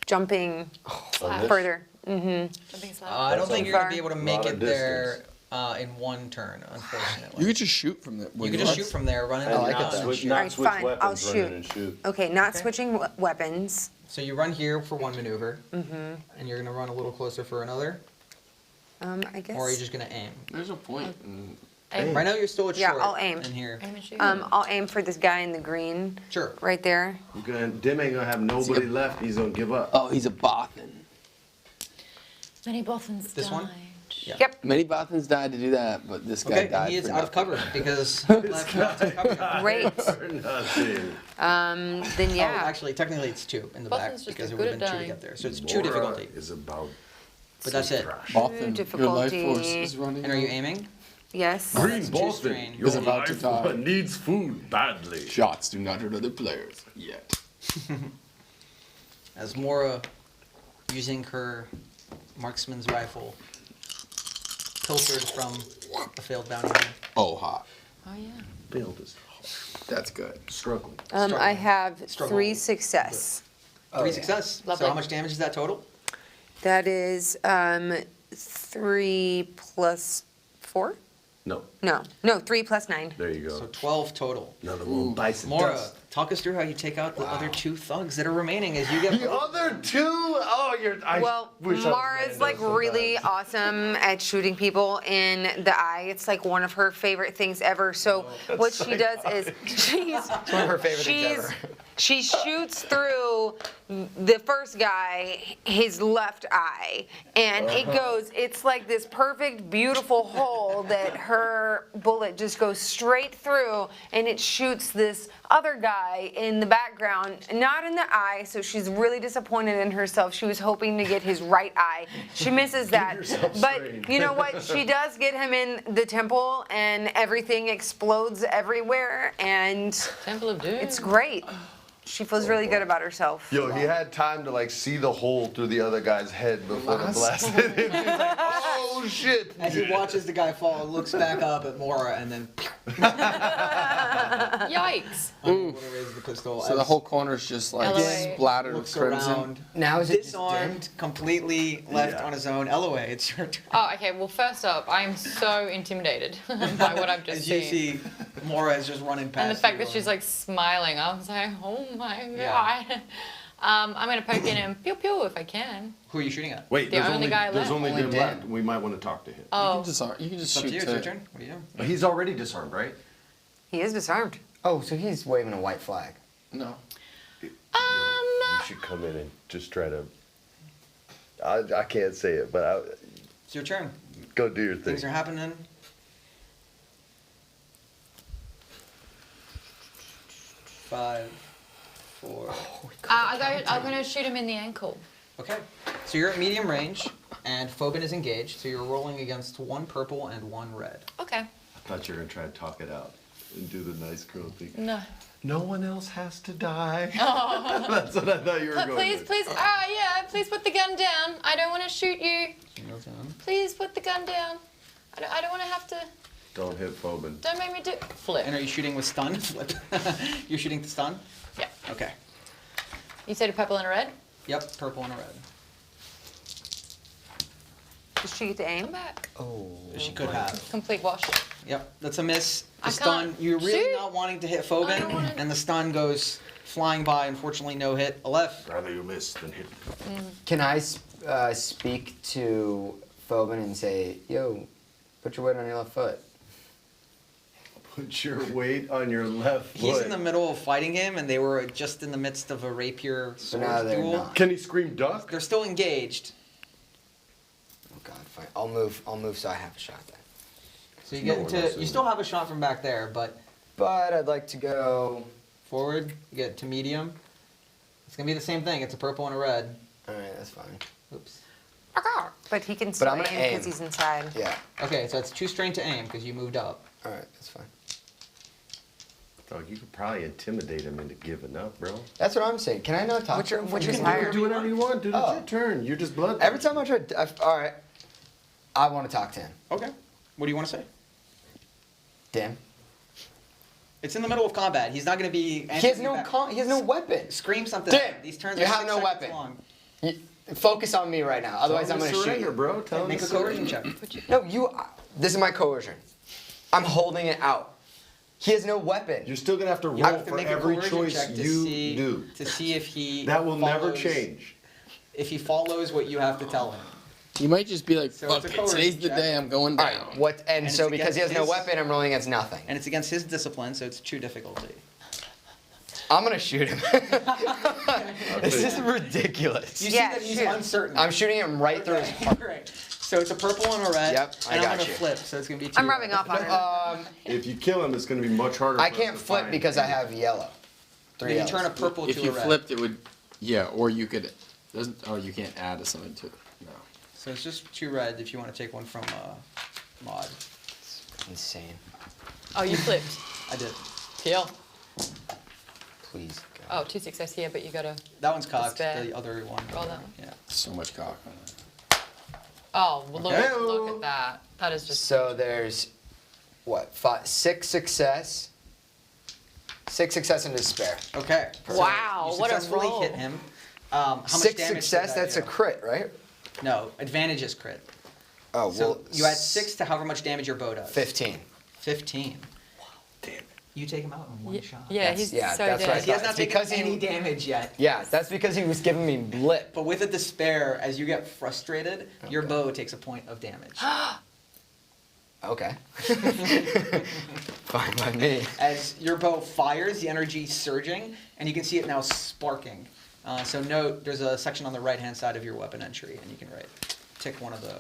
Speaker 6: jumping
Speaker 3: Slap.
Speaker 6: further.
Speaker 3: Jumping slap.
Speaker 1: I don't think
Speaker 6: too
Speaker 1: you're gonna
Speaker 6: far.
Speaker 1: be able to
Speaker 7: Lot
Speaker 1: make
Speaker 7: of
Speaker 1: it there in one turn, unfortunately.
Speaker 2: You could just shoot from the.
Speaker 1: You could just shoot from there, run into
Speaker 5: I
Speaker 1: the
Speaker 5: like it
Speaker 1: gun,
Speaker 5: though.
Speaker 1: and shoot.
Speaker 7: Not
Speaker 6: Alright,
Speaker 7: switch
Speaker 6: fine,
Speaker 7: weapons,
Speaker 6: I'll
Speaker 7: run in
Speaker 6: shoot.
Speaker 7: and shoot.
Speaker 6: Okay, not
Speaker 1: Okay.
Speaker 6: switching weapons.
Speaker 1: So you run here for one maneuver, and you're gonna run a little closer for another,
Speaker 6: I guess.
Speaker 1: or are you just gonna aim?
Speaker 2: There's a point. In,
Speaker 3: Aim.
Speaker 1: Right now you're still at
Speaker 6: Yeah,
Speaker 1: short.
Speaker 6: I'll aim.
Speaker 1: In here.
Speaker 3: Aim and shoot.
Speaker 6: I'll aim for this guy in the green,
Speaker 1: Sure.
Speaker 6: right there.
Speaker 7: Dim ain't gonna have nobody left. He's gonna give up.
Speaker 2: oh, he's a Bothan.
Speaker 3: Many Bothans
Speaker 1: This one?
Speaker 3: died.
Speaker 1: Yeah.
Speaker 6: Yep.
Speaker 2: Many Bothans died to do that, but this guy
Speaker 1: Okay,
Speaker 2: died.
Speaker 1: and he is
Speaker 2: for
Speaker 1: out of
Speaker 2: nothing.
Speaker 1: cover because left not to cover.
Speaker 6: Great.
Speaker 7: Nothing.
Speaker 6: Then yeah.
Speaker 1: Oh, actually, technically it's 2 in the back
Speaker 3: Bottom's just
Speaker 1: because
Speaker 3: as
Speaker 1: it
Speaker 3: good
Speaker 1: would have been
Speaker 3: at
Speaker 1: 2 to
Speaker 3: dying.
Speaker 1: get there. So it's 2
Speaker 7: Mora
Speaker 1: difficulty.
Speaker 7: is about
Speaker 1: But that's it.
Speaker 2: Bothan, your life force
Speaker 6: Difficulty.
Speaker 2: is running.
Speaker 1: And are you
Speaker 2: out.
Speaker 1: aiming?
Speaker 6: Yes.
Speaker 4: Green
Speaker 1: That's 2
Speaker 4: Boston,
Speaker 1: strain.
Speaker 4: your
Speaker 2: Is about to
Speaker 4: life
Speaker 2: die.
Speaker 4: needs food badly.
Speaker 2: Shots do not hurt other players yet.
Speaker 1: As Mora, using her marksman's rifle, pilfered from a failed bounty hunter.
Speaker 2: Oh, hot.
Speaker 3: Oh yeah.
Speaker 7: build is
Speaker 2: That's good.
Speaker 7: struggling.
Speaker 6: I have
Speaker 1: Struggle.
Speaker 6: 3 success.
Speaker 1: 3 success.
Speaker 3: Lovely.
Speaker 1: So how much damage is that total?
Speaker 6: That is 3 plus 4?
Speaker 7: No,
Speaker 6: No, 3 plus 9.
Speaker 7: there you
Speaker 1: So
Speaker 7: go.
Speaker 1: 12 total.
Speaker 7: Another little bison
Speaker 1: Mora,
Speaker 7: dust.
Speaker 1: talk us through how you take out the other 2 thugs that are remaining as you get.
Speaker 7: The other 2? Oh, you're. I
Speaker 6: Well,
Speaker 7: wish I was
Speaker 6: Mara's
Speaker 7: Mando
Speaker 6: like really
Speaker 7: sometimes.
Speaker 6: awesome at shooting people in the eye. It's like one of her favorite things ever. So what she does is
Speaker 5: It's one of her favorite things ever.
Speaker 6: she shoots through the first guy, his left eye, and it goes, it's like this perfect, beautiful hole that her bullet just goes straight through, and it shoots this other guy in the background, not in the eye, so she's really disappointed in herself. She was hoping to get his right eye. She misses that. But you know what? She does get him in the temple, and everything explodes everywhere, and
Speaker 3: Temple of Doom.
Speaker 6: it's great. She feels really good about herself.
Speaker 9: Yo, he had time to like see the hole through the other guy's head before the blast hit him. He's like, oh shit!
Speaker 1: As he watches the guy fall, looks back up at Mora, and then
Speaker 3: Yikes.
Speaker 1: unable to raise the pistol.
Speaker 2: So the
Speaker 1: as
Speaker 2: whole corner's just like
Speaker 3: LOA.
Speaker 2: splattered with
Speaker 1: looks
Speaker 2: crimson.
Speaker 1: around,
Speaker 5: Now is it just
Speaker 1: disarmed, completely left on his own. LOA, it's your turn.
Speaker 3: Oh, okay. Well, first up, I am so intimidated by what I've just
Speaker 1: As you
Speaker 3: seen.
Speaker 1: see, Mora is just running past.
Speaker 3: And the fact
Speaker 1: you
Speaker 3: that she's like smiling, I was like, oh my god.
Speaker 1: Yeah.
Speaker 3: I'm gonna poke in and pew pew if I can.
Speaker 1: Who are you shooting at?
Speaker 7: Wait,
Speaker 3: The
Speaker 7: there's
Speaker 3: only
Speaker 7: only,
Speaker 3: guy
Speaker 7: there's
Speaker 3: left.
Speaker 7: only
Speaker 5: Only
Speaker 7: Dim
Speaker 5: Dim.
Speaker 7: left. We might want to talk to him.
Speaker 2: You
Speaker 3: Oh,
Speaker 2: can just
Speaker 1: It's up to
Speaker 2: shoot
Speaker 1: you. It's
Speaker 2: to
Speaker 1: your turn. What are you doing?
Speaker 7: But he's already disarmed, right?
Speaker 6: He is disarmed.
Speaker 5: Oh, so he's waving a white flag.
Speaker 2: No.
Speaker 7: You should come in and just try to. I can't say it, but
Speaker 1: It's your turn.
Speaker 7: go do your thing.
Speaker 1: Things are happening. Five, four.
Speaker 3: I'm gonna shoot him in the ankle.
Speaker 1: Okay. So you're at medium range, and Phobin is engaged. So you're rolling against 1 purple and 1 red.
Speaker 3: Okay.
Speaker 7: I thought you were gonna try to talk it out and do the nice girl thing.
Speaker 3: No.
Speaker 7: No one else has to die.
Speaker 3: Oh.
Speaker 7: That's what I thought you were going
Speaker 3: Please,
Speaker 7: to.
Speaker 3: please, yeah, please put the gun down. I don't want to shoot you. Please put the gun down. I don't want to have to.
Speaker 7: Don't hit Phobin.
Speaker 3: Don't make me do. Flip.
Speaker 1: And are you shooting with stun? Flip. You're shooting to stun?
Speaker 3: Yeah.
Speaker 1: Okay.
Speaker 3: You said a purple and a red?
Speaker 1: Yep, purple and a red.
Speaker 6: Does she get to aim?
Speaker 3: Come back.
Speaker 5: Oh.
Speaker 1: She could have.
Speaker 3: Complete wash.
Speaker 1: Yep, that's a miss. The
Speaker 3: I
Speaker 1: stun,
Speaker 3: can't
Speaker 1: you're really
Speaker 3: shoot.
Speaker 1: not wanting to hit
Speaker 3: I don't
Speaker 1: Phobin,
Speaker 3: wanna-
Speaker 1: and the stun goes flying by. Unfortunately, no hit. Aleph.
Speaker 4: Rather you miss than hit.
Speaker 5: Can I speak to Phobin and say, yo, put your weight on your left foot?
Speaker 7: Put your weight on your left foot.
Speaker 1: He's in the middle of fighting him, and they were just in the midst of a rapier
Speaker 5: But
Speaker 1: sword
Speaker 5: now they're
Speaker 1: duel.
Speaker 5: not.
Speaker 7: Can he scream duck?
Speaker 1: They're still engaged.
Speaker 5: Oh God, fine. I'll move so I have a shot then.
Speaker 1: So you
Speaker 7: No
Speaker 1: get
Speaker 7: one else
Speaker 1: into. You
Speaker 7: is.
Speaker 1: still have a shot from back there, but
Speaker 5: But I'd like to go.
Speaker 1: forward, you get to medium. It's gonna be the same thing. It's a purple and a red.
Speaker 5: All right, that's fine.
Speaker 1: Oops.
Speaker 6: But he can still
Speaker 5: I'm
Speaker 6: aim
Speaker 5: gonna
Speaker 6: because
Speaker 5: aim.
Speaker 6: he's inside.
Speaker 5: Yeah.
Speaker 1: Okay, so it's 2 strain to aim because you moved up.
Speaker 5: All right, that's fine.
Speaker 7: Dog, you could probably intimidate him into giving up, bro.
Speaker 5: That's what I'm saying. Can I not talk
Speaker 6: Which
Speaker 5: to
Speaker 6: are-
Speaker 5: him?
Speaker 6: which
Speaker 5: for a
Speaker 6: is
Speaker 5: minute?
Speaker 6: higher?
Speaker 7: Do whatever you want, dude. It's
Speaker 5: Oh.
Speaker 7: your turn. You're just blood.
Speaker 5: Every time I try, all right. I want to talk to him.
Speaker 1: Okay. What do you want to say?
Speaker 5: Dim.
Speaker 1: It's in the middle of combat. He's not gonna be.
Speaker 5: He has
Speaker 1: answering
Speaker 5: no
Speaker 1: back.
Speaker 5: he has no weapon.
Speaker 1: Scream something.
Speaker 5: Dim.
Speaker 1: These turns
Speaker 5: You
Speaker 1: are
Speaker 5: have
Speaker 1: 6
Speaker 5: no
Speaker 1: seconds
Speaker 5: weapon.
Speaker 1: long.
Speaker 5: Focus on me right now. Otherwise, I'm
Speaker 7: Tell
Speaker 5: going
Speaker 7: him
Speaker 5: to shoot
Speaker 7: surrender,
Speaker 5: you.
Speaker 7: bro. Tell him
Speaker 1: Make
Speaker 7: to
Speaker 1: a coercion
Speaker 7: surrender.
Speaker 1: check.
Speaker 5: No, this is my coercion. I'm holding it out. He has no weapon.
Speaker 7: You're still gonna have to
Speaker 1: You
Speaker 7: roll
Speaker 1: have to
Speaker 7: for
Speaker 1: make a
Speaker 7: every
Speaker 1: coercion
Speaker 7: choice
Speaker 1: check to
Speaker 7: you
Speaker 1: see,
Speaker 7: do.
Speaker 1: to see if he.
Speaker 7: That will never
Speaker 1: follows-
Speaker 7: change.
Speaker 1: If he follows what you have to tell him.
Speaker 2: You might just be like,
Speaker 1: So
Speaker 2: fuck
Speaker 1: it's a
Speaker 2: it,
Speaker 1: coercion
Speaker 2: today's the
Speaker 1: check.
Speaker 2: day I'm going
Speaker 5: All
Speaker 2: down.
Speaker 5: right. What? And
Speaker 1: And
Speaker 5: so
Speaker 1: it's
Speaker 5: because he has
Speaker 1: against
Speaker 5: no
Speaker 1: his-
Speaker 5: weapon, I'm rolling against nothing.
Speaker 1: And it's against his discipline, so it's true difficulty.
Speaker 5: I'm gonna shoot him. This is ridiculous.
Speaker 1: You
Speaker 6: Yeah,
Speaker 1: see that he's
Speaker 6: shoot.
Speaker 1: uncertain.
Speaker 5: I'm shooting him right through his heart.
Speaker 1: Right. So it's a purple and a red.
Speaker 5: Yep, I
Speaker 1: and I'm
Speaker 5: got
Speaker 1: gonna
Speaker 5: you.
Speaker 1: flip, so it's gonna be 2.
Speaker 6: I'm rubbing off on her.
Speaker 7: If you kill him, it's gonna be much harder.
Speaker 5: I
Speaker 7: for us
Speaker 5: can't
Speaker 7: to
Speaker 5: flip
Speaker 7: find.
Speaker 5: because I have yellow.
Speaker 1: Then
Speaker 5: 3
Speaker 1: you
Speaker 5: yellows.
Speaker 1: turn a purple
Speaker 2: If
Speaker 1: to
Speaker 2: you
Speaker 1: a red.
Speaker 2: flipped, it would, yeah, or you could, oh, you can't add something to it, no.
Speaker 1: So it's just 2 red if you want to take one from mod.
Speaker 5: Insane.
Speaker 3: Oh, you flipped.
Speaker 1: I did.
Speaker 3: Teal.
Speaker 5: Please.
Speaker 3: Oh,
Speaker 5: God.
Speaker 3: 2 success here, but you gotta
Speaker 1: That one's cocked.
Speaker 3: Despair.
Speaker 1: The other one.
Speaker 3: roll that one.
Speaker 1: Yeah.
Speaker 2: So much cock on it.
Speaker 3: Oh, well, look,
Speaker 1: Okay.
Speaker 3: look at that. That is just.
Speaker 5: So there's what? 6 success. 6 success and despair.
Speaker 1: Okay. So
Speaker 3: Wow,
Speaker 1: you
Speaker 3: what a
Speaker 1: successfully
Speaker 3: roll.
Speaker 1: hit him. How much
Speaker 5: 6
Speaker 1: damage did
Speaker 5: success.
Speaker 1: that
Speaker 5: That's a
Speaker 1: do?
Speaker 5: crit, right?
Speaker 1: No, advantage is crit.
Speaker 5: Oh
Speaker 1: So
Speaker 5: well.
Speaker 1: you add 6 to however much damage your bow does.
Speaker 5: 15.
Speaker 1: 15. Damn it. You take him out in one shot.
Speaker 3: Yeah,
Speaker 5: That's-
Speaker 3: he's
Speaker 5: yeah,
Speaker 3: so
Speaker 5: that's
Speaker 3: dead.
Speaker 5: right.
Speaker 1: He has not
Speaker 5: It's
Speaker 1: taken
Speaker 5: because he-
Speaker 1: any damage yet.
Speaker 5: Yeah, that's because he was giving me blip.
Speaker 1: But with a despair, as you get frustrated, your
Speaker 5: Okay.
Speaker 1: bow takes a point of damage.
Speaker 5: Okay. Fine by me.
Speaker 1: As your bow fires, the energy surging, and you can see it now sparking. So note, there's a section on the right-hand side of your weapon entry, and you can tick one of the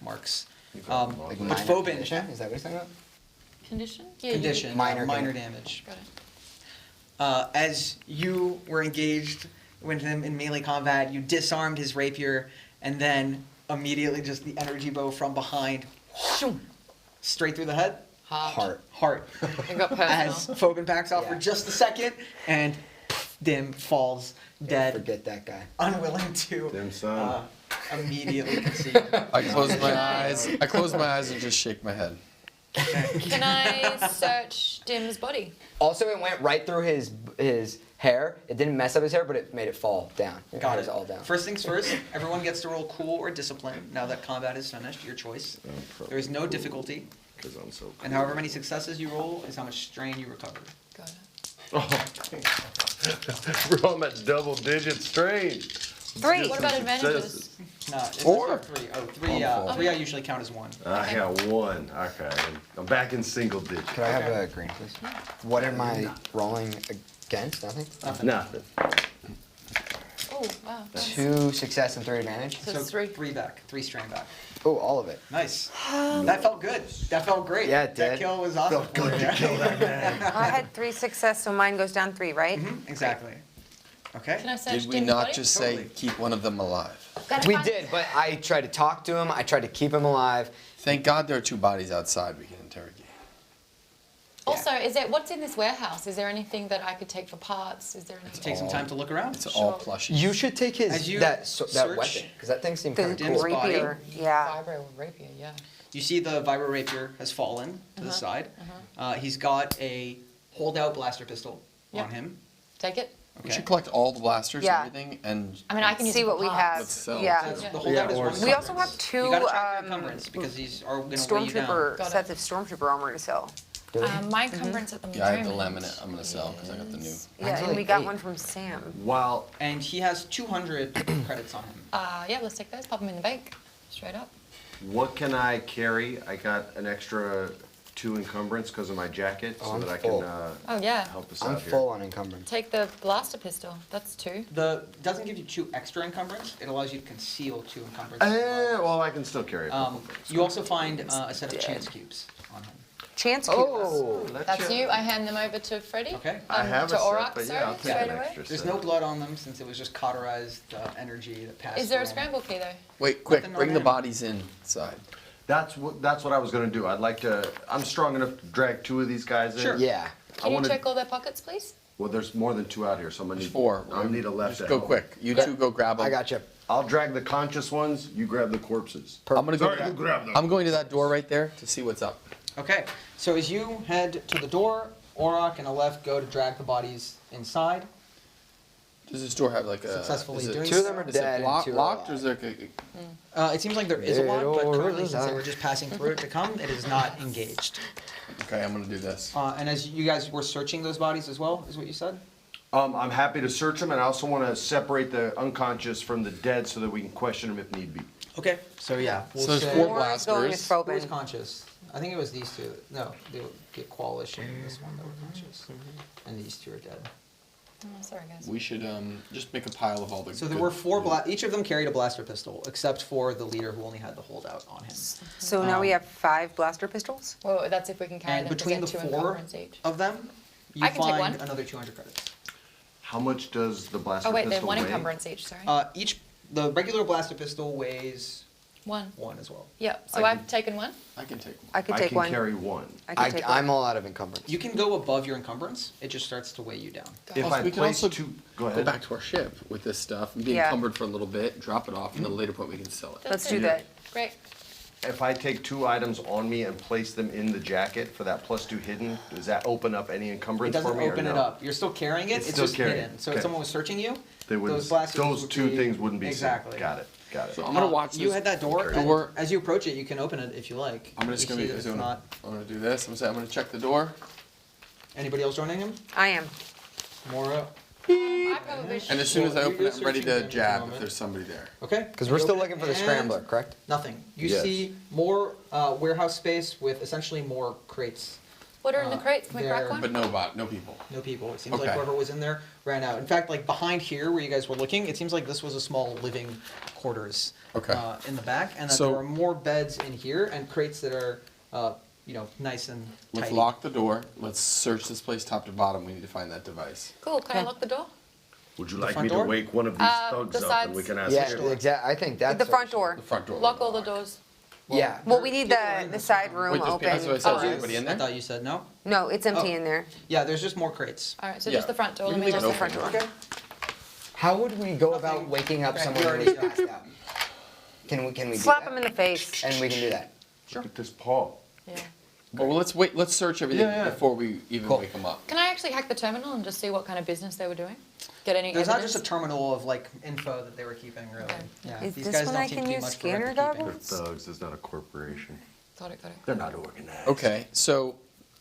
Speaker 1: marks.
Speaker 5: Like
Speaker 1: But
Speaker 5: minor
Speaker 1: Phobin,
Speaker 5: condition? Is that what he's talking about?
Speaker 3: Condition? Yeah,
Speaker 1: condition,
Speaker 5: Minor
Speaker 1: minor
Speaker 5: dam-
Speaker 1: damage.
Speaker 3: Got it.
Speaker 1: As you were engaged with him in melee combat, you disarmed his rapier, and then immediately just the energy bow from behind, shoom, straight through the head,
Speaker 5: Heart.
Speaker 1: heart.
Speaker 3: It got personal.
Speaker 1: As Phobin backs off for
Speaker 5: Yeah.
Speaker 1: just a second, and Dim falls dead,
Speaker 5: Forget that guy.
Speaker 1: unwilling to
Speaker 7: Dim son.
Speaker 1: immediately concede.
Speaker 2: I close my eyes, and just shake my head.
Speaker 3: Can I search Dim's body?
Speaker 5: Also, it went right through his hair. It didn't mess up his hair, but it made it fall down. It
Speaker 1: Got
Speaker 5: was
Speaker 1: it.
Speaker 5: all down.
Speaker 1: First things first, everyone gets to roll cool or discipline now that combat is finished, your choice. There is no difficulty,
Speaker 7: Because I'm so cool.
Speaker 1: and however many successes you roll is how much strain you recover.
Speaker 3: Got it.
Speaker 7: Bro, I'm at double digit strain.
Speaker 6: 3.
Speaker 3: What about advantages?
Speaker 1: No, it's
Speaker 2: Four.
Speaker 1: 3. Oh, 3, 3 I usually count as 1.
Speaker 7: I got 1. Okay. I'm back in single digits.
Speaker 5: Could I have a green, please? What am I rolling against? Nothing?
Speaker 7: Nothing.
Speaker 3: Oh, wow. Nice.
Speaker 5: 2 success and 3 advantage?
Speaker 3: So it's 3.
Speaker 1: 3 back, 3 strain back.
Speaker 5: Oh, all of it.
Speaker 1: Nice. That felt good. That felt great.
Speaker 5: Yeah, it
Speaker 1: That
Speaker 5: did.
Speaker 1: kill was awesome.
Speaker 7: Felt good to kill that man.
Speaker 6: I had 3 success, so mine goes down 3, right?
Speaker 1: Exactly. Okay.
Speaker 3: Can I search
Speaker 2: Did we
Speaker 3: Dim's
Speaker 2: not
Speaker 3: body?
Speaker 2: just say
Speaker 1: Totally.
Speaker 2: keep one of them alive?
Speaker 3: Gotta
Speaker 5: We
Speaker 3: find-
Speaker 5: did, but I tried to talk to him. I tried to keep him alive.
Speaker 2: Thank God there are 2 bodies outside we can interrogate.
Speaker 3: Also, what's in this warehouse? Is there anything that I could take for parts? Is there anything?
Speaker 1: Take some time to look around.
Speaker 2: It's all plushy.
Speaker 5: You should take
Speaker 1: As you
Speaker 5: that
Speaker 1: search
Speaker 5: weapon, because that thing seemed
Speaker 6: The
Speaker 5: kind of
Speaker 1: Dim's
Speaker 5: cool.
Speaker 1: body.
Speaker 6: rapier, yeah.
Speaker 3: Vibro rapier, yeah.
Speaker 1: You see the vibro rapier has fallen to the side. He's got a holdout blaster pistol
Speaker 3: Yep.
Speaker 1: on him.
Speaker 3: Take it.
Speaker 2: We
Speaker 1: Okay.
Speaker 2: should collect all the blasters
Speaker 6: Yeah.
Speaker 2: and everything and
Speaker 3: I mean, I can use
Speaker 6: See
Speaker 3: them
Speaker 6: what
Speaker 3: for
Speaker 6: we
Speaker 3: parts.
Speaker 6: have.
Speaker 2: Let's sell
Speaker 6: Yeah.
Speaker 1: That's,
Speaker 3: Yeah.
Speaker 1: the holdout is
Speaker 2: or
Speaker 1: one
Speaker 6: We also
Speaker 1: encumbrance.
Speaker 6: have two
Speaker 1: You gotta check your encumbrance because these are gonna weigh you down.
Speaker 6: stormtrooper
Speaker 3: Got it.
Speaker 6: sets of stormtrooper armor to sell.
Speaker 3: My encumbrance at the moment.
Speaker 2: yeah, I have the laminate. I'm gonna sell because I got the new.
Speaker 6: Yeah,
Speaker 5: Mine's
Speaker 6: and
Speaker 5: only
Speaker 6: we got
Speaker 5: 8.
Speaker 6: one from Sam.
Speaker 7: While
Speaker 1: And he has 200 credits on him.
Speaker 3: Yeah, let's take those, pop them in the bank, straight up.
Speaker 7: what can I carry? I got an extra 2 encumbrance because of my jacket,
Speaker 5: Oh,
Speaker 7: so
Speaker 5: I'm
Speaker 7: that I
Speaker 5: full.
Speaker 7: can
Speaker 3: Oh yeah,
Speaker 7: help us
Speaker 5: I'm
Speaker 7: out here.
Speaker 5: full on encumbrance.
Speaker 3: take the blaster pistol. That's 2.
Speaker 1: Doesn't give you 2 extra encumbrance. It allows you to conceal 2 encumbrance.
Speaker 7: Well, I can still carry a couple things.
Speaker 1: You also find a set of chance cubes on him.
Speaker 6: Chance cubes.
Speaker 5: Oh,
Speaker 3: That's you. I hand them over to Freddie.
Speaker 1: Okay.
Speaker 7: I have
Speaker 3: to
Speaker 7: a set,
Speaker 3: Auroch,
Speaker 7: but
Speaker 3: sorry,
Speaker 7: yeah, I'll take
Speaker 3: straight
Speaker 7: an
Speaker 3: away.
Speaker 7: extra
Speaker 1: There's
Speaker 7: set.
Speaker 1: no blood on them since it was just cauterized energy that passed.
Speaker 3: Is there a
Speaker 1: through 'em.
Speaker 3: scramble key though?
Speaker 2: Wait, quick!
Speaker 1: Nothing
Speaker 2: Bring
Speaker 1: on
Speaker 2: the
Speaker 1: him.
Speaker 2: bodies inside.
Speaker 7: That's what I was gonna do. I'd like to. I'm strong enough to drag 2 of these guys in.
Speaker 1: Sure.
Speaker 5: yeah.
Speaker 3: Can you
Speaker 7: wanna-
Speaker 3: check all their pockets, please?
Speaker 7: Well, there's more than 2 out here, so I'm gonna
Speaker 2: There's
Speaker 7: need
Speaker 2: 4.
Speaker 7: I'll need a left.
Speaker 2: Just
Speaker 7: to
Speaker 2: go
Speaker 7: help.
Speaker 2: quick. You
Speaker 3: Yeah.
Speaker 2: two go grab them.
Speaker 5: I got you.
Speaker 7: I'll drag the conscious ones. You grab the corpses.
Speaker 2: I'm gonna go.
Speaker 4: Sorry, you grab them.
Speaker 2: I'm going to that door right there to see what's up.
Speaker 1: Okay, so as you head to the door, Auroch and Aleph go to drag the bodies inside.
Speaker 2: Does this door have like a?
Speaker 1: Successfully
Speaker 2: is it,
Speaker 1: doing
Speaker 5: 2 of them are
Speaker 2: is it
Speaker 5: dead and
Speaker 2: locked,
Speaker 5: 2 are
Speaker 2: locked or is
Speaker 5: alive.
Speaker 2: there? A,
Speaker 1: It seems like there is a lock, but currently, since they
Speaker 5: Door.
Speaker 1: were just passing through it to come, it is not engaged.
Speaker 2: okay, I'm gonna do this.
Speaker 1: And as you guys were searching those bodies as well, is what you said?
Speaker 7: I'm happy to search them, and I also want to separate the unconscious from the dead so that we can question them if need be.
Speaker 1: Okay, so yeah. We'll
Speaker 2: So there's
Speaker 1: say-
Speaker 2: 4
Speaker 6: More is going with
Speaker 2: blasters.
Speaker 1: Who was
Speaker 6: Phobin.
Speaker 1: conscious? I think it was these 2. No, they would get Qualish and this one that were conscious. And these 2 are dead.
Speaker 3: Oh, sorry guys.
Speaker 2: We should just make a pile of all the.
Speaker 1: So there
Speaker 2: good-
Speaker 1: were 4 each of them carried a blaster pistol, except for the leader who only had the holdout on him.
Speaker 6: So now we have 5 blaster pistols?
Speaker 3: Well, that's if we can carry
Speaker 1: And
Speaker 3: them. 'cause
Speaker 1: between
Speaker 3: they're
Speaker 1: the
Speaker 3: 2
Speaker 1: 4
Speaker 3: encumbrance each.
Speaker 1: of them, you
Speaker 3: I can take
Speaker 1: find
Speaker 3: one.
Speaker 1: another 200 credits.
Speaker 7: How much does the blaster
Speaker 3: Oh wait, they're
Speaker 7: pistol
Speaker 3: 1
Speaker 7: weigh?
Speaker 3: encumbrance each. Sorry.
Speaker 1: The regular blaster pistol weighs
Speaker 3: 1.
Speaker 1: 1 as well.
Speaker 3: Yep. So
Speaker 7: I
Speaker 3: I've
Speaker 7: can-
Speaker 3: taken 1.
Speaker 2: I can take one.
Speaker 6: I could
Speaker 7: I
Speaker 6: take
Speaker 7: can
Speaker 6: one.
Speaker 7: carry 1.
Speaker 6: I could take one.
Speaker 5: I'm all out of encumbrance.
Speaker 1: You can go above your encumbrance, it just starts to weigh you down.
Speaker 7: If
Speaker 2: Also,
Speaker 7: I
Speaker 2: we can
Speaker 7: place
Speaker 2: also
Speaker 7: 2, go
Speaker 2: Go
Speaker 7: ahead.
Speaker 2: back to our ship with this stuff and be
Speaker 6: Yeah.
Speaker 2: encumbered for a little bit, drop it off, and at a later point we can sell it.
Speaker 6: Let's do that.
Speaker 3: Great.
Speaker 7: If I take 2 items on me and place them in the jacket for that +2 hidden, does that open up any
Speaker 1: It
Speaker 7: encumbrance for
Speaker 1: doesn't
Speaker 7: me or
Speaker 1: open it
Speaker 7: no?
Speaker 1: up. You're still carrying it,
Speaker 7: It's
Speaker 1: it's
Speaker 7: still
Speaker 1: just
Speaker 7: carrying
Speaker 1: hidden.
Speaker 7: it.
Speaker 1: So if
Speaker 7: Okay.
Speaker 1: someone was searching you,
Speaker 7: They wouldn't.
Speaker 1: those blasters
Speaker 7: Those
Speaker 1: would
Speaker 7: 2
Speaker 1: be-
Speaker 7: things wouldn't be seen.
Speaker 1: Exactly.
Speaker 7: Got it. Got it.
Speaker 2: So I'm gonna watch
Speaker 1: You
Speaker 2: this.
Speaker 1: had that door, and
Speaker 2: door.
Speaker 1: as you approach it, you can open it if you like.
Speaker 2: I'm just
Speaker 1: You
Speaker 2: gonna
Speaker 1: see
Speaker 2: be.
Speaker 1: that it's
Speaker 2: I'm
Speaker 1: not.
Speaker 2: gonna do this. I'm gonna check the door.
Speaker 1: Anybody else joining him?
Speaker 6: I am.
Speaker 1: Mora.
Speaker 3: I probably should.
Speaker 2: And as soon as I
Speaker 1: Well,
Speaker 2: open
Speaker 1: you're
Speaker 2: it, I'm ready
Speaker 1: searching
Speaker 2: to
Speaker 1: them at the
Speaker 2: jab if
Speaker 1: moment.
Speaker 2: there's somebody there.
Speaker 1: Okay.
Speaker 5: Because we're
Speaker 1: You
Speaker 5: still
Speaker 1: open
Speaker 5: looking for the
Speaker 1: and
Speaker 5: scrambler, correct?
Speaker 1: Nothing. You
Speaker 7: Yes.
Speaker 1: see more warehouse space with essentially more crates.
Speaker 3: What are in the crates? Can we crack
Speaker 1: there-
Speaker 3: one?
Speaker 2: But no people.
Speaker 1: No people. It seems like
Speaker 2: Okay.
Speaker 1: whoever was in there ran out. In fact, like behind here where you guys were looking, it seems like this was a small living quarters
Speaker 2: Okay.
Speaker 1: in the back, and that
Speaker 2: So-
Speaker 1: there are more beds in here and crates that are, nice and
Speaker 2: Let's
Speaker 1: tidy.
Speaker 2: lock the door. Let's search this place top to bottom. We need to find that device.
Speaker 3: Cool. Can I lock the door?
Speaker 4: Would you
Speaker 1: The
Speaker 4: like
Speaker 1: front
Speaker 4: me to
Speaker 1: door?
Speaker 4: wake one of these thugs
Speaker 3: the
Speaker 4: up and we
Speaker 3: sides.
Speaker 4: can ask
Speaker 5: Yeah,
Speaker 4: him?
Speaker 5: exactly. I think that's
Speaker 6: The front door.
Speaker 2: The front door.
Speaker 3: Lock
Speaker 2: will
Speaker 3: all the
Speaker 2: lock.
Speaker 3: doors.
Speaker 5: Yeah.
Speaker 6: Well, we need
Speaker 1: People are in
Speaker 6: the
Speaker 1: this
Speaker 6: side
Speaker 1: room.
Speaker 6: room
Speaker 2: Wait, just-
Speaker 6: open.
Speaker 2: that's what I said.
Speaker 3: Oh,
Speaker 2: Is
Speaker 3: yes.
Speaker 2: anybody in
Speaker 1: I
Speaker 2: there?
Speaker 1: thought you said no.
Speaker 6: No, it's empty
Speaker 1: Oh.
Speaker 6: in there.
Speaker 1: Yeah, there's just more crates.
Speaker 3: All right. So
Speaker 2: Yeah.
Speaker 3: just the front door.
Speaker 2: We
Speaker 3: Let
Speaker 2: can
Speaker 3: me
Speaker 2: leave
Speaker 3: lock
Speaker 2: it
Speaker 3: the front
Speaker 2: open.
Speaker 3: door.
Speaker 1: Okay.
Speaker 5: How would we go about
Speaker 1: Nothing.
Speaker 5: waking up
Speaker 1: Right,
Speaker 5: someone
Speaker 1: you
Speaker 5: who's
Speaker 1: already-
Speaker 5: passed out? Can we do
Speaker 6: Slap
Speaker 5: that?
Speaker 6: him in the face.
Speaker 5: And we can do that.
Speaker 7: Look at this paw.
Speaker 3: Yeah.
Speaker 2: Oh, well, let's wait. Let's search everything
Speaker 7: Yeah, yeah.
Speaker 2: before we even
Speaker 5: Cool.
Speaker 2: wake them up.
Speaker 3: Can I actually hack the terminal and just see what kind of business they were doing? Get any
Speaker 1: There's not
Speaker 3: evidence?
Speaker 1: just a terminal of like info that they were keeping really.
Speaker 3: Okay.
Speaker 1: Yeah.
Speaker 6: Is
Speaker 1: These
Speaker 6: this
Speaker 1: guys
Speaker 6: one
Speaker 1: don't
Speaker 6: I
Speaker 1: seem
Speaker 6: can
Speaker 1: to do
Speaker 6: use
Speaker 1: much for
Speaker 6: scanner
Speaker 1: record keeping.
Speaker 7: They're
Speaker 6: goggles?
Speaker 7: thugs. It's not a corporation.
Speaker 3: Got it. Got it.
Speaker 7: They're not organized.
Speaker 2: Okay, so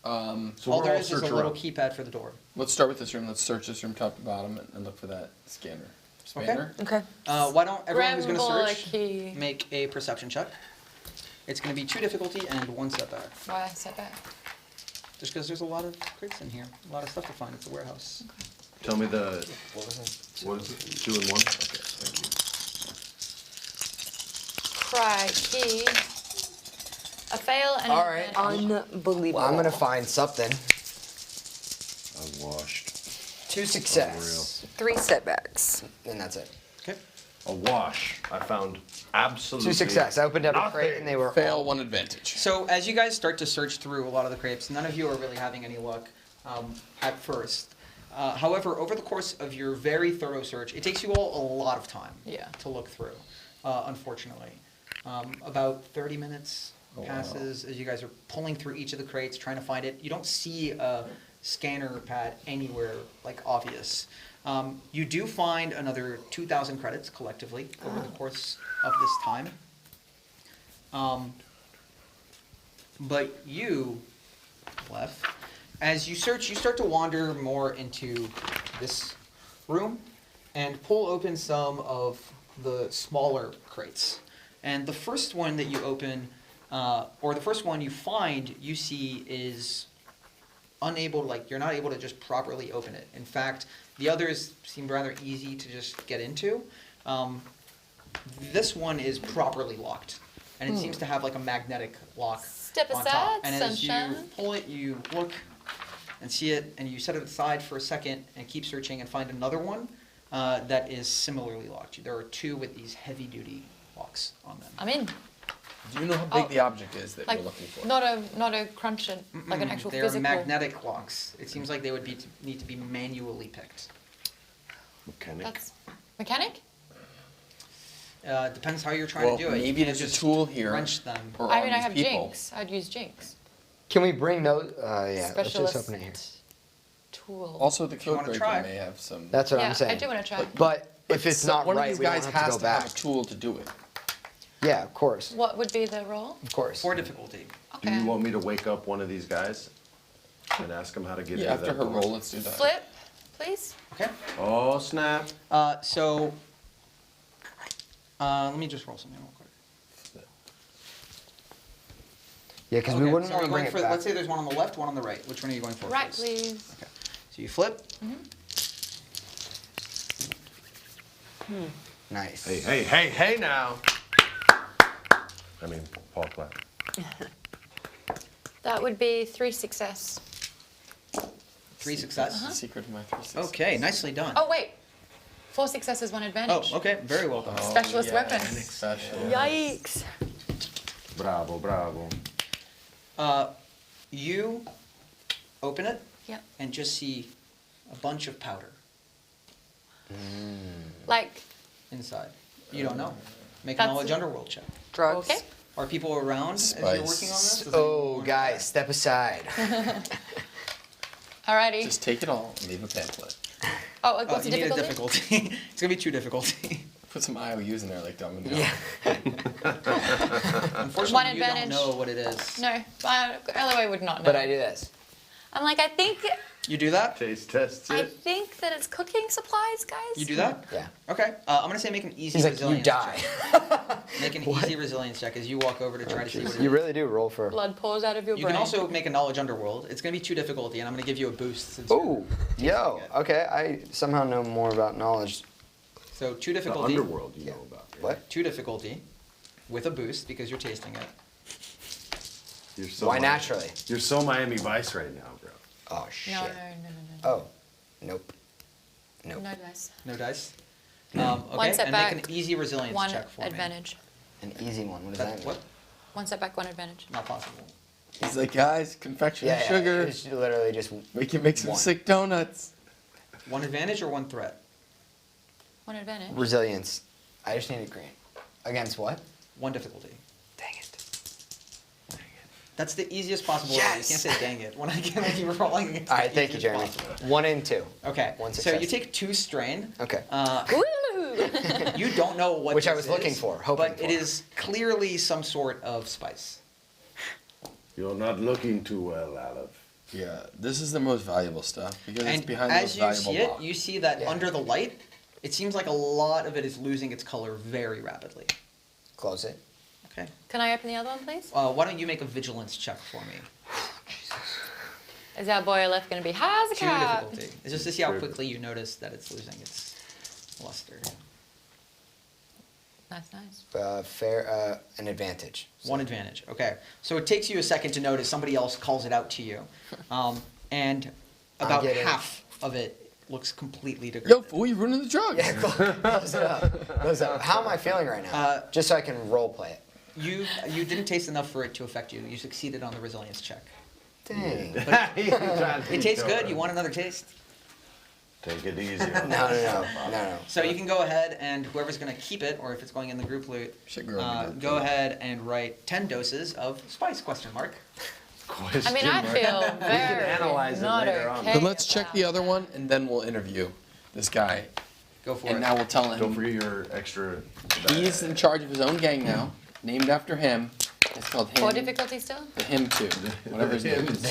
Speaker 7: So
Speaker 1: All
Speaker 7: we're
Speaker 1: there
Speaker 7: all
Speaker 1: is a
Speaker 7: searching
Speaker 1: little
Speaker 7: around.
Speaker 1: keypad for the door.
Speaker 2: let's start with this room. Let's search this room top to bottom and look for that scanner. Spanner.
Speaker 6: Okay.
Speaker 1: Why don't everyone who's going to
Speaker 3: Scramble a
Speaker 1: search
Speaker 3: key.
Speaker 1: make a perception check? It's going to be 2 difficulty and 1 setback.
Speaker 3: Why set back?
Speaker 1: Just because there's a lot of crates in here, a lot of stuff to find. It's a warehouse.
Speaker 7: Tell me the. What is it? 2 and 1? Okay, thank you.
Speaker 3: Crikey. A fail and
Speaker 5: All
Speaker 3: an
Speaker 5: right.
Speaker 3: advantage.
Speaker 6: Unbelievable.
Speaker 5: Well, I'm gonna find something.
Speaker 7: I'm washed.
Speaker 5: 2 success.
Speaker 6: 3 setbacks.
Speaker 5: And that's it.
Speaker 1: Okay.
Speaker 7: A wash. I found absolutely.
Speaker 5: 2 success. I opened up a crate
Speaker 7: nothing.
Speaker 5: and they were
Speaker 2: Fail,
Speaker 5: all-
Speaker 2: 1 advantage.
Speaker 1: So as you guys start to search through a lot of the crates, none of you are really having any luck at first. However, over the course of your very thorough search, it takes you all a lot of time
Speaker 3: Yeah.
Speaker 1: to look through, unfortunately. About 30 minutes passes as you guys are pulling through each of the crates, trying to find it. You don't see a scanner pad anywhere, like, obvious. You do find another 2,000 credits collectively over the course of this time. But you, Left, as you search, you start to wander more into this room and pull open some of the smaller crates. And the first one that you open, or the first one you find, you see is unable, like you're not able to just properly open it. In fact, the others seem rather easy to just get into. This one is properly locked, and it seems to have like a magnetic lock
Speaker 3: Step
Speaker 1: on
Speaker 3: aside,
Speaker 1: top. And as
Speaker 3: sunshine.
Speaker 1: you pull it, you look and see it, and you set it aside for a second and keep searching and find another one that is similarly locked. There are two with these heavy-duty locks on them.
Speaker 3: I'm in.
Speaker 2: Do you know how big the object is that
Speaker 3: Like,
Speaker 2: we're looking for?
Speaker 3: not a cruncher, like an actual
Speaker 1: They're
Speaker 3: physical.
Speaker 1: magnetic locks. It seems like they would need to be manually picked.
Speaker 4: Mechanic.
Speaker 3: That's mechanic.
Speaker 1: Depends how you're trying
Speaker 2: Well,
Speaker 1: to do it. You
Speaker 2: maybe
Speaker 1: can't
Speaker 2: there's a
Speaker 1: just
Speaker 2: tool here.
Speaker 1: wrench them.
Speaker 2: Or
Speaker 3: I
Speaker 2: on
Speaker 3: mean, I
Speaker 2: these
Speaker 3: have
Speaker 2: people.
Speaker 3: Jinx. I'd use Jinx.
Speaker 5: Can we bring those? Yeah, let's
Speaker 3: Specialist
Speaker 5: just open it here.
Speaker 3: tool.
Speaker 2: Also, the
Speaker 1: you
Speaker 2: code
Speaker 1: wanna
Speaker 2: breaker
Speaker 1: try.
Speaker 2: may have some.
Speaker 5: That's what
Speaker 3: yeah,
Speaker 5: I'm saying.
Speaker 3: I do want to try.
Speaker 5: But if it's not
Speaker 2: one
Speaker 5: right,
Speaker 2: of these
Speaker 5: we don't
Speaker 2: guys
Speaker 5: have
Speaker 2: has
Speaker 5: to go
Speaker 2: to
Speaker 5: back.
Speaker 2: have a tool to do it.
Speaker 5: Yeah, of course.
Speaker 3: What would be the roll?
Speaker 5: Of course.
Speaker 1: For difficulty.
Speaker 7: Do
Speaker 3: Okay.
Speaker 7: you want me to wake up one of these guys and ask them how to get
Speaker 2: Yeah,
Speaker 7: into
Speaker 2: after
Speaker 7: that
Speaker 2: her
Speaker 7: door?
Speaker 2: roll, let's do that.
Speaker 3: Flip, please.
Speaker 1: Okay.
Speaker 7: Oh, snap.
Speaker 1: So, let me just roll something real quick.
Speaker 5: Yeah, because
Speaker 1: Okay,
Speaker 5: we wouldn't
Speaker 1: so
Speaker 5: want
Speaker 1: you're
Speaker 5: to bring
Speaker 1: going
Speaker 5: it
Speaker 1: for,
Speaker 5: back.
Speaker 1: let's say there's one on the left, one on the right. Which one are you going for?
Speaker 3: Right,
Speaker 1: please?
Speaker 3: please.
Speaker 1: Okay. So you flip.
Speaker 5: Nice.
Speaker 7: Hey now.
Speaker 4: I mean, Paul Platt.
Speaker 3: That would be 3 success.
Speaker 1: 3 success.
Speaker 2: The secret of my 3 success.
Speaker 1: Okay, nicely done.
Speaker 3: Oh wait, 4 successes, 1
Speaker 1: Oh,
Speaker 3: advantage.
Speaker 1: okay, very well done.
Speaker 3: Specialist
Speaker 2: yeah,
Speaker 3: weapons.
Speaker 2: Specialist.
Speaker 3: Yikes.
Speaker 7: Bravo, bravo.
Speaker 1: You open it
Speaker 3: Yep.
Speaker 1: and just see a bunch of powder
Speaker 3: Like,
Speaker 1: inside. You don't know. Make a
Speaker 3: That's-
Speaker 1: knowledge underworld check.
Speaker 6: Drugs.
Speaker 3: okay.
Speaker 1: Are people around as you're working on this? Does
Speaker 5: Oh,
Speaker 1: anyone-
Speaker 5: guys, step aside.
Speaker 3: Alrighty.
Speaker 2: Just take it all and leave a pamphlet.
Speaker 3: Oh, like, what's the
Speaker 1: you need a
Speaker 3: difficulty?
Speaker 1: difficulty. It's gonna be 2 difficulty.
Speaker 2: Put some IOUs in there like Dumb and Dumber.
Speaker 5: Yeah.
Speaker 1: Unfortunately,
Speaker 3: One
Speaker 1: you don't
Speaker 3: advantage.
Speaker 1: know what it is.
Speaker 3: No, LOA would not know.
Speaker 5: But I do this.
Speaker 3: I'm like, I think
Speaker 1: You do that?
Speaker 7: Taste tests
Speaker 3: I
Speaker 7: it.
Speaker 3: think that it's cooking supplies, guys.
Speaker 1: You do that?
Speaker 5: Yeah.
Speaker 1: Okay. I'm gonna say make an easy
Speaker 5: He's like, you
Speaker 1: resilience
Speaker 5: die.
Speaker 1: check. Make an easy resilience check as you walk over to try to see what it
Speaker 5: You
Speaker 1: is.
Speaker 5: really do roll for.
Speaker 3: Blood pours out of your
Speaker 1: You
Speaker 3: brain.
Speaker 1: can also make a knowledge underworld. It's gonna be 2 difficulty, and I'm gonna give you a boost. Since you're
Speaker 5: Oh, yo.
Speaker 1: it.
Speaker 5: Okay, I somehow know more about knowledge.
Speaker 1: So 2
Speaker 7: The
Speaker 1: difficulty.
Speaker 7: underworld you know about. yeah.
Speaker 5: What?
Speaker 1: 2 difficulty, with a boost because you're tasting it.
Speaker 7: You're so
Speaker 5: Why
Speaker 7: Mi-
Speaker 5: naturally?
Speaker 7: You're so Miami Vice right now, bro.
Speaker 5: Oh shit.
Speaker 3: No.
Speaker 5: Oh, nope. Nope.
Speaker 3: No dice.
Speaker 1: No dice.
Speaker 3: One
Speaker 1: Okay,
Speaker 3: step
Speaker 1: and
Speaker 3: back,
Speaker 1: make an easy resilience
Speaker 3: 1
Speaker 1: check for
Speaker 3: advantage.
Speaker 5: An easy one. What does
Speaker 1: me.
Speaker 5: that mean?
Speaker 1: What?
Speaker 3: 1 step back, 1 advantage.
Speaker 1: Not possible.
Speaker 2: He's like, guys, confection
Speaker 5: Yeah,
Speaker 2: of
Speaker 5: yeah,
Speaker 2: sugar.
Speaker 5: it's literally just
Speaker 2: We can make some
Speaker 5: one.
Speaker 2: sick donuts.
Speaker 1: 1 advantage or 1 threat?
Speaker 3: 1 advantage.
Speaker 5: resilience. I just need a green. Against what?
Speaker 1: 1 difficulty.
Speaker 5: Dang it.
Speaker 1: That's the easiest possible way. You can't
Speaker 5: Yes!
Speaker 1: say dang it when I when you're rolling. It's
Speaker 5: All
Speaker 1: the
Speaker 5: right, thank you,
Speaker 1: easiest
Speaker 5: Jeremy.
Speaker 1: possible.
Speaker 5: 1 and 2.
Speaker 1: Okay,
Speaker 5: One
Speaker 1: so you
Speaker 5: success.
Speaker 1: take 2 strain.
Speaker 5: Okay.
Speaker 3: Woo!
Speaker 1: You don't know what
Speaker 5: Which I
Speaker 1: this
Speaker 5: was looking
Speaker 1: is,
Speaker 5: for, hoping
Speaker 1: but it
Speaker 5: for.
Speaker 1: is clearly some sort of spice.
Speaker 7: You're not looking too well, Olive.
Speaker 2: Yeah, this is the most valuable stuff because it's
Speaker 1: And
Speaker 2: behind the
Speaker 1: as
Speaker 2: most
Speaker 1: you
Speaker 2: valuable
Speaker 1: see it,
Speaker 2: lock.
Speaker 1: you see that
Speaker 5: Yeah.
Speaker 1: under the light, it seems like a lot of it is losing its color very rapidly.
Speaker 5: Close it.
Speaker 1: Okay.
Speaker 3: Can I open the other one, please?
Speaker 1: Why don't you make a vigilance check for me?
Speaker 3: Is our boy left going to be how's a
Speaker 1: 2
Speaker 3: cat?
Speaker 1: difficulty. It's just to see how quickly you notice that it's losing its luster.
Speaker 3: Nice.
Speaker 5: Fair. An advantage.
Speaker 1: 1 advantage. Okay. So it takes you a second to notice. Somebody else calls it out to you, and about
Speaker 5: get it.
Speaker 1: half of it looks completely
Speaker 2: Yo,
Speaker 1: degraded.
Speaker 2: fool, you ruining the drug.
Speaker 5: Yeah, close it up. Close it up. How am I feeling right now? Just so I can role play it.
Speaker 1: You didn't taste enough for it to affect you. You succeeded on the resilience check.
Speaker 5: Dang.
Speaker 1: It tastes good. You want another taste?
Speaker 7: Take it easy.
Speaker 5: No.
Speaker 1: So you can go ahead and whoever's going to keep it, or if it's going in the group loot,
Speaker 2: Should go in the group
Speaker 1: go
Speaker 2: loot.
Speaker 1: ahead and write 10 doses of spice, question mark.
Speaker 3: I mean, I feel very
Speaker 7: analyze it
Speaker 3: not
Speaker 7: later on.
Speaker 3: okay
Speaker 2: Then let's check the
Speaker 3: about
Speaker 2: other one and then we'll interview. this guy.
Speaker 1: Go for
Speaker 2: And
Speaker 1: it.
Speaker 2: now we'll tell him.
Speaker 9: Don't forget your extra.
Speaker 2: He's in charge of his own gang now, named after him. It's called him.
Speaker 3: 4 difficulty still?
Speaker 2: The him too. Whatever his name
Speaker 9: Him
Speaker 2: is.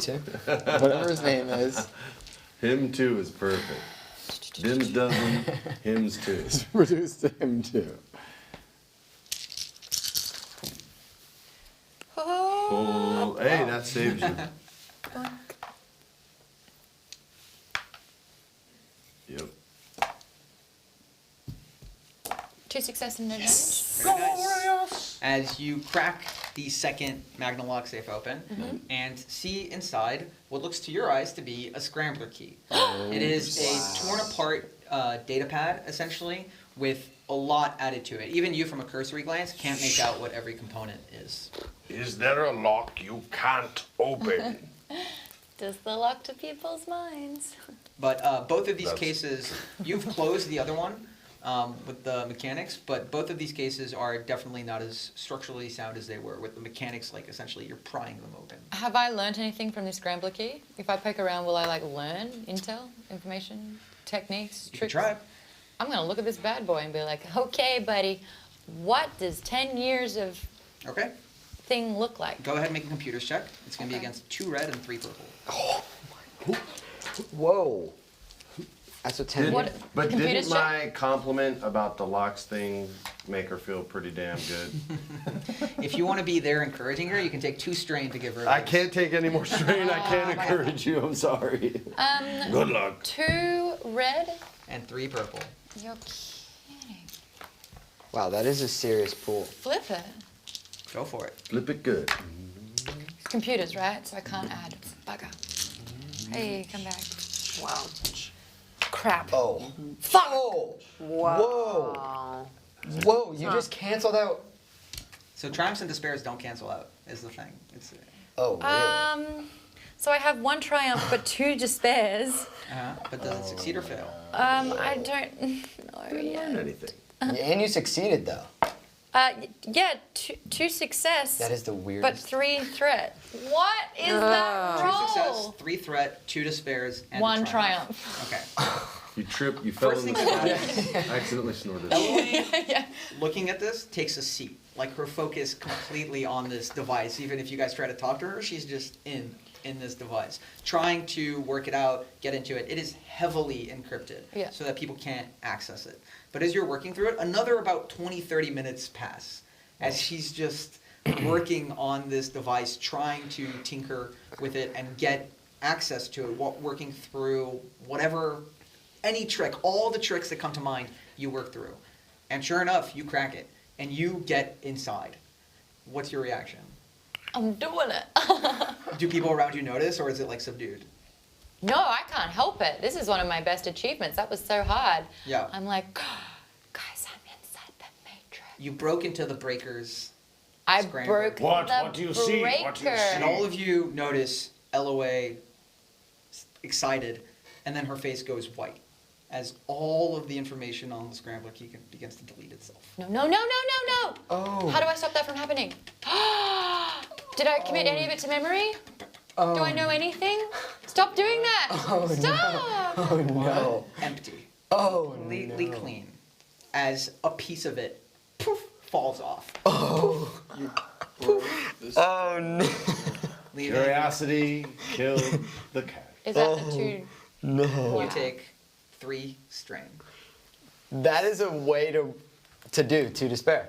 Speaker 9: too.
Speaker 2: Whatever his name is.
Speaker 9: Him too is perfect. Dims dozen, hymns too.
Speaker 2: Reduced to him too.
Speaker 9: Oh, hey, that saves you. Yep.
Speaker 3: 2 success and no damage.
Speaker 1: Very nice. As you crack the second Magna lock safe open and see inside what looks to your eyes to be a scrambler key. It is a torn apart data pad, essentially, with a lot added to it. Even you, from a cursory glance, can't make out what every component is.
Speaker 4: Is there a lock you can't open?
Speaker 3: Does the lock to people's minds?
Speaker 1: But both of these
Speaker 9: That's-
Speaker 1: cases, you've closed the other one with the mechanics, but both of these cases are definitely not as structurally sound as they were. With the mechanics, like, essentially, you're prying them open.
Speaker 3: Have I learned anything from this scrambler key? If I poke around, will I like learn intel, information, techniques,
Speaker 1: You can
Speaker 3: tricks?
Speaker 1: try.
Speaker 3: I'm gonna look at this bad boy and be like, okay, buddy, what does 10 years of
Speaker 1: Okay.
Speaker 3: thing look like?
Speaker 1: Go ahead and make a computer's check. It's going to be
Speaker 3: Okay.
Speaker 1: against 2 red and 3 purple.
Speaker 5: Whoa. That's what 10
Speaker 3: What-
Speaker 7: But
Speaker 3: Computers
Speaker 7: didn't my compliment about the locks thing make her feel pretty damn good?
Speaker 1: If you want to be there encouraging her, you can take 2 strain to give her.
Speaker 7: I can't take any more strain. I can't
Speaker 3: Oh, my
Speaker 7: encourage you. I'm sorry.
Speaker 4: Good luck.
Speaker 3: 2 red?
Speaker 1: And 3 purple.
Speaker 3: You're kidding.
Speaker 5: Wow, that is a serious pool.
Speaker 3: Flip it.
Speaker 1: Go for it.
Speaker 7: Flip it good.
Speaker 3: Computers, right? So I can't add. Bugger. Hey, come back.
Speaker 6: Wow.
Speaker 3: Crap.
Speaker 5: Oh.
Speaker 3: Fuck!
Speaker 5: Oh.
Speaker 6: Wow.
Speaker 5: Whoa, you just canceled out.
Speaker 1: So triumphs and despairs don't cancel out, is the thing. It's,
Speaker 5: Oh, really?
Speaker 3: So I have 1 triumph but 2 despairs.
Speaker 1: but does it succeed or fail?
Speaker 3: I don't know
Speaker 7: Didn't
Speaker 3: yet.
Speaker 7: learn anything.
Speaker 5: And you succeeded, though.
Speaker 3: Yeah, 2 success.
Speaker 5: That is the
Speaker 3: But
Speaker 5: weirdest.
Speaker 3: 3 threat. What is that
Speaker 1: 2
Speaker 3: roll?
Speaker 1: success, 3 threat, 2 despairs, and
Speaker 3: 1
Speaker 1: a
Speaker 3: triumph.
Speaker 1: Okay.
Speaker 7: You tripped. You fell
Speaker 1: First
Speaker 7: in the
Speaker 1: thing about
Speaker 7: snow. I accidentally snorted.
Speaker 3: Yeah.
Speaker 1: Looking at this, takes a seat. Like, her focus completely on this device. Even if you guys try to talk to her, she's just in this device. Trying to work it out, get into it. It is heavily encrypted
Speaker 3: Yeah.
Speaker 1: so that people can't access it. But as you're working through it, another about 20, 30 minutes pass as she's just working on this device, trying to tinker with it and get access to it, working through whatever, any trick, all the tricks that come to mind, you work through. And sure enough, you crack it, and you get inside. What's your reaction?
Speaker 3: I'm doing it.
Speaker 1: Do people around you notice, or is it like subdued?
Speaker 3: No, I can't help it. This is one of my best achievements. That was so hard.
Speaker 1: Yeah.
Speaker 3: I'm like, guys, I'm inside the matrix.
Speaker 1: You broke into the breakers,
Speaker 3: I
Speaker 1: Scrambler.
Speaker 3: broke
Speaker 4: What?
Speaker 3: the
Speaker 4: What do you see?
Speaker 3: breaker.
Speaker 4: What do you see?
Speaker 1: and all of you notice LOA excited, and then her face goes white as all of the information on the scrambler key begins to delete itself.
Speaker 3: No, no, no, no, no, no.
Speaker 5: Oh.
Speaker 3: How do I stop that from happening? Did I commit any of it to memory? Do I know anything? Stop doing that.
Speaker 5: Oh,
Speaker 3: Stop.
Speaker 5: Oh, no.
Speaker 1: Empty.
Speaker 5: Oh,
Speaker 1: Completely
Speaker 5: no.
Speaker 1: clean. As a piece of it, poof, falls off.
Speaker 5: Oh. Oh, no.
Speaker 1: Leaving,
Speaker 7: Curiosity killed the cat.
Speaker 3: Is that the 2?
Speaker 5: No.
Speaker 1: you take 3 strain.
Speaker 5: That is a way to do to despair.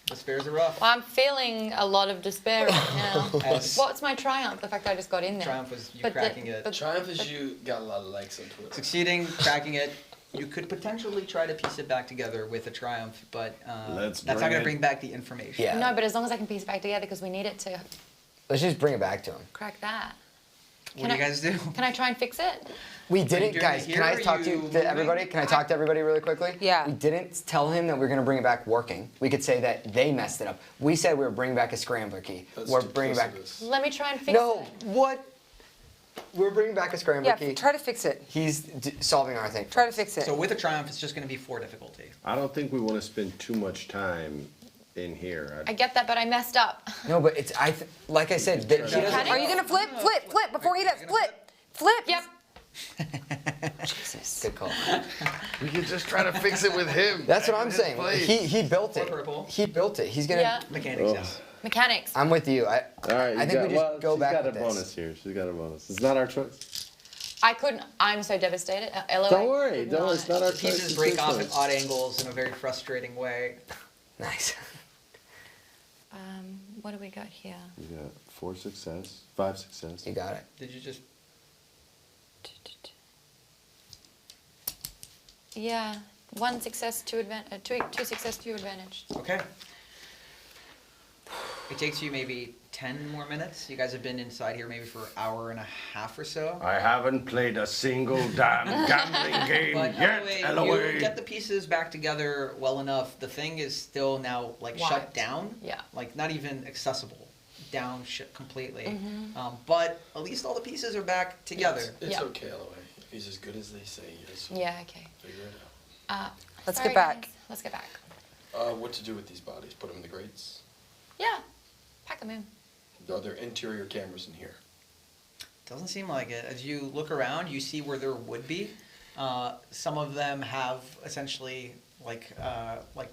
Speaker 1: The spares are rough.
Speaker 3: Well, I'm feeling a lot of despair right now.
Speaker 1: As
Speaker 3: What's my triumph? The fact that I just got in there.
Speaker 1: triumph was you
Speaker 3: But the-
Speaker 1: cracking it.
Speaker 3: but-
Speaker 2: Triumph is you got a lot of likes on Twitter.
Speaker 1: Succeeding, cracking it, you could potentially try to piece it back together with a triumph, but
Speaker 7: Let's
Speaker 1: that's not
Speaker 7: bring
Speaker 1: going to
Speaker 7: it.
Speaker 1: bring back the information.
Speaker 5: Yeah.
Speaker 3: No, but as long as I can piece it back together because we need it to
Speaker 5: Let's just bring it back to him.
Speaker 3: crack that.
Speaker 1: What do you guys do?
Speaker 3: Can I try and fix it?
Speaker 5: We
Speaker 1: you
Speaker 5: didn't,
Speaker 1: doing
Speaker 5: guys.
Speaker 1: it
Speaker 5: Can I
Speaker 1: here?
Speaker 5: talk
Speaker 1: Are
Speaker 5: to
Speaker 1: you
Speaker 5: everybody?
Speaker 1: moving?
Speaker 5: Can I talk to everybody really quickly?
Speaker 6: Yeah.
Speaker 5: We didn't tell him that we were going to bring it back working. We could say that they messed it up. We said we were bringing back a scrambler key. We're bringing back.
Speaker 3: Let me try and fix
Speaker 5: No,
Speaker 3: it.
Speaker 5: what? We're bringing back a scrambler
Speaker 6: Yeah,
Speaker 5: key.
Speaker 6: try to fix it.
Speaker 5: He's solving our thing.
Speaker 6: Try to fix it.
Speaker 1: So with a triumph, it's just going to be 4 difficulty.
Speaker 7: I don't think we want to spend too much time in here.
Speaker 3: I get that, but I messed up.
Speaker 5: No, but it's like I said. That he doesn't.
Speaker 6: Are you gonna flip? Flip before he does. Flip. Flip.
Speaker 3: Yep.
Speaker 5: Jesus. Good call.
Speaker 9: We could just try to fix it with him.
Speaker 5: That's what
Speaker 9: back
Speaker 5: I'm
Speaker 9: in his
Speaker 5: saying.
Speaker 9: place.
Speaker 5: He built it.
Speaker 1: Or purple.
Speaker 5: He built it. He's gonna.
Speaker 3: Yeah.
Speaker 1: Mechanics,
Speaker 9: Oh.
Speaker 1: yes.
Speaker 3: Mechanics.
Speaker 5: I'm with you.
Speaker 7: All right,
Speaker 5: I think we just go back
Speaker 7: She's got
Speaker 5: with
Speaker 7: a
Speaker 5: this.
Speaker 7: bonus here. She's got a bonus. It's not our choice.
Speaker 3: I couldn't. I'm so devastated. LOA.
Speaker 7: Don't worry.
Speaker 3: could
Speaker 7: Don't worry. It's not our
Speaker 1: The
Speaker 7: choice.
Speaker 1: pieces
Speaker 7: it's
Speaker 1: break
Speaker 7: your
Speaker 1: off
Speaker 7: choice.
Speaker 1: at odd angles in a very frustrating way.
Speaker 5: Nice.
Speaker 3: What do we got here?
Speaker 7: You got 4 success, 5 success.
Speaker 5: You got it.
Speaker 1: Did you just?
Speaker 3: Yeah, 1 success, 2 success, 2 advantage.
Speaker 1: Okay. It takes you maybe 10 more minutes. You guys have been inside here maybe for an hour and a half or so.
Speaker 4: I haven't played a single damn gambling game
Speaker 1: But
Speaker 4: yet,
Speaker 1: you get the pieces back together well enough. The thing is still now like shut
Speaker 3: Wiped.
Speaker 1: down.
Speaker 3: Yeah.
Speaker 1: Like not even accessible. Down shut completely.
Speaker 3: Mm-hmm.
Speaker 1: But at least all the pieces are back together.
Speaker 2: It's
Speaker 3: Yeah.
Speaker 2: okay, LOA. If he's as good as they say he is,
Speaker 3: Yeah, okay.
Speaker 2: figure it out.
Speaker 6: Let's
Speaker 3: Sorry,
Speaker 6: get back.
Speaker 3: guys. Let's get back.
Speaker 2: What to do with these bodies? Put them in the grates?
Speaker 3: Yeah, pack them in.
Speaker 2: Are there interior cameras in here?
Speaker 1: Doesn't seem like it. As you look around, you see where there would be. Some of them have essentially like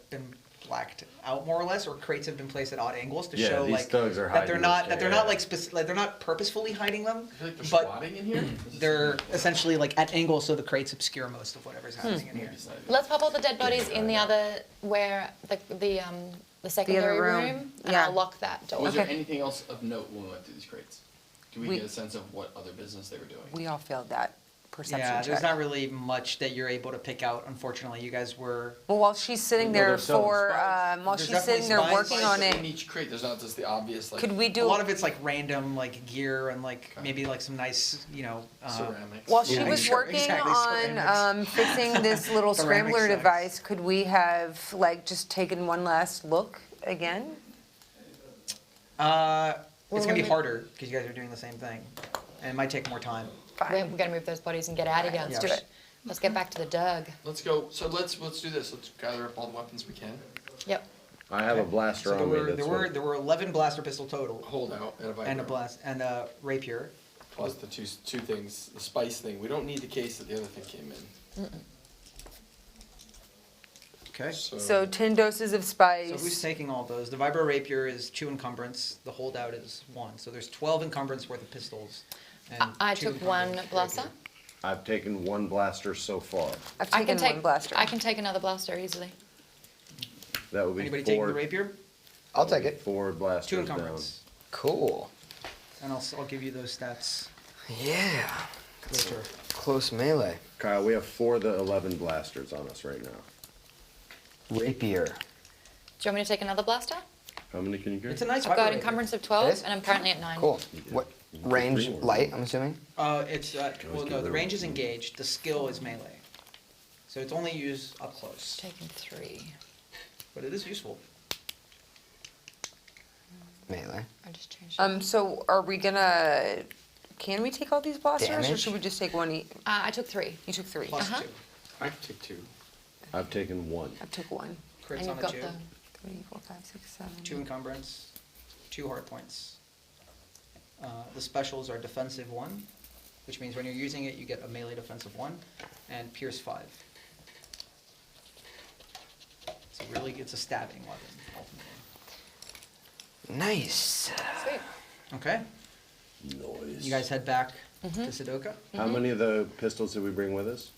Speaker 1: been blacked out more or less, or crates have been placed at odd angles to
Speaker 7: Yeah,
Speaker 1: show
Speaker 7: these
Speaker 1: like
Speaker 7: thugs are
Speaker 1: that they're
Speaker 7: hiding
Speaker 1: not
Speaker 7: this
Speaker 1: that they're
Speaker 7: guy,
Speaker 1: not
Speaker 7: yeah.
Speaker 1: like they're not purposefully hiding them,
Speaker 2: I feel like they're
Speaker 1: but
Speaker 2: squatting in here?
Speaker 1: they're essentially like at angles so the crates obscure most of whatever's happening in here.
Speaker 3: Let's pop all the dead bodies in the other where the secondary
Speaker 6: room.
Speaker 3: room, and
Speaker 6: Yeah.
Speaker 3: I'll lock that door.
Speaker 2: Was there
Speaker 6: Okay.
Speaker 2: anything else of note when we went through these crates? Do we
Speaker 6: We-
Speaker 2: get a sense of what other business they were doing?
Speaker 6: We all failed that perception
Speaker 1: Yeah,
Speaker 6: check.
Speaker 1: there's not really much that you're able to pick out. Unfortunately, you guys were.
Speaker 6: Well, while she's sitting
Speaker 7: No,
Speaker 6: there
Speaker 7: there's some
Speaker 6: for,
Speaker 7: spies.
Speaker 6: while
Speaker 1: There's
Speaker 6: she's
Speaker 1: definitely
Speaker 6: sitting there
Speaker 1: spies.
Speaker 6: working on
Speaker 2: In
Speaker 6: it,
Speaker 2: each crate, there's not just the obvious like
Speaker 6: could we
Speaker 1: A
Speaker 6: do,
Speaker 1: lot of it's like random like gear and like
Speaker 2: Okay.
Speaker 1: maybe like some nice
Speaker 2: ceramics.
Speaker 6: while she
Speaker 1: Yeah,
Speaker 6: was
Speaker 1: sure,
Speaker 6: working
Speaker 1: exactly,
Speaker 6: on
Speaker 1: ceramics.
Speaker 6: fixing this little
Speaker 1: Ceramic
Speaker 6: scrambler
Speaker 1: sex.
Speaker 6: device, could we have like just taken one last look again?
Speaker 1: It's gonna be
Speaker 3: we-
Speaker 1: harder because you guys are doing the same thing, and it might take more time.
Speaker 3: We're gonna move those bodies and get out of here.
Speaker 1: Let's do it.
Speaker 3: Let's get back to the Doug.
Speaker 2: Let's go. So let's do this. Let's gather up all the weapons we can.
Speaker 3: Yep.
Speaker 7: I have a blaster
Speaker 1: So there
Speaker 7: on me.
Speaker 1: were
Speaker 7: That's
Speaker 1: there were 11 blaster pistol total,
Speaker 2: Hold out and a viper.
Speaker 1: and a rapier.
Speaker 2: Plus the two things, the spice thing. We don't need the case that the other thing came in.
Speaker 1: Okay.
Speaker 6: So 10 doses of
Speaker 1: So
Speaker 6: spice.
Speaker 1: who's taking all those? The vibro rapier is 2 encumbrance. The holdout is 1. So there's 12 encumbrance worth of pistols. And
Speaker 3: I
Speaker 1: 2
Speaker 3: took 1
Speaker 1: encumbrance
Speaker 3: blaster.
Speaker 1: rapier.
Speaker 7: I've taken 1 blaster so far.
Speaker 6: I've
Speaker 3: I
Speaker 6: taken
Speaker 3: can take
Speaker 6: one blaster.
Speaker 3: I can take another blaster easily.
Speaker 7: That would be
Speaker 1: Anybody taking
Speaker 7: 4.
Speaker 1: the rapier?
Speaker 5: I'll take it.
Speaker 7: 4 blasters
Speaker 1: 2
Speaker 7: down.
Speaker 1: encumbrance.
Speaker 5: Cool.
Speaker 1: And I'll give you those stats
Speaker 5: Yeah.
Speaker 1: later.
Speaker 5: Close melee.
Speaker 7: Kyle, we have 4 of the 11 blasters on us right now.
Speaker 5: Rapier.
Speaker 3: Do you want me to take another blaster?
Speaker 7: How many can you get?
Speaker 1: It's a nice
Speaker 3: I've
Speaker 1: vibro
Speaker 3: got
Speaker 1: rapier.
Speaker 3: encumbrance of
Speaker 5: It
Speaker 3: 12,
Speaker 5: is?
Speaker 3: and I'm currently at 9.
Speaker 5: Cool. What range?
Speaker 7: Three more.
Speaker 5: Light, I'm assuming.
Speaker 1: It's well
Speaker 7: get
Speaker 1: no, the
Speaker 7: rid
Speaker 1: range
Speaker 7: of
Speaker 1: is
Speaker 7: it.
Speaker 1: engaged. The skill is melee. So it's only used up close,
Speaker 3: Taking 3.
Speaker 1: but it is useful.
Speaker 5: Melee.
Speaker 3: I just changed. it.
Speaker 6: So are we gonna, can we take all these blasters, or
Speaker 5: Damage?
Speaker 6: should we just take one each?
Speaker 3: I took 3.
Speaker 6: You took 3.
Speaker 1: Plus
Speaker 3: Uh-huh.
Speaker 1: 2.
Speaker 2: I can take 2.
Speaker 7: I've taken 1.
Speaker 6: I took 1.
Speaker 1: Crits
Speaker 3: And
Speaker 1: on
Speaker 3: you've
Speaker 1: the
Speaker 3: got
Speaker 1: 2.
Speaker 3: the
Speaker 6: 3, 4, 5, 6, 7.
Speaker 1: 2 encumbrance, 2 hard points. The specials are defensive 1, which means when you're using it, you get a melee defensive 1, and pierce 5. So really, it's a stabbing weapon, ultimately.
Speaker 5: Nice.
Speaker 3: Sweet.
Speaker 1: Okay,
Speaker 7: Noise.
Speaker 1: you guys head back to Sudoka.
Speaker 7: How many of the pistols did we bring with us?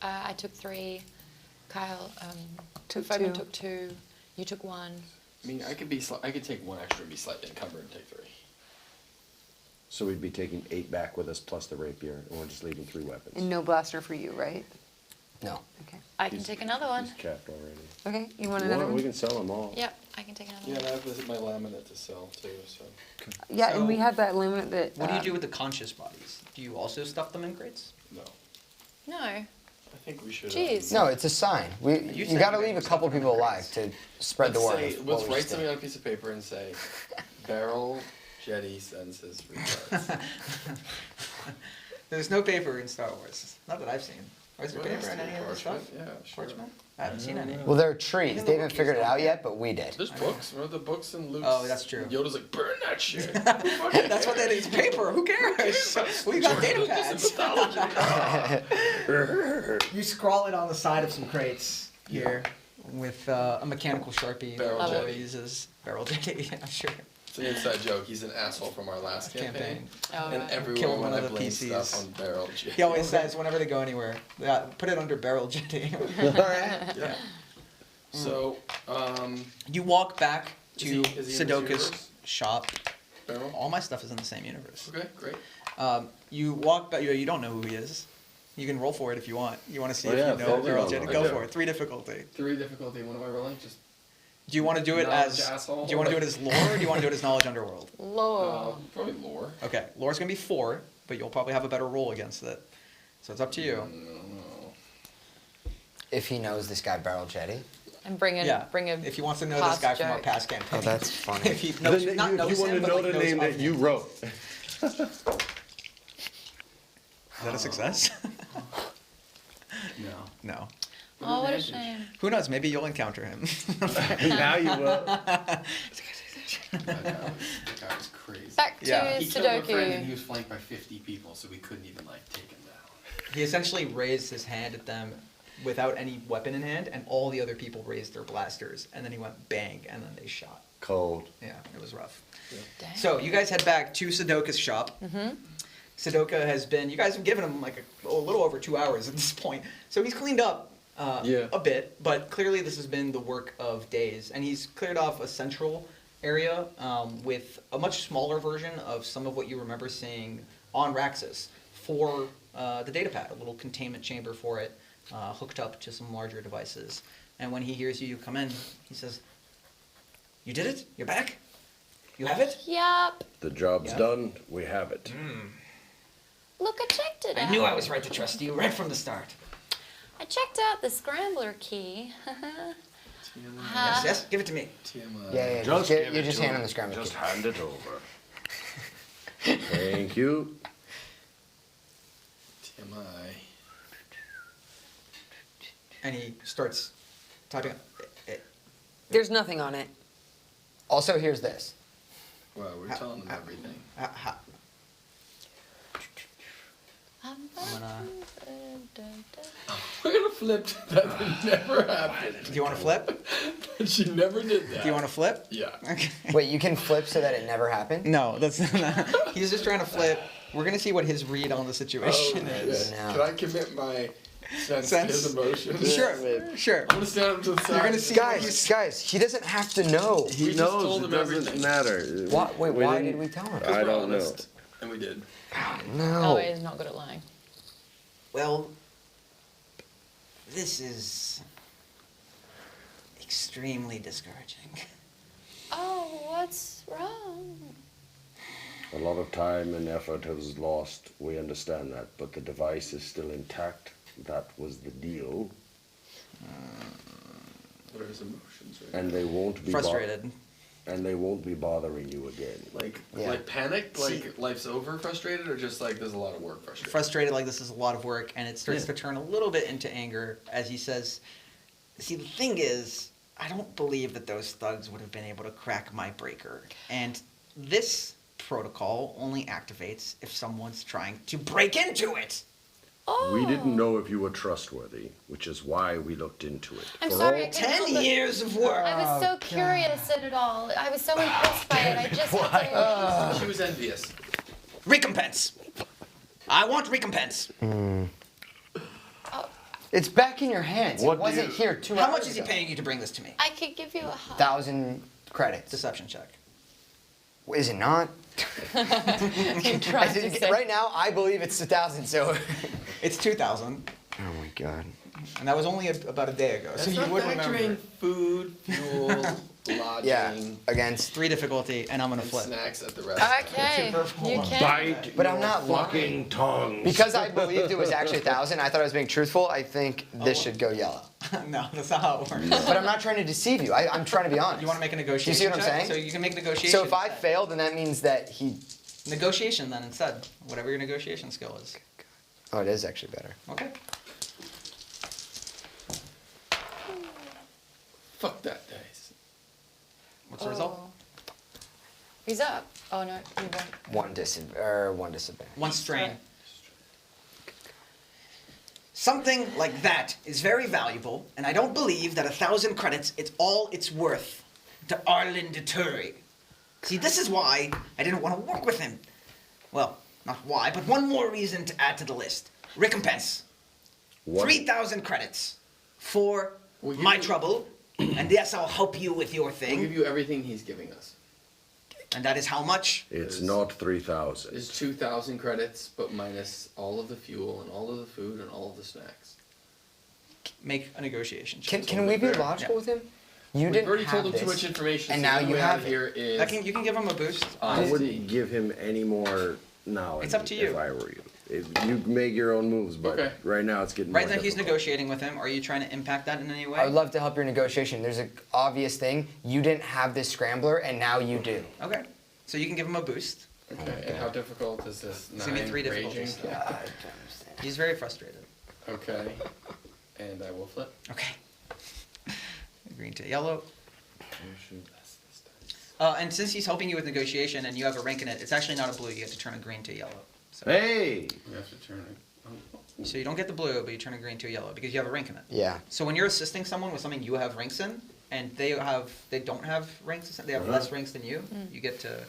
Speaker 3: I took 3. Kyle
Speaker 6: Took
Speaker 3: Foreman
Speaker 6: 2.
Speaker 3: took 2. You took 1.
Speaker 2: I mean, I could take 1 extra and be slightly encumbered and take 3.
Speaker 7: So we'd be taking 8 back with us plus the rapier, and we're just leaving 3 weapons.
Speaker 6: And no blaster for you, right?
Speaker 5: No.
Speaker 6: Okay.
Speaker 3: I can take another one.
Speaker 7: He's capped already.
Speaker 6: Okay, you want
Speaker 7: You
Speaker 6: another
Speaker 7: want- We
Speaker 6: one?
Speaker 7: can sell them all.
Speaker 3: Yep, I can take another
Speaker 2: Yeah,
Speaker 3: one.
Speaker 2: and I have my laminate to sell too, so.
Speaker 6: Yeah, and we
Speaker 1: So-
Speaker 6: have that limit that.
Speaker 1: What do you do with the conscious bodies? Do you also stuff them in crates?
Speaker 2: No.
Speaker 3: No.
Speaker 2: I think we should.
Speaker 3: Jeez.
Speaker 5: No, it's a sign. You
Speaker 1: said
Speaker 5: gotta
Speaker 1: you
Speaker 5: leave a
Speaker 1: guys
Speaker 5: couple
Speaker 1: stuff them
Speaker 5: people
Speaker 1: in
Speaker 5: alive
Speaker 1: crates.
Speaker 5: to spread the word.
Speaker 2: Let's
Speaker 5: of what
Speaker 2: write
Speaker 5: we
Speaker 2: something
Speaker 5: think.
Speaker 2: on a piece of paper and say, Barrel Jetty sends his regards.
Speaker 1: There's no paper in Star Wars, not that I've seen. Is there paper in any of this stuff?
Speaker 2: Yeah, sure.
Speaker 1: Parchment? I haven't seen any.
Speaker 5: Well, there are trees. They haven't figured it out yet, but we did.
Speaker 2: There's books. Remember the books in Luke's?
Speaker 1: Oh, that's true.
Speaker 2: Yoda's like, burn that shit.
Speaker 1: That's what that is. Paper. Who cares? We got data pads. You scrawl it on the side of some crates here with a mechanical Sharpie.
Speaker 2: Barrel
Speaker 1: that
Speaker 2: jetty.
Speaker 1: Joey uses. Barrel jetty. Yeah, sure.
Speaker 2: It's an inside joke. He's an asshole from our last campaign.
Speaker 3: Oh,
Speaker 2: And
Speaker 3: right.
Speaker 2: everywhere
Speaker 1: Kill
Speaker 2: when
Speaker 1: one
Speaker 2: I
Speaker 1: of the
Speaker 2: blame
Speaker 1: PCs.
Speaker 2: stuff on barrel jetty.
Speaker 1: He always says whenever they go anywhere, yeah, put it under barrel jetty.
Speaker 2: Yeah. So,
Speaker 1: You walk back
Speaker 2: Is
Speaker 1: to
Speaker 2: he in this
Speaker 1: Sudoku's
Speaker 2: universe?
Speaker 1: shop.
Speaker 2: barrel.
Speaker 1: All my stuff is in the same universe.
Speaker 2: Okay, great.
Speaker 1: You walk back. You don't know who he is. You can roll for it if you want. You want to see
Speaker 7: Oh,
Speaker 1: if
Speaker 7: yeah,
Speaker 1: you know
Speaker 7: fuck
Speaker 1: barrel
Speaker 7: yeah,
Speaker 1: jetty?
Speaker 7: I
Speaker 1: Go
Speaker 7: do.
Speaker 1: for it. 3 difficulty.
Speaker 2: 3 difficulty. What am I rolling? Just
Speaker 1: Do you want to do it
Speaker 2: Knowledge,
Speaker 1: as?
Speaker 2: asshole.
Speaker 1: Do you want to do it as lore, or do you want to do it as knowledge underworld?
Speaker 3: Lord.
Speaker 2: probably lore.
Speaker 1: Okay, lore's gonna be 4, but you'll probably have a better roll against it. So it's up to you.
Speaker 5: If he knows this guy Barrel Jetty.
Speaker 3: And bring a
Speaker 1: Yeah.
Speaker 3: bring a
Speaker 1: If you want to know this
Speaker 3: past
Speaker 1: guy from our
Speaker 3: joke.
Speaker 1: past campaign.
Speaker 5: Oh, that's funny.
Speaker 1: If he knows,
Speaker 7: Then
Speaker 1: not
Speaker 7: you
Speaker 1: knows
Speaker 7: want
Speaker 1: him,
Speaker 7: to
Speaker 1: but
Speaker 7: know
Speaker 1: like
Speaker 7: the
Speaker 1: knows
Speaker 7: name
Speaker 1: of
Speaker 7: that you
Speaker 1: him.
Speaker 7: wrote.
Speaker 1: Is that a success?
Speaker 2: No.
Speaker 1: No.
Speaker 3: Oh, what a shame.
Speaker 1: Who knows? Maybe you'll encounter him.
Speaker 7: Now you will.
Speaker 2: That guy was crazy.
Speaker 3: Back to
Speaker 1: Yeah.
Speaker 2: He killed our friend and he
Speaker 3: Sudoku.
Speaker 2: was flanked by 50 people, so we couldn't even like take him down.
Speaker 1: He essentially raised his hand at them without any weapon in hand, and all the other people raised their blasters, and then he went bang, and then they shot.
Speaker 7: Cold.
Speaker 1: Yeah, it was rough.
Speaker 3: Dang.
Speaker 1: So you guys head back to Sudoku's shop. Sudoka has been, you guys have given him like a little over 2 hours at this point. So he's cleaned up
Speaker 7: Yeah.
Speaker 1: a bit, but clearly this has been the work of days. And he's cleared off a central area with a much smaller version of some of what you remember seeing on Raxus for the data pad, a little containment chamber for it, hooked up to some larger devices. And when he hears you come in, he says, "You did it? You're back? You have it?"
Speaker 3: Yup.
Speaker 4: The job's
Speaker 1: Yeah.
Speaker 4: done. We have it.
Speaker 3: Look, I checked it out.
Speaker 1: I knew I was right to trust you right from the start.
Speaker 3: I checked out the scrambler key.
Speaker 1: Yes, yes, give it to me.
Speaker 2: TMI.
Speaker 5: Yeah,
Speaker 4: Just
Speaker 5: you
Speaker 4: give it
Speaker 5: just
Speaker 4: to
Speaker 5: hand
Speaker 4: him.
Speaker 5: him the scramble
Speaker 4: Just
Speaker 5: key.
Speaker 4: hand it over. Thank you.
Speaker 2: TMI.
Speaker 1: And he starts typing.
Speaker 6: There's nothing on it.
Speaker 5: Also, here's this.
Speaker 2: Wow, we're telling them everything.
Speaker 1: I'm gonna.
Speaker 2: We're gonna flip that. That never happened.
Speaker 1: Do you want to flip?
Speaker 2: She never did that.
Speaker 1: Do you want to flip?
Speaker 2: Yeah.
Speaker 1: Okay.
Speaker 5: Wait, you can flip so that it never happened?
Speaker 1: No, that's not. He's just trying to flip. We're gonna see what his read on the situation is.
Speaker 5: No.
Speaker 2: Can I commit my sense to
Speaker 1: Sense?
Speaker 2: his emotions?
Speaker 1: Sure, sure.
Speaker 2: I'm gonna stand up to the side.
Speaker 1: You're gonna see.
Speaker 5: Guys, he doesn't have to know.
Speaker 2: We
Speaker 7: He
Speaker 2: just
Speaker 7: knows
Speaker 2: told
Speaker 7: it
Speaker 2: him
Speaker 7: doesn't
Speaker 2: everything.
Speaker 7: matter.
Speaker 5: Why
Speaker 7: didn't-
Speaker 5: did we tell him?
Speaker 2: Because
Speaker 7: I
Speaker 2: we're
Speaker 7: don't know.
Speaker 2: honest. And we did.
Speaker 3: Oh,
Speaker 5: No.
Speaker 3: he's not good at lying.
Speaker 1: Well, this is extremely discouraging.
Speaker 3: Oh, what's wrong?
Speaker 4: A lot of time and effort was lost. We understand that, but the device is still intact. That was the deal,
Speaker 2: What are his emotions right
Speaker 4: and they won't be
Speaker 1: Frustrated.
Speaker 4: and they won't be bothering you again.
Speaker 2: Like,
Speaker 5: Yeah.
Speaker 2: like panicked, like
Speaker 1: See-
Speaker 2: life's over, frustrated, or just like there's a lot of work, frustrated.
Speaker 1: Frustrated, like this is a lot of work, and it starts
Speaker 2: Yeah.
Speaker 1: to turn a little bit into anger as he says, "See, the thing is, I don't believe that those thugs would have been able to crack my breaker, and this protocol only activates if someone's trying to break into it."
Speaker 3: Oh.
Speaker 4: We didn't know if you were trustworthy, which is why we looked into it.
Speaker 3: I'm
Speaker 4: For
Speaker 3: sorry,
Speaker 4: all
Speaker 3: I couldn't help
Speaker 1: 10
Speaker 3: it.
Speaker 1: years of work.
Speaker 3: I was so curious at it all. I was so impressed by it. I just had to.
Speaker 2: She was envious.
Speaker 1: Recompense. I want recompense.
Speaker 5: It's back in your hands.
Speaker 7: What
Speaker 5: It
Speaker 7: do
Speaker 5: wasn't
Speaker 7: you-
Speaker 5: here 2
Speaker 1: How
Speaker 5: hours
Speaker 1: much is he
Speaker 5: ago.
Speaker 1: paying you to bring this to me?
Speaker 3: I could give you a hug.
Speaker 5: 1,000 credits.
Speaker 1: Deception check.
Speaker 5: Is it not?
Speaker 3: You tried to say.
Speaker 5: Right now, I believe it's 1,000. So.
Speaker 1: It's 2,000,
Speaker 5: Oh my God.
Speaker 1: and that was only about a day ago, so
Speaker 2: That's
Speaker 1: you
Speaker 2: not
Speaker 1: would
Speaker 2: factoring
Speaker 1: remember.
Speaker 2: food, fuel, lodging,
Speaker 5: Yeah. Against.
Speaker 1: 3 difficulty, and I'm gonna
Speaker 2: and
Speaker 1: flip.
Speaker 2: snacks at the restaurant.
Speaker 3: Okay, you can.
Speaker 4: Bite
Speaker 5: But I'm
Speaker 4: your
Speaker 5: not lying.
Speaker 4: fucking tongues.
Speaker 5: Because I believed it was actually 1,000. I thought I was being truthful. I think this should go yellow.
Speaker 1: No, that's not how it works.
Speaker 5: But I'm not trying to deceive you. I'm trying to be honest.
Speaker 1: You want to make a negotiation?
Speaker 5: You see what I'm
Speaker 1: check?
Speaker 5: saying?
Speaker 1: So you can make negotiation.
Speaker 5: So if I fail, then that means that he.
Speaker 1: negotiation then instead, whatever your negotiation skill is.
Speaker 5: Oh, it is actually better.
Speaker 1: Okay.
Speaker 2: Fuck that dice.
Speaker 1: What's the result?
Speaker 3: He's up. Oh no, he won't.
Speaker 5: One disadvantage.
Speaker 1: One strain. Something like that is very valuable, and I don't believe that 1,000 credits is all it's worth to Arlen de Turi. See, this is why I didn't want to work with him. Well, not why, but one more reason to add to the list. Recompense.
Speaker 7: What?
Speaker 1: 3,000 credits for
Speaker 2: We'll give
Speaker 1: my
Speaker 2: you-
Speaker 1: trouble, and yes, I'll help you with your
Speaker 2: We'll give
Speaker 1: thing.
Speaker 2: you everything he's giving us.
Speaker 1: And that is how much?
Speaker 7: It's not 3,000.
Speaker 2: It's 2,000 credits, but minus all of the fuel and all of the food and all of the snacks.
Speaker 1: Make a negotiation check.
Speaker 5: Can we be
Speaker 2: Fair.
Speaker 5: logical
Speaker 1: Yeah.
Speaker 5: with him? You
Speaker 2: We've
Speaker 5: didn't
Speaker 2: already
Speaker 5: have
Speaker 2: told him
Speaker 5: this,
Speaker 2: too much information,
Speaker 5: and
Speaker 2: so
Speaker 5: now
Speaker 2: the
Speaker 5: you
Speaker 2: way
Speaker 5: have
Speaker 2: out of
Speaker 5: it.
Speaker 2: here is
Speaker 1: You can give him a boost.
Speaker 7: I
Speaker 2: honesty.
Speaker 7: wouldn't give him any more knowledge.
Speaker 1: It's up to you.
Speaker 7: If I were you. If you make your own moves, but
Speaker 2: Okay.
Speaker 7: right now it's getting
Speaker 1: Right
Speaker 7: more
Speaker 1: now he's
Speaker 7: difficult.
Speaker 1: negotiating with him. Are you trying to impact that in any way?
Speaker 5: I would love to help your negotiation. There's an obvious thing. You didn't have this scrambler, and now you do.
Speaker 1: Okay. So you can give him a boost.
Speaker 2: Okay, and how difficult is this?
Speaker 1: It's gonna be 3
Speaker 2: raging?
Speaker 1: difficulties. He's very frustrated.
Speaker 2: Okay, and I will flip.
Speaker 1: Okay. Green to yellow.
Speaker 2: That's this dice.
Speaker 1: And since he's helping you with negotiation and you have a rank in it, it's actually not a blue. You get to turn a green to yellow. So,
Speaker 7: Hey!
Speaker 2: We have to turn it. Oh.
Speaker 1: so you don't get the blue, but you turn a green to a yellow because you have a rank in it.
Speaker 5: Yeah.
Speaker 1: So when you're assisting someone with something you have ranks in, and they don't have ranks, they have less ranks than you, you get to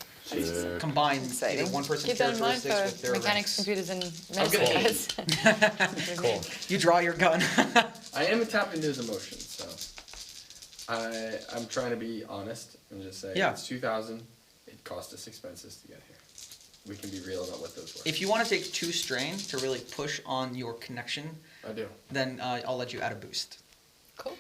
Speaker 1: combine
Speaker 6: exciting.
Speaker 1: either one person's
Speaker 3: Keep that in mind
Speaker 1: characteristics with
Speaker 3: for
Speaker 1: their
Speaker 3: mechanics,
Speaker 1: ranks.
Speaker 3: computers, and
Speaker 1: Okay.
Speaker 3: medicine guys.
Speaker 5: Cool.
Speaker 1: You draw your gun.
Speaker 2: I am tapped into his emotions, so I'm trying to be honest and just say
Speaker 1: Yeah.
Speaker 2: it's 2,000. It cost us expenses to get here. We can be real about what those were.
Speaker 1: If you want to take 2 strain to really push on your connection,
Speaker 2: I do.
Speaker 1: then I'll let you add a boost.
Speaker 3: Cool.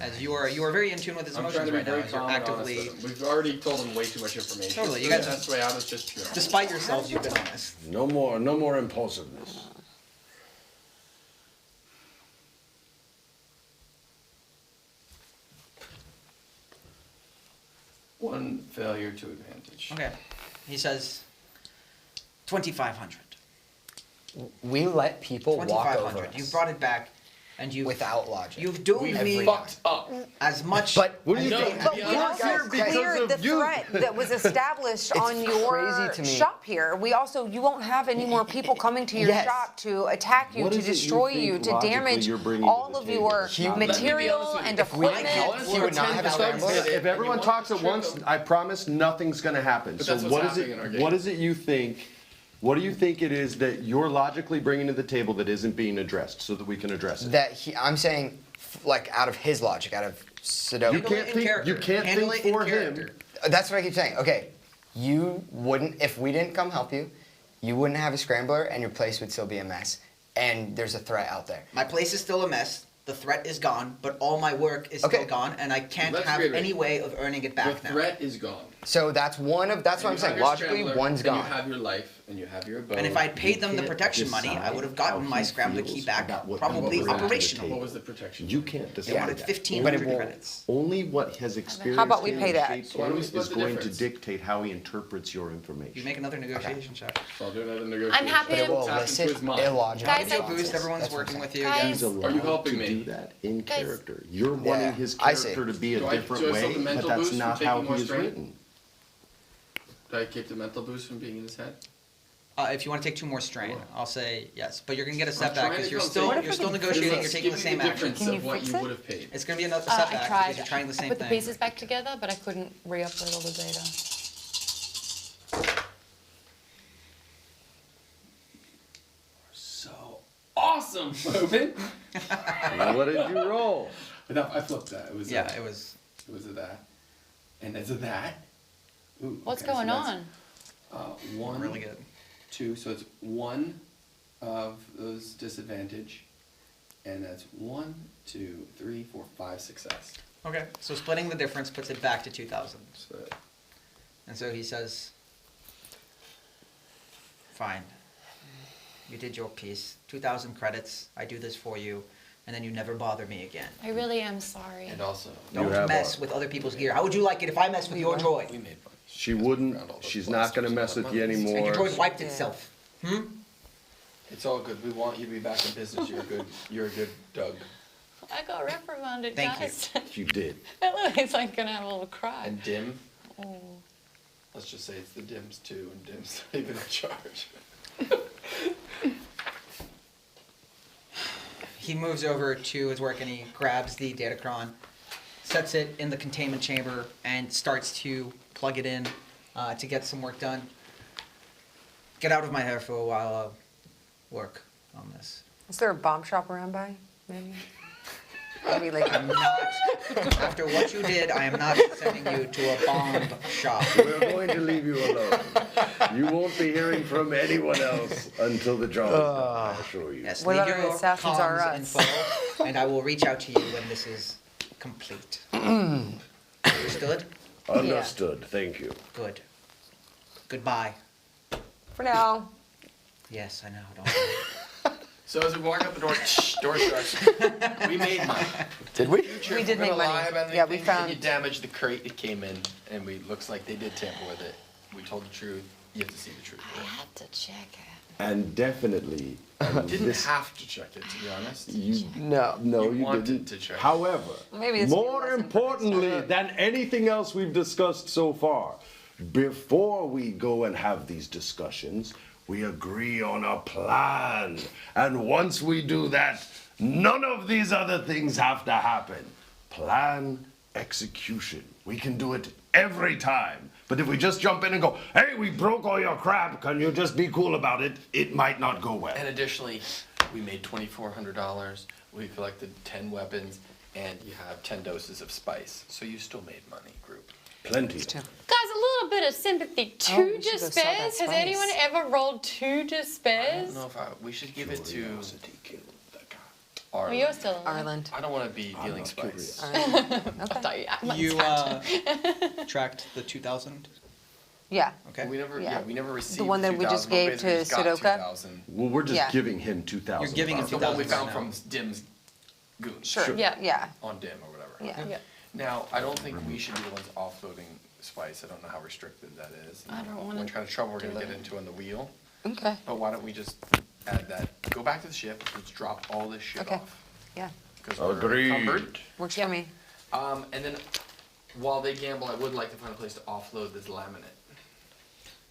Speaker 1: As you are very in tune with his
Speaker 2: I'm trying
Speaker 1: emotions
Speaker 2: to be
Speaker 1: right now.
Speaker 2: very
Speaker 1: As you're
Speaker 2: calm and honest
Speaker 1: actively,
Speaker 2: with him. We've already told him way too much information.
Speaker 1: Totally, you
Speaker 2: So
Speaker 1: guys-
Speaker 2: the best way out is just pure.
Speaker 1: despite yourselves, you've been honest.
Speaker 7: No more impulsiveness.
Speaker 2: One failure to advantage.
Speaker 1: Okay. He says 2,500.
Speaker 5: We let people walk over
Speaker 1: 2,500.
Speaker 5: us
Speaker 1: You brought it back, and you
Speaker 5: without logic.
Speaker 1: You've doomed
Speaker 2: We
Speaker 1: me
Speaker 2: fucked up.
Speaker 1: as much.
Speaker 5: But
Speaker 7: What do you
Speaker 2: No,
Speaker 7: think?
Speaker 2: to
Speaker 6: But
Speaker 2: be
Speaker 6: we
Speaker 2: honest,
Speaker 6: also
Speaker 7: because
Speaker 6: cleared
Speaker 7: of
Speaker 6: the
Speaker 7: you.
Speaker 6: threat that was established on your
Speaker 5: crazy to me.
Speaker 6: shop here. We also, you won't have any more people coming to your
Speaker 5: Yes.
Speaker 6: shop to attack you,
Speaker 7: What
Speaker 6: to
Speaker 7: is it you
Speaker 6: destroy
Speaker 7: think
Speaker 6: you, to
Speaker 7: logically
Speaker 6: damage
Speaker 7: you're bringing to
Speaker 6: all
Speaker 7: the
Speaker 6: of
Speaker 7: table
Speaker 6: your
Speaker 7: that's not-
Speaker 2: Let me be
Speaker 6: material
Speaker 2: honest with you.
Speaker 6: and
Speaker 2: If we
Speaker 6: equipment.
Speaker 5: help, he would not have a scrambler.
Speaker 7: If everyone talks at once, I promise nothing's gonna happen.
Speaker 2: But
Speaker 7: So
Speaker 2: that's what's
Speaker 7: what is
Speaker 2: happening in our
Speaker 7: it,
Speaker 2: game.
Speaker 7: what is it you think, what do you think it is that you're logically bringing to the table that isn't being addressed so that we can address it?
Speaker 5: I'm saying, like, out of his logic, out of Sudoku.
Speaker 7: You can't
Speaker 1: in
Speaker 7: think,
Speaker 1: character.
Speaker 7: you can't
Speaker 1: Handle
Speaker 7: think
Speaker 1: it in
Speaker 7: for him.
Speaker 1: character.
Speaker 5: That's what I keep saying. Okay, you wouldn't, if we didn't come help you, you wouldn't have a scrambler and your place would still be a mess. And there's a threat out there.
Speaker 1: My place is still a mess. The threat is gone, but all my work is
Speaker 5: Okay.
Speaker 1: still gone, and I can't
Speaker 2: Let's
Speaker 1: have
Speaker 2: reiterate.
Speaker 1: any way of earning it
Speaker 2: The
Speaker 1: back now.
Speaker 2: threat is gone.
Speaker 5: So that's what I'm
Speaker 2: And
Speaker 5: saying.
Speaker 2: you have your
Speaker 5: Logically,
Speaker 2: scrambler,
Speaker 5: one's
Speaker 2: and
Speaker 5: gone.
Speaker 2: You have your life, and you have your abode.
Speaker 1: And if I'd paid them the
Speaker 7: can't
Speaker 1: protection money, I
Speaker 7: decide
Speaker 1: would have gotten
Speaker 7: how
Speaker 1: my
Speaker 7: he
Speaker 1: scrambler key
Speaker 7: feels
Speaker 1: back,
Speaker 7: about what
Speaker 1: probably
Speaker 7: you bring to the
Speaker 1: operational.
Speaker 2: What was the protection?
Speaker 7: You can't
Speaker 1: They
Speaker 7: decide
Speaker 1: wanted
Speaker 7: that.
Speaker 1: 1,500
Speaker 5: won't-
Speaker 1: credits.
Speaker 7: Only what has experienced
Speaker 6: How about we
Speaker 7: him
Speaker 6: pay
Speaker 7: and
Speaker 6: that?
Speaker 7: shaped
Speaker 2: So why don't we
Speaker 7: him
Speaker 2: split
Speaker 7: is
Speaker 2: the
Speaker 7: going to
Speaker 2: difference?
Speaker 7: dictate how he interprets your information.
Speaker 1: You make another negotiation check.
Speaker 2: So I'll do another negotiation.
Speaker 3: I'm happy
Speaker 5: But it
Speaker 3: to-
Speaker 5: will
Speaker 2: Tap
Speaker 5: elicit
Speaker 2: into his mind.
Speaker 5: illogical
Speaker 3: Guys,
Speaker 1: Give you a
Speaker 3: I-
Speaker 1: boost. Everyone's
Speaker 5: That's what I'm
Speaker 1: working with
Speaker 5: saying.
Speaker 1: you
Speaker 3: Guys-
Speaker 1: again.
Speaker 7: He's allowed
Speaker 2: Are you helping
Speaker 7: to
Speaker 2: me?
Speaker 7: do that in
Speaker 3: Guys-
Speaker 7: character. You're
Speaker 5: Yeah,
Speaker 7: wanting his
Speaker 5: I see.
Speaker 7: character to be a
Speaker 2: Do I-
Speaker 7: different
Speaker 2: do I still
Speaker 7: way,
Speaker 2: the mental
Speaker 7: but that's
Speaker 2: boost from
Speaker 7: not
Speaker 2: taking
Speaker 7: how
Speaker 2: more
Speaker 7: he is
Speaker 2: strain?
Speaker 7: written.
Speaker 2: Did I keep the mental boost from being in his head?
Speaker 1: If you want to take 2 more strain, I'll say yes. But you're going to get a
Speaker 2: I'm
Speaker 1: setback
Speaker 2: trying
Speaker 1: because
Speaker 2: to
Speaker 1: you're
Speaker 2: come
Speaker 1: still
Speaker 2: to-
Speaker 1: you're still
Speaker 6: What if we
Speaker 1: negotiating.
Speaker 6: can
Speaker 1: You're
Speaker 6: fix
Speaker 1: taking the same
Speaker 2: Give me
Speaker 1: action.
Speaker 2: difference
Speaker 6: Can you
Speaker 2: of what
Speaker 6: fix
Speaker 2: you
Speaker 6: it?
Speaker 2: would have paid.
Speaker 1: It's going to be another
Speaker 3: I
Speaker 1: setback because
Speaker 3: tried.
Speaker 1: you're trying the
Speaker 3: I
Speaker 1: same
Speaker 3: put the
Speaker 1: thing.
Speaker 3: pieces back together, but I couldn't re-upload all the data.
Speaker 2: So awesome, Open.
Speaker 7: What did you roll?
Speaker 2: I flipped that. It was
Speaker 1: Yeah, it was.
Speaker 2: It was a that, and it's a that. Ooh,
Speaker 3: What's
Speaker 2: okay, so
Speaker 3: going
Speaker 2: that's,
Speaker 3: on?
Speaker 2: One,
Speaker 1: Really good.
Speaker 2: 2, so it's 1 of those disadvantage, and that's 1, 2, 3, 4, 5 success.
Speaker 1: Okay. So splitting the difference puts it back to 2,000.
Speaker 2: So
Speaker 1: And so he says, fine. You did your piece. 2,000 credits. I do this for you. And then you never bother me again.
Speaker 3: I really am sorry.
Speaker 2: and also
Speaker 1: Don't
Speaker 7: have
Speaker 1: mess
Speaker 7: a-
Speaker 1: with other people's gear. How would you like it if I messed with your
Speaker 2: we
Speaker 1: droid?
Speaker 2: made money.
Speaker 7: She wouldn't,
Speaker 2: Around all those
Speaker 7: she's not gonna
Speaker 2: blasters,
Speaker 7: mess with you
Speaker 2: money.
Speaker 1: And your
Speaker 7: anymore.
Speaker 1: droid wiped
Speaker 6: Yeah.
Speaker 1: itself.
Speaker 2: It's all good. We want you to be back in business. You're a good. You're a good Doug.
Speaker 3: I got reprimanded,
Speaker 1: Thank you.
Speaker 3: guys.
Speaker 7: You did.
Speaker 3: He's like gonna have a little cry.
Speaker 2: And Dim,
Speaker 3: Oh.
Speaker 2: let's just say it's the Dims too, and Dim's not even in charge.
Speaker 1: He moves over to his work and he grabs the Datacron, sets it in the containment chamber, and starts to plug it in to get some work done. Get out of my hair for a while. I'll work on this.
Speaker 6: Is there a bomb shop around by? Maybe. Maybe like
Speaker 1: I'm not. After what you did, I am not sending you to a bomb shop.
Speaker 7: We're going to leave you alone. You won't be hearing from anyone else until the job is done, I assure you.
Speaker 1: Yes,
Speaker 6: What
Speaker 1: leave
Speaker 6: about
Speaker 1: your
Speaker 6: Assassins R
Speaker 1: comms
Speaker 6: Us?
Speaker 1: info, and I will reach out to you when this is complete. Understood?
Speaker 7: Understood, thank you.
Speaker 1: Good. Goodbye.
Speaker 6: for now.
Speaker 1: Yes, I know. Don't worry.
Speaker 2: So as we walk out the door, door shuts. We made money.
Speaker 5: Did we?
Speaker 2: Future,
Speaker 6: We
Speaker 2: if
Speaker 6: did
Speaker 2: we're
Speaker 6: make
Speaker 2: gonna
Speaker 6: money.
Speaker 2: lie about
Speaker 6: Yeah, we
Speaker 2: anything,
Speaker 6: found-
Speaker 2: and you damaged the crate it came in, and we looks like they did tamper with it. We told the truth. You have to see the truth.
Speaker 3: I had to check it.
Speaker 7: And definitely,
Speaker 2: Didn't have to check it, to be honest.
Speaker 5: No.
Speaker 7: no,
Speaker 2: You
Speaker 7: you
Speaker 2: wanted
Speaker 7: didn't.
Speaker 2: to check.
Speaker 7: However,
Speaker 6: Maybe it's a
Speaker 7: more
Speaker 6: lesson for
Speaker 7: importantly
Speaker 6: next
Speaker 7: than anything else we've discussed so far, before we go and have these discussions, we agree on a plan. And once we do that, none of these other things have to happen. Plan, execution. We can do it every time. But if we just jump in and go, hey, we broke all your crap, can you just be cool about it? It might not go well.
Speaker 2: And additionally, we made $2,400. We collected 10 weapons, and you have 10 doses of spice. So you still made money, group.
Speaker 7: Plenty.
Speaker 3: Guys, a little bit of sympathy.
Speaker 6: Oh,
Speaker 3: Two
Speaker 6: we should go sell that
Speaker 3: despairs? Has
Speaker 6: spice.
Speaker 3: anyone ever rolled two
Speaker 2: I
Speaker 3: despairs?
Speaker 2: don't know if we should give it to
Speaker 7: Curiosity killed the cat.
Speaker 3: Well,
Speaker 2: Ireland.
Speaker 3: you're still alive.
Speaker 6: Ireland.
Speaker 2: I don't want to be dealing
Speaker 7: not
Speaker 2: spice.
Speaker 7: curious.
Speaker 3: I thought you might
Speaker 1: You
Speaker 3: sound-
Speaker 1: tracked the 2,000.
Speaker 6: Yeah.
Speaker 1: Okay.
Speaker 2: We never,
Speaker 6: Yeah.
Speaker 2: we never received
Speaker 6: The one that we just
Speaker 2: 2,000, but
Speaker 6: gave
Speaker 2: basically
Speaker 6: to
Speaker 2: just got
Speaker 6: Sudoka?
Speaker 2: 2,000.
Speaker 7: Well, we're just
Speaker 6: Yeah.
Speaker 7: giving him 2,000.
Speaker 1: You're giving him
Speaker 2: It's the one we
Speaker 1: 2,000
Speaker 2: found
Speaker 1: right
Speaker 2: from Dim's goons.
Speaker 6: Sure.
Speaker 7: Sure.
Speaker 6: Yeah. Yeah.
Speaker 2: On Dim or whatever.
Speaker 6: Yeah.
Speaker 3: Yeah.
Speaker 2: Now, I don't think we should be the ones offloading spice. I don't know how restricted that is.
Speaker 3: I don't wanna
Speaker 2: What kind of trouble we're
Speaker 3: do
Speaker 2: gonna get
Speaker 3: it.
Speaker 2: into on the wheel.
Speaker 6: Okay.
Speaker 2: But why don't we just add that, go back to the ship, let's drop all this shit
Speaker 6: Okay.
Speaker 2: off.
Speaker 6: Yeah.
Speaker 2: Because we're
Speaker 7: Agreed.
Speaker 2: encumbered.
Speaker 6: Works for me.
Speaker 2: And then, while they gamble, I would like to find a place to offload this laminate.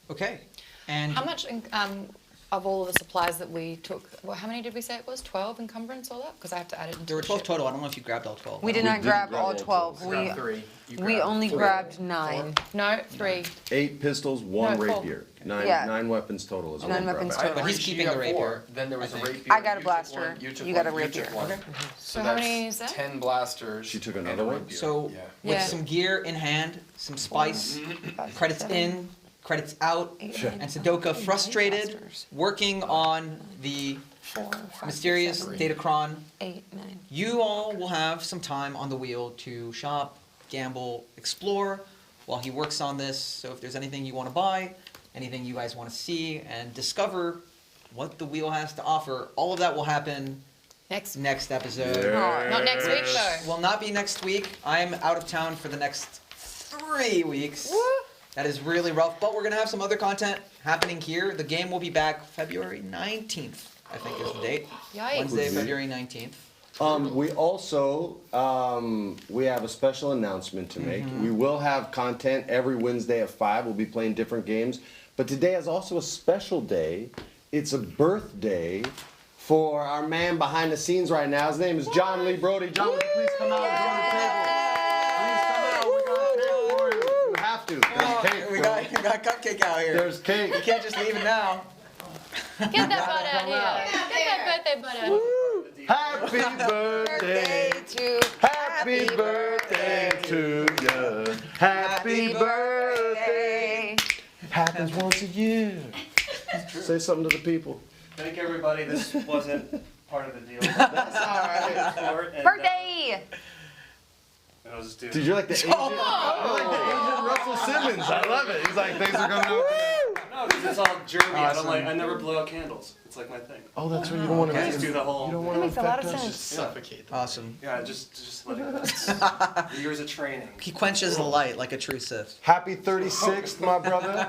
Speaker 1: Okay. And
Speaker 3: How much of all of the supplies that we took, well, how many did we say it was? 12 encumbrance, all that? Because I have to add it into
Speaker 1: there were
Speaker 3: the
Speaker 1: 12
Speaker 3: ship.
Speaker 1: total. I don't know if you grabbed all 12.
Speaker 6: We did
Speaker 7: We
Speaker 6: not
Speaker 7: didn't
Speaker 6: grab
Speaker 7: grab
Speaker 6: all
Speaker 7: all
Speaker 6: 12.
Speaker 2: We grabbed 3. You
Speaker 6: We
Speaker 2: grabbed
Speaker 6: only
Speaker 2: 4.
Speaker 6: grabbed 9.
Speaker 3: No, 3.
Speaker 7: 8 pistols, 1
Speaker 3: No, 4.
Speaker 7: rapier.
Speaker 6: Yeah.
Speaker 7: 9 weapons total is what
Speaker 6: 9
Speaker 7: I'm
Speaker 6: weapons
Speaker 7: grabbing.
Speaker 6: total.
Speaker 1: But he's keeping the rapier,
Speaker 2: Then there was
Speaker 1: I
Speaker 2: a
Speaker 1: think.
Speaker 2: rapier.
Speaker 6: I got a
Speaker 2: you took
Speaker 6: blaster.
Speaker 2: one, you took
Speaker 6: You got
Speaker 2: one,
Speaker 6: a
Speaker 2: you took
Speaker 6: rapier.
Speaker 2: one.
Speaker 1: Okay.
Speaker 3: So how many is that?
Speaker 2: 10 blasters.
Speaker 7: She took
Speaker 2: and
Speaker 7: another
Speaker 2: a
Speaker 7: one?
Speaker 2: rapier.
Speaker 1: So
Speaker 2: Yeah.
Speaker 1: with
Speaker 3: Yeah.
Speaker 1: some gear in hand, some spice, credits in, credits out,
Speaker 6: Sure.
Speaker 1: and Sudoka frustrated, working on the
Speaker 3: 4, 5,
Speaker 1: mysterious
Speaker 3: 6, 7,
Speaker 1: Datacron.
Speaker 3: 8, 9.
Speaker 1: You all will have some time on the wheel to shop, gamble, explore while he works on this. So if there's anything you want to buy, anything you guys want to see, and discover what the wheel has to offer, all of that will happen
Speaker 3: Next.
Speaker 1: next episode.
Speaker 3: Not next week, though.
Speaker 1: Will not be next week. I'm out of town for the next 3 weeks. That is really rough, but we're gonna have some other content happening here. The game will be back February 19th, I think is the date.
Speaker 3: Yikes.
Speaker 1: Wednesday,
Speaker 7: Mhm.
Speaker 1: February 19th.
Speaker 7: We also, we have a special announcement to make. We will have content every Wednesday at 5. We'll be playing different games. But today is also a special day. It's a birthday for our man behind the scenes right now. His name is John Lee Brody. John, would you please come out and join the table? Please come out. We got cake for you. You have to. There's cake,
Speaker 1: we
Speaker 7: bro.
Speaker 1: got cupcake out here.
Speaker 7: There's cake.
Speaker 1: You can't just leave it now.
Speaker 3: Get that butt out
Speaker 7: come out.
Speaker 3: here. Get that birthday butt out.
Speaker 7: Happy birthday. Happy birthday to you. Happy birthday. Happens once a year. Say something to the people.
Speaker 10: Thank everybody. This wasn't part of the deal. But that's all right. For it. And,
Speaker 6: Birthday!
Speaker 10: I was just doing.
Speaker 7: Dude, you're like the agent. You're like the agent Russell Simmons. I love it. He's like, things are coming out.
Speaker 10: No, No, because it's all germy. I don't
Speaker 9: Awesome.
Speaker 10: like. I never blow out candles. It's like my thing.
Speaker 9: Oh, that's right. You don't want to.
Speaker 10: I just do the whole.
Speaker 9: You don't
Speaker 6: That
Speaker 9: want to
Speaker 6: makes a lot
Speaker 9: infect
Speaker 6: of
Speaker 9: us.
Speaker 6: sense.
Speaker 2: Suffocate.
Speaker 1: Awesome.
Speaker 10: Yeah, just let it go. Years of training.
Speaker 1: He quenches the light like a true Sith.
Speaker 9: Happy 36th, my brother.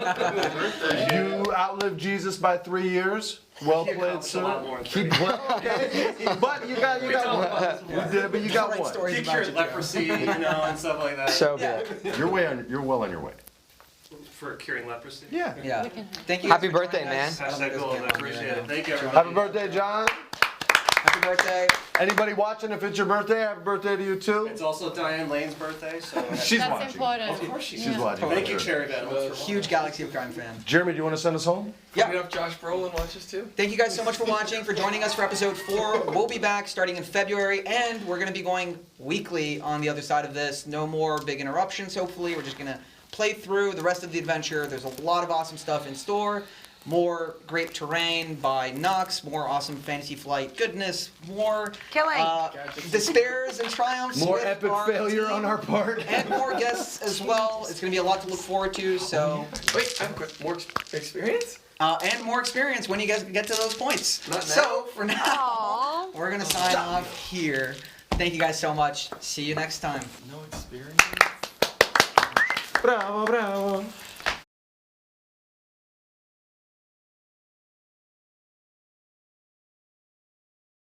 Speaker 9: You outlived Jesus by 3 years. Well
Speaker 10: He
Speaker 9: played,
Speaker 10: accomplished a lot more
Speaker 9: sir.
Speaker 10: in
Speaker 9: Keep well, okay. But you got one. You did, but you got
Speaker 1: Great
Speaker 9: one.
Speaker 1: story.
Speaker 10: He cured leprosy, you know, and stuff like that.
Speaker 5: So
Speaker 1: Yeah.
Speaker 5: good.
Speaker 9: You're well on your way.
Speaker 10: For curing leprosy.
Speaker 9: Yeah.
Speaker 1: Yeah. Thank you.
Speaker 5: Happy
Speaker 1: guys for
Speaker 5: birthday,
Speaker 1: joining
Speaker 5: man.
Speaker 1: us.
Speaker 10: Hashtag gold. I appreciate it. Thank you, everybody.
Speaker 9: Happy birthday, John.
Speaker 1: Happy birthday.
Speaker 9: Anybody watching, if it's your birthday, happy birthday to you too.
Speaker 10: It's also Diane Lane's birthday, so.
Speaker 9: She's
Speaker 3: That's
Speaker 9: watching.
Speaker 3: important.
Speaker 10: Of course she's.
Speaker 9: She's watching.
Speaker 10: Thank you,
Speaker 9: for sure.
Speaker 10: Cherry Bell.
Speaker 1: Huge Galaxy of Crime fan.
Speaker 9: Jeremy, do you want to send us home?
Speaker 1: Yeah.
Speaker 2: Up Josh Brolin watches too.
Speaker 1: Thank you guys so much for watching, for joining us for episode 4. We'll be back starting in February, and we're going to be going weekly on the other side of this. No more big interruptions, hopefully. We're just going to play through the rest of the adventure. There's a lot of awesome stuff in store. More great terrain by Nux, more awesome Fantasy Flight goodness, more
Speaker 6: Killing.
Speaker 1: despairs and triumphs.
Speaker 9: More
Speaker 1: with
Speaker 9: epic
Speaker 1: our
Speaker 9: failure
Speaker 1: team,
Speaker 9: on our part.
Speaker 1: and more guests as well. It's going to be a lot to look forward to. So,
Speaker 2: Wait, I have more experience?
Speaker 1: and more experience when you guys get to those points.
Speaker 2: Not now.
Speaker 1: So for now,
Speaker 6: Aw.
Speaker 1: we're going to sign off here. Thank you guys so much. See you next time.
Speaker 2: No experience?
Speaker 9: Bravo, bravo.